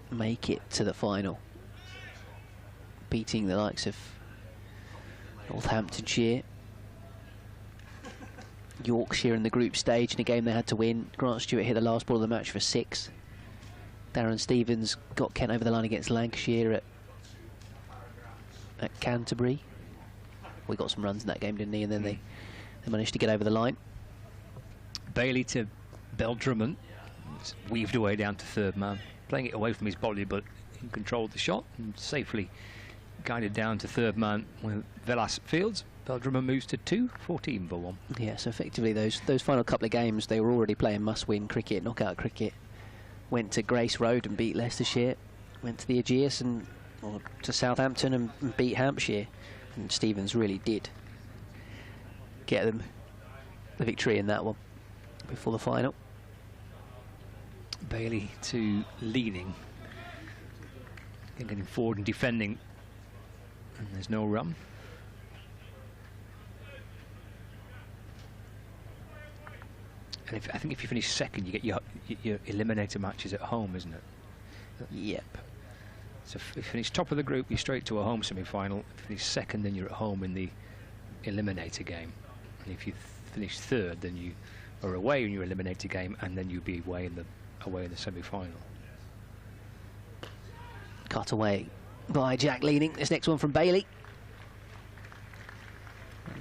make it to the final, beating the likes of Northamptonshire. Yorkshire in the group stage in a game they had to win. Grant Stewart hit the last ball of the match for 6. Darren Stevens got Kent over the line against Lancashire at Canterbury. We got some runs in that game, didn't he? And then they managed to get over the line. Bailey to Bell-Drummond. It's weaved away down to third man, playing it away from his body, but he controlled the shot and safely guided down to third man with Velas Fields. Bell-Drummond moves to 2, 14 for 1. Yeah, so effectively those final couple of games, they were already playing must-win cricket, knockout cricket. Went to Grace Road and beat Leicestershire. Went to the Aegeus and to Southampton and beat Hampshire. And Stevens really did get them the victory in that one before the final. Bailey to leading, getting forward and defending, and there's no run. And I think if you finish second, you get your eliminator matches at home, isn't it? Yep. So if you finish top of the group, you're straight to a home semi-final. If you finish second, then you're at home in the eliminator game. And if you finish third, then you are away in your eliminator game, and then you'll be away in the semi-final. Cut away by Jack leading. This next one from Bailey.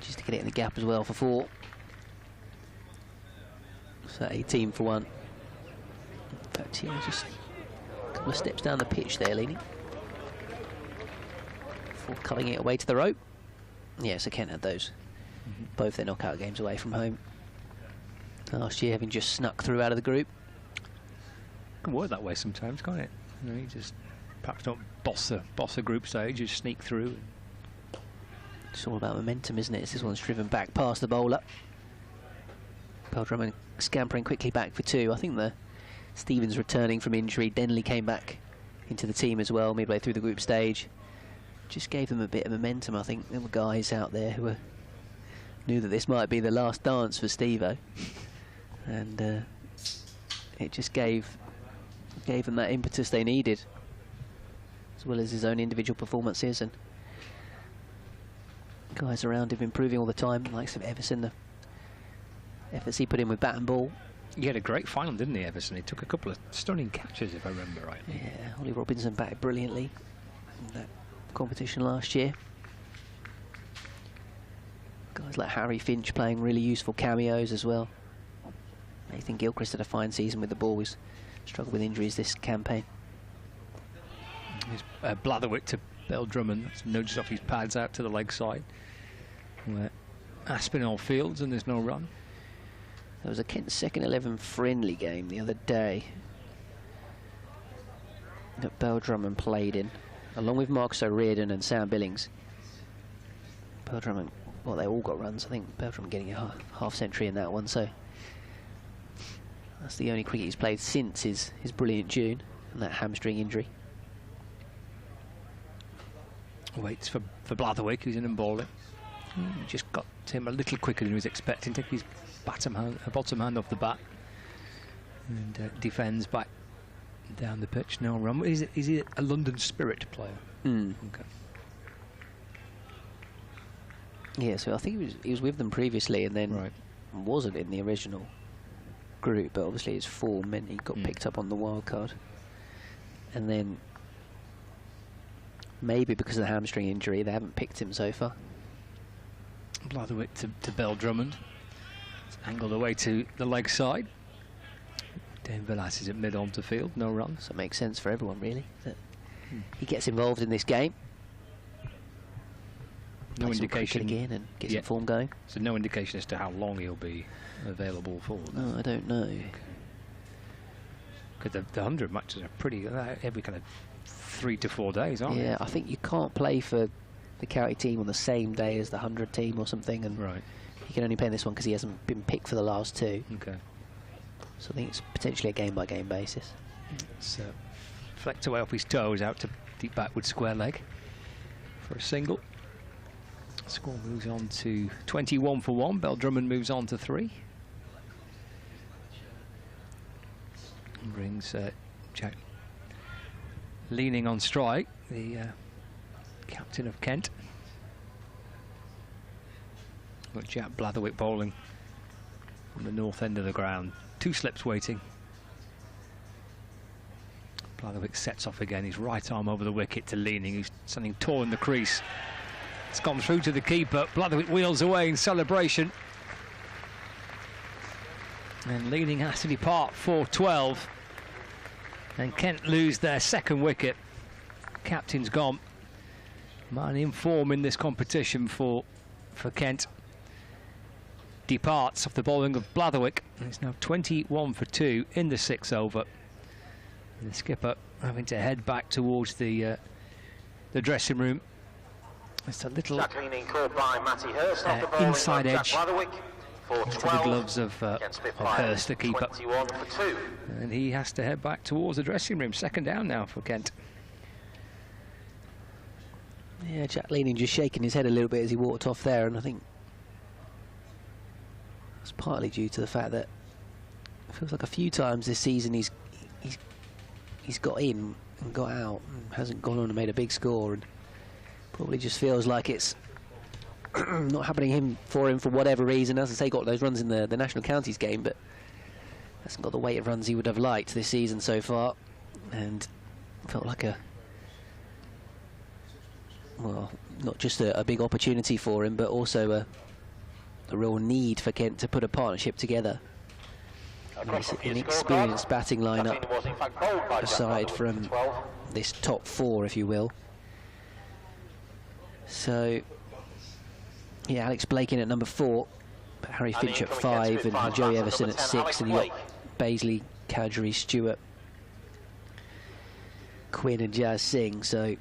Just to get it in the gap as well for 4. So 18 for 1. In fact, yeah, just a couple of steps down the pitch there, leading. Before cutting it away to the rope. Yeah, so Kent had those. Both their knockout games away from home. Last year, having just snuck through out of the group. It can work that way sometimes, can't it? You know, you just perhaps don't boss a group stage, you just sneak through. It's all about momentum, isn't it? This one's driven back past the bowler. Bell-Drummond scampering quickly back for 2. I think the Stevens returning from injury. Denley came back into the team as well midway through the group stage. Just gave them a bit of momentum. I think there were guys out there who knew that this might be the last dance for Steve-O. And it just gave them that impetus they needed, as well as his own individual performances, and guys around him improving all the time, like some Everson, the efforts he put in with bat and ball. He had a great final, didn't he, Everson? He took a couple of stunning catches, if I remember right. Yeah, Ollie Robinson batted brilliantly in that competition last year. Guys like Harry Finch playing really useful cameos as well. Nathan Gilchrist had a fine season with the ball. He's struggled with injuries this campaign. Here's Blatherwick to Bell-Drummond. Nudges off his pads out to the leg side. Where Aspinall fields and there's no run. There was a Kent second 11 friendly game the other day that Bell-Drummond played in, along with Marcus O'Riordan and Sam Billings. Bell-Drummond, well, they all got runs. I think Bell-Drummond getting a half century in that one, so that's the only cricket he's played since his brilliant June and that hamstring injury. Waits for Blatherwick, who's in and bowling. Just got him a little quicker than he was expecting. Take his bottom hand off the bat and defends back down the pitch. No run. Is he a London Spirit player? Okay. Yeah, so I think he was with them previously and then wasn't in the original group, but obviously his form meant he got picked up on the wild card. And then maybe because of the hamstring injury, they haven't picked him so far. Blatherwick to Bell-Drummond. It's angled away to the leg side. Dane Velas is at mid on to field, no run. So it makes sense for everyone, really, that he gets involved in this game. No indication again and get some form going. So no indication as to how long he'll be available for. No, I don't know. Because the 100 matches are pretty every kind of 3 to 4 days, aren't they? Yeah, I think you can't play for the county team on the same day as the 100 team or something, and he can only play in this one because he hasn't been picked for the last 2. Okay. So I think it's potentially a game-by-game basis. So flecked away off his toes out to deep backward square leg for a single. Score moves on to 21 for 1. Bell-Drummond moves on to 3. And brings Jack leaning on strike, the captain of Kent. Got Jack Blatherwick bowling on the north end of the ground. 2 slips waiting. Blatherwick sets off again, his right arm over the wicket to Leaning, who's something tall in the crease. It's gone through to the keeper. Blatherwick wheels away in celebration. And Leaning has to depart for 12. And Kent lose their second wicket. Captain's gone. Man in form in this competition for Kent. Departs off the bowling of Blatherwick. And it's now 21 for 2 in the 6th over. And the skipper having to head back towards the dressing room. It's a little inside edge into the gloves of Hurst, the keeper. And he has to head back towards the dressing room. 2nd down now for Kent. Yeah, Jack Leaning just shaking his head a little bit as he walked off there, and I think it's partly due to the fact that it feels like a few times this season he's got in and got out and hasn't gone on and made a big score, and probably just feels like it's not happening for him for whatever reason. As I say, got those runs in the national counties game, but hasn't got the weight of runs he would have liked this season so far, and felt like well, not just a big opportunity for him, but also a real need for Kent to put a partnership together. Nice inexperienced batting lineup, aside from this top 4, if you will. So, yeah, Alex Blake in at number 4, but Harry Finch at 5, and Joey Everson at 6, and you got Baisley, Kadri, Stewart, Quinn, and Jazz Singh. So,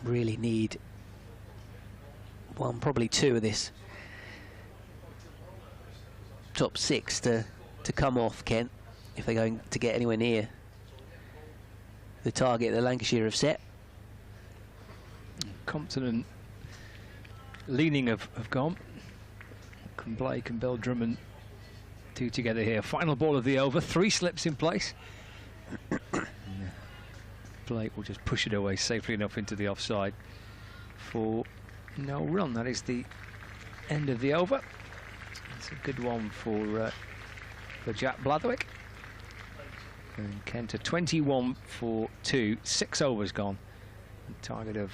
really need one, probably 2 of this top 6 to come off Kent if they're going to get anywhere near the target that Lancashire have set. Compton and Leaning have gone. Can Blake and Bill Drummond 2 together here. Final ball of the over, 3 slips in place. Blake will just push it away safely enough into the offside for no run. That is the end of the over. It's a good one for Jack Blatherwick. And Kent 21 for 2, 6 overs gone. A target of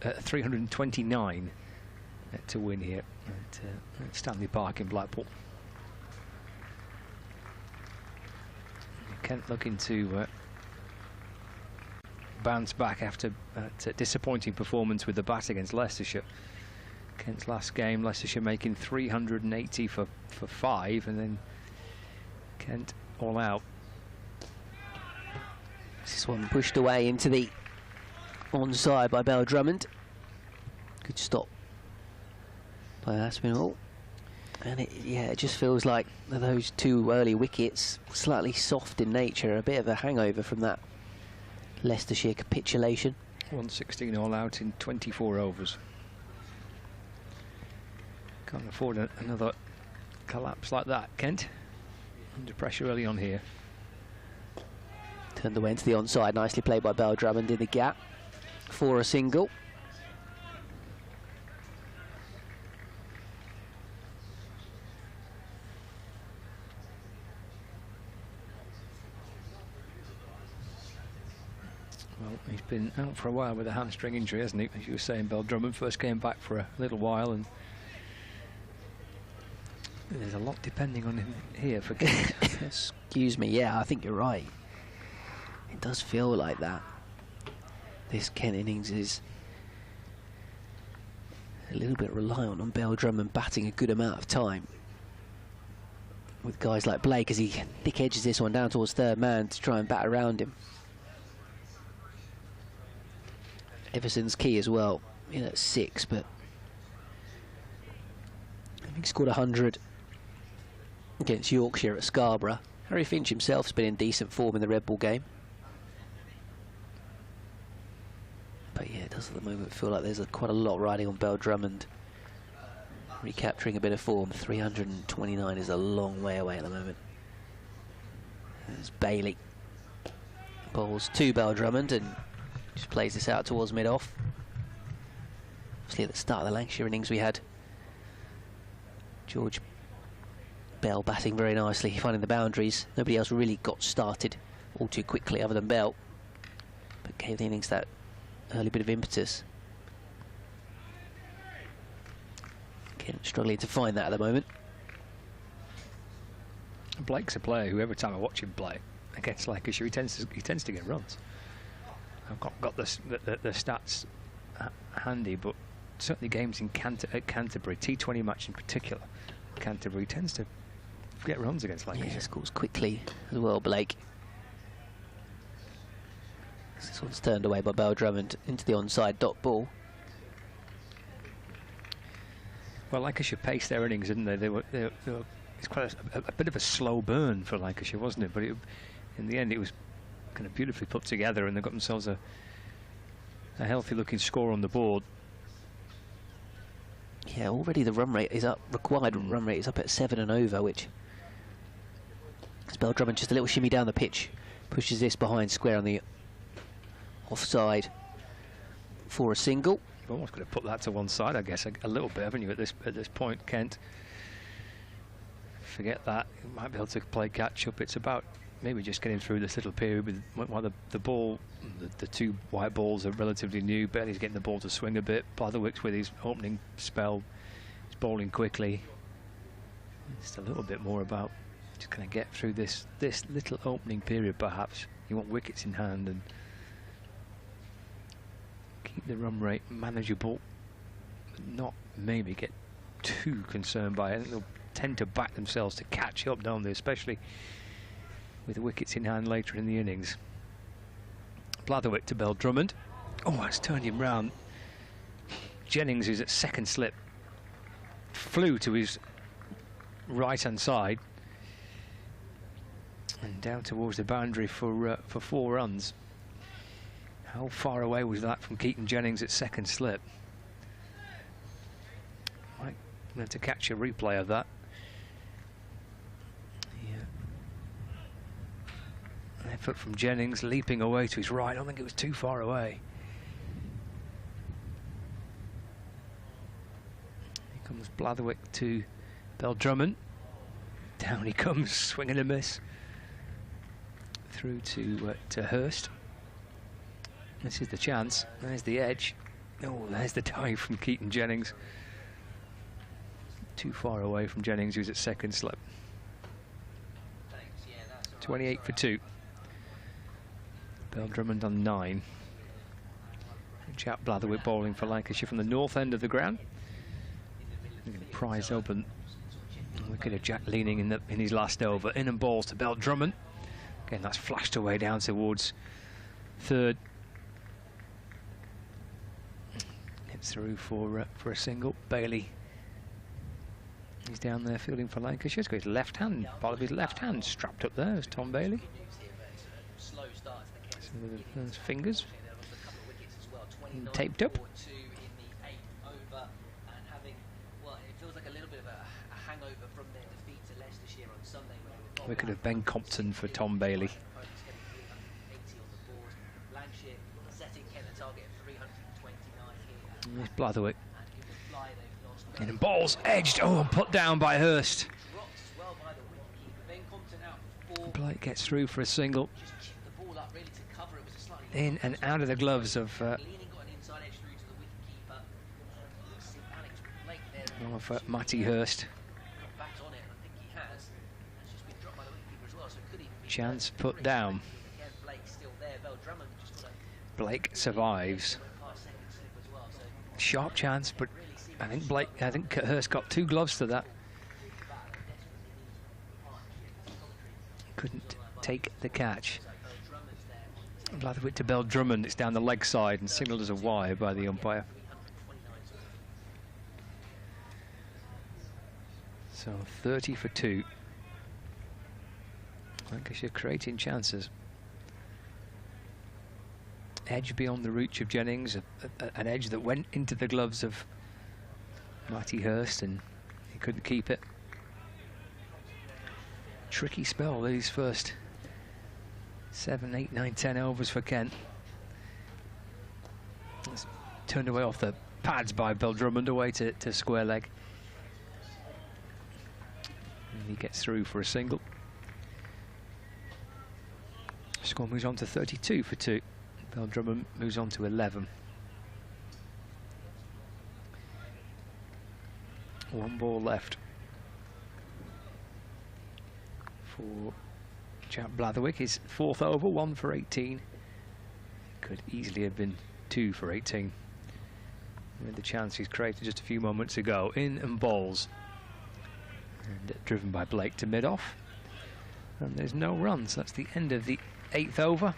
329 to win here at Stanley Park in Blackpool. Kent looking to bounce back after a disappointing performance with the bat against Leicestershire. Kent's last game, Leicestershire making 380 for 5, and then Kent all out. This one pushed away into the onside by Bell Drummond. Good stop by Aspinall. And it just feels like those 2 early wickets, slightly soft in nature, a bit of a hangover from that Leicestershire capitulation. 116 all out in 24 overs. Can't afford another collapse like that, Kent. Under pressure early on here. Turned away into the onside, nicely played by Bell Drummond in the gap for a single. Well, he's been out for a while with a hamstring injury, hasn't he? As you were saying, Bell Drummond first came back for a little while, and there's a lot depending on him here for Kent. Excuse me, yeah, I think you're right. It does feel like that. This Kent innings is a little bit reliant on Bell Drummond batting a good amount of time, with guys like Blake as he thick edges this one down towards 3rd man to try and bat around him. Everson's key as well, in at 6, but I think he scored 100 against Yorkshire at Scarborough. Harry Finch himself's been in decent form in the Red Bull game. But yeah, it does at the moment feel like there's quite a lot riding on Bell Drummond. Recapturing a bit of form. 329 is a long way away at the moment. There's Bailey. Bowls to Bell Drummond and just plays this out towards mid-off. Obviously at the start of the Lancashire innings we had George Bell batting very nicely, finding the boundaries. Nobody else really got started all too quickly other than Bell, but gave the innings that early bit of impetus. Again, struggling to find that at the moment. Blake's a player who every time I watch him play against Lancashire, he tends to get runs. I've got the stats handy, but certainly games at Canterbury, T20 match in particular, Canterbury tends to get runs against Lancashire. Yeah, scores quickly as well, Blake. This one's turned away by Bell Drummond into the onside dot ball. Well, Lancashire paced their innings, didn't they? It's quite a bit of a slow burn for Lancashire, wasn't it? But in the end, it was kind of beautifully put together, and they got themselves a healthy-looking score on the board. Yeah, already the run rate is up. Required run rate is up at 7 and over, which as Bell Drummond just a little shimmy down the pitch, pushes this behind square on the offside for a single. You've almost got to put that to one side, I guess, a little bit, haven't you, at this point, Kent? Forget that. You might be able to play catch up. It's about maybe just getting through this little period with while the ball, the two white balls are relatively new. Bailey's getting the ball to swing a bit. Blatherwick's with his opening spell, he's bowling quickly. Just a little bit more about just kind of get through this little opening period, perhaps. You want wickets in hand and keep the run rate manageable, but not maybe get too concerned by it. I think they'll tend to back themselves to catch up, don't they, especially with the wickets in hand later in the innings. Blatherwick to Bell Drummond. Oh, that's turned him round. Jennings, who's at second slip, flew to his right-hand side and down towards the boundary for 4 runs. How far away was that from Keaton Jennings at second slip? Might have to catch a replay of that. Effort from Jennings, leaping away to his right. I don't think it was too far away. Here comes Blatherwick to Bell Drummond. Down he comes, swing and a miss. Through to Hurst. This is the chance. There's the edge. Oh, there's the dive from Keaton Jennings. Too far away from Jennings, who's at second slip. 28 for 2. Bell Drummond on 9. Jack Blatherwick bowling for Lancashire from the north end of the ground. Prize open. Wicket of Jack leaning in his last over. In and balls to Bell Drummond. Again, that's flashed away down towards third. Gets through for a single. Bailey. He's down there fielding for Lancashire. He's got his left hand, part of his left hand strapped up there. There's Tom Bailey. Those fingers taped up. Wicket of Ben Compton for Tom Bailey. And there's Blatherwick. And balls edged. Oh, and put down by Hurst. Blake gets through for a single. In and out of the gloves of Matty Hurst. Chance put down. Blake survives. Sharp chance, but I think Hurst got 2 gloves to that. Couldn't take the catch. Blatherwick to Bell Drummond. It's down the leg side and signalled as a wide by the umpire. So 30 for 2. Lancashire creating chances. Edge beyond the reach of Jennings, an edge that went into the gloves of Matty Hurst, and he couldn't keep it. Tricky spell, these first 7, 8, 9, 10 overs for Kent. It's turned away off the pads by Bill Drummond away to square leg. And he gets through for a single. Score moves on to 32 for 2. Bill Drummond moves on to 11. One ball left for Jack Blatherwick. His 4th over, 1 for 18. Could easily have been 2 for 18. With the chance he's created just a few moments ago. In and bowls. And driven by Blake to mid-off. And there's no runs. That's the end of the 8th over.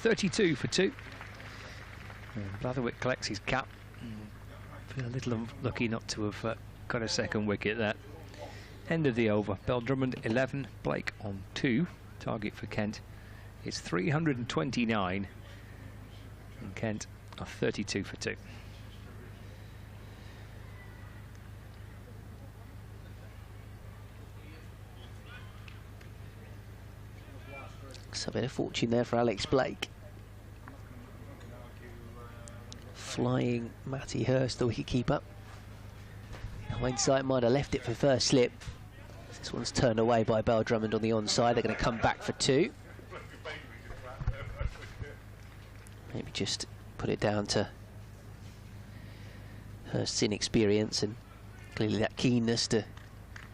32 for 2. And Blatherwick collects his cap. Feel a little unlucky not to have got a second wicket there. End of the over. Bill Drummond 11, Blake on 2. Target for Kent is 329. And Kent are 32 for 2. So a bit of fortune there for Alex Blake. Flying Matty Hurst, the wicketkeeper. Hindsight might have left it for first slip. This one's turned away by Bill Drummond on the onside. They're going to come back for 2. Maybe just put it down to Hurst's inexperience and clearly that keenness to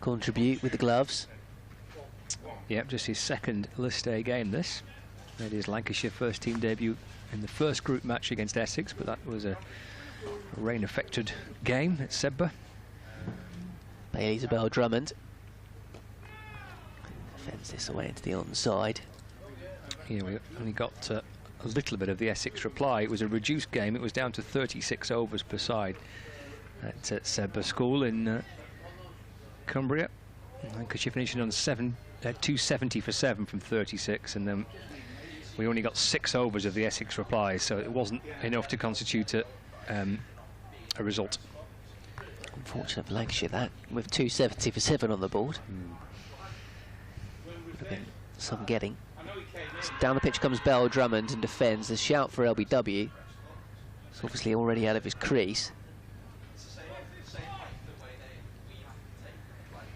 contribute with the gloves. Yep, just his 2nd list day game this. That is Lancashire first team debut in the first group match against Essex, but that was a rain-affected game at Sebba. Bailey to Bill Drummond. Defends this away into the onside. Yeah, we only got a little bit of the Essex reply. It was a reduced game. It was down to 36 overs per side at Sebba School in Cumbria. Lancashire finishing on 270 for 7 from 36, and then we only got 6 overs of the Essex replies, so it wasn't enough to constitute a result. Unfortunate for Lancashire that, with 270 for 7 on the board. Would have been some getting. So down the pitch comes Bill Drummond and defends. The shout for LBW. It's obviously already out of his crease.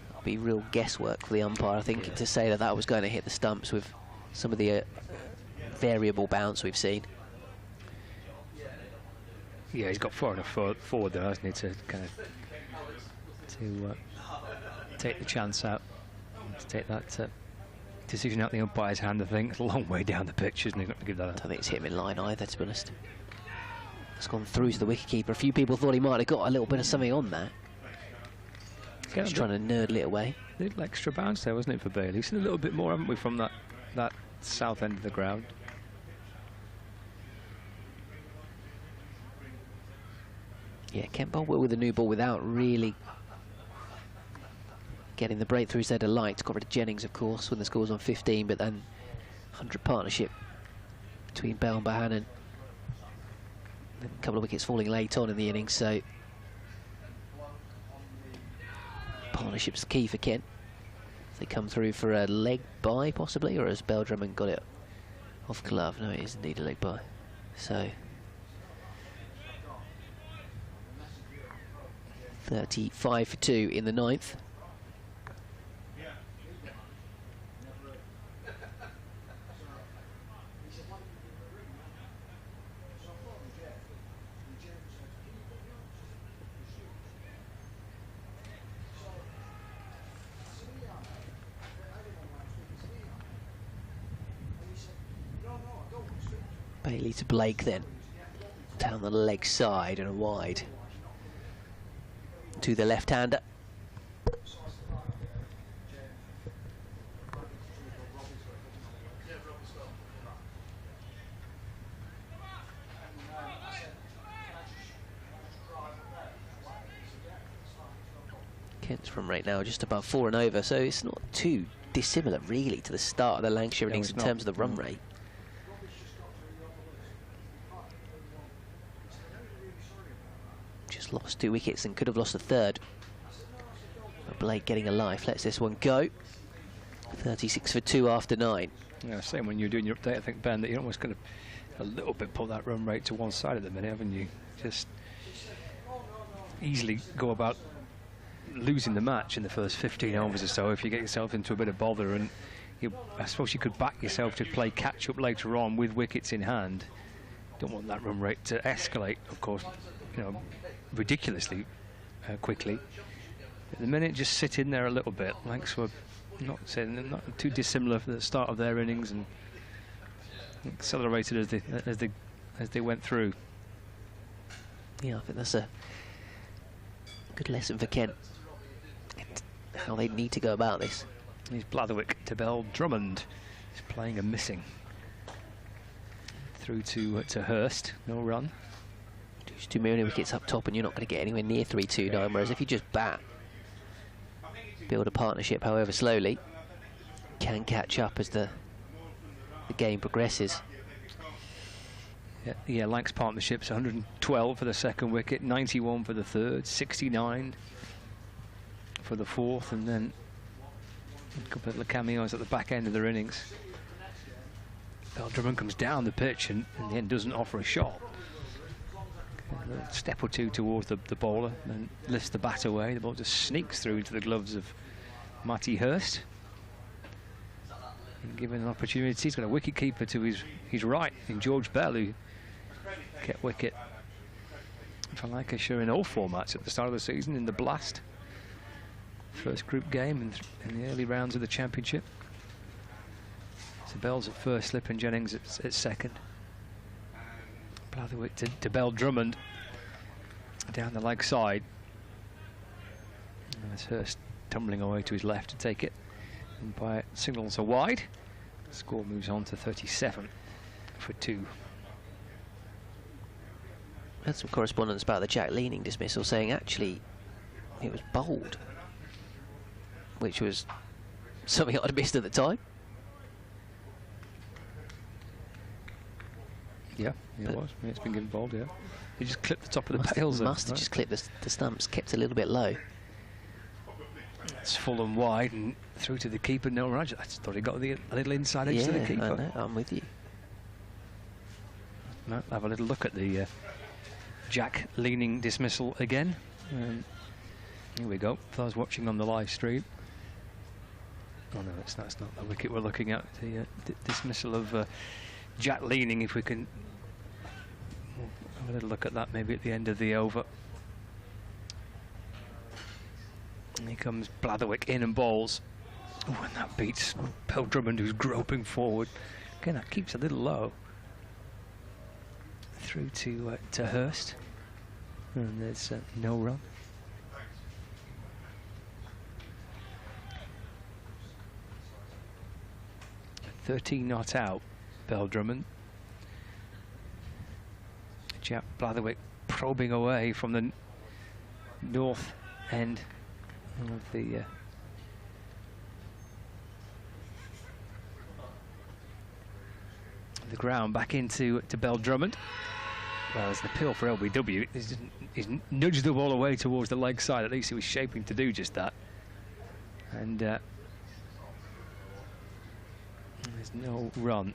It'll be real guesswork for the umpire, I think, to say that that was going to hit the stumps with some of the variable bounce we've seen. Yeah, he's got far enough forward there, hasn't he, to kind of take the chance out, to take that decision out the umpire's hand. I think it's a long way down the pitch, isn't he? Not to give that. I don't think it's hit him in line either, to be honest. It's gone through to the wicketkeeper. A few people thought he might have got a little bit of something on that. He's trying to nerdle it away. A little extra bounce there, wasn't it, for Bailey? We've seen a little bit more, haven't we, from that south end of the ground. Yeah, Kent bowled well with the new ball without really getting the breakthroughs they'd have liked. Got rid of Jennings, of course, when the score was on 15, but then 100 partnership between Bell and Bohannon. A couple of wickets falling late on in the innings, so partnership's key for Kent. They come through for a leg bye, possibly, or has Bill Drummond got it off glove? No, it is indeed a leg bye. So 35 for 2 in the 9th. Bailey to Blake then. Down the leg side and wide. To the left-hander. Kent's from right now just above 4 and over, so it's not too dissimilar really to the start of the Lancashire innings in terms of the run rate. Just lost 2 wickets and could have lost a 3rd. But Blake getting a life, lets this one go. 36 for 2 after 9. Yeah, same when you're doing your update, I think, Ben, that you're almost going to a little bit pull that run rate to one side at the minute, haven't you? Just easily go about losing the match in the first 15 overs or so if you get yourself into a bit of bother, and I suppose you could back yourself to play catch-up later on with wickets in hand. Don't want that run rate to escalate, of course, you know, ridiculously quickly. At the minute, just sit in there a little bit. Lancs were not too dissimilar for the start of their innings, and accelerated as they went through. Yeah, I think that's a good lesson for Kent, how they need to go about this. He's Blatherwick to Bell Drummond. He's playing a missing. Through to Hurst, no run. Just too many wickets up top and you're not going to get anywhere near 3-2-9, whereas if you just bat, build a partnership however slowly, can catch up as the game progresses. Yeah, Lancs partnerships 112 for the second wicket, 91 for the third, 69 for the fourth, and then a couple of little cameos at the back end of their innings. Bell Drummond comes down the pitch and in the end doesn't offer a shot. A little step or two towards the bowler, and lifts the bat away. The ball just sneaks through into the gloves of Matty Hurst. And given an opportunity, he's got a wicket keeper to his right in George Bell, who kept wicket for Lancashire in all formats at the start of the season in the Blast. First group game in the early rounds of the Championship. So Bell's at first, Slip and Jennings at second. Blatherwick to Bell Drummond down the leg side. And there's Hurst tumbling away to his left to take it. And by signals are wide. The score moves on to 37 for 2. Had some correspondence about the Jack Leaning dismissal saying actually it was bowled, which was something I'd missed at the time. Yeah, it was. Yeah, it's been given bowled, yeah. He just clipped the top of the pails. Must have just clipped the stumps, kept a little bit low. It's full and wide and through to the keeper. No, Roger. I just thought he got a little inside edge to the keeper. I know, I'm with you. Might have a little look at the Jack Leaning dismissal again. Here we go. For those watching on the live stream. Oh no, that's not the wicket we're looking at. The dismissal of Jack Leaning. If we can have a little look at that, maybe at the end of the over. And here comes Blatherwick in and bowls. Oh, and that beats Bell Drummond, who's groping forward. Again, that keeps a little low. Through to Hurst. And there's no run. .13 not out, Bell Drummond. Jack Blatherwick probing away from the north end of the ground, back into Bell Drummond. Well, there's an appeal for LBW. He's nudged the ball away towards the leg side. At least he was shaping to do just that. And there's no run.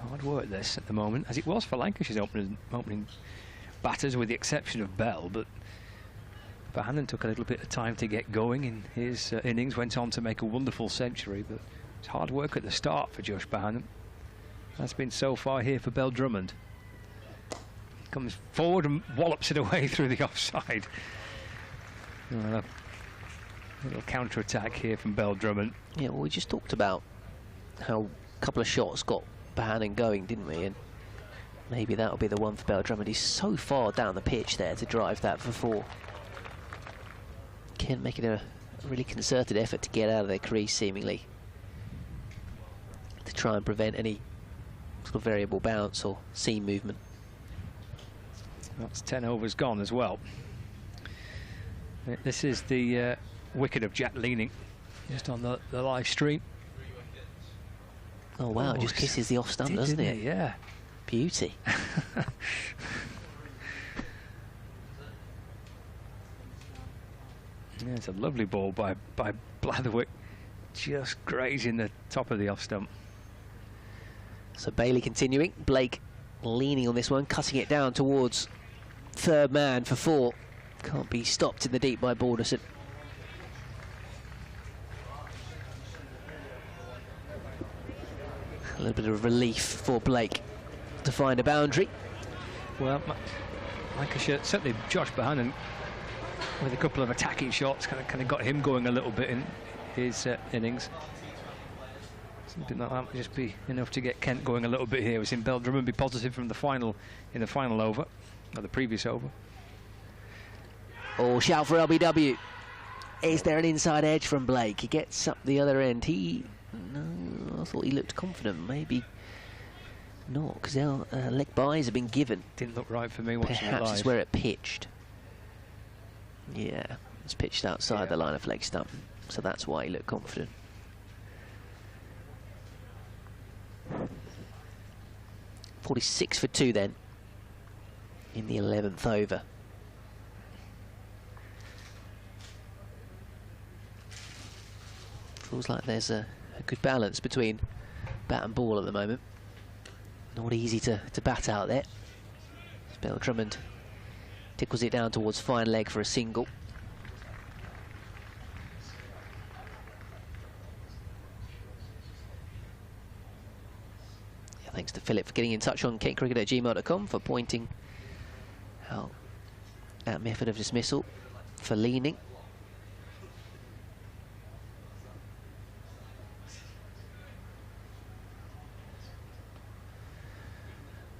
Hard work this at the moment, as it was for Lancashire's opening batters, with the exception of Bell. But Bohannon took a little bit of time to get going in his innings, went on to make a wonderful century, but it's hard work at the start for Josh Bohannon. That's been so far here for Bell Drummond. Comes forward and wallops it away through the offside. A little counter-attack here from Bell Drummond. Yeah, well, we just talked about how a couple of shots got Bohannon going, didn't we? And maybe that'll be the one for Bell Drummond. He's so far down the pitch there to drive that for 4. Ken making a really concerted effort to get out of their crease, seemingly, to try and prevent any sort of variable bounce or seam movement. That's 10 overs gone as well. This is the wicket of Jack Leaning, just on the live stream. Oh wow, it just kisses the off stump, doesn't it? Yeah. Beauty. Yeah, it's a lovely ball by Blatherwick. just grazing the top of the off stump. So Bailey continuing, Blake leaning on this one, cutting it down towards third man for 4. Can't be stopped in the deep by Balderson. A little bit of relief for Blake to find a boundary. Well, Lancashire, certainly Josh Bohannon, with a couple of attacking shots, kind of got him going a little bit in his innings. Something like that would just be enough to get Kent going a little bit here. We've seen Drummond be positive from the final, in the final over, or the previous over. Oh, shout for LBW. Is there an inside edge from Blake? He gets up the other end. No, I thought he looked confident. Maybe not, because leg byes have been given. Didn't look right for me watching it live. Perhaps it's where it pitched. Yeah, it's pitched outside the line of leg stump, so that's why he looked confident. .46 for 2 then, in the 11th over. Feels like there's a good balance between bat and ball at the moment. Not easy to bat out there. Bell Drummond tickles it down towards fine leg for a single. Yeah, thanks to Philip for getting in touch on kentcricket@gmail.com for pointing out that method of dismissal for leaning.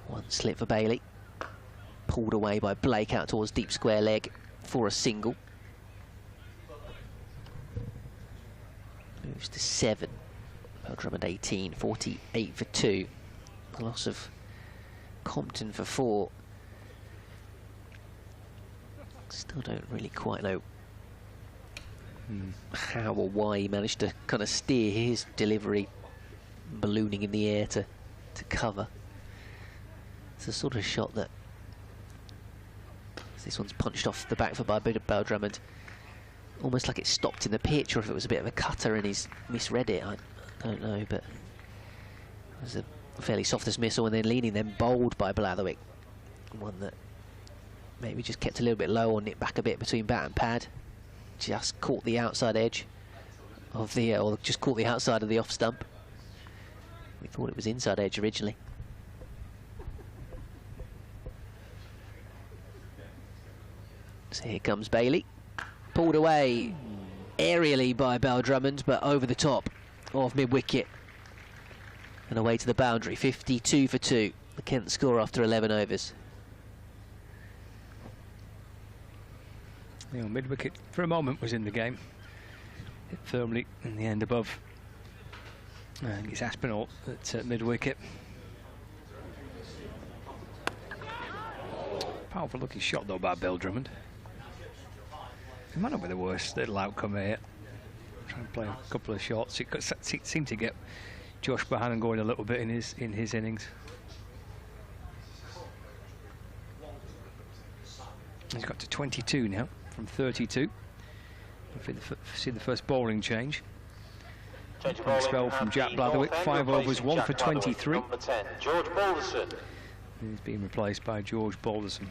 One slip for Bailey. Pulled away by Blake out towards deep square leg for a single. Moves to 7. Drummond 18, 48 for 2. The loss of Compton for 4. Still don't really quite know how or why he managed to kind of steer his delivery, ballooning in the air to cover. It's a sort of shot that, this one's punched off the back foot by Bell Drummond, almost like it stopped in the pitch, or if it was a bit of a cutter and he's misread it, I don't know, but it was a fairly soft dismissal, and then leaning, then bowled by Blatherwick. One that maybe just kept a little bit low on it, back a bit between bat and pad, just caught the outside edge of the, or just caught the outside of the off stump. We thought it was inside edge originally. So here comes Bailey, pulled away aerially by Bell Drummond, but over the top of mid-wicket and away to the boundary. 52 for 2, the Kent score after 11 overs. You know, mid-wicket for a moment was in the game. Hit firmly in the end above. I think it's Aspinall at mid-wicket. Powerful looking shot though by Bell Drummond. It might not be the worst little outcome here. Trying to play a couple of shots. It seemed to get Josh Bohannon going a little bit in his innings. He's got to 22 now from 32. See the first bowling change. Spell from Jack Blatherwick. 5 overs, 1 for 23. Number 10, George Balderson. He's been replaced by George Balderson.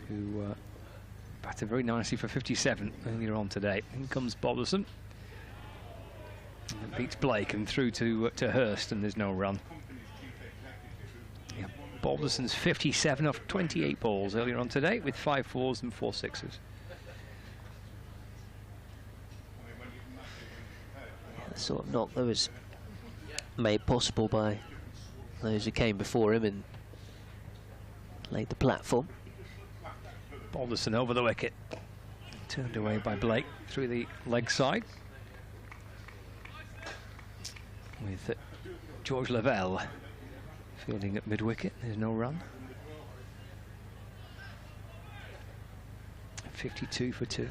Who batted very nicely for 57 earlier on today. In comes Balderson. And beats Blake and through to Hurst, and there's no run. Yeah, Balderson's 57 off 28 balls earlier on today, with 5 fours and 4 sixes. Yeah, the sort of knock that was made possible by those who came before him and laid the platform. Balderson over the wicket, turned away by Blake through the leg side, with George Lavelle fielding at mid-wicket. There's no run. 52 for 2.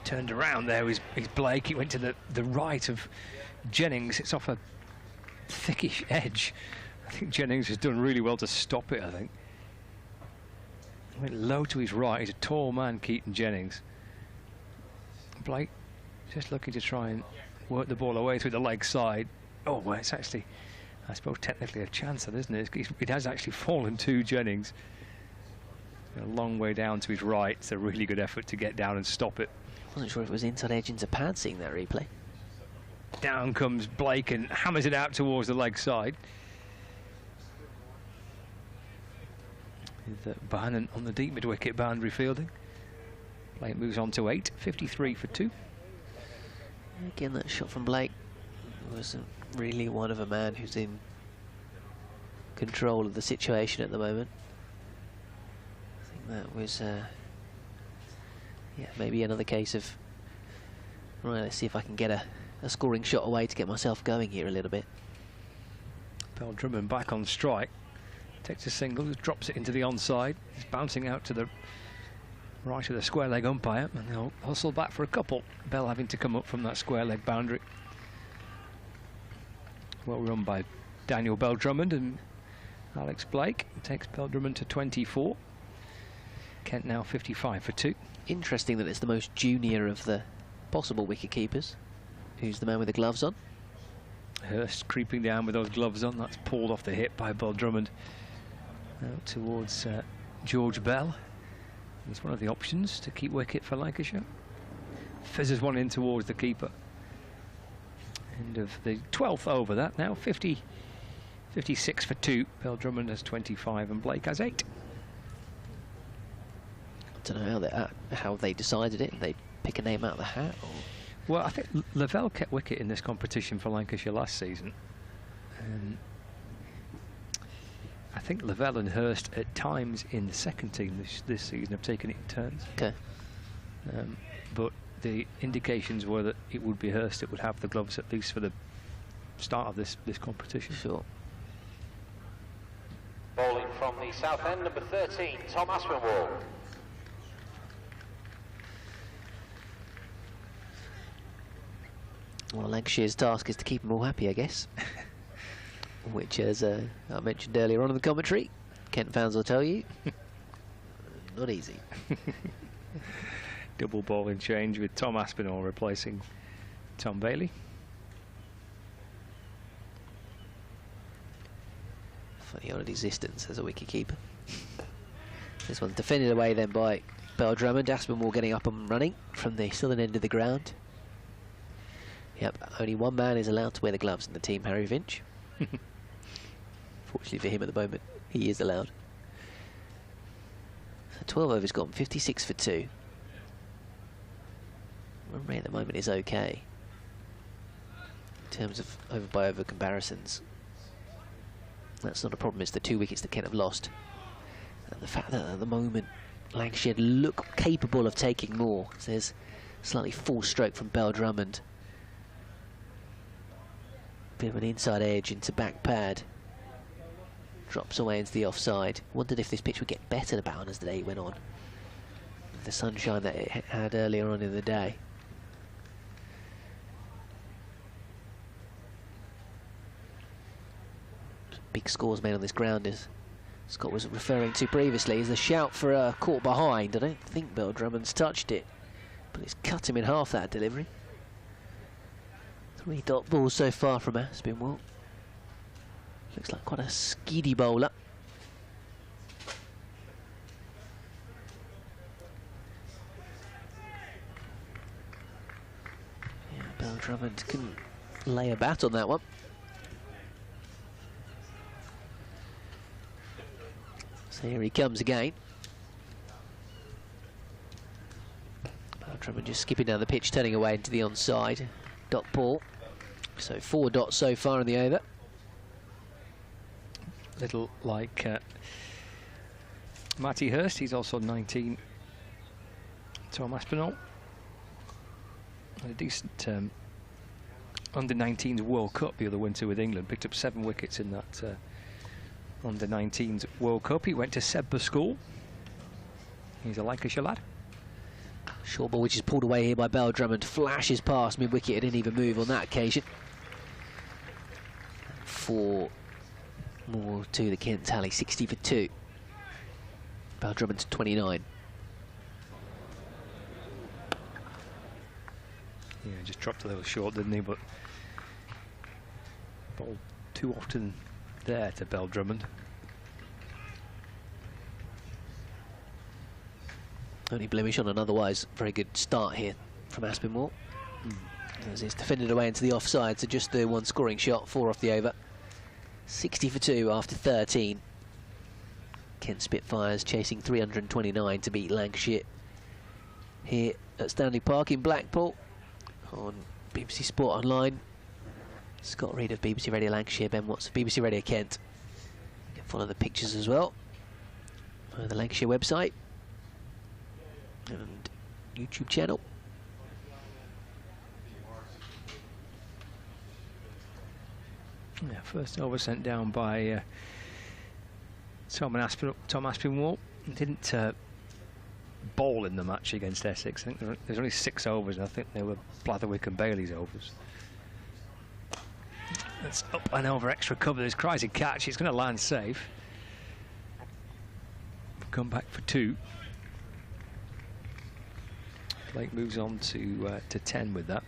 Turned around there is Blake. He went to the right of Jennings. It's off a thickish edge. I think Jennings has done really well to stop it, I think. Went low to his right. He's a tall man, Keaton Jennings. Blake just looking to try and work the ball away through the leg side. Oh, well, it's actually, I suppose, technically a chance, isn't it? It has actually fallen to Jennings. A long way down to his right. It's a really good effort to get down and stop it. Wasn't sure if it was inside edge into pad seeing that replay. Down comes Blake and hammers it out towards the leg side. With Bohannon on the deep mid-wicket boundary fielding. Blake moves on to 8, 53 for 2. Again, that shot from Blake wasn't really one of a man who's in control of the situation at the moment. I think that was, yeah, maybe another case of, right, let's see if I can get a scoring shot away to get myself going here a little bit. Bell Drummond back on strike. Takes a single, drops it into the onside. He's bouncing out to the right of the square leg umpire, and they'll hustle back for a couple. Bell having to come up from that square leg boundary. Well run by Daniel Bell Drummond and Alex Blake. Takes Bell Drummond to 24. Kent now 55 for 2. Interesting that it's the most junior of the possible wicket keepers who's the man with the gloves on. Hurst creeping down with those gloves on. That's pulled off the hip by Bell Drummond. Out towards George Bell. He's one of the options to keep wicket for Lancashire. Fizzes one in towards the keeper. End of the 12th over that now. 56 for 2. Bell Drummond has 25 and Blake has 8. I don't know how they decided it. They pick a name out of the hat? Or? Well, I think Lavelle kept wicket in this competition for Lancashire last season. I think Lavelle and Hurst at times in the second team this season have taken it in turns. Okay. But the indications were that it would be Hurst that would have the gloves at least for the start of this competition. Sure. Bowling from the south end, number 13, Tom Aspinwall. Well, Lancashire's task is to keep them all happy, I guess. Which, as I mentioned earlier on in the commentary, Kent fans will tell you, not easy. Double bowling change with Tom Aspinall replacing Tom Bailey. Funny old existence as a wicketkeeper. This one's defended away then by Bell Drummond. Aspinall getting up and running from the southern end of the ground. Yep, only one man is allowed to wear the gloves in the team, Harry Finch. Fortunately for him at the moment, he is allowed. So 12 overs gone, 56 for 2. Run rate at the moment is okay. In terms of over by over comparisons, that's not a problem, it's the 2 wickets that Kent have lost. And the fact that at the moment Lancashire look capable of taking more. So there's slightly full stroke from Bell Drummond. Bit of an inside edge into back pad. Drops away into the offside. Wondered if this pitch would get better to Bohannon as the day went on. With the sunshine that it had earlier on in the day. Big scores made on this ground, as Scott was referring to previously, is the shout for a caught behind. I don't think Bell Drummond's touched it, but it's cut him in half, that delivery. 3 dot balls so far from Aspinwall. Looks like quite a skiddy bowler. Yeah, Bell Drummond couldn't lay a bat on that one. So here he comes again. Bell Drummond just skipping down the pitch, turning away into the onside. Dot ball. So 4 dots so far in the over. Little like Matty Hurst, he's also 19. Tom Aspinall. A decent under-19s World Cup the other winter with England. Picked up 7 wickets in that under-19s World Cup. He went to Sedbergh School. He's a Lancashire lad. Short ball which is pulled away here by Bell Drummond. Flashes past mid-wicket. It didn't even move on that occasion. 4 more to the Kent tally, 60 for 2. Bell Drummond to 29. Yeah, just dropped a little short, didn't he? But ball too often there to Bell Drummond. Only blemish on an otherwise very good start here from Aspinwall. As it's defended away into the offside, so just the one scoring shot, 4 off the over. 60 for 2 after 13. Kent Spitfires chasing 329 to beat Lancashire here at Stanley Park in Blackpool on BBC Sport Online. Scott Reed of BBC Radio Lancashire, Ben Watts of BBC Radio Kent. You can follow the pictures as well on the Lancashire website and YouTube channel. Yeah, first over sent down by Tom Aspinwall. Didn't bowl in the match against Essex. I think there's only 6 overs, and I think they were Blatherwick and Bailey's overs. It's up and over extra cover. There's cries a catch. It's going to land safe. Come back for 2. Blake moves on to 10 with that.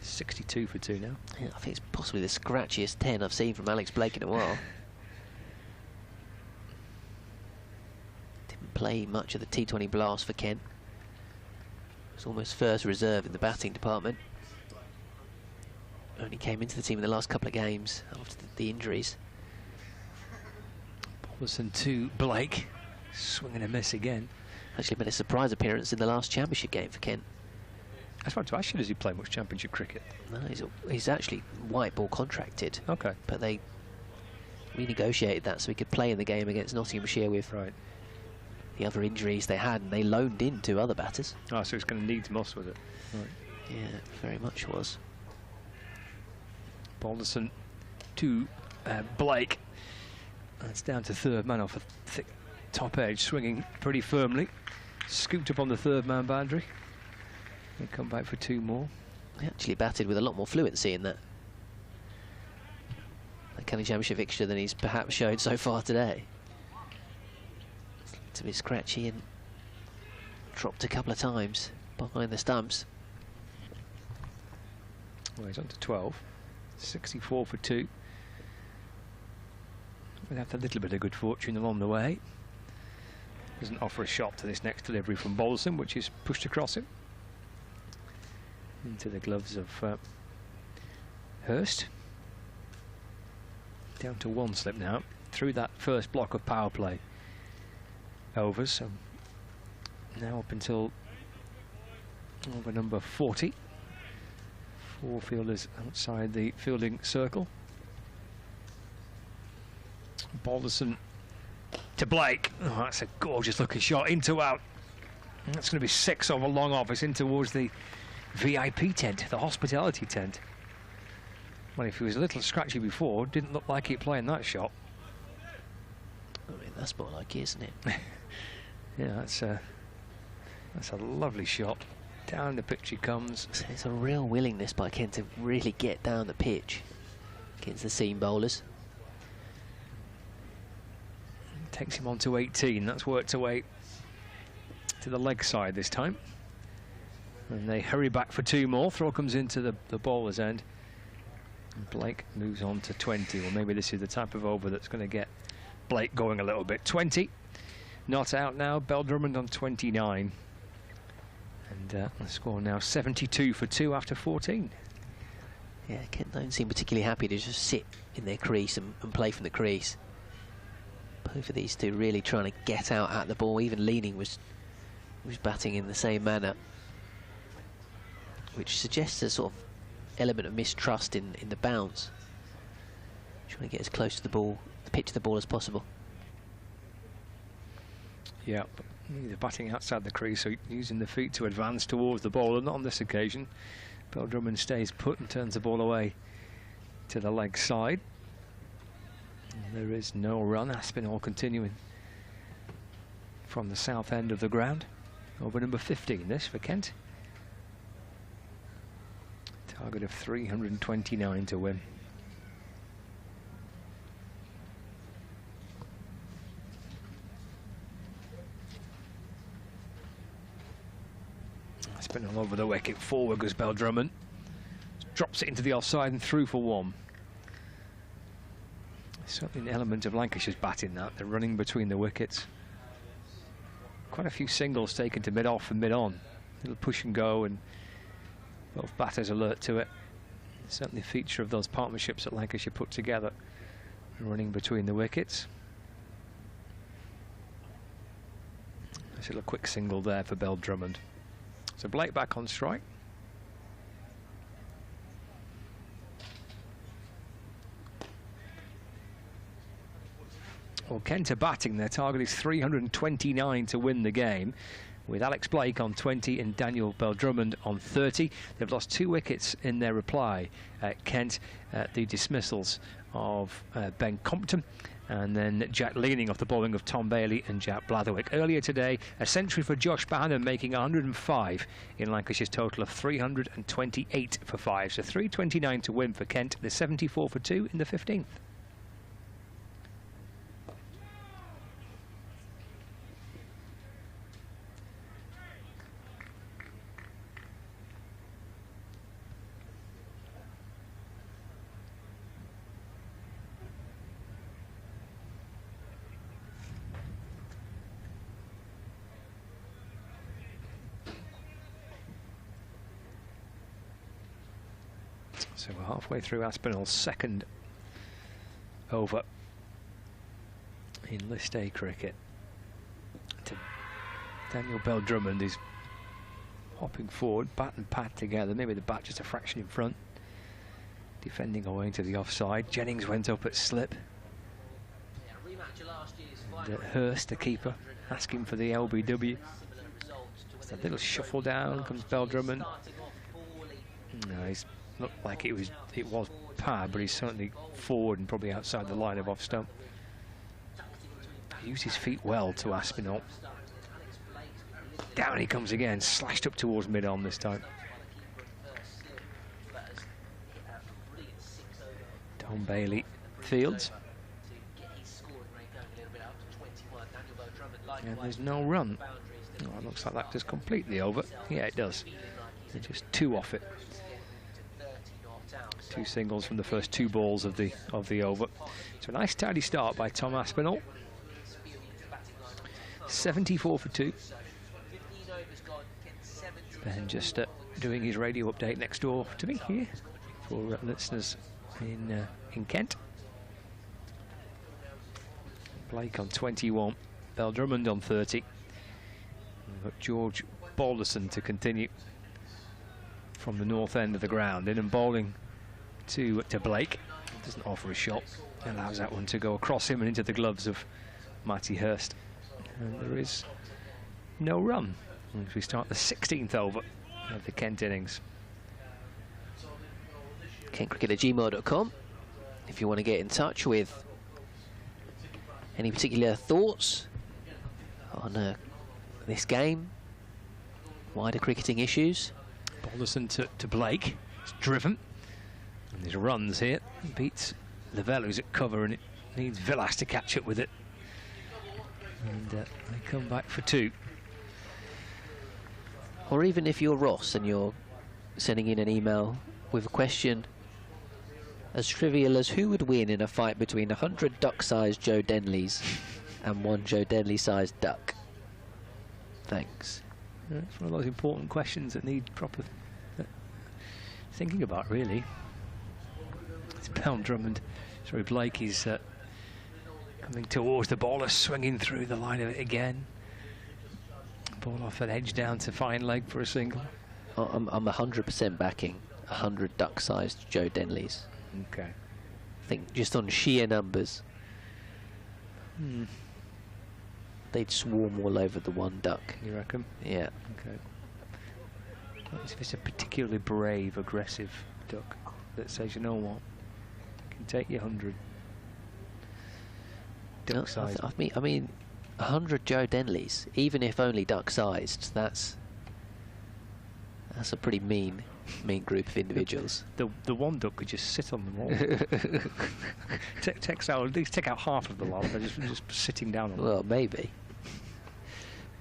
62 for 2 now. Yeah, I think it's possibly the scratchiest 10 I've seen from Alex Blake in a while. Didn't play much of the T20 blast for Kent. Was almost first reserve in the batting department. Only came into the team in the last couple of games after the injuries. Balderson to Blake. Swing and a miss again. Actually made a surprise appearance in the last championship game for Kent. I was about to ask you, does he play much championship cricket? No, he's actually white ball contracted. Okay. But they renegotiated that so he could play in the game against Nottinghamshire with the other injuries they had, and they loaned in 2 other batters. Oh, so it's going to need Moss, was it? Right. Yeah, very much was. Balderson to Blake. That's down to third man off a thick top edge, swinging pretty firmly. Scooped up on the third man boundary. They come back for 2 more. He actually batted with a lot more fluency in that County Championship fixture than he's perhaps showed so far today. To be scratchy and dropped a couple of times behind the stumps. Well, he's on to 12. 64 for 2. We'll have a little bit of good fortune along the way. Doesn't offer a shot to this next delivery from Balderson, which is pushed across him into the gloves of Hurst. Down to 1 slip now through that first block of power play overs. So now up until over number 40. 4 fielders outside the fielding circle. Balderson to Blake. Oh, that's a gorgeous looking shot. Into out. And that's going to be 6 over long off. It's in towards the VIP tent, the hospitality tent. Well, if he was a little scratchy before, didn't look like he playing that shot. I mean, that's more like it, isn't it? Yeah, that's a lovely shot. Down the pitch he comes. It's a real willingness by Kent to really get down the pitch against the seam bowlers. Takes him on to 18. That's worked away to the leg side this time. And they hurry back for 2 more. Throw comes into the bowler's end. And Blake moves on to 20. Well, maybe this is the type of over that's going to get Blake going a little bit. 20. Not out now. Bell Drummond on 29. And the score now 72 for 2 after 14. Yeah, Kent don't seem particularly happy to just sit in their crease and play from the crease. Both of these 2 really trying to get out at the ball. Even Leaning was batting in the same manner, which suggests a sort of element of mistrust in the bounce. Trying to get as close to the ball, the pitch to the ball as possible. Yeah, either batting outside the crease or using the feet to advance towards the ball, and not on this occasion. Bell Drummond stays put and turns the ball away to the leg side. And there is no run. Aspinall continuing from the south end of the ground. Over number 15 this for Kent. Target of 329 to win. Aspinall over the wicket, forward goes Bell Drummond. Drops it into the offside and through for 1. Certainly an element of Lancashire's batting that. They're running between the wickets. Quite a few singles taken to mid-off and mid-on. Little push and go, and both batters alert to it. Certainly a feature of those partnerships that Lancashire put together, running between the wickets. Nice little quick single there for Bell Drummond. So Blake back on strike. Well, Kent are batting. Their target is 329 to win the game, with Alex Blake on 20 and Daniel Bell Drummond on 30. They've lost 2 wickets in their reply. Kent, the dismissals of Ben Compton, and then Jack Leaning off the bowling of Tom Bailey and Jack Blatherwick. Earlier today, a century for Josh Bohannon, making 105 in Lancashire's total of 328 for 5. So 329 to win for Kent. They're 74 for 2 in the 15th. So we're halfway through Aspinall's second over in List A cricket. Daniel Bell Drummond is hopping forward, bat and pad together, maybe the bat just a fraction in front, defending away to the offside. Jennings went up at slip, and Hurst, the keeper, asking for the LBW. Just a little shuffle down comes Bell Drummond. No, he's looked like it was pad, but he's certainly forward and probably outside the line of off stump. He used his feet well to Aspinall. Down he comes again, slashed up towards mid-on this time. Tom Bailey fields. And there's no run. Oh, it looks like that just completely over. Yeah, it does. They're just 2 off it. 2 singles from the first 2 balls of the over. So a nice tidy start by Tom Aspinall. 74 for 2. Ben just doing his radio update next door to me here for listeners in Kent. Blake on 21, Bell Drummond on 30. We've got George Balderson to continue from the north end of the ground, in and bowling to Blake. Doesn't offer a shot, allows that one to go across him and into the gloves of Matty Hurst. And there is no run as we start the 16th over of the Kent innings. KentCricket@gmail.com if you want to get in touch with any particular thoughts on this game, wider cricketing issues. Balderson to Blake. It's driven. And there's runs here. Beats Lavelle, who's at cover, and it needs Villas to catch up with it. And they come back for 2. Or even if you're Ross and you're sending in an email with a question as trivial as who would win in a fight between 100 duck-sized Joe Denleys and 1 Joe Denley-sized duck. Thanks. It's one of those important questions that need proper thinking about, really. It's Bell Drummond. Sorry, Blake is coming towards the bowler, swinging through the line of it again. Ball off an edge down to fine leg for a single. I'm 100% backing 100 duck-sized Joe Denleys. Okay. I think just on sheer numbers, they'd swarm all over the 1 duck. You reckon? Yeah. Okay. If it's a particularly brave, aggressive duck that says, you know what, I can take you 100 duck-sized. I mean, 100 Joe Denleys, even if only duck-sized, that's a pretty mean group of individuals. The 1 duck could just sit on them all. At least take out half of the lot. They're just sitting down on them. Well,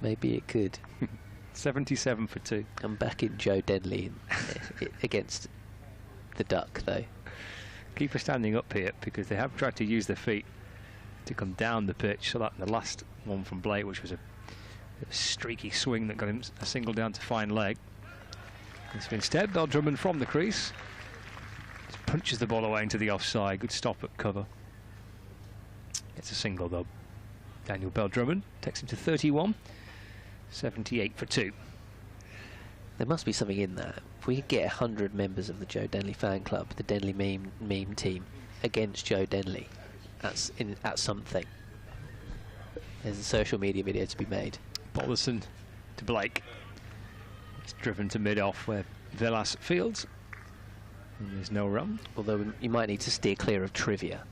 maybe it could. 77 for 2. I'm back in Joe Denley against the duck, though. Keeper standing up here because they have tried to use their feet to come down the pitch. So that the last one from Blake, which was a streaky swing that got him a single down to fine leg. Instead, Bell Drummond from the crease just punches the ball away into the offside. Good stop at cover. It's a single though. Daniel Bell Drummond takes him to 31. 78 for 2. There must be something in that. If we could get 100 members of the Joe Denley fan club, the Denley meme team, against Joe Denley, that's something. There's a social media video to be made. Balderson to Blake. It's driven to mid-off where Velas fields. And there's no run. Although you might need to steer clear of trivia.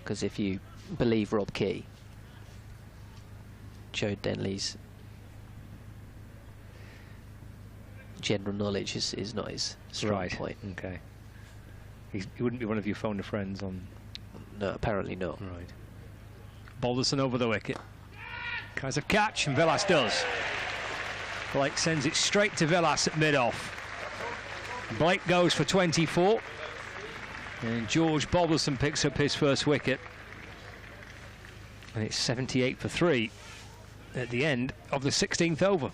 Because if you believe Rob Key, Joe Denley's general knowledge is not his strong point. Okay. He wouldn't be one of your phone of friends on... No, apparently not. Right. Balderson over the wicket. Tries a catch, and Velas does. Blake sends it straight to Velas at mid-off. Blake goes for 24. And George Balderson picks up his first wicket. And it's 78 for 3 at the end of the 16th over.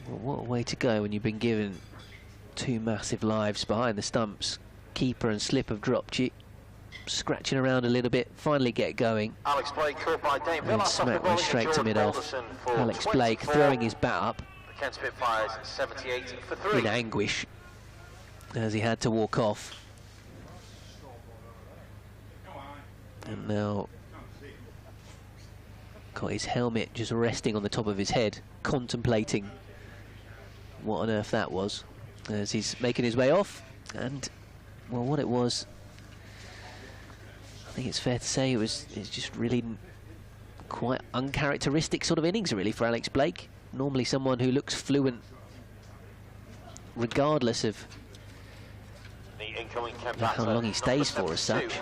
Well, what a way to go when you've been given 2 massive lives behind the stumps. Keeper and slip have dropped you. Scratching around a little bit, finally get going. Alex Blake caught by Dane And smack one straight to mid-off. Alex Blake throwing his bat up. The Kent Spitfires 78 for 3. In anguish as he had to walk off. And now got his helmet just resting on the top of his head, contemplating what on earth that was as he's making his way off. And well, what it was, I think it's fair to say it's just really quite uncharacteristic sort of innings really for Alex Blake. Normally someone who looks fluent regardless of how long he stays for as such.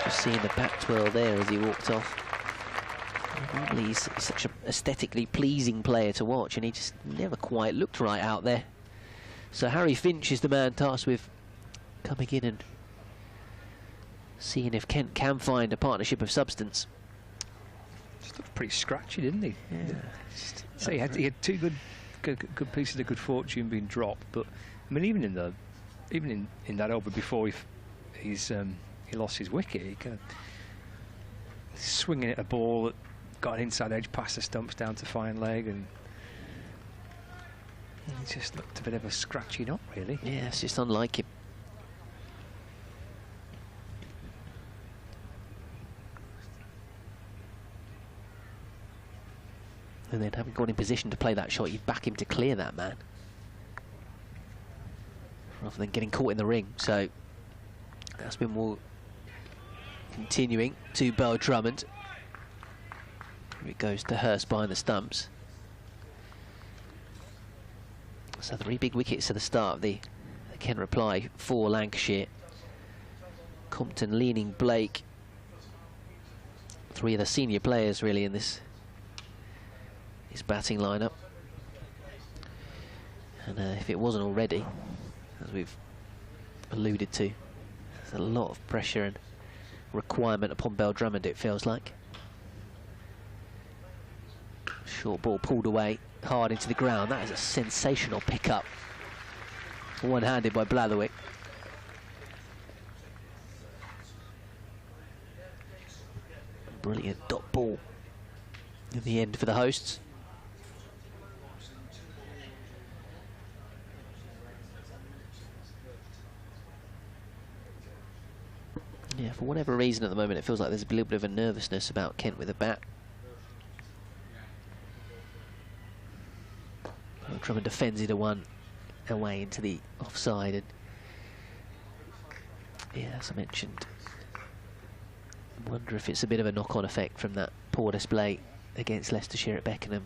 Just seeing the back twirl there as he walked off. Normally he's such an aesthetically pleasing player to watch, and he just never quite looked right out there. So Harry Finch is the man tasked with coming in and seeing if Kent can find a partnership of substance. Just looked pretty scratchy, didn't he? Yeah. So he had 2 good pieces of good fortune being dropped, but I mean even in that over before he lost his wicket, he kind of swinging at a ball that got an inside edge past the stumps down to fine leg, and he just looked a bit of a scratchy knot really. Yeah, it's just unlike him. And then having gone in position to play that shot, you'd back him to clear that man rather than getting caught in the ring. So that's been more continuing to Bell Drummond. It goes to Hurst behind the stumps. So 3 big wickets at the start of the Kent reply for Lancashire. Compton leaning Blake. 3 of the senior players really in this his batting lineup. And if it wasn't already, as we've alluded to, there's a lot of pressure and requirement upon Bell Drummond, it feels like. Short ball pulled away hard into the ground. That is a sensational pickup, one-handed by Blatherwick. Brilliant dot ball in the end for the hosts. Yeah, for whatever reason at the moment it feels like there's a little bit of a nervousness about Kent with a bat. Drummond defends it away into the offside, and yeah, as I mentioned, I wonder if it's a bit of a knock-on effect from that poor display against Leicestershire at Beckenham.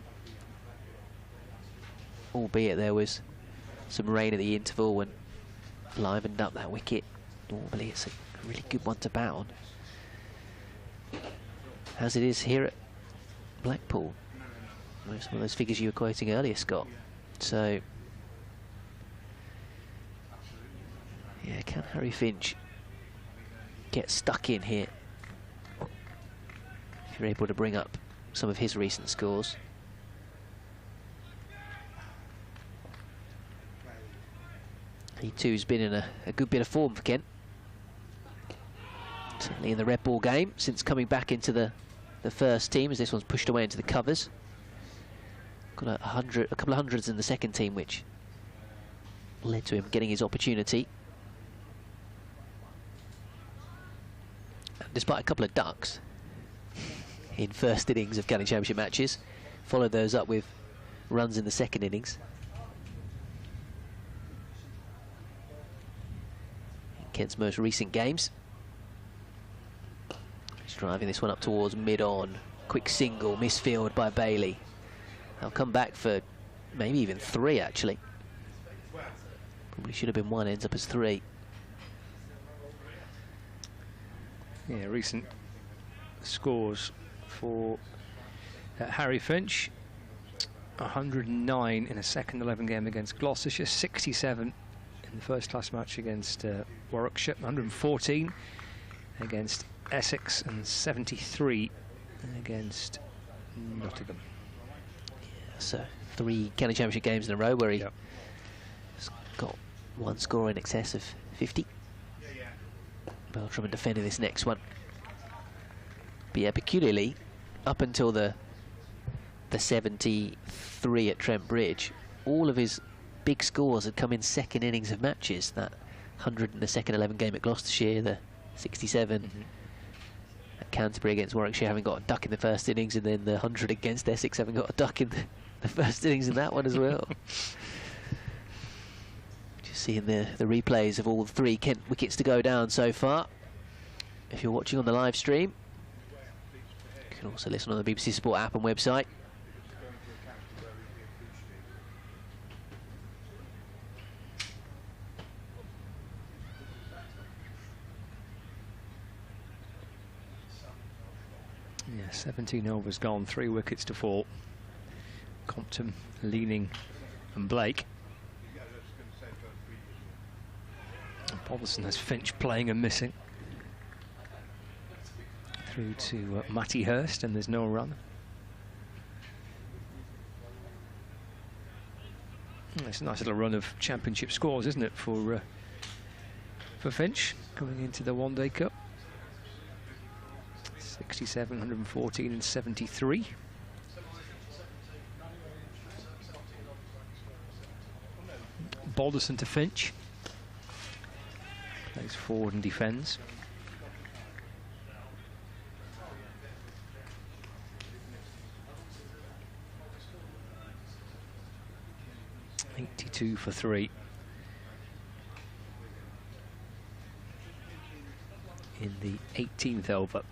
Albeit there was some rain at the interval and livened up that wicket. Normally it's a really good one to bat on, as it is here at Blackpool. Some of those figures you were quoting earlier, Scott. So, yeah, can Harry Finch get stuck in here if you're able to bring up some of his recent scores? He too's been in a good bit of form for Kent. Certainly in the red ball game since coming back into the first team, as this one's pushed away into the covers. Got a couple of hundreds in the second team, which led to him getting his opportunity. And despite a couple of ducks in first innings of County Championship matches, followed those up with runs in the second innings. Kent's most recent games. He's driving this one up towards mid-on. Quick single, misfield by Bailey. They'll come back for maybe even 3, actually. Probably should have been 1, ends up as 3. Yeah, recent scores for Harry Finch. 109 in a second 11 game against Gloucestershire, 67 in the first class match against Warwickshire, 114 against Essex, and 73 against Nottingham. Yeah, so 3 County Championship games in a row where he has got one score in excess of 50. Beltram defending this next one. But yeah, peculiarly, up until the 73 at Trent Bridge, all of his big scores had come in second innings of matches. That 100 in the second 11 game at Gloucestershire, the 67 at Canterbury against Warwickshire, having got a duck in the first innings, and then the 100 against Essex, having got a duck in the first innings in that one as well. Just seeing the replays of all 3 Kent wickets to go down so far. If you're watching on the live stream, you can also listen on the BBC Sport app and website. Yeah, 17 overs gone, 3 wickets to fall. Compton, Leaning and Blake. Botherston has Finch playing and missing. Through to Matty Hurst, and there's no run. It's a nice little run of championship scores, isn't it, for Finch coming into the One Day Cup. 67, 114 and 73. Balderson to Finch. Plays forward and defends. .82 for 3. In the 18th over.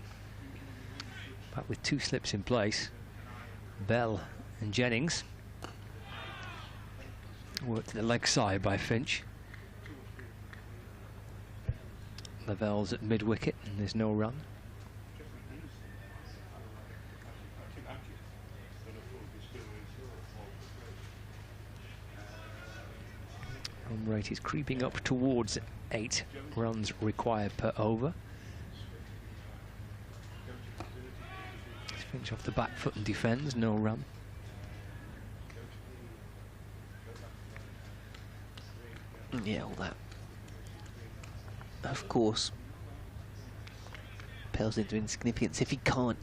But with 2 slips in place, Bell and Jennings. Worked to the leg side by Finch. Lavell's at mid-wicket, and there's no run. Run rate is creeping up towards 8 runs required per over. Finch off the back foot and defends, no run. Yeah, all that, of course, pales into insignificance if he can't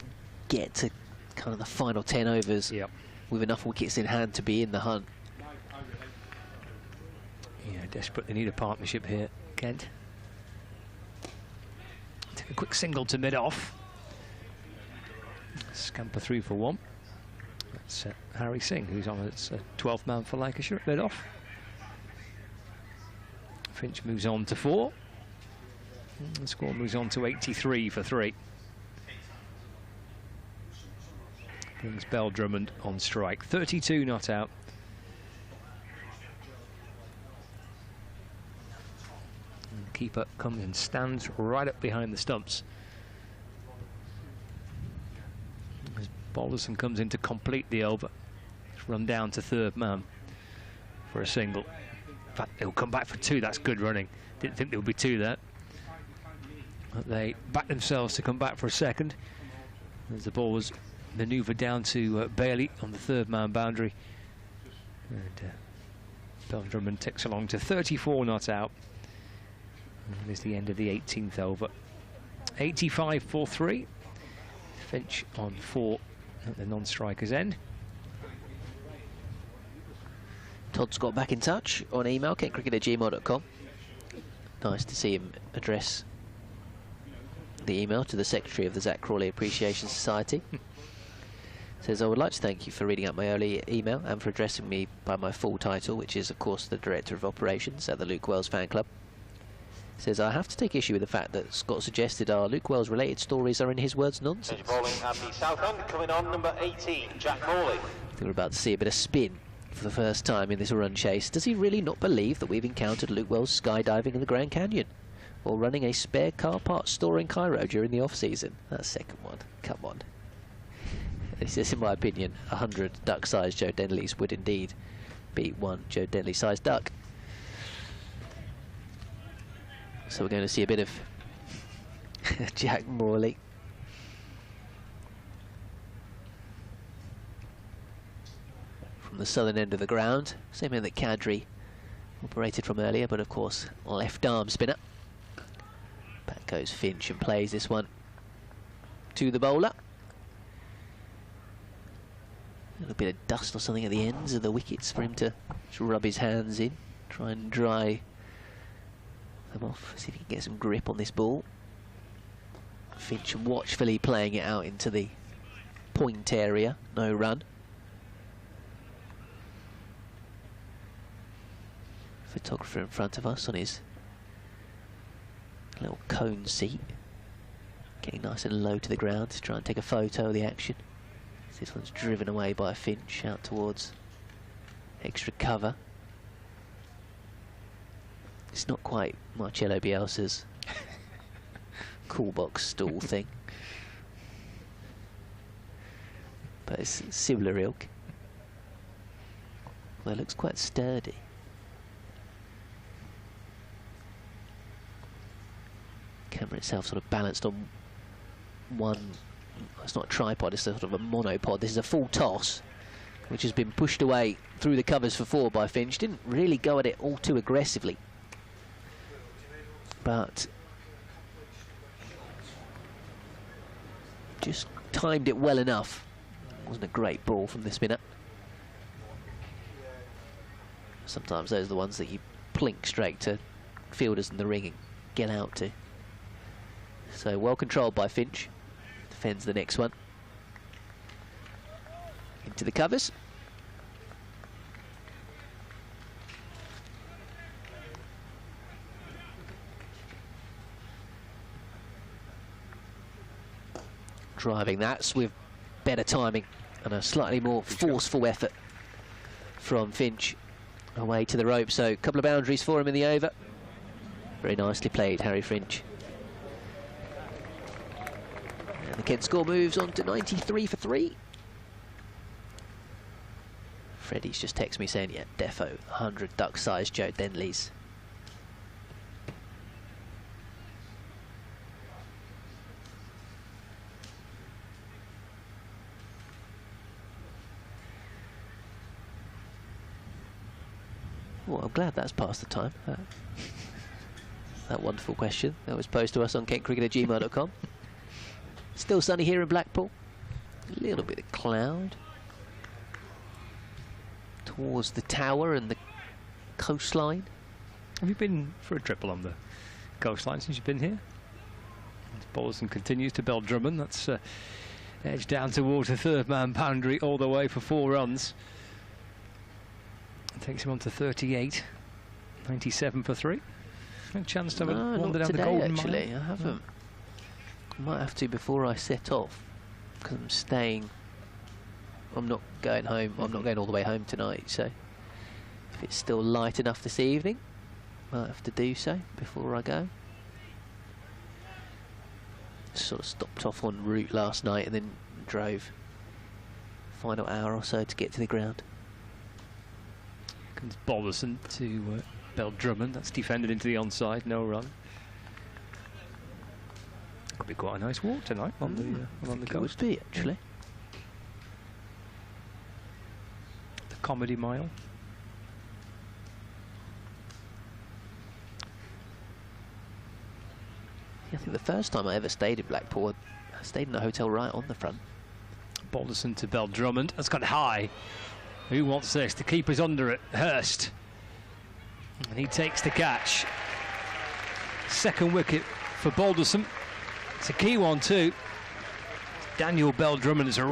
get to kind of the final 10 overs with enough wickets in hand to be in the hunt. Yeah, desperately need a partnership here, Kent. Take a quick single to mid-off. Scamper through for 1. That's Harry Singh, who's on its 12th man for Lancashire at mid-off. Finch moves on to 4. And the score moves on to 83 for 3. Brings Bell Drummond on strike. 32 not out. And the keeper comes and stands right up behind the stumps. As Balderson comes in to complete the over. run down to third man for a single. In fact, he'll come back for 2. That's good running. Didn't think there would be 2 there. But they back themselves to come back for a second. As the ball was manoeuvred down to Bailey on the third man boundary. And Drummond ticks along to 34 not out. And that is the end of the 18th over. 85 for 3. Finch on 4 at the non-striker's end. Todd's got back in touch on email, kentcricket@gmail.com. Nice to see him address the email to the secretary of the Zach Crawley Appreciation Society. Says, I would like to thank you for reading out my early email and for addressing me by my full title, which is, of course, the Director of Operations at the Luke Wells Fan Club. Says, I have to take issue with the fact that Scott suggested our Luke Wells related stories are, in his words, nonsense. Bowling at the south end, coming on number 18, Jack Morley. I think we're about to see a bit of spin for the first time in this run chase. Does he really not believe that we've encountered Luke Wells skydiving in the Grand Canyon? Or running a spare car parts store in Cairo during the off-season? That second one, come on. He says, in my opinion, 100 duck-sized Joe Denleys would indeed beat 1 Joe Denley-sized duck. So we're going to see a bit of Jack Morley. From the southern end of the ground, same end that Kadri operated from earlier, but of course left arm spinner. Back goes Finch and plays this one to the bowler. A little bit of dust or something at the ends of the wickets for him to rub his hands in, try and dry them off, see if he can get some grip on this ball. Finch watchfully playing it out into the point area, no run. Photographer in front of us on his little cone seat, getting nice and low to the ground to try and take a photo of the action. This one's driven away by Finch out towards extra cover. It's not quite Marcelo Bielsa's cool box stall thing, but it's similar ilk. Well, it looks quite sturdy. Camera itself sort of balanced on one. It's not a tripod, it's a sort of a monopod. This is a full toss, which has been pushed away through the covers for 4 by Finch. Didn't really go at it all too aggressively, but just timed it well enough. Wasn't a great ball from the spinner. Sometimes those are the ones that you plink straight to fielders in the ring and get out to. So well controlled by Finch. Defends the next one. Into the covers. Driving that with better timing and a slightly more forceful effort from Finch away to the rope. So a couple of boundaries for him in the over. Very nicely played, Harry Finch. And the Kent score moves on to 93 for 3. Freddie's just texted me saying, yeah, defo, 100 duck-sized Joe Denleys. Well, I'm glad that's past the time. That wonderful question that was posed to us on kentcricket@gmail.com. Still sunny here in Blackpool. A little bit of cloud towards the tower and the coastline. Have you been for a triple on the coastline since you've been here? Bolton continues to bell Drummond. That's edge down towards the third man boundary all the way for 4 runs. Takes him on to 38. 97 for 3. No chance to have a wander down today, the golden actually. mile? I haven't. I might have to before I set off, because I'm staying. I'm not going home. I'm not going all the way home tonight. So if it's still light enough this evening, I might have to do so before I go. Sort of stopped off en route last night and then drove final hour or so to get to the ground. Comes Balderson to Bell Drummond. That's defended into the onside. No run. Could be quite a nice walk tonight on the coast. It would be, actually. The Comedy Mile. I think the first time I ever stayed in Blackpool, I stayed in a hotel right on the front. Balderson to Bell Drummond. That's gone high. Who wants this? The keeper's under it. Hurst. And he takes the catch. Second wicket for Balderson. It's a key one too. Daniel Bell Drummond is a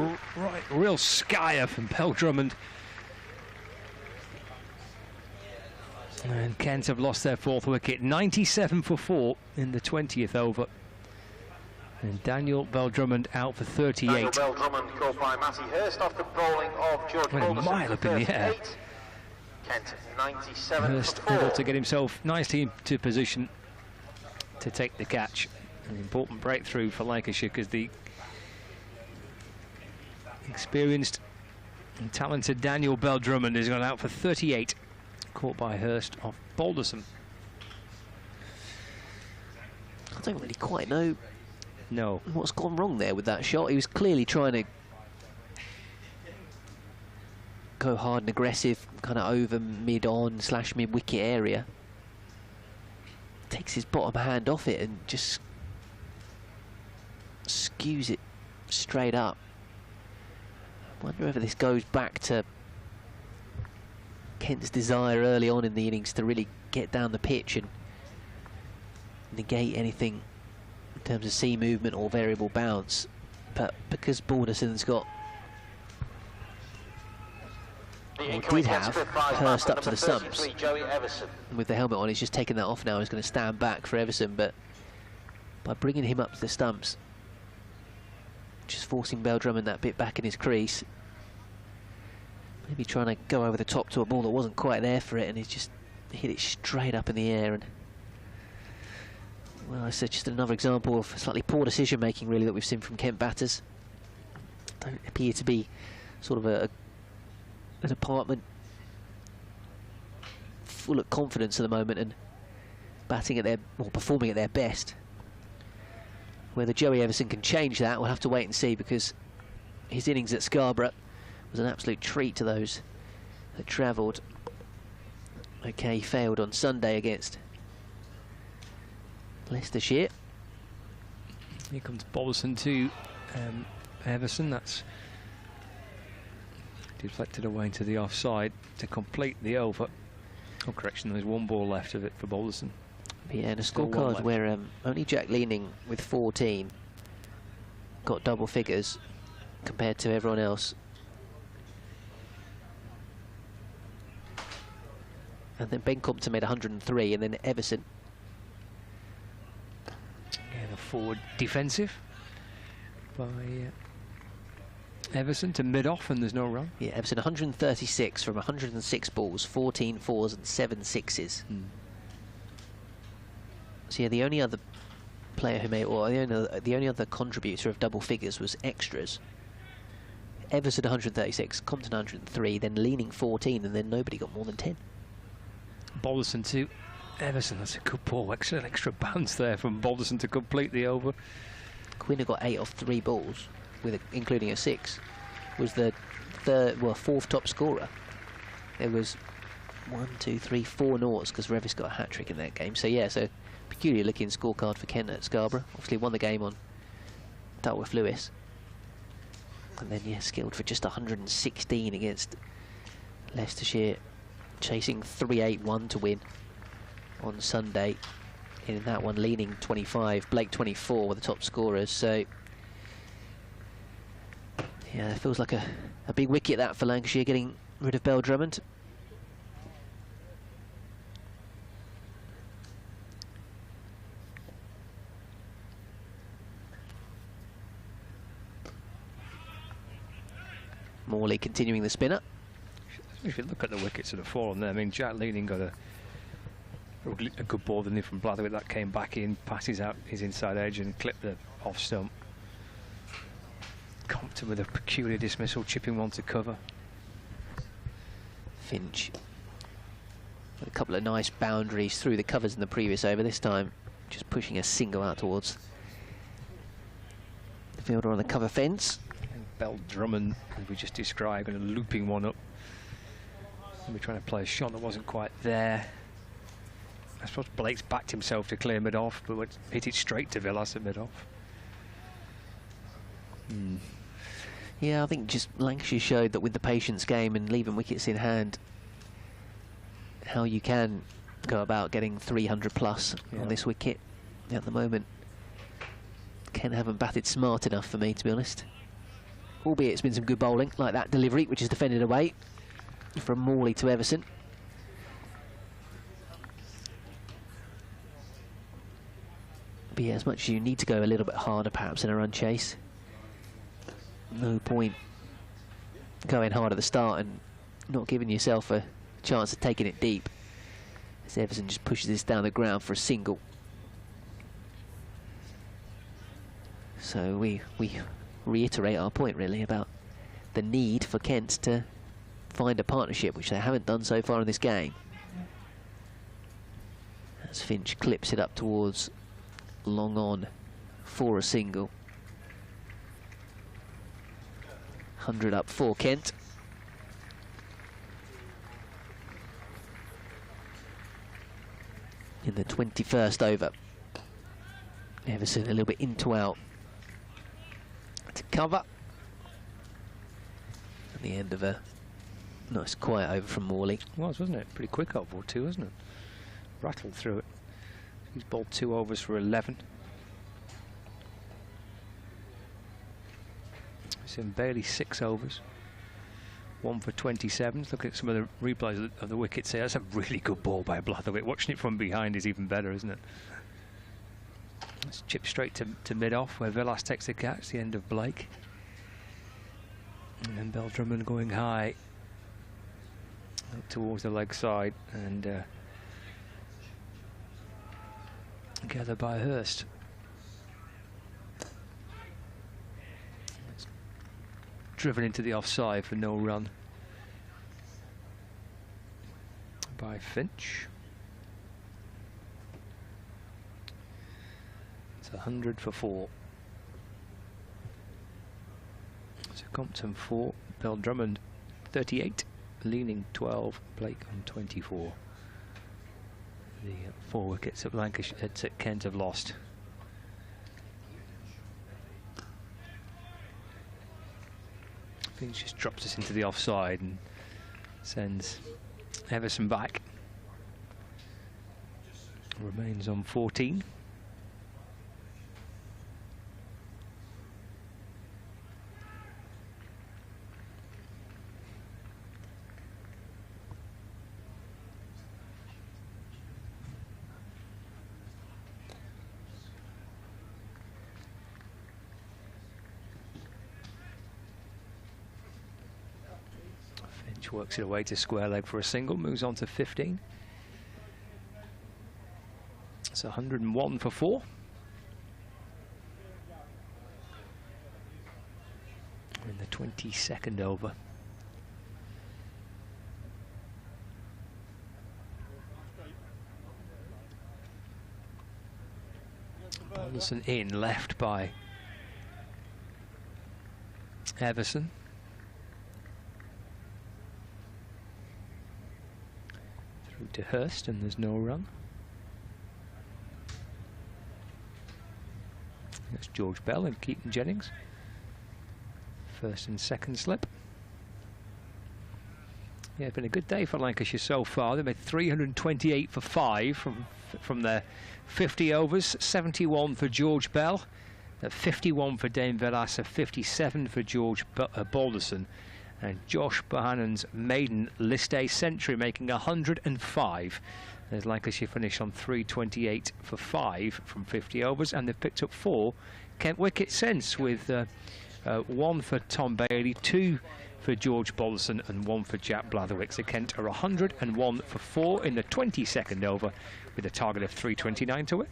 real skyer from Bell Drummond. And Kent have lost their fourth wicket. 97 for 4 in the 20th over. And Daniel Bell Drummond out for 38. Daniel Bell Drummond caught by Matty Hurst off the bowling of George Went a Balderson. mile up in the air. Kent 97 Hurst for 4. able to get himself nicely into position to take the catch. An important breakthrough for Lancashire because the experienced and talented Daniel Bell Drummond has gone out for 38. Caught by Hurst off Balderson. I don't really quite know No. what's gone wrong there with that shot. He was clearly trying to go hard and aggressive, kind of over mid-on / mid-wicket area. Takes his bottom hand off it and just skews it straight up. I wonder whether this goes back to Kent's desire early on in the innings to really get down the pitch and negate anything in terms of sea movement or variable bounce. But because Balderson's got, or did have, Hurst up to the stumps, with the helmet on, he's just taken that off now. He's going to stand back for Everson, but by bringing him up to the stumps, just forcing Bell Drummond that bit back in his crease, maybe trying to go over the top to a ball that wasn't quite there for it, and he's just hit it straight up in the air. And well, it's just another example of slightly poor decision making, really, that we've seen from Kent batters. Don't appear to be sort of an apartment full of confidence at the moment and batting at their, or performing at their best. Whether Joey Everson can change that, we'll have to wait and see, because his innings at Scarborough was an absolute treat to those that travelled. Okay, he failed on Sunday against Leicestershire. Here comes Balderson to Everson. That's deflected away into the offside to complete the over. Oh, correction, there's one ball left of it for Balderson. Yeah, and a Still one scorecard left. where only Jack Leaning with 14 got double figures compared to everyone else. And then Ben Compton made 103, and then Everson. Again, a forward defensive by Everson to mid-off, and there's no run. Yeah, Everson 136 from 106 balls, 14 fours and 7 sixes. So yeah, the only other player who made, or the only other contributor of double figures was extras. Everson 136, Compton 103, then Leaning 14, and then nobody got more than 10. Balderson to Everson. That's a good ball. Extra bounce there from Balderson to complete the over. Quinn got 8 off 3 balls, including a 6. Was the fourth top scorer. There was 1, 2, 3, 4 noughts because Revis got a hat-trick in that game. So yeah, so peculiar looking scorecard for Kent at Scarborough. Obviously won the game on Dutworth Lewis. And then yeah, skilled for just 116 against Leicestershire, chasing 381 to win on Sunday. In that one, Leaning 25, Blake 24 were the top scorers. So yeah, it feels like a big wicket that for Lancashire, getting rid of Bell Drummond. Morley continuing the spinner. If you look at the wickets that have fallen there, I mean, Jack Leaning got a good ball, didn't he, from Blatherwick, that came back in, passes out his inside edge and clipped the off stump. Compton with a peculiar dismissal, chipping one to cover. Finch A couple of nice boundaries through the covers in the previous over. This time, just pushing a single out towards the fielder on the cover fence. And Bell Drummond, as we just described, and looping one up. And we're trying to play a shot that wasn't quite there. I suppose Blake's backed himself to clear mid-off, but hit it straight to Villas at mid-off. Yeah, I think just Lancashire showed that with the patience game and leaving wickets in hand, how you can go about getting 300 plus on this wicket at the moment. Kent haven't batted smart enough for me, to be honest. Albeit it's been some good bowling, like that delivery, which is defended away from Morley to Everson. But yeah, as much as you need to go a little bit harder perhaps in a run chase, no point going hard at the start and not giving yourself a chance of taking it deep, as Everson just pushes this down the ground for a single. So we reiterate our point really about the need for Kent to find a partnership, which they haven't done so far in this game. As Finch clips it up towards long on for a single. 100 up for Kent. In the 21st over. Everson a little bit into out to cover. At the end of a nice quiet over from Morley. It was, wasn't it? Pretty quick over too, wasn't it? Rattled through it. He's bowled 2 overs for 11. Sim Bailey 6 overs. 1 for 27. Look at some of the replays of the wickets here. That's a really good ball by Blatherwick. Watching it from behind is even better, isn't it? Let's chip straight to mid-off where Villas takes the catch, the end of Blake. And then Bell Drummond going high up towards the leg side and gathered by Hurst. It's driven into the offside for no run by Finch. It's 100 for 4. So Compton 4, Bell Drummond 38, Leaning 12, Blake on 24. The 4 wickets that Lancashire at Kent have lost. Finch just drops us into the offside and sends Everson back. Remains on 14. Works it away to square leg for a single, moves on to 15. It's 101 for 4. In the 22nd over. Balderson in, left by Everson. To Hurst, and there's no run. That's George Bell and Keaton Jennings. First and second slip. Yeah, it's been a good day for Lancashire so far. They made 328 for 5 from their 50 overs. 71 for George Bell, 51 for Dane Villas, 57 for George Balderson. And Josh Bohannon's maiden list day century, making 105. As Lancashire finish on 328 for 5 from 50 overs, and they've picked up 4 Kent wickets since, with 1 for Tom Bailey, 2 for George Balderson, and 1 for Jack Blatherwick. So Kent are 101 for 4 in the 22nd over, with a target of 329 to it.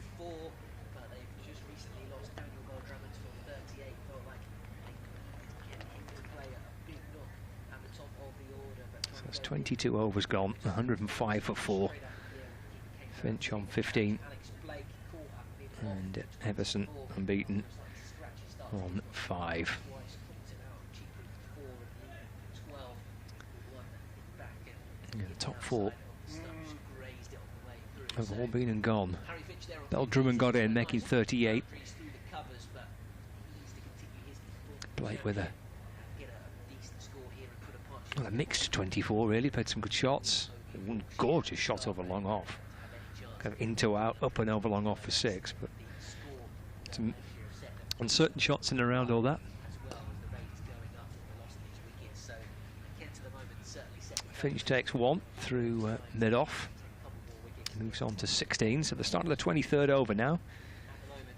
That's 22 overs gone, 105 for 4. Finch on 15. And Everson unbeaten on 5. Yeah, the top 4 have all been and gone. Drummond got in, making 38. Blake with a mixed 24, really. Played some good shots. One gorgeous shot over long off. Kind of into out, up and over long off for 6. But some uncertain shots in and around all that. Finch takes 1 through mid-off. Moves on to 16, so the start of the 23rd over now.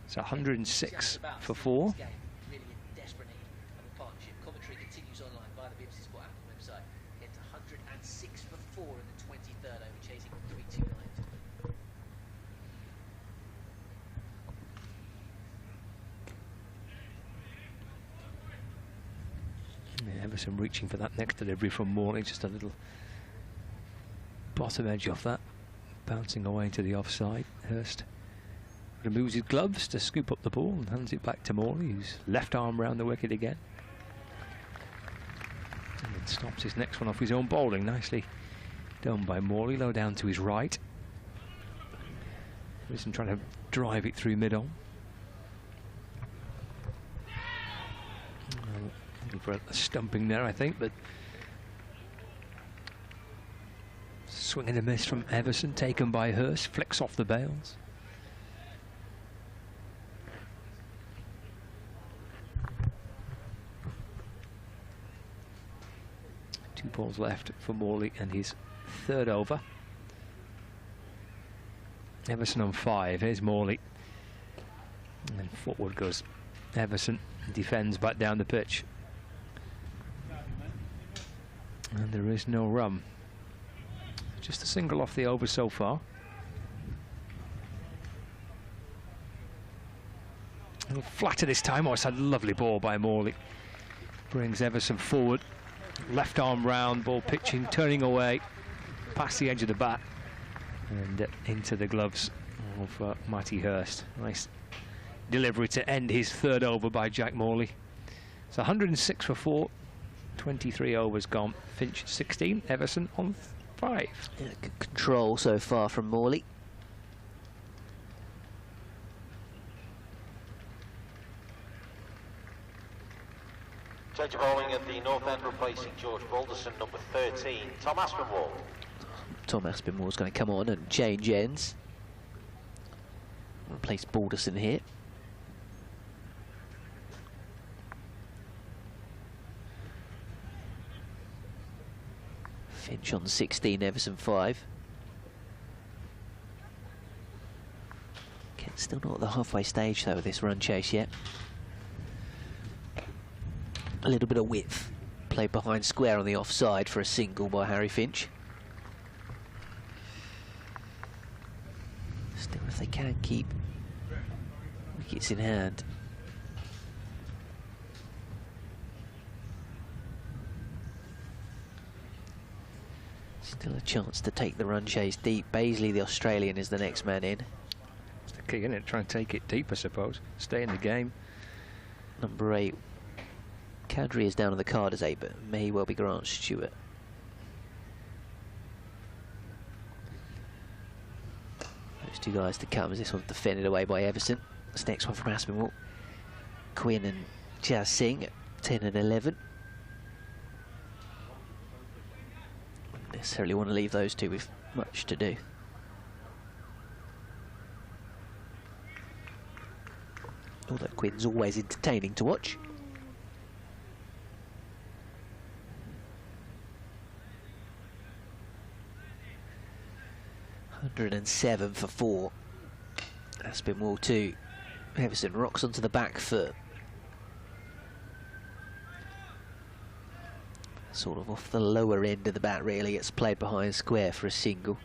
It's 106 for 4. Everson reaching for that next delivery from Morley, just a little bottom edge off that. Bouncing away to the offside. Hurst removes his gloves to scoop up the ball and hands it back to Morley, whose left arm round the wicket again. And then stops his next one off his own bowling. Nicely done by Morley, low down to his right. Everson trying to drive it through mid-on. Looking for a stumping there, I think, but swing and a miss from Everson, taken by Hurst, flicks off the bails. Two balls left for Morley and his 3rd over. Everson on 5, here's Morley. And then forward goes Everson, defends back down the pitch. And there is no run. Just a single off the over so far. Flatter this time. Oh, it's a lovely ball by Morley. Brings Everson forward. Left arm round, ball pitching, turning away, past the edge of the bat, and into the gloves of Matty Hurst. Nice delivery to end his 3rd over by Jack Morley. It's 106 for 4. 23 overs gone. Finch 16, Everson on 5. Yeah, good control so far from Morley. Change of bowling at the north end, replacing George Balderson, number 13, Tom Aspinwall. Tom Aspinwall's going to come on and change ends. Replace Balderson here. Finch on 16, Everson 5. Kent's still not at the halfway stage though with this run chase yet. A little bit of width. Played behind square on the offside for a single by Harry Finch. Still, if they can keep wickets in hand. Still a chance to take the run chase deep. Baisley, the Australian, is the next man in. It's the key, isn't it? Try and take it deep, I suppose. Stay in the game. Number 8. Kadri is down on the card as 8, but may well be Grant Stewart. Those two guys to come as this one's defended away by Everson. This next one from Aspinwall. Quinn and Jazz Singh at 10 and 11. Wouldn't necessarily want to leave those two with much to do. Although Quinn's always entertaining to watch. .107 for 4. Aspinwall 2. Everson rocks onto the back foot. Sort of off the lower end of the bat, really. It's played behind square for a single.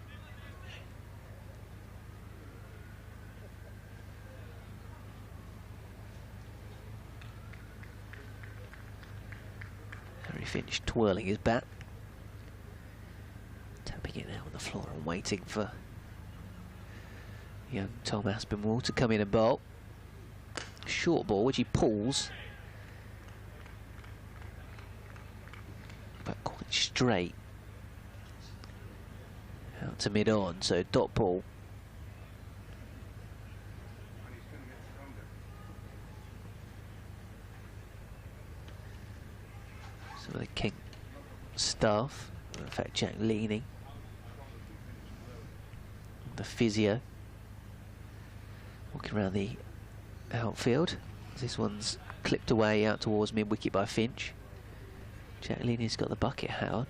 Harry Finch twirling his bat. Tapping it now on the floor and waiting for young Tom Aspinwall to come in and bowl. Short ball, which he pulls, but quite straight out to mid-on, so dot ball. Some of the Kent staff, in fact Jack leaning, the physio, walking around the outfield. This one's clipped away out towards mid-wicket by Finch. Jack Leaning's got the bucket hat on.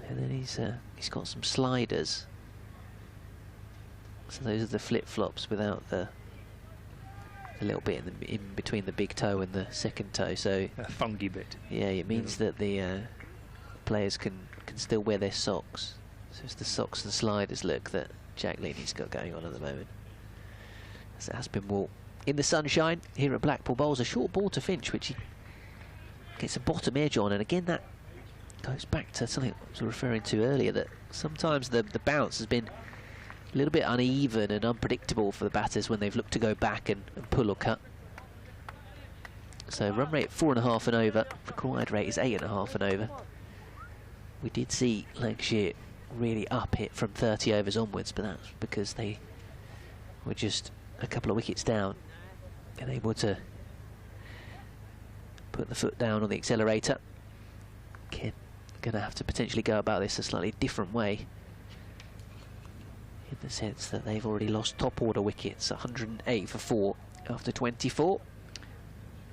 And then he's got some sliders. So those are the flip-flops without the little bit in between the big toe and the second toe. So a funky bit. Yeah, it means that the players can still wear their socks. So it's the socks and sliders look that Jack Leaning's got going on at the moment. As Aspinwall in the sunshine here at Blackpool, bowls a short ball to Finch, which he gets a bottom edge on, and again that goes back to something I was referring to earlier, that sometimes the bounce has been a little bit uneven and unpredictable for the batters when they've looked to go back and pull or cut. So run rate 4.5 and over, required rate is 8.5 and over. We did see Lancashire really up it from 30 overs onwards, but that's because they were just a couple of wickets down and able to put the foot down on the accelerator. Again, going to have to potentially go about this a slightly different way, in the sense that they've already lost top order wickets, 108 for 4 after 24.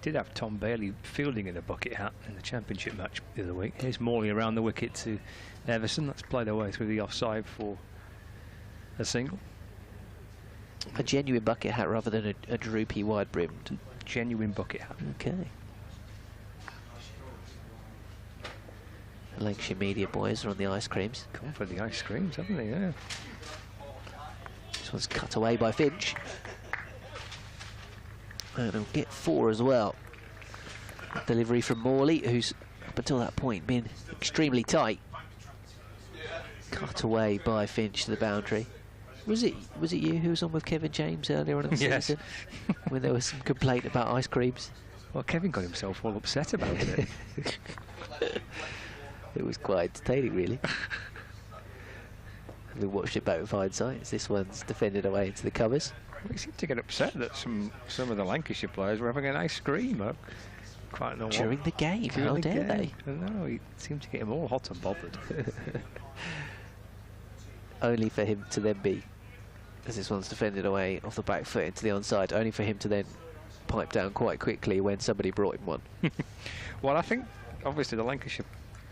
Did have Tom Bailey fielding in a bucket hat in the championship match the other week. Here's Morley around the wicket to Everson. That's played away through the offside for a single. A genuine bucket hat rather than a droopy wide brimmed. Genuine bucket hat. Okay. The Lancashire media boys are on the ice creams. Gone for the ice creams, haven't they? Yeah. This one's cut away by Finch. And he'll get 4 as well. Delivery from Morley, who's up until that point been extremely tight. Cut away by Finch to the boundary. Was it you who was on with Kevin James earlier on in the season when there was some complaint about ice creams? Well, Kevin got himself all upset about it. It was quite entertaining, really. We watched it back with hindsight. This one's defended away into the covers. We seemed to get upset that some of the Lancashire players were having an ice cream. I quite know during what. The game. During How the dare game. they? No, he seemed to get him all hot and bothered. Only for him to then be, as this one's defended away off the back foot into the onside, only for him to then pipe down quite quickly when somebody brought him one. Well, I think obviously the Lancashire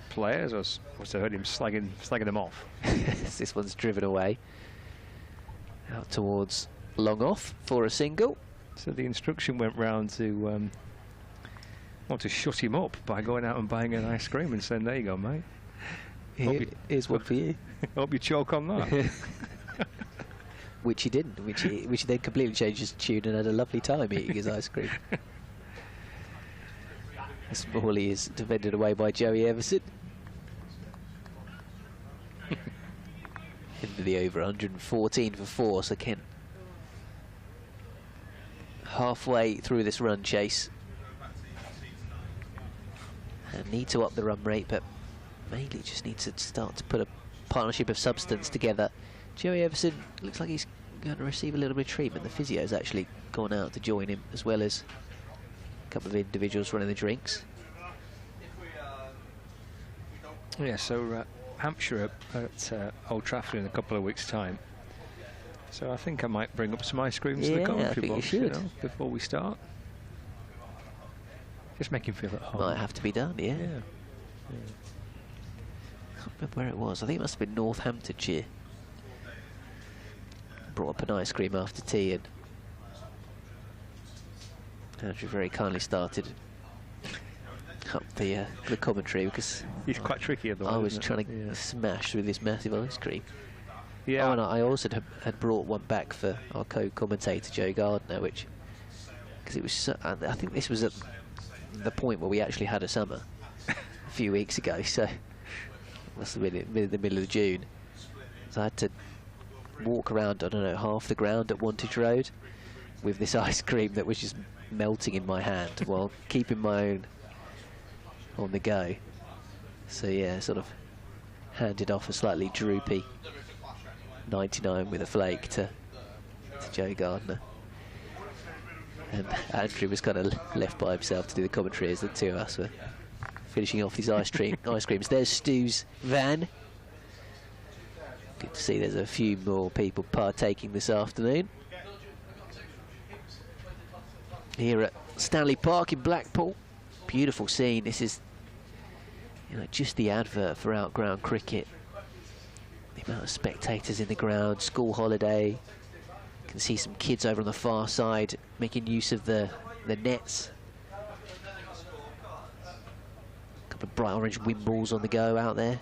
players must have heard him slagging them off. This one's driven away out towards long off for a single. So the instruction went round to shut him up by going out and buying an ice cream and saying, "There you go, mate. Here's one for you. Hope you choke on that." Which he didn't. Which he then completely changed his tune and had a lovely time eating his ice cream. Morley is defended away by Joey Everson. Into the over, 114 for 4, so Kent halfway through this run chase and need to up the run rate, but mainly just need to start to put a partnership of substance together. Joey Everson looks like he's going to receive a little bit of treatment. The physio's actually gone out to join him, as well as a couple of individuals running the drinks. Yeah, so Hampshire at Old Trafford in a couple of weeks' time. So I think I might bring up some ice creams to the commentary box, you know, before we start. Just make him feel at home. Might have to be done, yeah. I can't remember where it was. I think it must have been Northamptonshire. Brought up an ice cream after tea, and Andrew very kindly started up the commentary, because he's quite tricky otherwise. I was trying to smash through this massive ice cream. Yeah. Oh, and I also had brought one back for our co-commentator Joe Gardner, which, because it was so, I think this was at the point where we actually had a summer a few weeks ago, so Must have been in the middle of June. So I had to walk around, I don't know, half the ground at Wantage Road with this ice cream that was just melting in my hand while keeping my own on the go. So yeah, sort of handed off a slightly droopy 99 with a flake to Joe Gardner. And Andrew was kind of left by himself to do the commentary as the two of us were finishing off these ice creams. There's Stu's van. Good to see there's a few more people partaking this afternoon. Here at Stanley Park in Blackpool. Beautiful scene. This is, you know, just the advert for outground cricket. The amount of spectators in the ground, school holiday. You can see some kids over on the far side making use of the nets. A couple of bright orange wind balls on the go out there.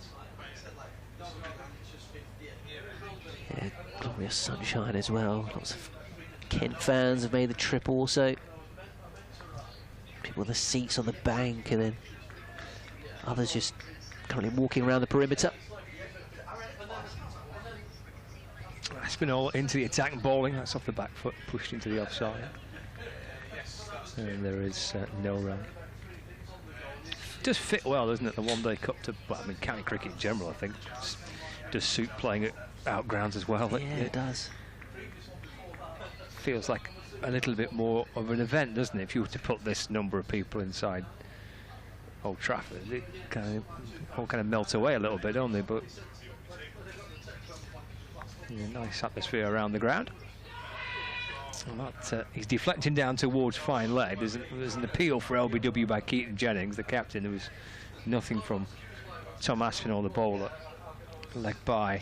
Yeah, glorious sunshine as well. Lots of Kent fans have made the trip also. People in the seats on the bank, and then others just currently walking around the perimeter. Spinall into the attack and bowling. That's off the back foot, pushed into the offside. And there is no run. Does fit well, doesn't it? The one-day cup to, well, I mean, county cricket in general, I think, does suit playing at outgrounds as well. Yeah, it does. Feels like a little bit more of an event, doesn't it? If you were to put this number of people inside Old Trafford, it all kind of melts away a little bit, don't they? But yeah, nice atmosphere around the ground. And that, he's deflecting down towards fine leg. There's an appeal for LBW by Keaton Jennings, the captain. There was nothing from Tom Aspinall, the bowler. Leg by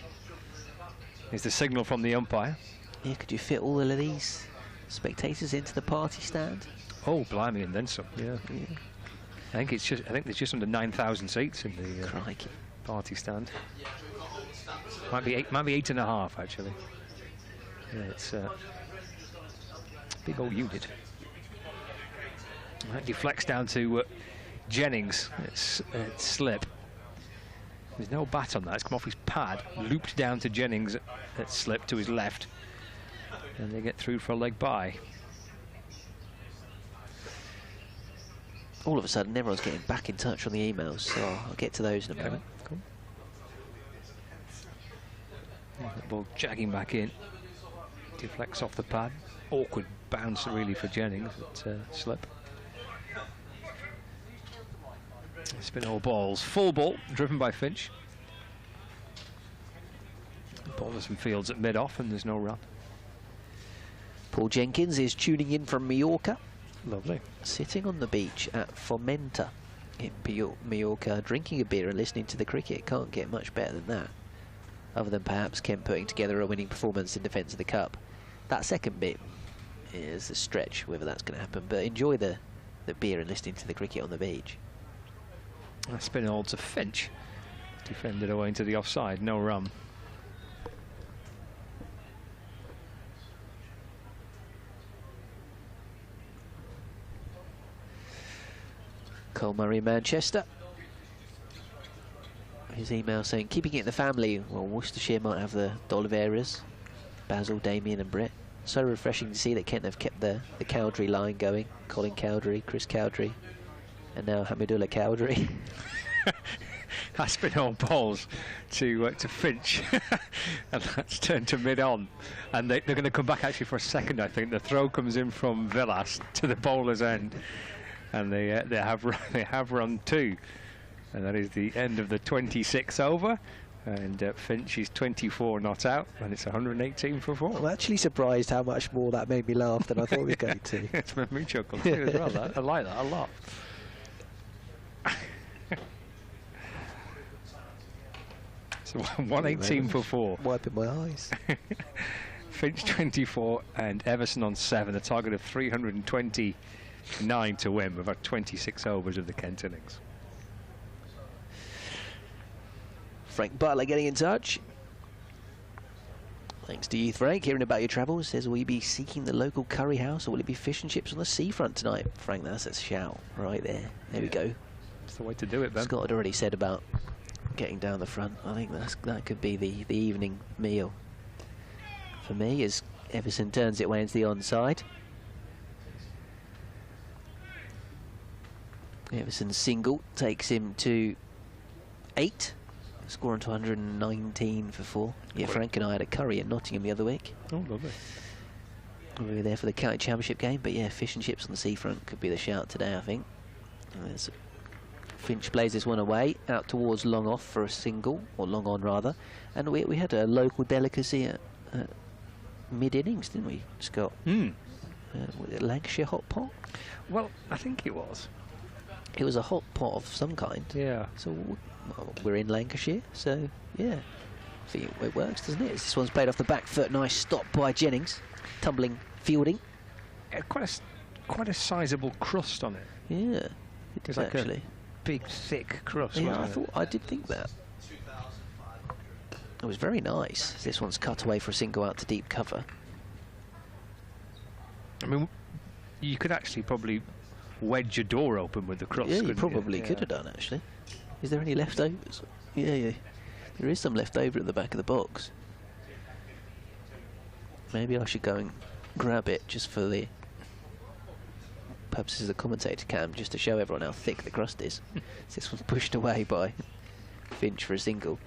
is the signal from the umpire. Yeah, could you fit all of these spectators into the party stand? Oh, blimey, and then some. Yeah. I think there's just under 9,000 seats in the party stand. Might be 8.5 actually. Yeah, it's a big old unit. That deflects down to Jennings. It's slip. There's no bat on that. It's come off his pad, looped down to Jennings at slip to his left, and they get through for a leg by. All of a sudden, everyone's getting back in touch on the emails, so I'll get to those in a moment. Cool. The ball jagging back in. Deflects off the pad. Awkward bounce really for Jennings at slip. Spin all balls. Full ball, driven by Finch. Balderson Fields at mid-off, and there's no run. Paul Jenkins is tuning in from Mallorca. Lovely. Sitting on the beach at Fomenta in Mallorca, drinking a beer and listening to the cricket. Can't get much better than that. Other than perhaps Kent putting together a winning performance in defence of the Cup. That second bit is a stretch, whether that's going to happen, but enjoy the beer and listening to the cricket on the beach. Spin all to Finch. Defended away into the offside, no run. Cole Murray, Manchester. His email saying, keeping it in the family. Well, Worcestershire might have the D'Oliveras, Basil, Damien and Brett. So refreshing to see that Kent have kept the Cowdrey line going. Colin Cowdrey, Chris Cowdrey, and now Hamidullah Cowdrey. Aspinall balls to Finch, and that's turned to mid-on. And they're going to come back actually for a second, I think. The throw comes in from Villas to the bowler's end, and they have run two. And that is the end of the 26th over. And Finch is 24 not out, and it's 118 for 4. I'm actually surprised how much more that made me laugh than I thought it was going to. It's made me chuckle too as well. I like that a lot. So 118 for 4. Wiping my eyes. Finch 24 and Everson on 7. A target of 329 to win with our 26 overs of the Kent innings. Frank Butler getting in touch. Thanks to you, Frank. Hearing about your travels, says, will you be seeking the local curry house or will it be fish and chips on the seafront tonight? Frank, that's a shout right there. There we go. That's the way to do it, Ben. Scott had already said about getting down the front. I think that could be the evening meal for me, as Everson turns it away into the onside. Everson's single takes him to 8, scoring to 119 for 4. Yeah, Frank and I had a curry in Nottingham the other week. Oh, lovely. We were there for the county championship game, but yeah, fish and chips on the seafront could be the shout today, I think. Finch plays this one away, out towards long off for a single, or long on rather, and we had a local delicacy at mid-innings, didn't we, Scott? Was it Lancashire hot pot? Well, I think it was. It was a hot pot of some kind. Yeah. So well, we're in Lancashire, so yeah, I think it works, doesn't it? This one's played off the back foot, nice stop by Jennings, tumbling fielding. Yeah, quite a sizable crust on it. Yeah, it was did like actually. A big thick crust. Yeah, I did think that. It was very nice. This one's cut away for a single out to deep cover. I mean, you could actually probably wedge your door open with the crust. Yeah, you probably could have done, actually. Is there any leftovers? Yeah. There is some left over at the back of the box. Maybe I should go and grab it just for the purposes of the commentator cam, just to show everyone how thick the crust is. This one's pushed away by Finch for a single.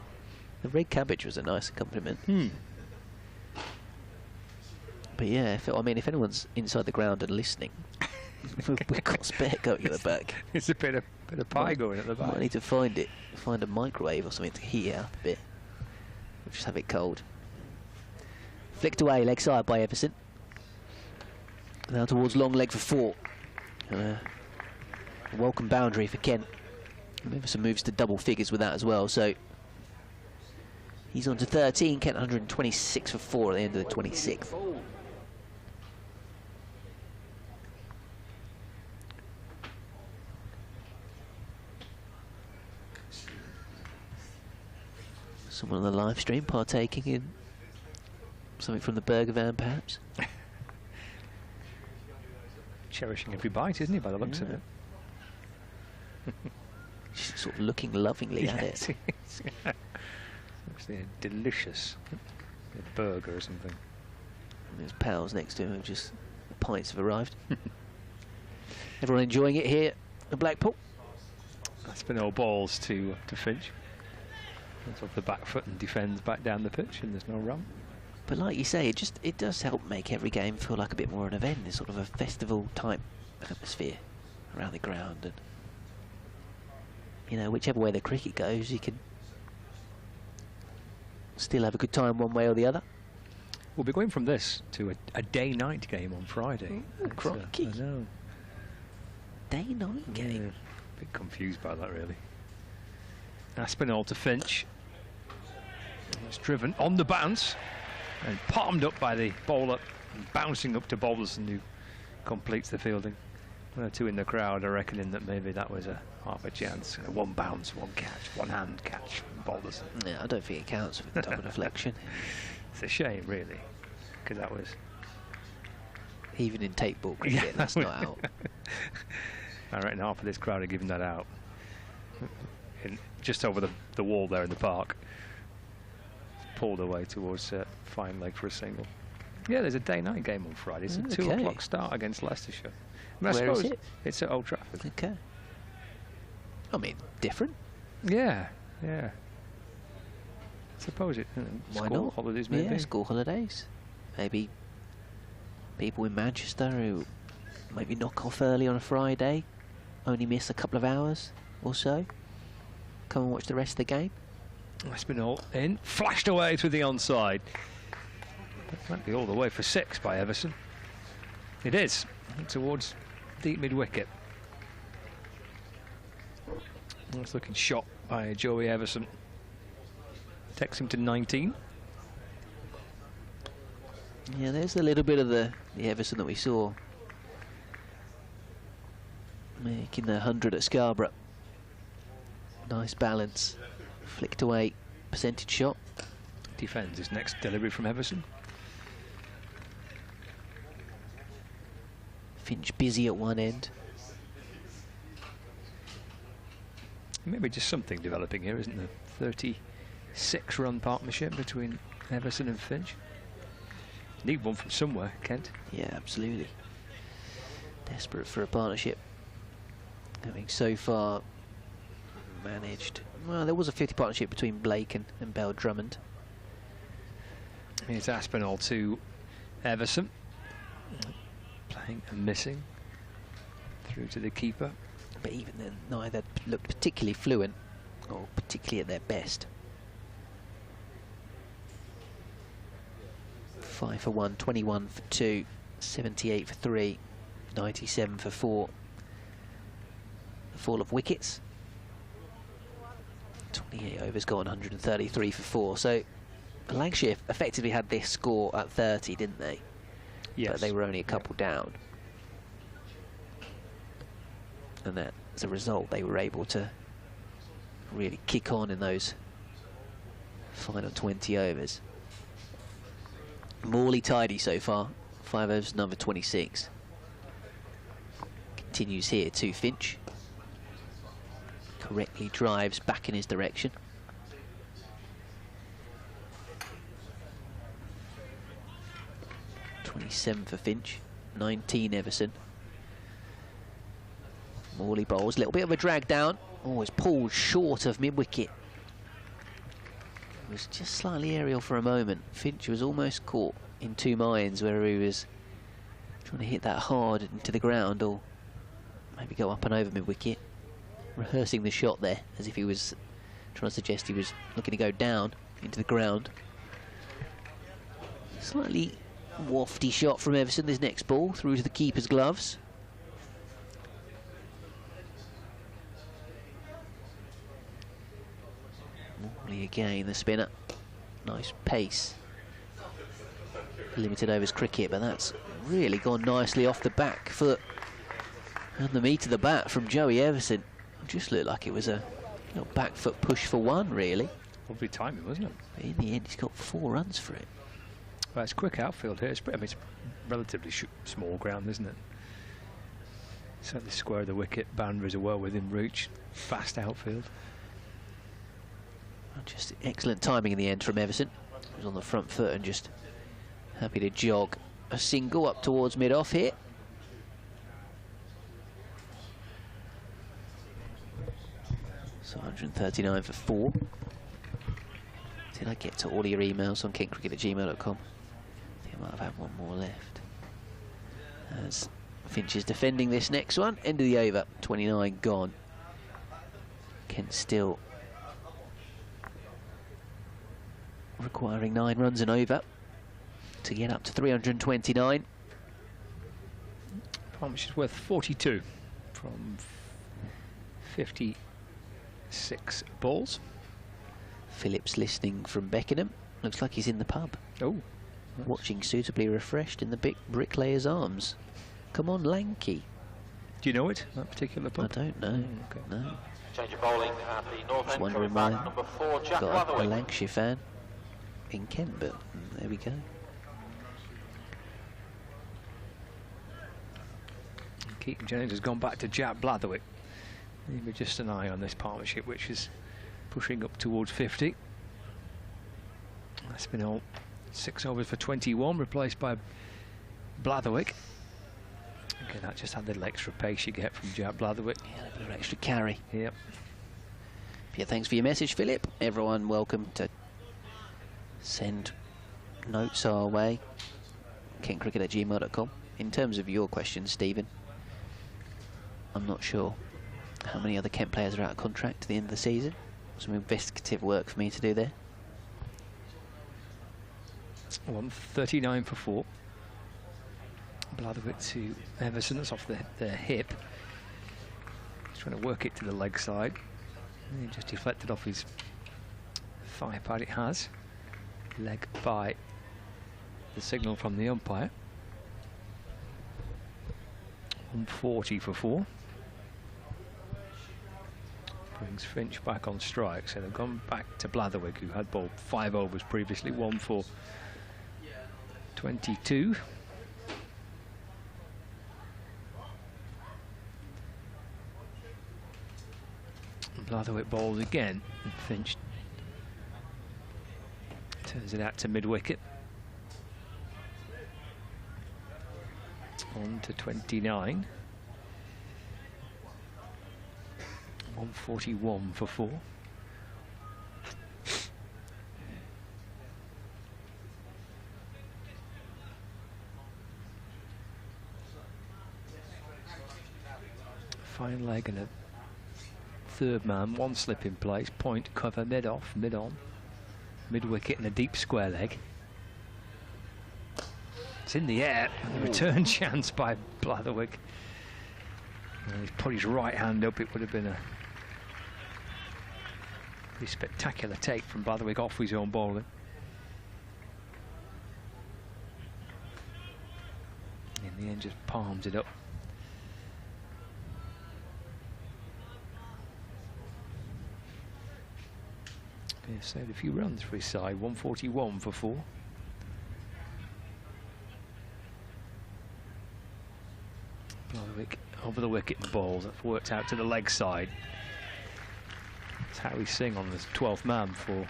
The red cabbage was a nice accompaniment. But yeah, if anyone's inside the ground and listening, we've got spare going at the back. It's a bit of pie going at the back. I need to find a microwave or something to heat it up a bit. We'll just have it cold. Flicked away, leg side by Everson. Now towards long leg for 4. A welcome boundary for Kent. And Everson moves to double figures with that as well, so he's on to 13. Kent 126 for 4 at the end of the 26th. Someone on the live stream partaking in something from the burger van, perhaps. Cherishing every bite, isn't he, by the looks of it? Just sort of looking lovingly at it. It's a delicious burger or something. And his pals next to him, just pints have arrived. Everyone enjoying it here at Blackpool. That's been all balls to Finch. It's off the back foot and defends back down the pitch, and there's no run. But like you say, it does help make every game feel like a bit more an event. It's sort of a festival type atmosphere around the ground, and you know, whichever way the cricket goes, you can still have a good time one way or the other. We'll be going from this to a day-night game on Friday. Ooh, crikey. I know. Day-night game. Yeah, a bit confused by that, really. Aspinall to Finch. It's driven on the bounce and palmed up by the bowler, and bouncing up to Balderson, who completes the fielding. 1 or 2 in the crowd are reckoning that maybe that was a half a chance. One bounce, one catch, one hand catch from Balderson. Yeah, I don't think it counts with the double deflection. It's a shame, really, because that was... Even in tape ball cricket, that's not out. I reckon half of this crowd are giving that out. Just over the wall there in the park. Pulled away towards fine leg for a single. Yeah, there's a day-night game on Friday. It's a 2 o'clock start against Leicestershire. Where is it? It's at Old Trafford. Okay. I mean, different. Yeah. Suppose it. Why school not? Holidays, maybe. Yeah, school holidays. Maybe people in Manchester who maybe knock off early on a Friday, only miss a couple of hours or so, come and watch the rest of the game. That's been all in. Flashed away through the onside. That might be all the way for 6 by Everson. It is. Towards deep mid-wicket. Nice looking shot by Joey Everson. Takes him to 19. Yeah, there's a little bit of the Everson that we saw making the 100 at Scarborough. Nice balance. Flicked away, percentage shot. Defends his next delivery from Everson. Finch busy at one end. Maybe just something developing here, isn't there? 36-run partnership between Everson and Finch. Need one from somewhere, Kent. Yeah, absolutely. Desperate for a partnership. Having so far managed... Well, there was a 50 partnership between Blake and Bell Drummond. Here's Aspinall to Everson. Playing and missing. Through to the keeper. But even then, neither looked particularly fluent, or particularly at their best. 5 for 1, 21 for 2, 78 for 3, 97 for 4. The fall of wickets. 28 overs gone, 133 for 4. So Lancashire effectively had this score at 30, didn't they? Yes. But they were only a couple down. And that, as a result, they were able to really kick on in those final 20 overs. Morley tidy so far, 5 overs, number 26. Continues here to Finch. Correctly drives back in his direction. .27 for Finch, 19 Everson. Morley bowls, a little bit of a drag down. Oh, it's pulled short of mid-wicket. It was just slightly aerial for a moment. Finch was almost caught in two minds, where he was trying to hit that hard into the ground or maybe go up and over mid-wicket. Rehearsing the shot there, as if he was trying to suggest he was looking to go down into the ground. Slightly wafty shot from Everson, this next ball, through to the keeper's gloves. Morley again, the spinner. Nice pace. Limited overs cricket, but that's really gone nicely off the back foot and the meat of the bat from Joey Everson. It just looked like it was a little back foot push for one, really. Lovely timing, wasn't it? But in the end, he's got 4 runs for it. Well, it's quick outfield here. I mean, it's relatively small ground, isn't it? Certainly square of the wicket, boundaries are well within reach. Fast outfield. Just excellent timing in the end from Everson. He was on the front foot and just happy to jog a single up towards mid-off here. So 139 for 4. Did I get to all your emails on kentcricket@gmail.com? I think I might have had one more left. As Finch is defending this next one. End of the over, 29 gone. Kent still requiring 9 runs and over to get up to 329. Partnership's worth 42 from 56 balls. Phillips listening from Beckenham. Looks like he's in the pub. Oh, nice. Watching suitably refreshed in the big Bricklayer's Arms. Come on, Lanky. Do you know it, that particular pub? I don't know. Okay. No. Change of bowling at the north Just end, wondering coming why back, number 4, Jack got a Blatherwick. Lancashire fan in Kent, but there we go. Keaton Jennings has gone back to Jack Blatherwick. Maybe just an eye on this partnership, which is pushing up towards 50. That's been all 6 overs for 21, replaced by Blatherwick. Okay, that just had the little extra pace you get from Jack Blatherwick. Yeah, a bit of extra carry. Yep. Yeah, thanks for your message, Philip. Everyone welcome to send notes our way. kentcricket@gmail.com. In terms of your question, Stephen, I'm not sure how many other Kent players are out of contract at the end of the season. Some investigative work for me to do there. 139 for 4. Blatherwick to Everson, that's off the hip. He's trying to work it to the leg side. And he just deflected off his thigh pad. It has. Leg by the signal from the umpire. 140 for 4. Brings Finch back on strike, so they've gone back to Blatherwick, who had bowled 5 overs previously, 1 for 22. Blatherwick bowls again, and Finch Turns it out to mid-wicket. On to 29. 141 for 4. Fine leg and a third man, one slip in place, point, cover, mid off, mid on, mid wicket and a deep square leg. It's in the air, and the return chance by Blatherwick. He's put his right hand up, it would have been a pretty spectacular take from Blatherwick off his own bowling. In the end, just palms it up. He's saved a few runs for his side, 141 for 4. Blatherwick over the wicket and balls. That's worked out to the leg side. That's Harry Singh on the 12th man for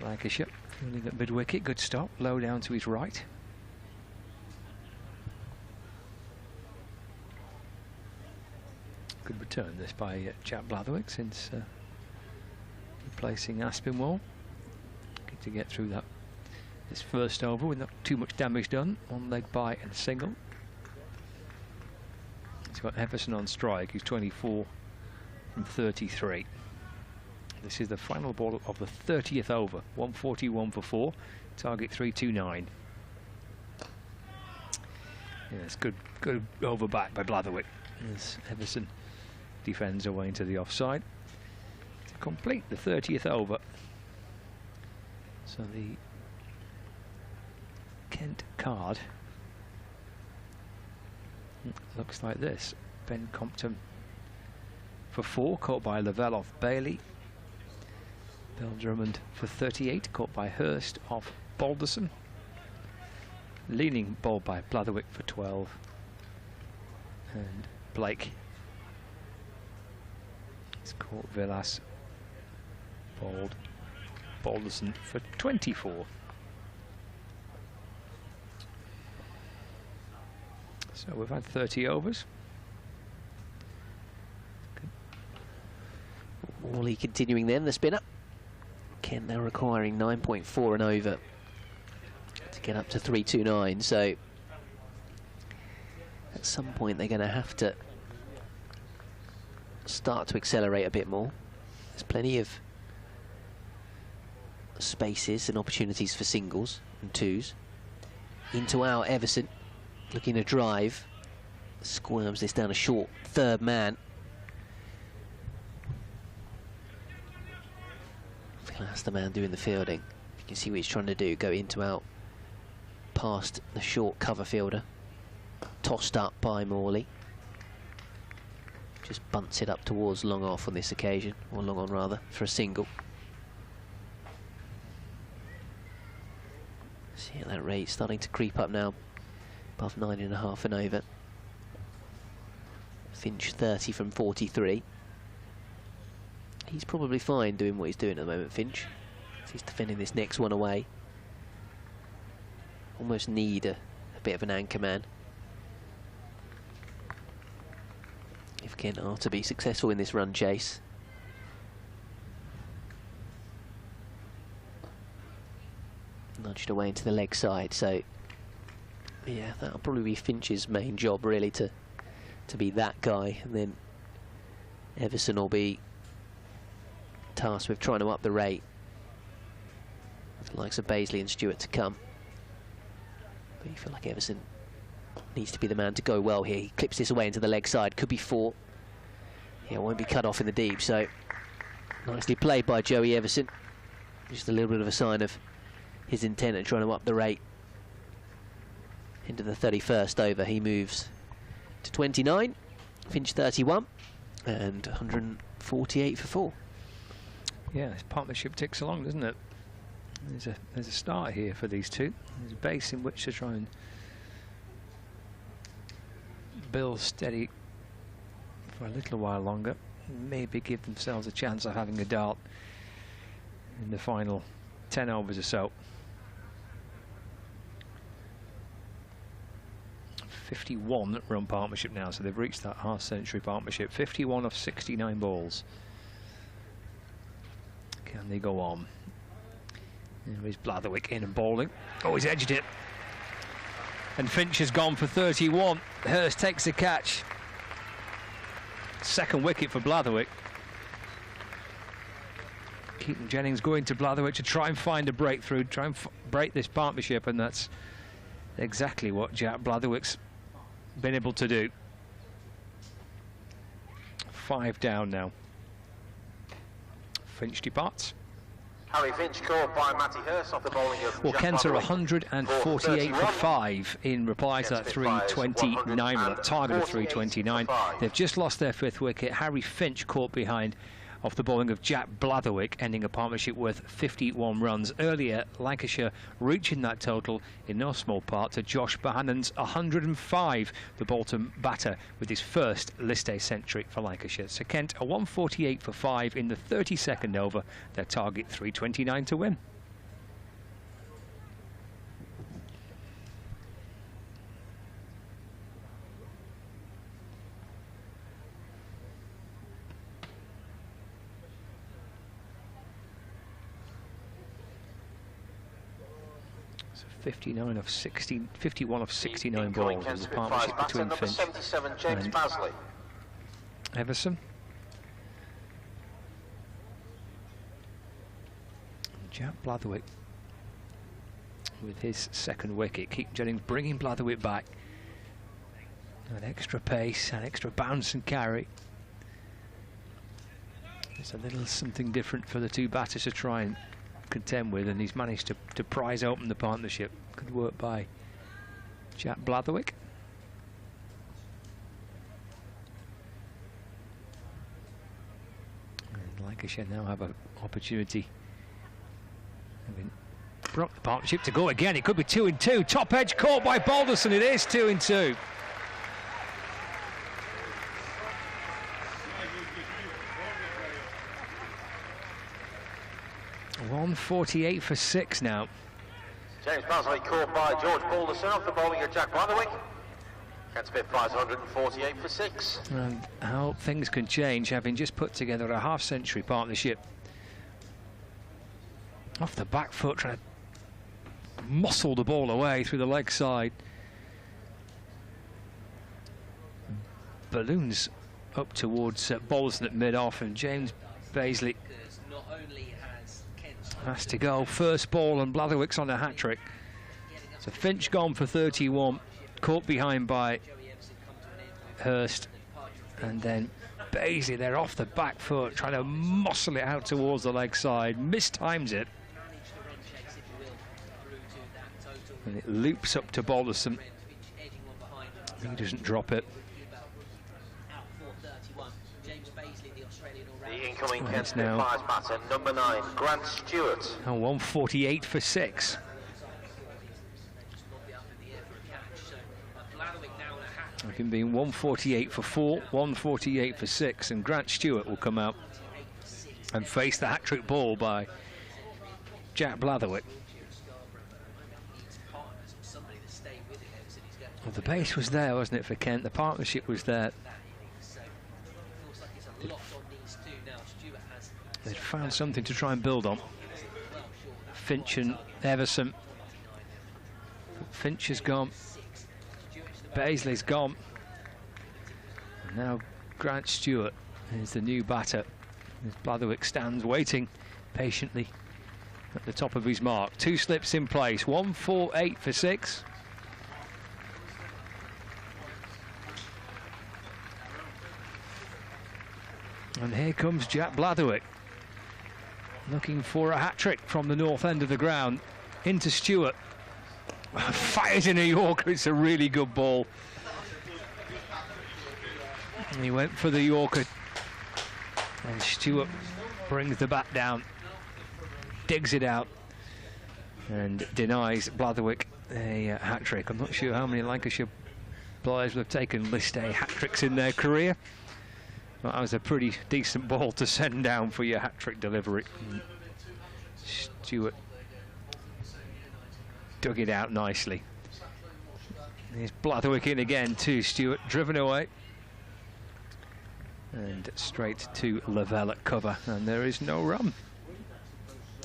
Lancashire. Fielding at mid-wicket, good stop, low down to his right. Good return this by Jack Blatherwick since replacing Aspinwall. Good to get through that this first over with not too much damage done. One leg bite and single. He's got Everson on strike, who's 24 from 33. This is the final ball of the 30th over. 141 for 4. Target 329. Yeah, it's good over back by Blatherwick as Everson defends away into the offside to complete the 30th over. So the Kent card looks like this. Ben Compton for 4, caught by Lavelle off Bailey. Bill Drummond for 38, caught by Hurst off Balderson. Leaning ball by Blatherwick for 12. And Blake has caught Villas, bowled Balderson for 24. So we've had 30 overs. Wally continuing then, the spinner. Kent now requiring 9.4 and over to get up to 329, so at some point they're going to have to start to accelerate a bit more. There's plenty of spaces and opportunities for singles and twos. Into out, Everson looking to drive, squirms this down a short third man. That's the man doing the fielding. You can see what he's trying to do, go into out past the short cover fielder. Tossed up by Morley. Just bunts it up towards long off on this occasion, or long on rather, for a single. See at that rate starting to creep up now, above 9.5 and over. Finch 30 from 43. He's probably fine doing what he's doing at the moment, Finch. He's defending this next one away. Almost need a bit of an anchor man if Kent are to be successful in this run chase. Nudged away into the leg side, so yeah, that'll probably be Finch's main job really, to be that guy, and then Everson will be tasked with trying to up the rate. The likes of Baisley and Stewart to come. But you feel like Everson needs to be the man to go well here. He clips this away into the leg side, could be 4. Yeah, won't be cut off in the deep, so nicely played by Joey Everson. Just a little bit of a sign of his intent at trying to up the rate. Into the 31st over, he moves to 29, Finch 31, and 148 for 4. Yeah, this partnership ticks along, doesn't it? There's a start here for these two. There's a base in which to try and build steady for a little while longer. Maybe give themselves a chance of having a dart in the final 10 overs or so. 51 run partnership now, so they've reached that half-century partnership. 51 of 69 balls. Can they go on? There is Blatherwick in and bowling. Oh, he's edged it. And Finch has gone for 31. Hurst takes the catch. Second wicket for Blatherwick. Keaton Jennings going to Blatherwick to try and find a breakthrough, try and break this partnership, and that's exactly what Jack Blatherwick's been able to do. 5 down now. Finch departs. Harry Finch caught by Matty Hurst off the bowling of Well, Jack Kent are Blatherwick. 148 for 5 in reply to that 329, that target of 329. They've just lost their 5th wicket. Harry Finch caught behind off the bowling of Jack Blatherwick, ending a partnership worth 51 runs. Earlier, Lancashire reaching that total in no small part to Josh Bohannon's 105, the Bolton batter, with his first List A century for Lancashire. So Kent are 148 for 5 in the 32nd over, their target 329 to win. So 51 of 69 balls was the partnership between Finch 77, James and Basley. Everson. Jack Blatherwick with his second wicket. Keaton Jennings bringing Blatherwick back. An extra pace, an extra bounce and carry. It's a little something different for the two batters to try and contend with, and he's managed to prise open the partnership. Good work by Jack Blatherwick. And Lancashire now have an opportunity. Having brought the partnership to go again. It could be 2 and 2. Top edge caught by Balderson. It is 2 and 2. .148 for 6 now. James Basley caught by George Balderson off the bowling of Jack Blatherwick. Kent Spitfires 148 for 6. And how things can change, having just put together a half-century partnership. Off the back foot, trying to muscle the ball away through the leg side. Balloons up towards Balderson at mid-off, and James Bazley has to go. First ball, and Blatherwick's on a hat-trick. So Finch gone for 31, caught behind by Hurst, and then Bazley there off the back foot, trying to muscle it out towards the leg side, mistimes it. And it loops up to Balderson. He doesn't drop it. The incoming Kent Spitfires batter, number 9, Grant Stewart. And 148 for 6. It can be 148 for 4, 148 for 6, and Grant Stewart will come out and face the hat-trick ball by Jack Blatherwick. Well, the base was there, wasn't it, for Kent? The partnership was there. They'd found something to try and build on. Finch and Everson. Finch has gone. Bazley's gone. And now Grant Stewart is the new batter. As Blatherwick stands waiting patiently at the top of his mark. 2 slips in place. 148 for 6. And here comes Jack Blatherwick, looking for a hat-trick from the north end of the ground. Into Stewart. Fires in a Yorker. It's a really good ball. And he went for the Yorker. And Stewart brings the bat down, digs it out, and denies Blatherwick a hat-trick. I'm not sure how many Lancashire players would have taken List A hat-tricks in their career. Well, that was a pretty decent ball to send down for your hat-trick delivery. Stewart dug it out nicely. Here's Blatherwick in again to Stewart, driven away. And straight to Lavelle at cover, and there is no run.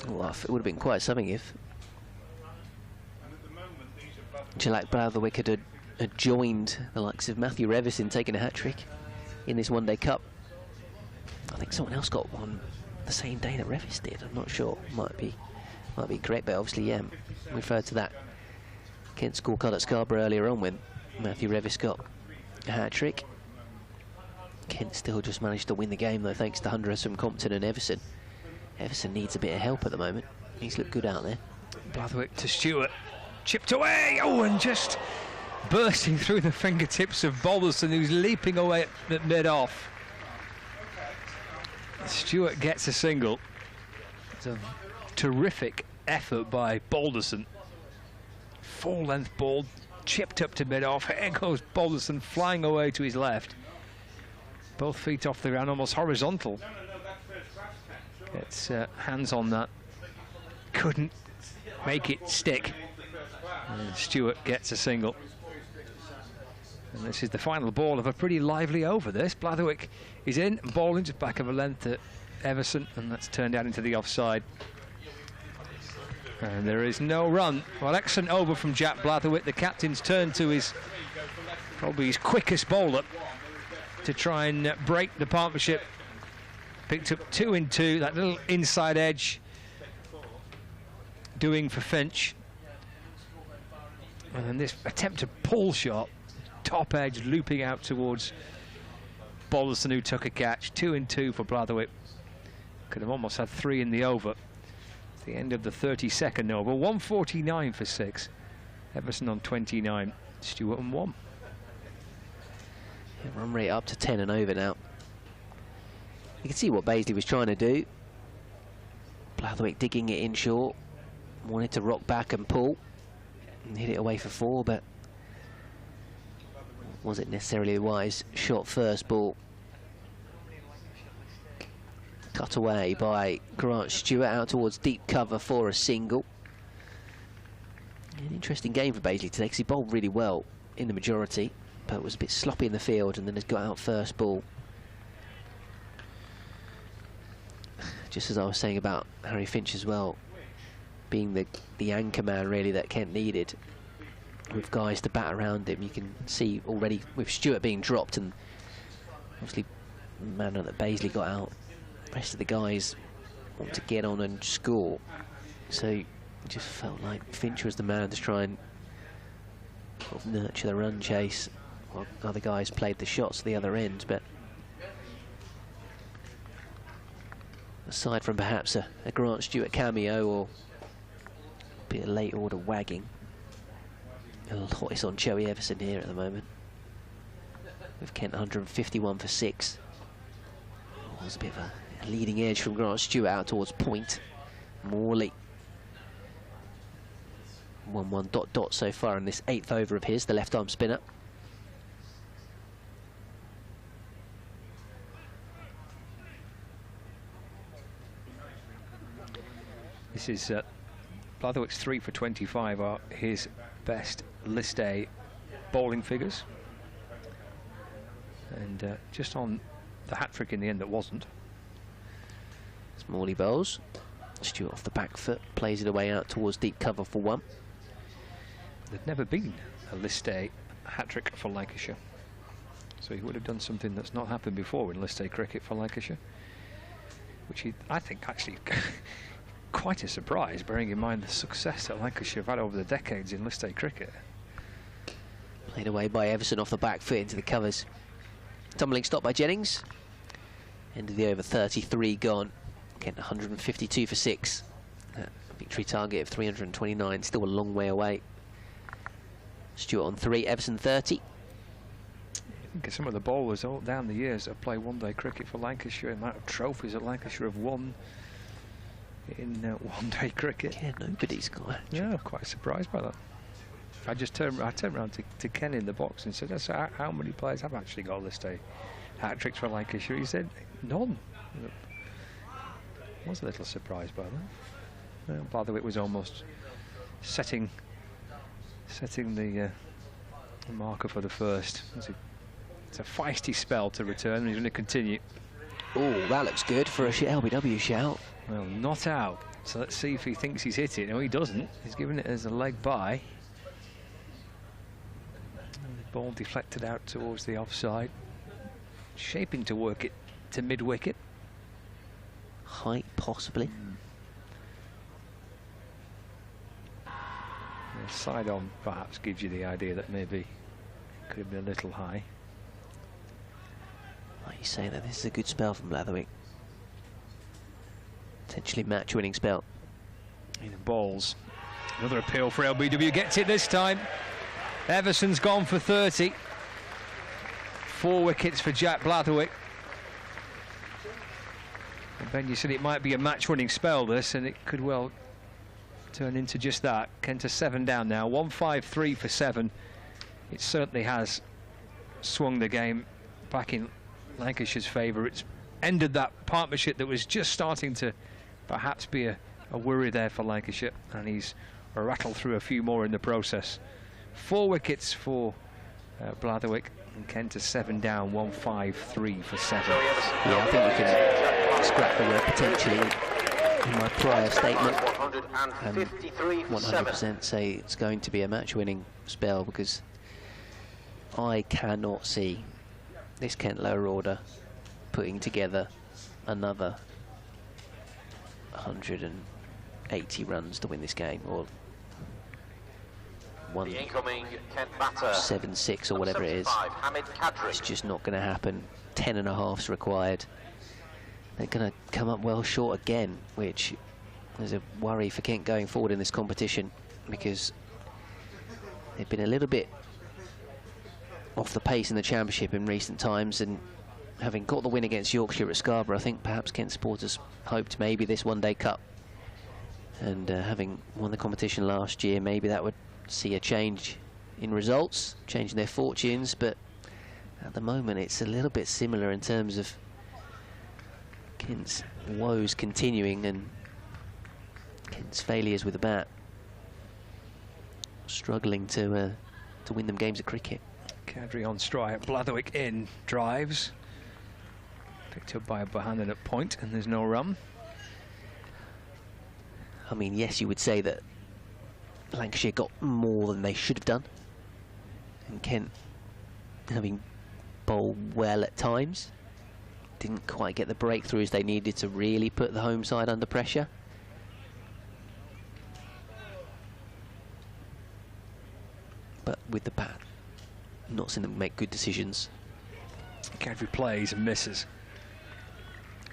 Well, it would have been quite something if Blatherwick had joined the likes of Matthew Revison taking a hat-trick in this one-day cup. I think someone else got one the same day that Revis did. I'm not sure. Might be correct, but obviously, yeah, referred to that Kent scorecard at Scarborough earlier on when Matthew Revis got a hat-trick. Kent still just managed to win the game, though, thanks to Hunter from Compton and Everson. Everson needs a bit of help at the moment. He's looked good out there. Blatherwick to Stewart. Chipped away! Oh, and just bursting through the fingertips of Balderson, who's leaping away at mid-off. Stewart gets a single. It's a terrific effort by Balderson. Full-length ball, chipped up to mid-off. Here goes Balderson flying away to his left. Both feet off the ground, almost horizontal. Gets hands on that. Couldn't make it stick. And Stewart gets a single. And this is the final ball of a pretty lively over this. Blatherwick is in, bowling just back of a length at Everson, and that's turned out into the offside. And there is no run. Well, excellent over from Jack Blatherwick. The captain's turn to his, probably his quickest bowler to try and break the partnership. Picked up 2 in 2, that little inside edge doing for Finch. And then this attempt to pull shot, top edge looping out towards Balderson, who took a catch. 2 in 2 for Blatherwick. Could have almost had 3 in the over. It's the end of the 32nd over. 149 for 6. Everson on 29. Stewart on 1. Yeah, run rate up to 10 and over now. You can see what Baisley was trying to do. Blatherwick digging it in short. Wanted to rock back and pull. And hit it away for 4, but wasn't necessarily a wise shot first ball. Cut away by Grant Stewart out towards deep cover for a single. An interesting game for Baisley today because he bowled really well in the majority, but was a bit sloppy in the field and then has got out first ball. Just as I was saying about Harry Finch as well, being the anchor man really that Kent needed, with guys to bat around him. You can see already with Stewart being dropped and obviously the manner that Baisley got out, the rest of the guys want to get on and score. So it just felt like Finch was the man to try and sort of nurture the run chase while other guys played the shots at the other end. But aside from perhaps a Grant Stewart cameo or a bit of late order wagging, a lot is on Joey Everson here at the moment. With Kent 151 for 6. Oh, there's a bit of a leading edge from Grant Stewart out towards point. Morley. 1-1 ... so far in this 8th over of his, the left arm spinner. This is Blatherwick's 3 for 25 are his best list A bowling figures. And just on the hat-trick in the end that wasn't. Morley bowls. Stewart off the back foot, plays it away out towards deep cover for 1. There'd never been a list A hat-trick for Lancashire. So he would have done something that's not happened before in list A cricket for Lancashire. Which I think actually quite a surprise, bearing in mind the success that Lancashire have had over the decades in list A cricket. Played away by Everson off the back foot into the covers. Tumbling stop by Jennings. End of the over, 33 gone. Again, 152 for 6. Victory target of 329, still a long way away. Stewart on 3, Everson 30. I think some of the bowlers all down the years have played one-day cricket for Lancashire, the amount of trophies that Lancashire have won in one-day cricket. Yeah, nobody's got. Yeah, I'm quite surprised by that. I turned around to Ken in the box and said, "So how many players have actually got list A hat-tricks for Lancashire?" He said, "None." I was a little surprised by that. Blatherwick was almost setting setting the marker for the first. It's a feisty spell to return, and he's going to continue. Oh, that looks good for a LBW shout. Well, not out. So let's see if he thinks he's hit it. No, he doesn't. He's given it as a leg by. And the ball deflected out towards the offside. Shaping to work it to mid-wicket. Height, possibly. The side on perhaps gives you the idea that maybe it could have been a little high. Like you say, that this is a good spell from Blatherwick. Potentially match-winning spell. In the balls. Another appeal for LBW. Gets it this time. Everson's gone for 30. 4 wickets for Jack Blatherwick. And Ben, you said it might be a match-winning spell, this, and it could well turn into just that. Kent are 7 down now. 153 for 7. It certainly has swung the game back in Lancashire's favour. It's ended that partnership that was just starting to perhaps be a worry there for Lancashire, and he's rattled through a few more in the process. 4 wickets for Blatherwick, and Kent is 7 down, 153 for 7. Yeah, I think you can scrap the word potentially in my prior statement, and 100% say it's going to be a match-winning spell, because I cannot see this Kent lower order putting together another 180 runs to win this game, or 176 or whatever it is. It's just not going to happen. 10.5's required. They're going to come up well short again, which is a worry for Kent going forward in this competition, because they've been a little bit off the pace in the Championship in recent times, and having got the win against Yorkshire at Scarborough, I think perhaps Kent supporters hoped maybe this one-day cup, and having won the competition last year, maybe that would see a change in results, changing their fortunes. But at the moment it's a little bit similar in terms of Kent's woes continuing and Kent's failures with the bat, struggling to win them games of cricket. Kadri on strike, Blatherwick in, drives. Picked up by Bohannon at point, and there's no run. I mean, yes, you would say that Lancashire got more than they should have done, and Kent, having bowled well at times, didn't quite get the breakthroughs they needed to really put the home side under pressure. But with the bat, not seen them make good decisions. Kadri plays and misses.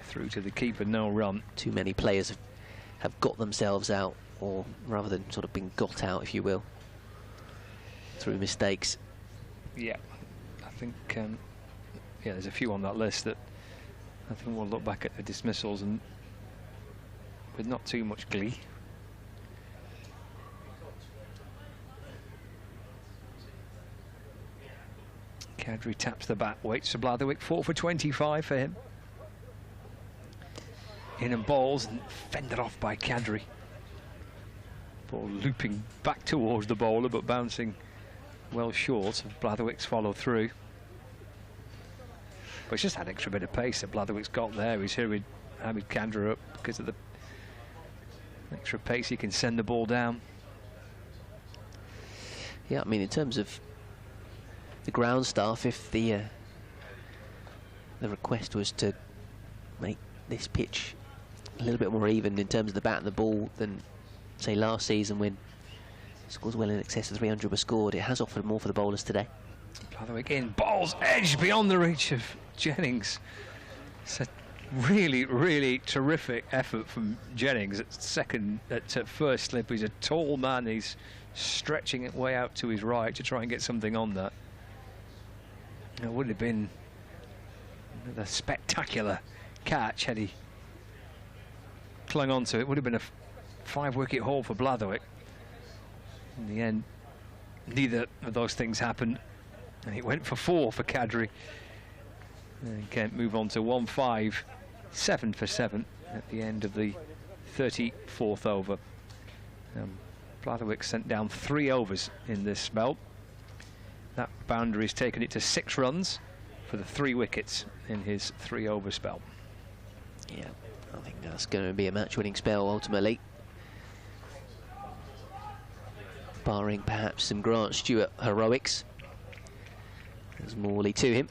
Through to the keeper, no run. Too many players have got themselves out, or rather than sort of been got out, if you will, through mistakes. Yeah, I think yeah, there's a few on that list that I think we'll look back at the dismissals and with not too much glee. Kadri taps the bat, waits for Blatherwick. 4 for 25 for him. In and balls, and fended off by Kadri. Ball looping back towards the bowler, but bouncing well short of Blatherwick's follow through. But it's just that extra bit of pace that Blatherwick's got there. He's hurried Hamid Kadri up because of the extra pace. He can send the ball down. Yeah, I mean, in terms of the ground staff, if the request was to make this pitch a little bit more even in terms of the bat and the ball than, say, last season when scores well in excess of 300 were scored, it has offered more for the bowlers today. Blatherwick in, balls edge beyond the reach of Jennings. It's a really, really terrific effort from Jennings at first slip. He's a tall man. He's stretching it way out to his right to try and get something on that. It would have been a spectacular catch had he clung on to it. Would have been a 5-wicket haul for Blatherwick. In the end, neither of those things happened, and it went for 4 for Kadri. And Kent move on to 157 for 7 at the end of the 34th over. Blatherwick sent down 3 overs in this spell. That boundary's taken it to 6 runs for the 3 wickets in his 3-over spell. Yeah, I think that's going to be a match-winning spell ultimately. Barring perhaps some Grant Stewart heroics. There's Morley to him.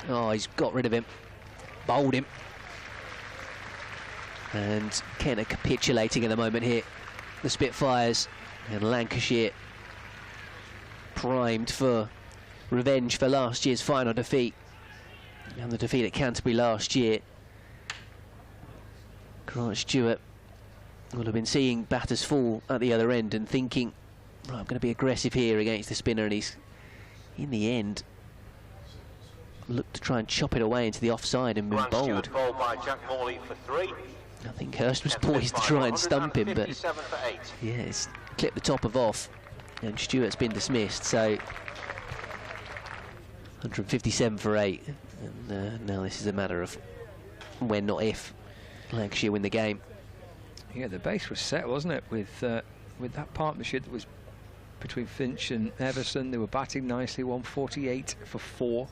Oh, he's got rid of him. Bowled him. And Kent are capitulating at the moment here. The Spitfires and Lancashire primed for revenge for last year's final defeat and the defeat at Canterbury last year. Grant Stewart will have been seeing batters fall at the other end and thinking, right, I'm going to be aggressive here against the spinner, and he's, in the end, looked to try and chop it away into the offside and been bowled. By Jack Morley for 3. I think Hurst was poised to try and stump him, but yeah, it's clipped the top of off, and Stewart's been dismissed. So 157 for 8, and now this is a matter of when, not if, Lancashire win the game. Yeah, the base was set, wasn't it, with that partnership that was between Finch and Everson. They were batting nicely, 148 for 4.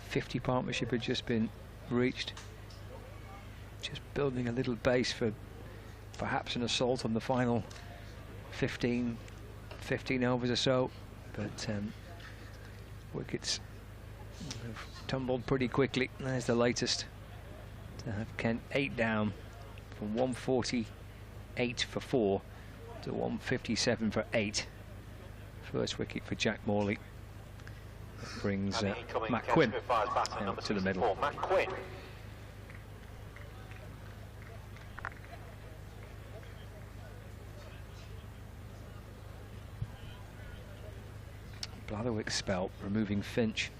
50 partnership had just been reached. Just building a little base for perhaps an assault on the final 15 overs or so, but wickets have tumbled pretty quickly. There's the latest to have Kent 8 down from 148 for 4 to 157 for 8. First wicket for Jack Morley. That brings Matt Quinn out to the middle. Matt Quinn. Blatherwick's spell, removing Finch,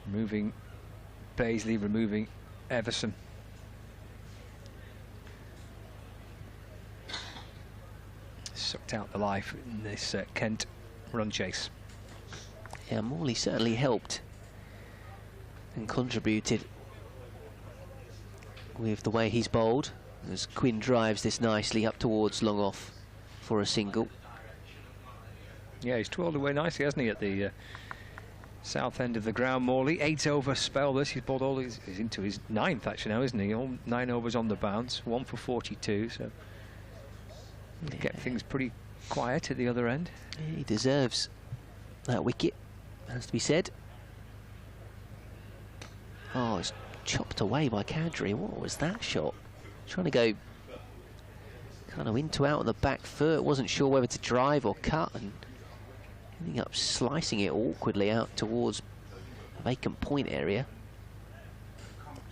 removing Paisley, removing Everson. Sucked out the life in this Kent run chase. Yeah, Morley certainly helped and contributed with the way he's bowled, as Quinn drives this nicely up towards long off for a single. Yeah, he's twirled away nicely, hasn't he, at the south end of the ground. Morley, 8-over spell this. He's bowled all he's into his 9th actually now, isn't he? All 9 overs on the bounce, 1 for 42. So get things pretty quiet at the other end. Yeah, he deserves that wicket, has to be said. Oh, it's chopped away by Kadri. What was that shot? Trying to go kind of into out on the back foot. Wasn't sure whether to drive or cut, and ending up slicing it awkwardly out towards a vacant point area.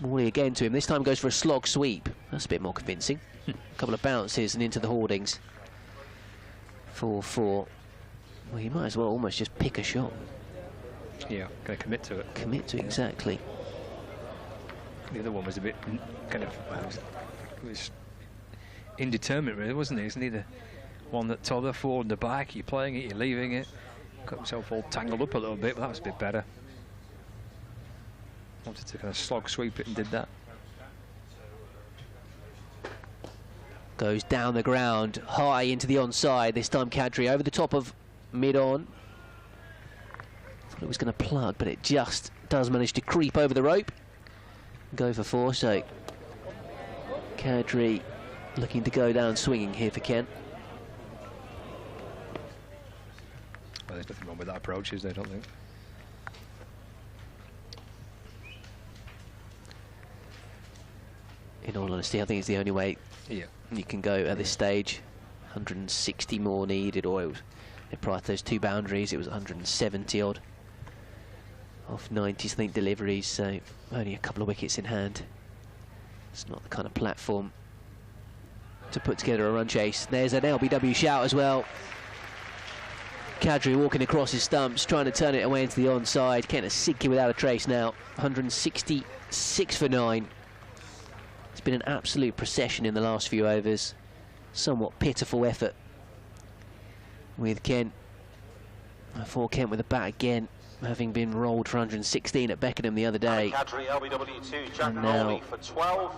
Morley again to him. This time goes for a slog sweep. That's a bit more convincing. A couple of bounces and into the hoardings. 4-4. Well, you might as well almost just pick a shot. Yeah, going to commit to it. Commit to it, exactly. The other one was a bit kind of, it was indeterminate really, wasn't it? It's neither one that toddler forward and the back, you're playing it, you're leaving it. Got himself all tangled up a little bit, but that was a bit better. Wanted to kind of slog sweep it and did that. Goes down the ground, high into the onside. This time Kadri over the top of mid-on. Thought it was going to plug, but it just does manage to creep over the rope. Go for 4, so Kadri looking to go down swinging here for Kent. Well, there's nothing wrong with that approach, is there? I don't think. In all honesty, I think it's the only way you can go at this stage. 160 more needed, or prior to those 2 boundaries, it was 170 odd off 90s, I think, deliveries. So only a couple of wickets in hand. It's not the kind of platform to put together a run chase. There's an LBW shout as well. Kadri walking across his stumps, trying to turn it away into the onside. Kent is sinking without a trace now. 166 for 9. It's been an absolute procession in the last few overs. Somewhat pitiful effort with Kent. For Kent with a bat again, having been rolled for 116 at Beckenham the other day. Kadri LBW2, Jack Morley for 12.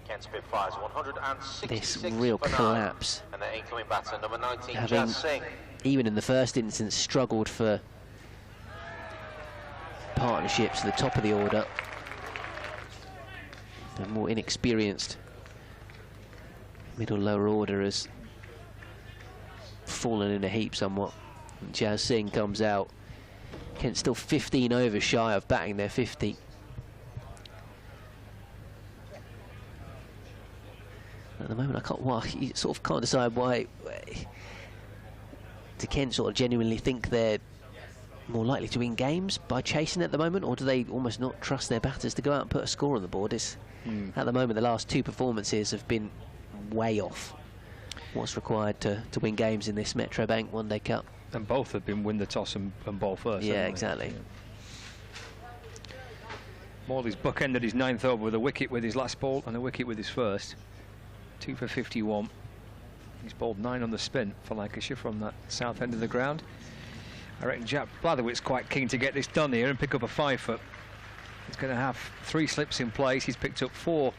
Kent Spitfires 166 this real for 9. collapse And the incoming batter, number 19, having, Jazz Singh. even in the first instance, struggled for partnerships at the top of the order. The more inexperienced middle-lower order has fallen in a heap somewhat. And Jazz Singh comes out. Kent's still 15 overs shy of batting their 50. At the moment, you sort of can't decide why. Do Kent sort of genuinely think they're more likely to win games by chasing at the moment, or do they almost not trust their batters to go out and put a score on the board? At the moment, the last two performances have been way off what's required to win games in this Metro Bank One Day Cup. And both have been win the toss and bowl first. Yeah, exactly. Yeah. Morley's bookended his 9th over with a wicket with his last ball and a wicket with his first. 2 for 51. He's bowled 9 on the spin for Lancashire from that south end of the ground. I reckon Jack Blatherwick's quite keen to get this done here and pick up a 5-foot. He's going to have 3 slips in place. He's picked up 4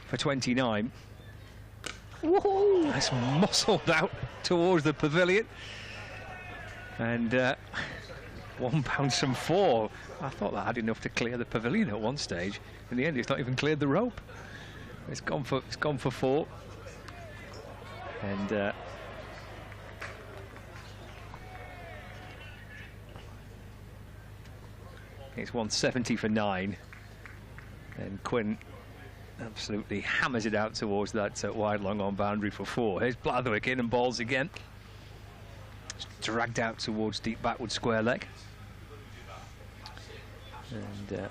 for 29. Whoa! That's muscled out towards the pavilion. And 1 bounce and 4. I thought that had enough to clear the pavilion at one stage. In the end, it's not even cleared the rope. It's gone for 4. And it's 170 for 9. And Quinn absolutely hammers it out towards that wide long on boundary for 4. Here's Blatherwick in and balls again. It's dragged out towards deep backward square leg. And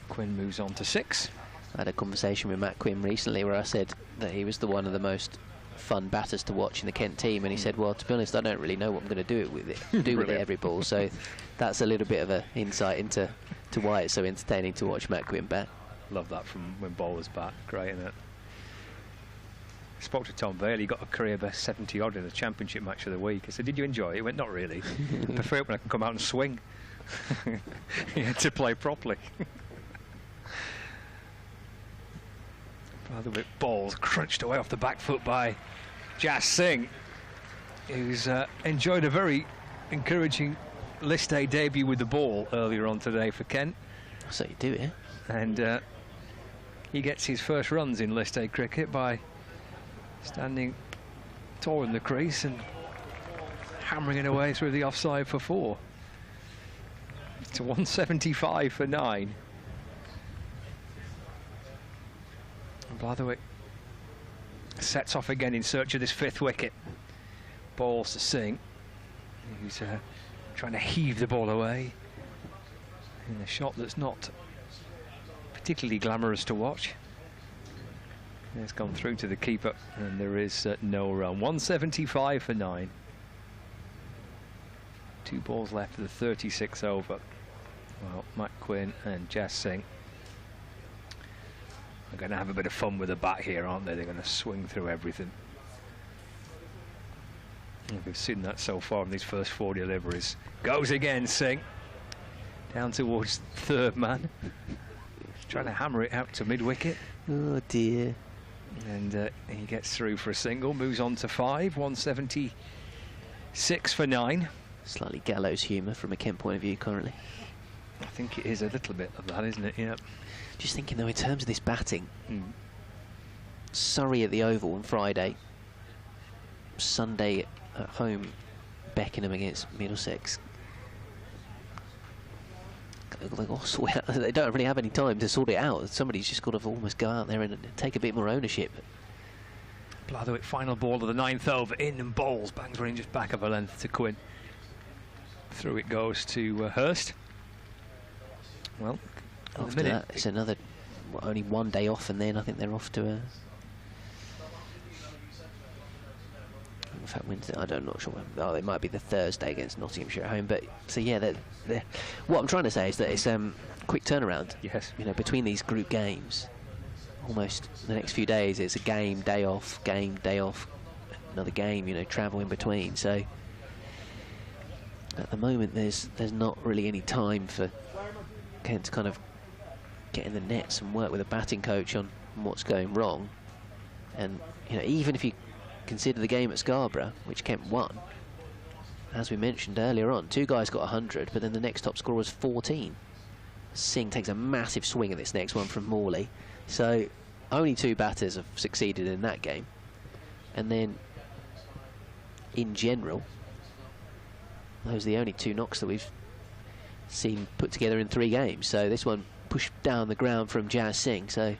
Quinn moves on to 6. I had a conversation with Matt Quinn recently where I said that he was one of the most fun batters to watch in the Kent team, and he said, well, to be honest, I don't really know what I'm going to do with it every ball. So that's a little bit of an insight into why it's so entertaining to watch Matt Quinn bat. Love that from when bowlers bat. Great, isn't it? Spoke to Tom Bailey. He got a career best 70 odd in the championship match of the week. I said, did you enjoy it? He went, not really. I prefer it when I can come out and swing. He had to play properly. Rather bit balls crunched away off the back foot by Jazz Singh, who's enjoyed a very encouraging List A debut with the ball earlier on today for Kent. So you do it, yeah? And he gets his first runs in List A cricket by standing tall in the crease and hammering it away through the offside for 4. It's 175 for 9. Blatherwick sets off again in search of this 5th wicket. Balls to Singh, who's trying to heave the ball away in a shot that's not particularly glamorous to watch. It's gone through to the keeper, and there is no run. 175 for 9. 2 balls left of the 36th over. Well, Matt Quinn and Jazz Singh are going to have a bit of fun with the bat here, aren't they? They're going to swing through everything. And we've seen that so far in these first 4 deliveries. Goes again, Singh. Down towards 3rd man. Trying to hammer it out to mid-wicket. Oh, dear. And he gets through for a single, moves on to 5, 176 for 9. Slightly gallows humour from a Kent point of view currently. I think it is a little bit of that, isn't it? Yeah. Just thinking, though, in terms of this batting, Surrey at the Oval on Friday, Sunday at home, Beckenham against Middlesex. They don't really have any time to sort it out. Somebody's just got to almost go out there and take a bit more ownership. Blatherwick, final ball of the 9th over, in and bowls, bangs one in just back of a length to Quinn. Through it goes to Hurst. Well, after that, it's another, only 1 day off, and then I think they're off to a... In fact, Wednesday, I'm not sure. Oh, it might be the Thursday against Nottinghamshire at home. But so yeah, what I'm trying to say is that it's quick turnaround. Yes. You know, between these group games, almost the next few days, it's a game, day off, another game. You know, travel in between. So at the moment, there's not really any time for Kent to kind of get in the nets and work with a batting coach on what's going wrong. And you know, even if you consider the game at Scarborough, which Kent won, as we mentioned earlier on, 2 guys got 100, but then the next top scorer was 14. Singh takes a massive swing at this next one from Morley. So only 2 batters have succeeded in that game. And then, in general, those are the only 2 knocks that we've seen put together in 3 games. So this one pushed down the ground from Jazz Singh. So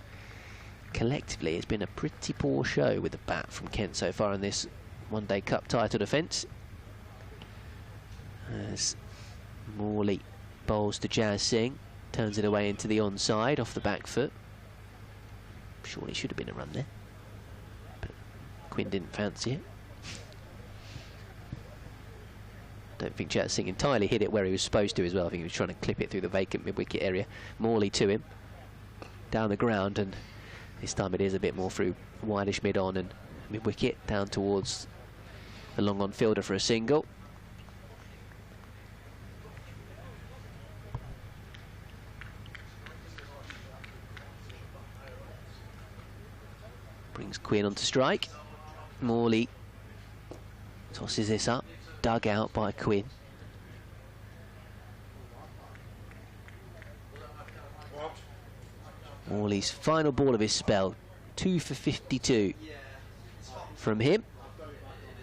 collectively, it's been a pretty poor show with the bat from Kent so far in this one-day cup title defence. As Morley bowls to Jazz Singh, turns it away into the onside off the back foot. Surely should have been a run there, but Quinn didn't fancy it. Don't think Jazz Singh entirely hit it where he was supposed to as well. I think he was trying to clip it through the vacant mid-wicket area. Morley to him, down the ground, and this time it is a bit more through wideish mid-on and mid-wicket, down towards the long-on fielder for a single. Brings Quinn onto strike. Morley tosses this up, dug out by Quinn. Morley's final ball of his spell, 2 for 52 from him.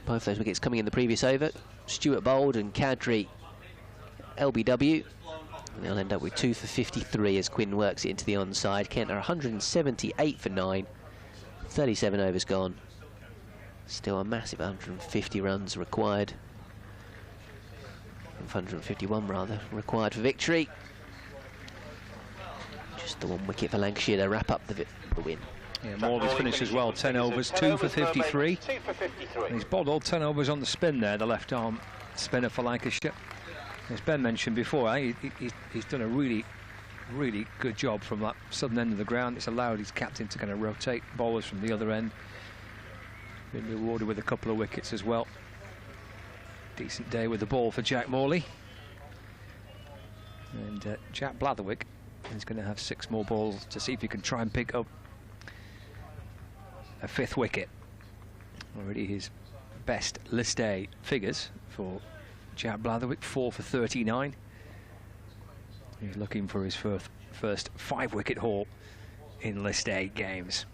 Both those wickets coming in the previous over. Stewart bowled and Kadri LBW. And they'll end up with 2 for 53 as Quinn works it into the onside. Kent are 178 for 9. 37 overs gone. Still a massive 150 runs required. 151 rather required for victory. Just the 1 wicket for Lancashire to wrap up the win. Yeah, Morley's finished as well. 10 overs, 2 for 53. And he's bowled all 10 overs on the spin there, the left arm spinner for Lancashire. As Ben mentioned before, he's done a really good job from that southern end of the ground. It's allowed his captain to kind of rotate bowlers from the other end. Been rewarded with a couple of wickets as well. Decent day with the ball for Jack Morley. And Jack Blatherwick is going to have 6 more balls to see if he can try and pick up a 5th wicket. Already his best list day figures for Jack Blatherwick, 4 for 39. He's looking for his first 5-wicket haul in list A games.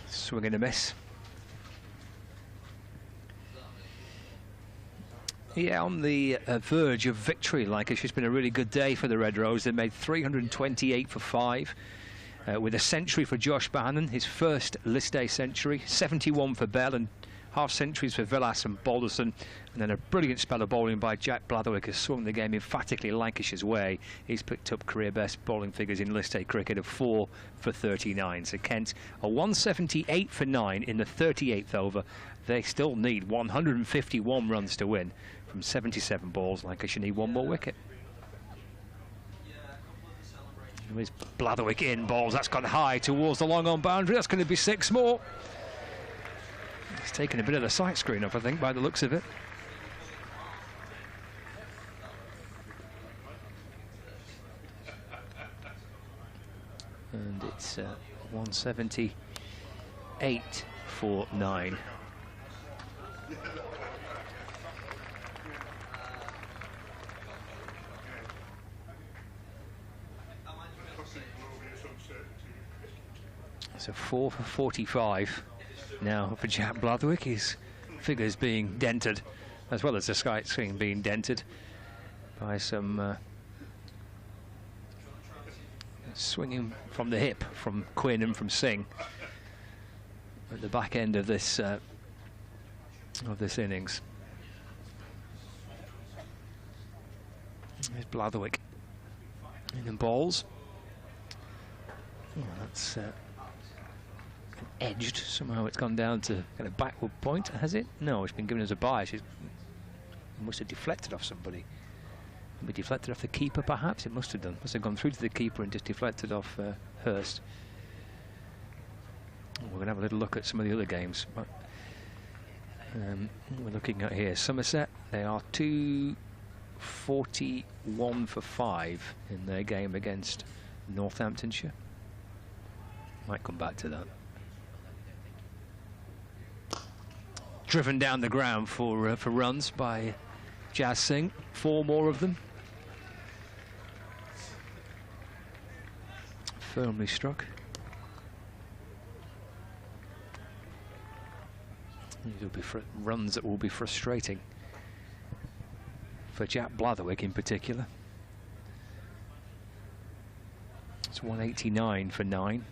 Swing and a miss. Yeah, on the verge of victory, Lancashire. It's been a really good day for the Red Rose. They made 328 for 5, with a century for Josh Bohannon, his first list A century, 71 for Bell, and half centuries for Villas and Balderson, and then a brilliant spell of bowling by Jack Blatherwick has swung the game emphatically Lancashire's way. He's picked up career best bowling figures in list A cricket of 4 for 39. So Kent are 178 for 9 in the 38th over. They still need 151 runs to win from 77 balls. Lancashire need 1 more wicket. Here's Blatherwick in balls. That's gone high towards the long on boundary. That's going to be 6 more. He's taken a bit of the sight screen up, I think, by the looks of it. And it's 178 for 9. So 4 for 45. Now for Jack Blatherwick, his figures being dented, as well as the sight screen being dented by some swinging from the hip from Quinn and from Singh at the back end of this innings. There's Blatherwick in balls. Oh, that's edged. Somehow it's gone down to kind of backward point, has it? No, it's been given as a bias. It must have deflected off somebody. Maybe deflected off the keeper, perhaps. It must have done. Must have gone through to the keeper and just deflected off Hurst. We're going to have a little look at some of the other games. We're looking at here Somerset. They are 241 for 5 in their game against Northamptonshire. Might come back to that. driven down the ground for runs by Jazz Singh. 4 more of them. Firmly struck. These will be runs that will be frustrating for Jack Blatherwick in particular. It's 189 for 9.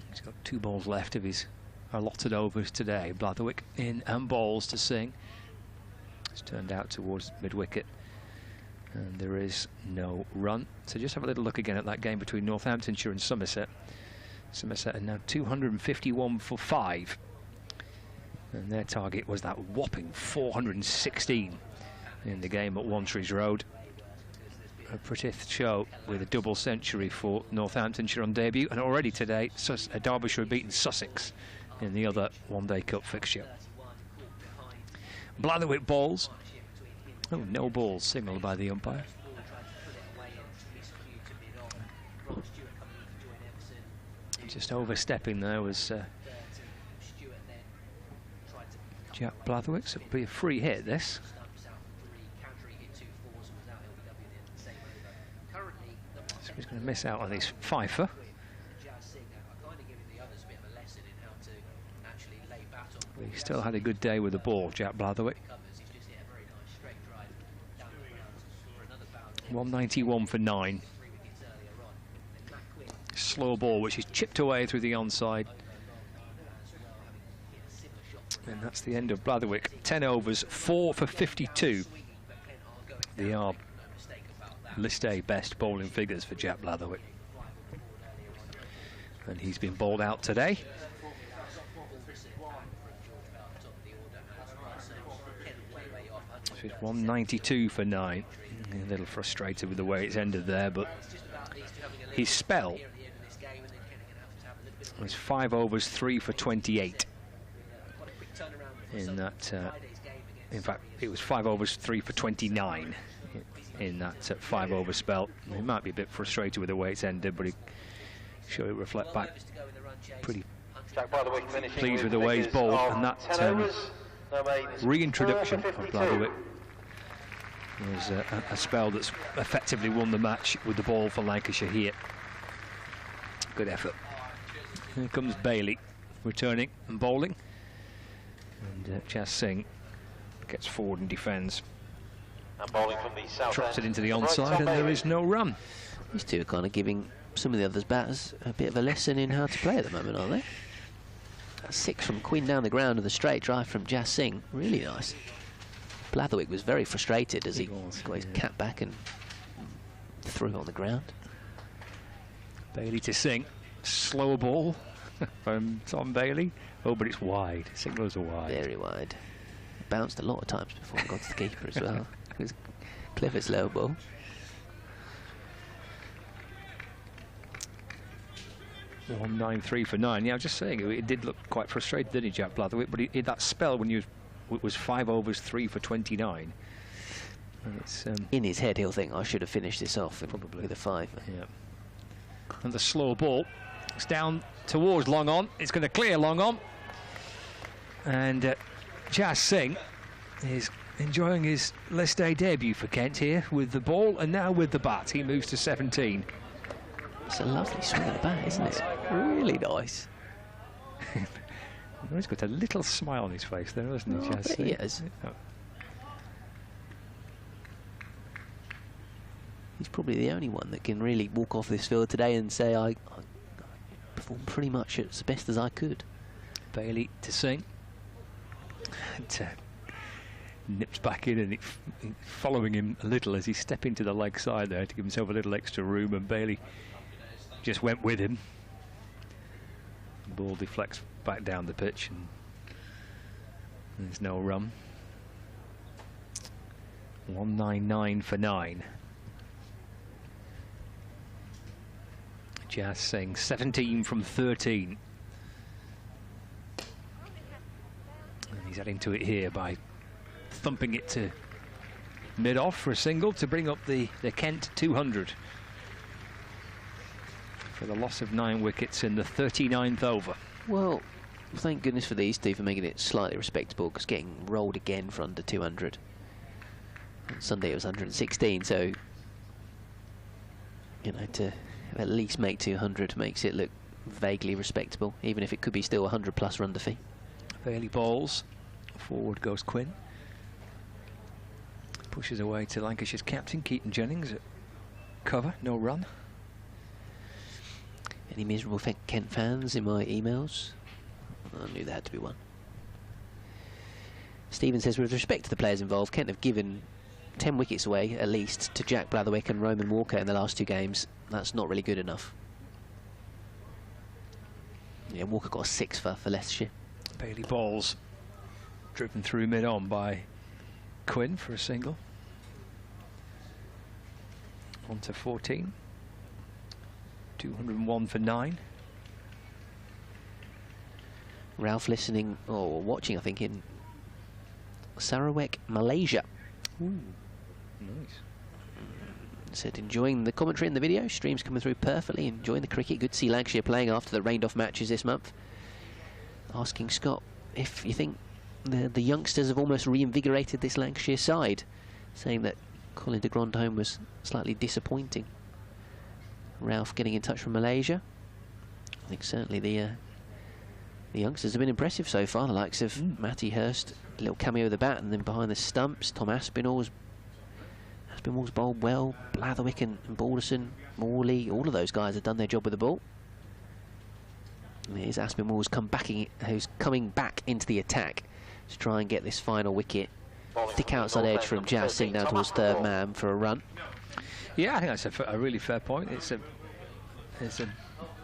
He's got 2 balls left of his allotted overs today. Blatherwick in and balls to Singh. It's turned out towards mid-wicket, and there is no run. So just have a little look again at that game between Northamptonshire and Somerset. Somerset are now 251 for 5, and their target was that whopping 416 in the game at Wantries Road. A Pratith show with a double century for Northamptonshire on debut, and already today Derbyshire have beaten Sussex in the other one-day cup fixture. Blatherwick balls. Oh, no balls signalled by the umpire. Just overstepping there was Jack Blatherwick. So it'll be a free hit, this. So he's going to miss out on his fifer. He still had a good day with the ball, Jack Blatherwick. 191 for 9. Slow ball, which is chipped away through the onside. And that's the end of Blatherwick. 10 overs, 4 for 52. They are List A best bowling figures for Jack Blatherwick. And he's been bowled out today. So it's 192 for 9. A little frustrated with the way it's ended there, but his spell was 5 overs, 3 for 28. In that, in fact, it was 5 overs, 3 for 29 in that 5 over spell. He might be a bit frustrated with the way it's ended, but he sure it reflect back pretty pleased with the way he's bowled, and that reintroduction of Blatherwick was a spell that's effectively won the match with the ball for Lancashire here. Good effort. Here comes Bailey returning and bowling, and Jazz Singh gets forward and defends. And bowling from the south drops it into the onside, and there is no run. These two are kind of giving some of the others batters a bit of a lesson in how to play at the moment, aren't they? That's 6 from Quinn down the ground and the straight drive from Jazz Singh. Really nice. Blatherwick was very frustrated as he got his cap back and threw on the ground. Bailey to Singh. Slow ball from Tom Bailey. Oh, but it's wide. Signals are wide. Very wide. Bounced a lot of times before it got to the keeper as well. It was a clever slow ball. .193 for 9. Yeah, I was just saying, it did look quite frustrated, didn't he, Jack Blatherwick? But he, that spell when it was 5 overs, 3 for 29. It's, in his head, he'll think, I should have finished this off probably with a 5. Yeah. And the slow ball. It's down towards long on. It's going to clear long on. And Jazz Singh is enjoying his List A debut for Kent here with the ball and now with the bat. He moves to 17. It's a lovely swing of the bat, isn't it? Really nice. He's got a little smile on his face there, hasn't he, Jazz Singh? He is. Oh. He's probably the only one that can really walk off this field today and say, I performed pretty much as best as I could. Bailey to Singh. And, nips back in and following him a little as he stepped into the leg side there to give himself a little extra room, and Bailey just went with him. The ball deflects back down the pitch and there's no run. 199 for 9. Jazz Singh 17 from 13. And he's adding to it here by thumping it to mid-off for a single to bring up the Kent 200. for the loss of 9 wickets in the 39th over. Well, thank goodness for these two for making it slightly respectable, because getting rolled again for under 200. On Sunday it was 116, so, you know, to at least make 200 makes it look vaguely respectable, even if it could be still 100+ run defeat. Bailey bowls. Forward goes Quinn. Pushes away to Lancashire's captain, Keaton Jennings, at cover, no run. Any miserable Kent fans in my emails? I knew there had to be one. Stephen says, with respect to the players involved, Kent have given 10 wickets away, at least, to Jack Blatherwick and Roman Walker in the last 2 games. That's not really good enough. Yeah, Walker got a 6 for Leicestershire. Bailey balls, driven through mid-on by Quinn for a single. On to 14. 201 for 9. Ralph listening, or watching, I think, in Sarawak, Malaysia. Ooh, nice. Said enjoying the commentary in the video, streams coming through perfectly, enjoying the cricket. Good to see Lancashire playing after the rained-off matches this month. Asking Scott if you think the youngsters have almost reinvigorated this Lancashire side, saying that Colin de Grandhomme was slightly disappointing. Ralph getting in touch from Malaysia. I think certainly the youngsters have been impressive so far, the likes of Matty Hurst, a little cameo of the bat, and then behind the stumps, Tom Aspinall's bowled well, Blatherwick and Balderson, Morley, all of those guys have done their job with the ball. And here's Aspinall's who's coming back into the attack to try and get this final wicket. Thick outside edge from Jazz Singh down towards third man for a run. Yeah, I think that's a really fair point. It's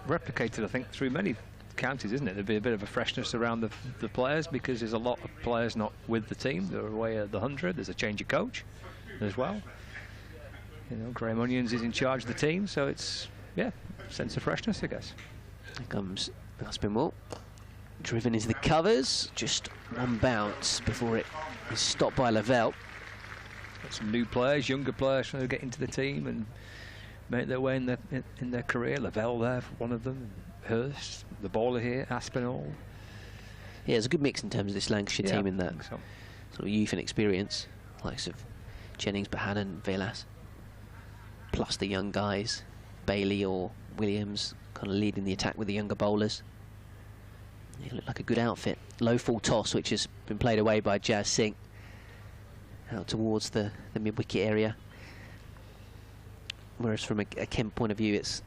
replicated, I think, through many counties, isn't it? There'd be a bit of a freshness around the players, because there's a lot of players not with the team. They're away at the 100. There's a change of coach as well. You know, Graham Onions is in charge of the team, so it's, yeah, sense of freshness, I guess. Here comes Aspinall, driven into the covers, just one bounce before it is stopped by Lavelle. Got some new players, younger players trying to get into the team and make their way in their career. Lavelle there, for one of them. Hurst, the bowler here, Aspinall. Yeah, there's a good mix in terms of this Lancashire team in that so. Sort of youth and experience, likes of Jennings, Bohannon, Velas, plus the young guys, Bailey or Williams, kind of leading the attack with the younger bowlers. They look like a good outfit. Low full toss, which has been played away by Jazz Singh, out towards the mid-wicket area. Whereas from a Kent point of view, it's,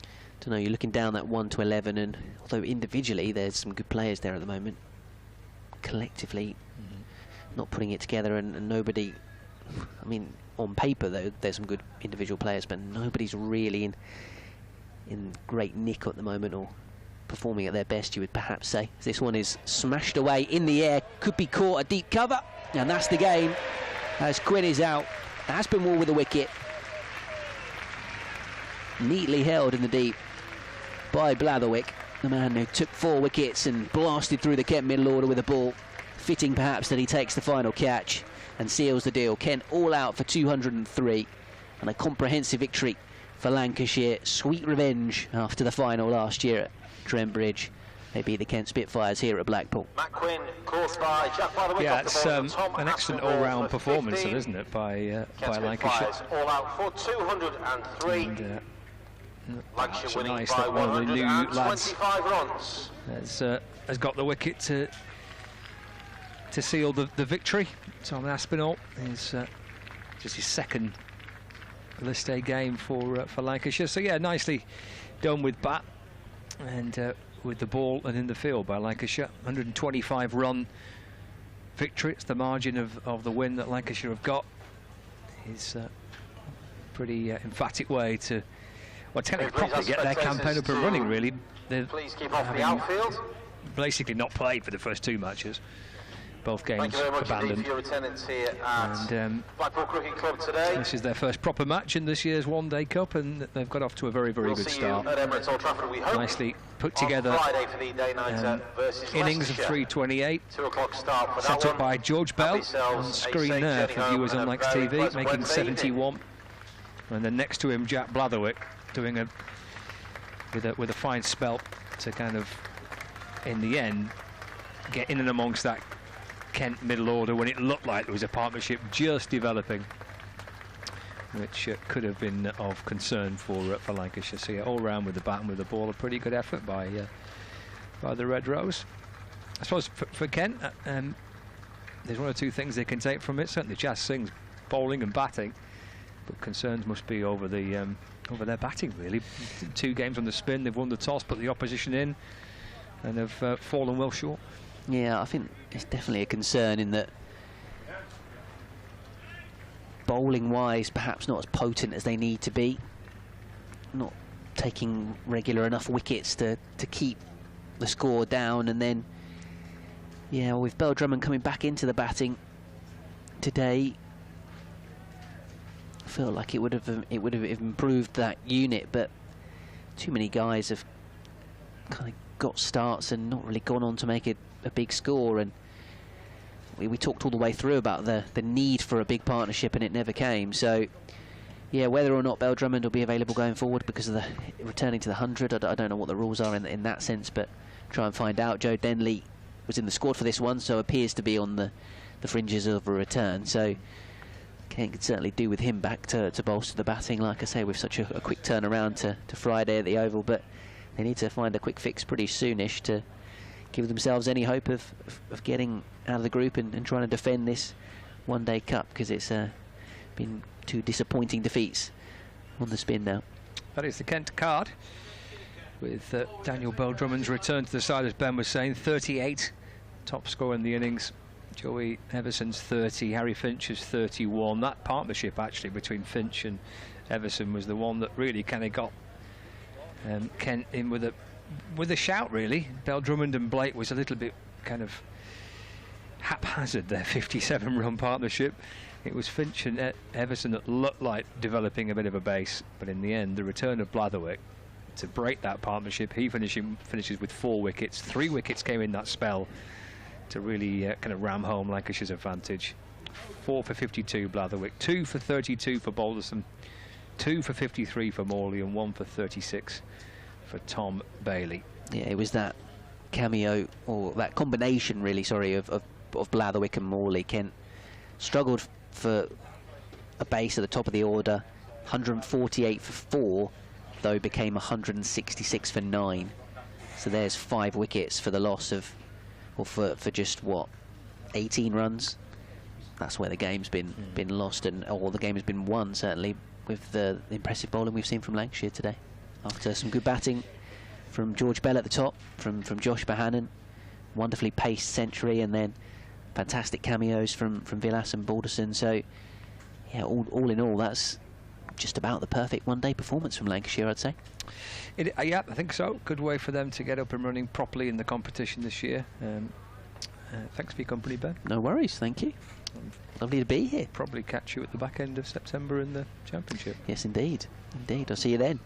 I don't know, you're looking down that 1 to 11, and although individually there's some good players there at the moment, collectively not putting it together, and nobody, I mean, on paper though there's some good individual players, but nobody's really in great nick at the moment, or performing at their best, you would perhaps say. This one is smashed away in the air, could be caught a deep cover, and that's the game as Quinn is out. Aspinall with a wicket, neatly held in the deep by Blatherwick, the man who took 4 wickets and blasted through the Kent middle order with a ball. Fitting perhaps that he takes the final catch and seals the deal. Kent all out for 203, and a comprehensive victory for Lancashire. Sweet revenge after the final last year at Trembridge. They beat the Kent Spitfires here at Blackpool. Matt Quinn, caught by Jack Blatherwick. Yeah, it's an excellent all-round performance, isn't it, by Lancashire. All out for 203. And, Lancashire winning nice by that one of the new lads 125 runs. has got the wicket to seal the victory. Tom Aspinall is just his second list day game for Lancashire. So yeah, nicely done with bat and with the ball and in the field by Lancashire. 125 run victory. It's the margin of the win that Lancashire have got. It's a pretty emphatic way to, well, technically properly get their campaign up and running, really. Please keep off the outfield. Basically not played for the first 2 matches. Both games Thank you very much abandoned. for your attendance here at Blackpool Cricket Club today. This is their first proper match in this year's One Day Cup, and they've got off to a very, very good start. At Emirates Old Trafford, we hope. Nicely put together Friday for the day-nighter versus innings of Leicestershire. 328. 2 o'clock start for Set that up by George Bell on screen there for viewers on Lex TV, making 71. And then next to him, Jack Blatherwick doing with a fine spell to kind of, in the end, get in and amongst that Kent middle order when it looked like there was a partnership just developing, which could have been of concern for Lancashire. So yeah, all round with the bat and with the ball, a pretty good effort by the Red Rose. I suppose for Kent, there's one or two things they can take from it. Certainly Jazz Singh's bowling and batting, but concerns must be over their batting, really. 2 games on the spin, they've won the toss, put the opposition in, and have fallen well short. Yeah, I think it's definitely a concern in that bowling-wise, perhaps not as potent as they need to be, not taking regular enough wickets to keep the score down, and then, yeah, with Bell Drummond coming back into the batting today, I feel like it would have improved that unit, but too many guys have kind of got starts and not really gone on to make a big score. And we talked all the way through about the need for a big partnership, and it never came. So yeah, whether or not Bell Drummond will be available going forward because of the returning to the 100, I don't know what the rules are in that sense, but try and find out. Joe Denley was in the squad for this one, so appears to be on the fringes of a return. So Kent could certainly do with him back to bolster the batting, like I say, with such a quick turnaround to Friday at the Oval. But they need to find a quick fix pretty soonish to give themselves any hope of getting out of the group and trying to defend this one-day cup, because it's been 2 disappointing defeats on the spin now. That is the Kent card, with Daniel Bell Drummond's return to the side, as Ben was saying. 38, top scorer in the innings. Joey Everson's 30, Harry Finch's 31. That partnership actually between Finch and Everson was the one that really kind of got Kent in with a shout, really. Bell Drummond and Blake was a little bit kind of haphazard, their 57-run partnership. It was Finch and Everson that looked like developing a bit of a base, but in the end, the return of Blatherwick to break that partnership. He finishes with 4 wickets. 3 wickets came in that spell to really kind of ram home Lancashire's advantage. 4 for 52 Blatherwick, 2 for 32 for Balderson, 2 for 53 for Morley, and 1 for 36 for Tom Bailey. Yeah, it was that cameo, or that combination really, sorry, of Blatherwick and Morley. Kent struggled for a base at the top of the order. 148 for 4, though became 166 for 9. So there's 5 wickets for the loss of, or for just what, 18 runs. That's where the game's been lost, or the game has been won, certainly, with the impressive bowling we've seen from Lancashire today. After some good batting from George Bell at the top, from Josh Bohannon, wonderfully paced century, and then fantastic cameos from Villas and Balderson. So yeah, all in all, that's just about the perfect one-day performance from Lancashire, I'd say. Yeah, I think so. Good way for them to get up and running properly in the competition this year. Thanks for your company, Ben. No worries, thank you. Lovely to be here. Probably catch you at the back end of September in the Championship. Yes, indeed. Indeed. I'll see you then.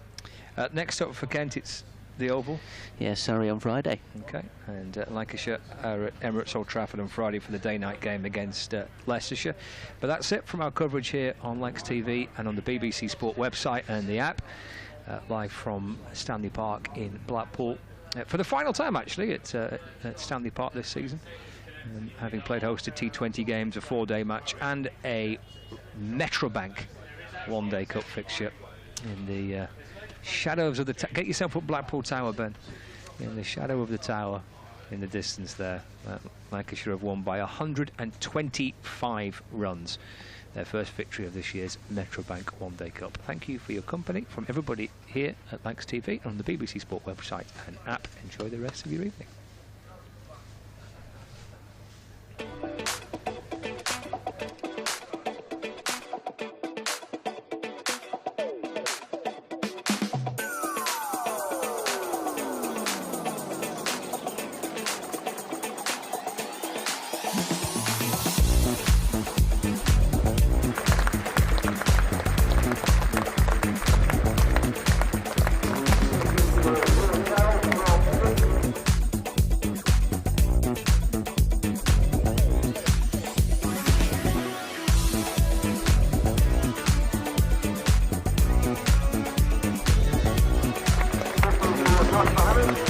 Next up for Kent, it's the Oval. Yeah, Surrey on Friday. Okay, and Lancashire are at Emirates Old Trafford on Friday for the day-night game against Leicestershire. But that's it from our coverage here on Lancs TV and on the BBC Sport website and the app. Live from Stanley Park in Blackpool. For the final time, actually, at Stanley Park this season. Having played host to T20 games, a 4-day match, and a Metrobank one-day cup fixture in the shadows of the... Get yourself up Blackpool Tower, Ben. In the shadow of the tower in the distance there. Lancashire have won by 125 runs. Their first victory of this year's Metrobank One-Day Cup. Thank you for your company from everybody here at Lancs TV and on the BBC Sport website and app. Enjoy the rest of your evening. much, Bohannon.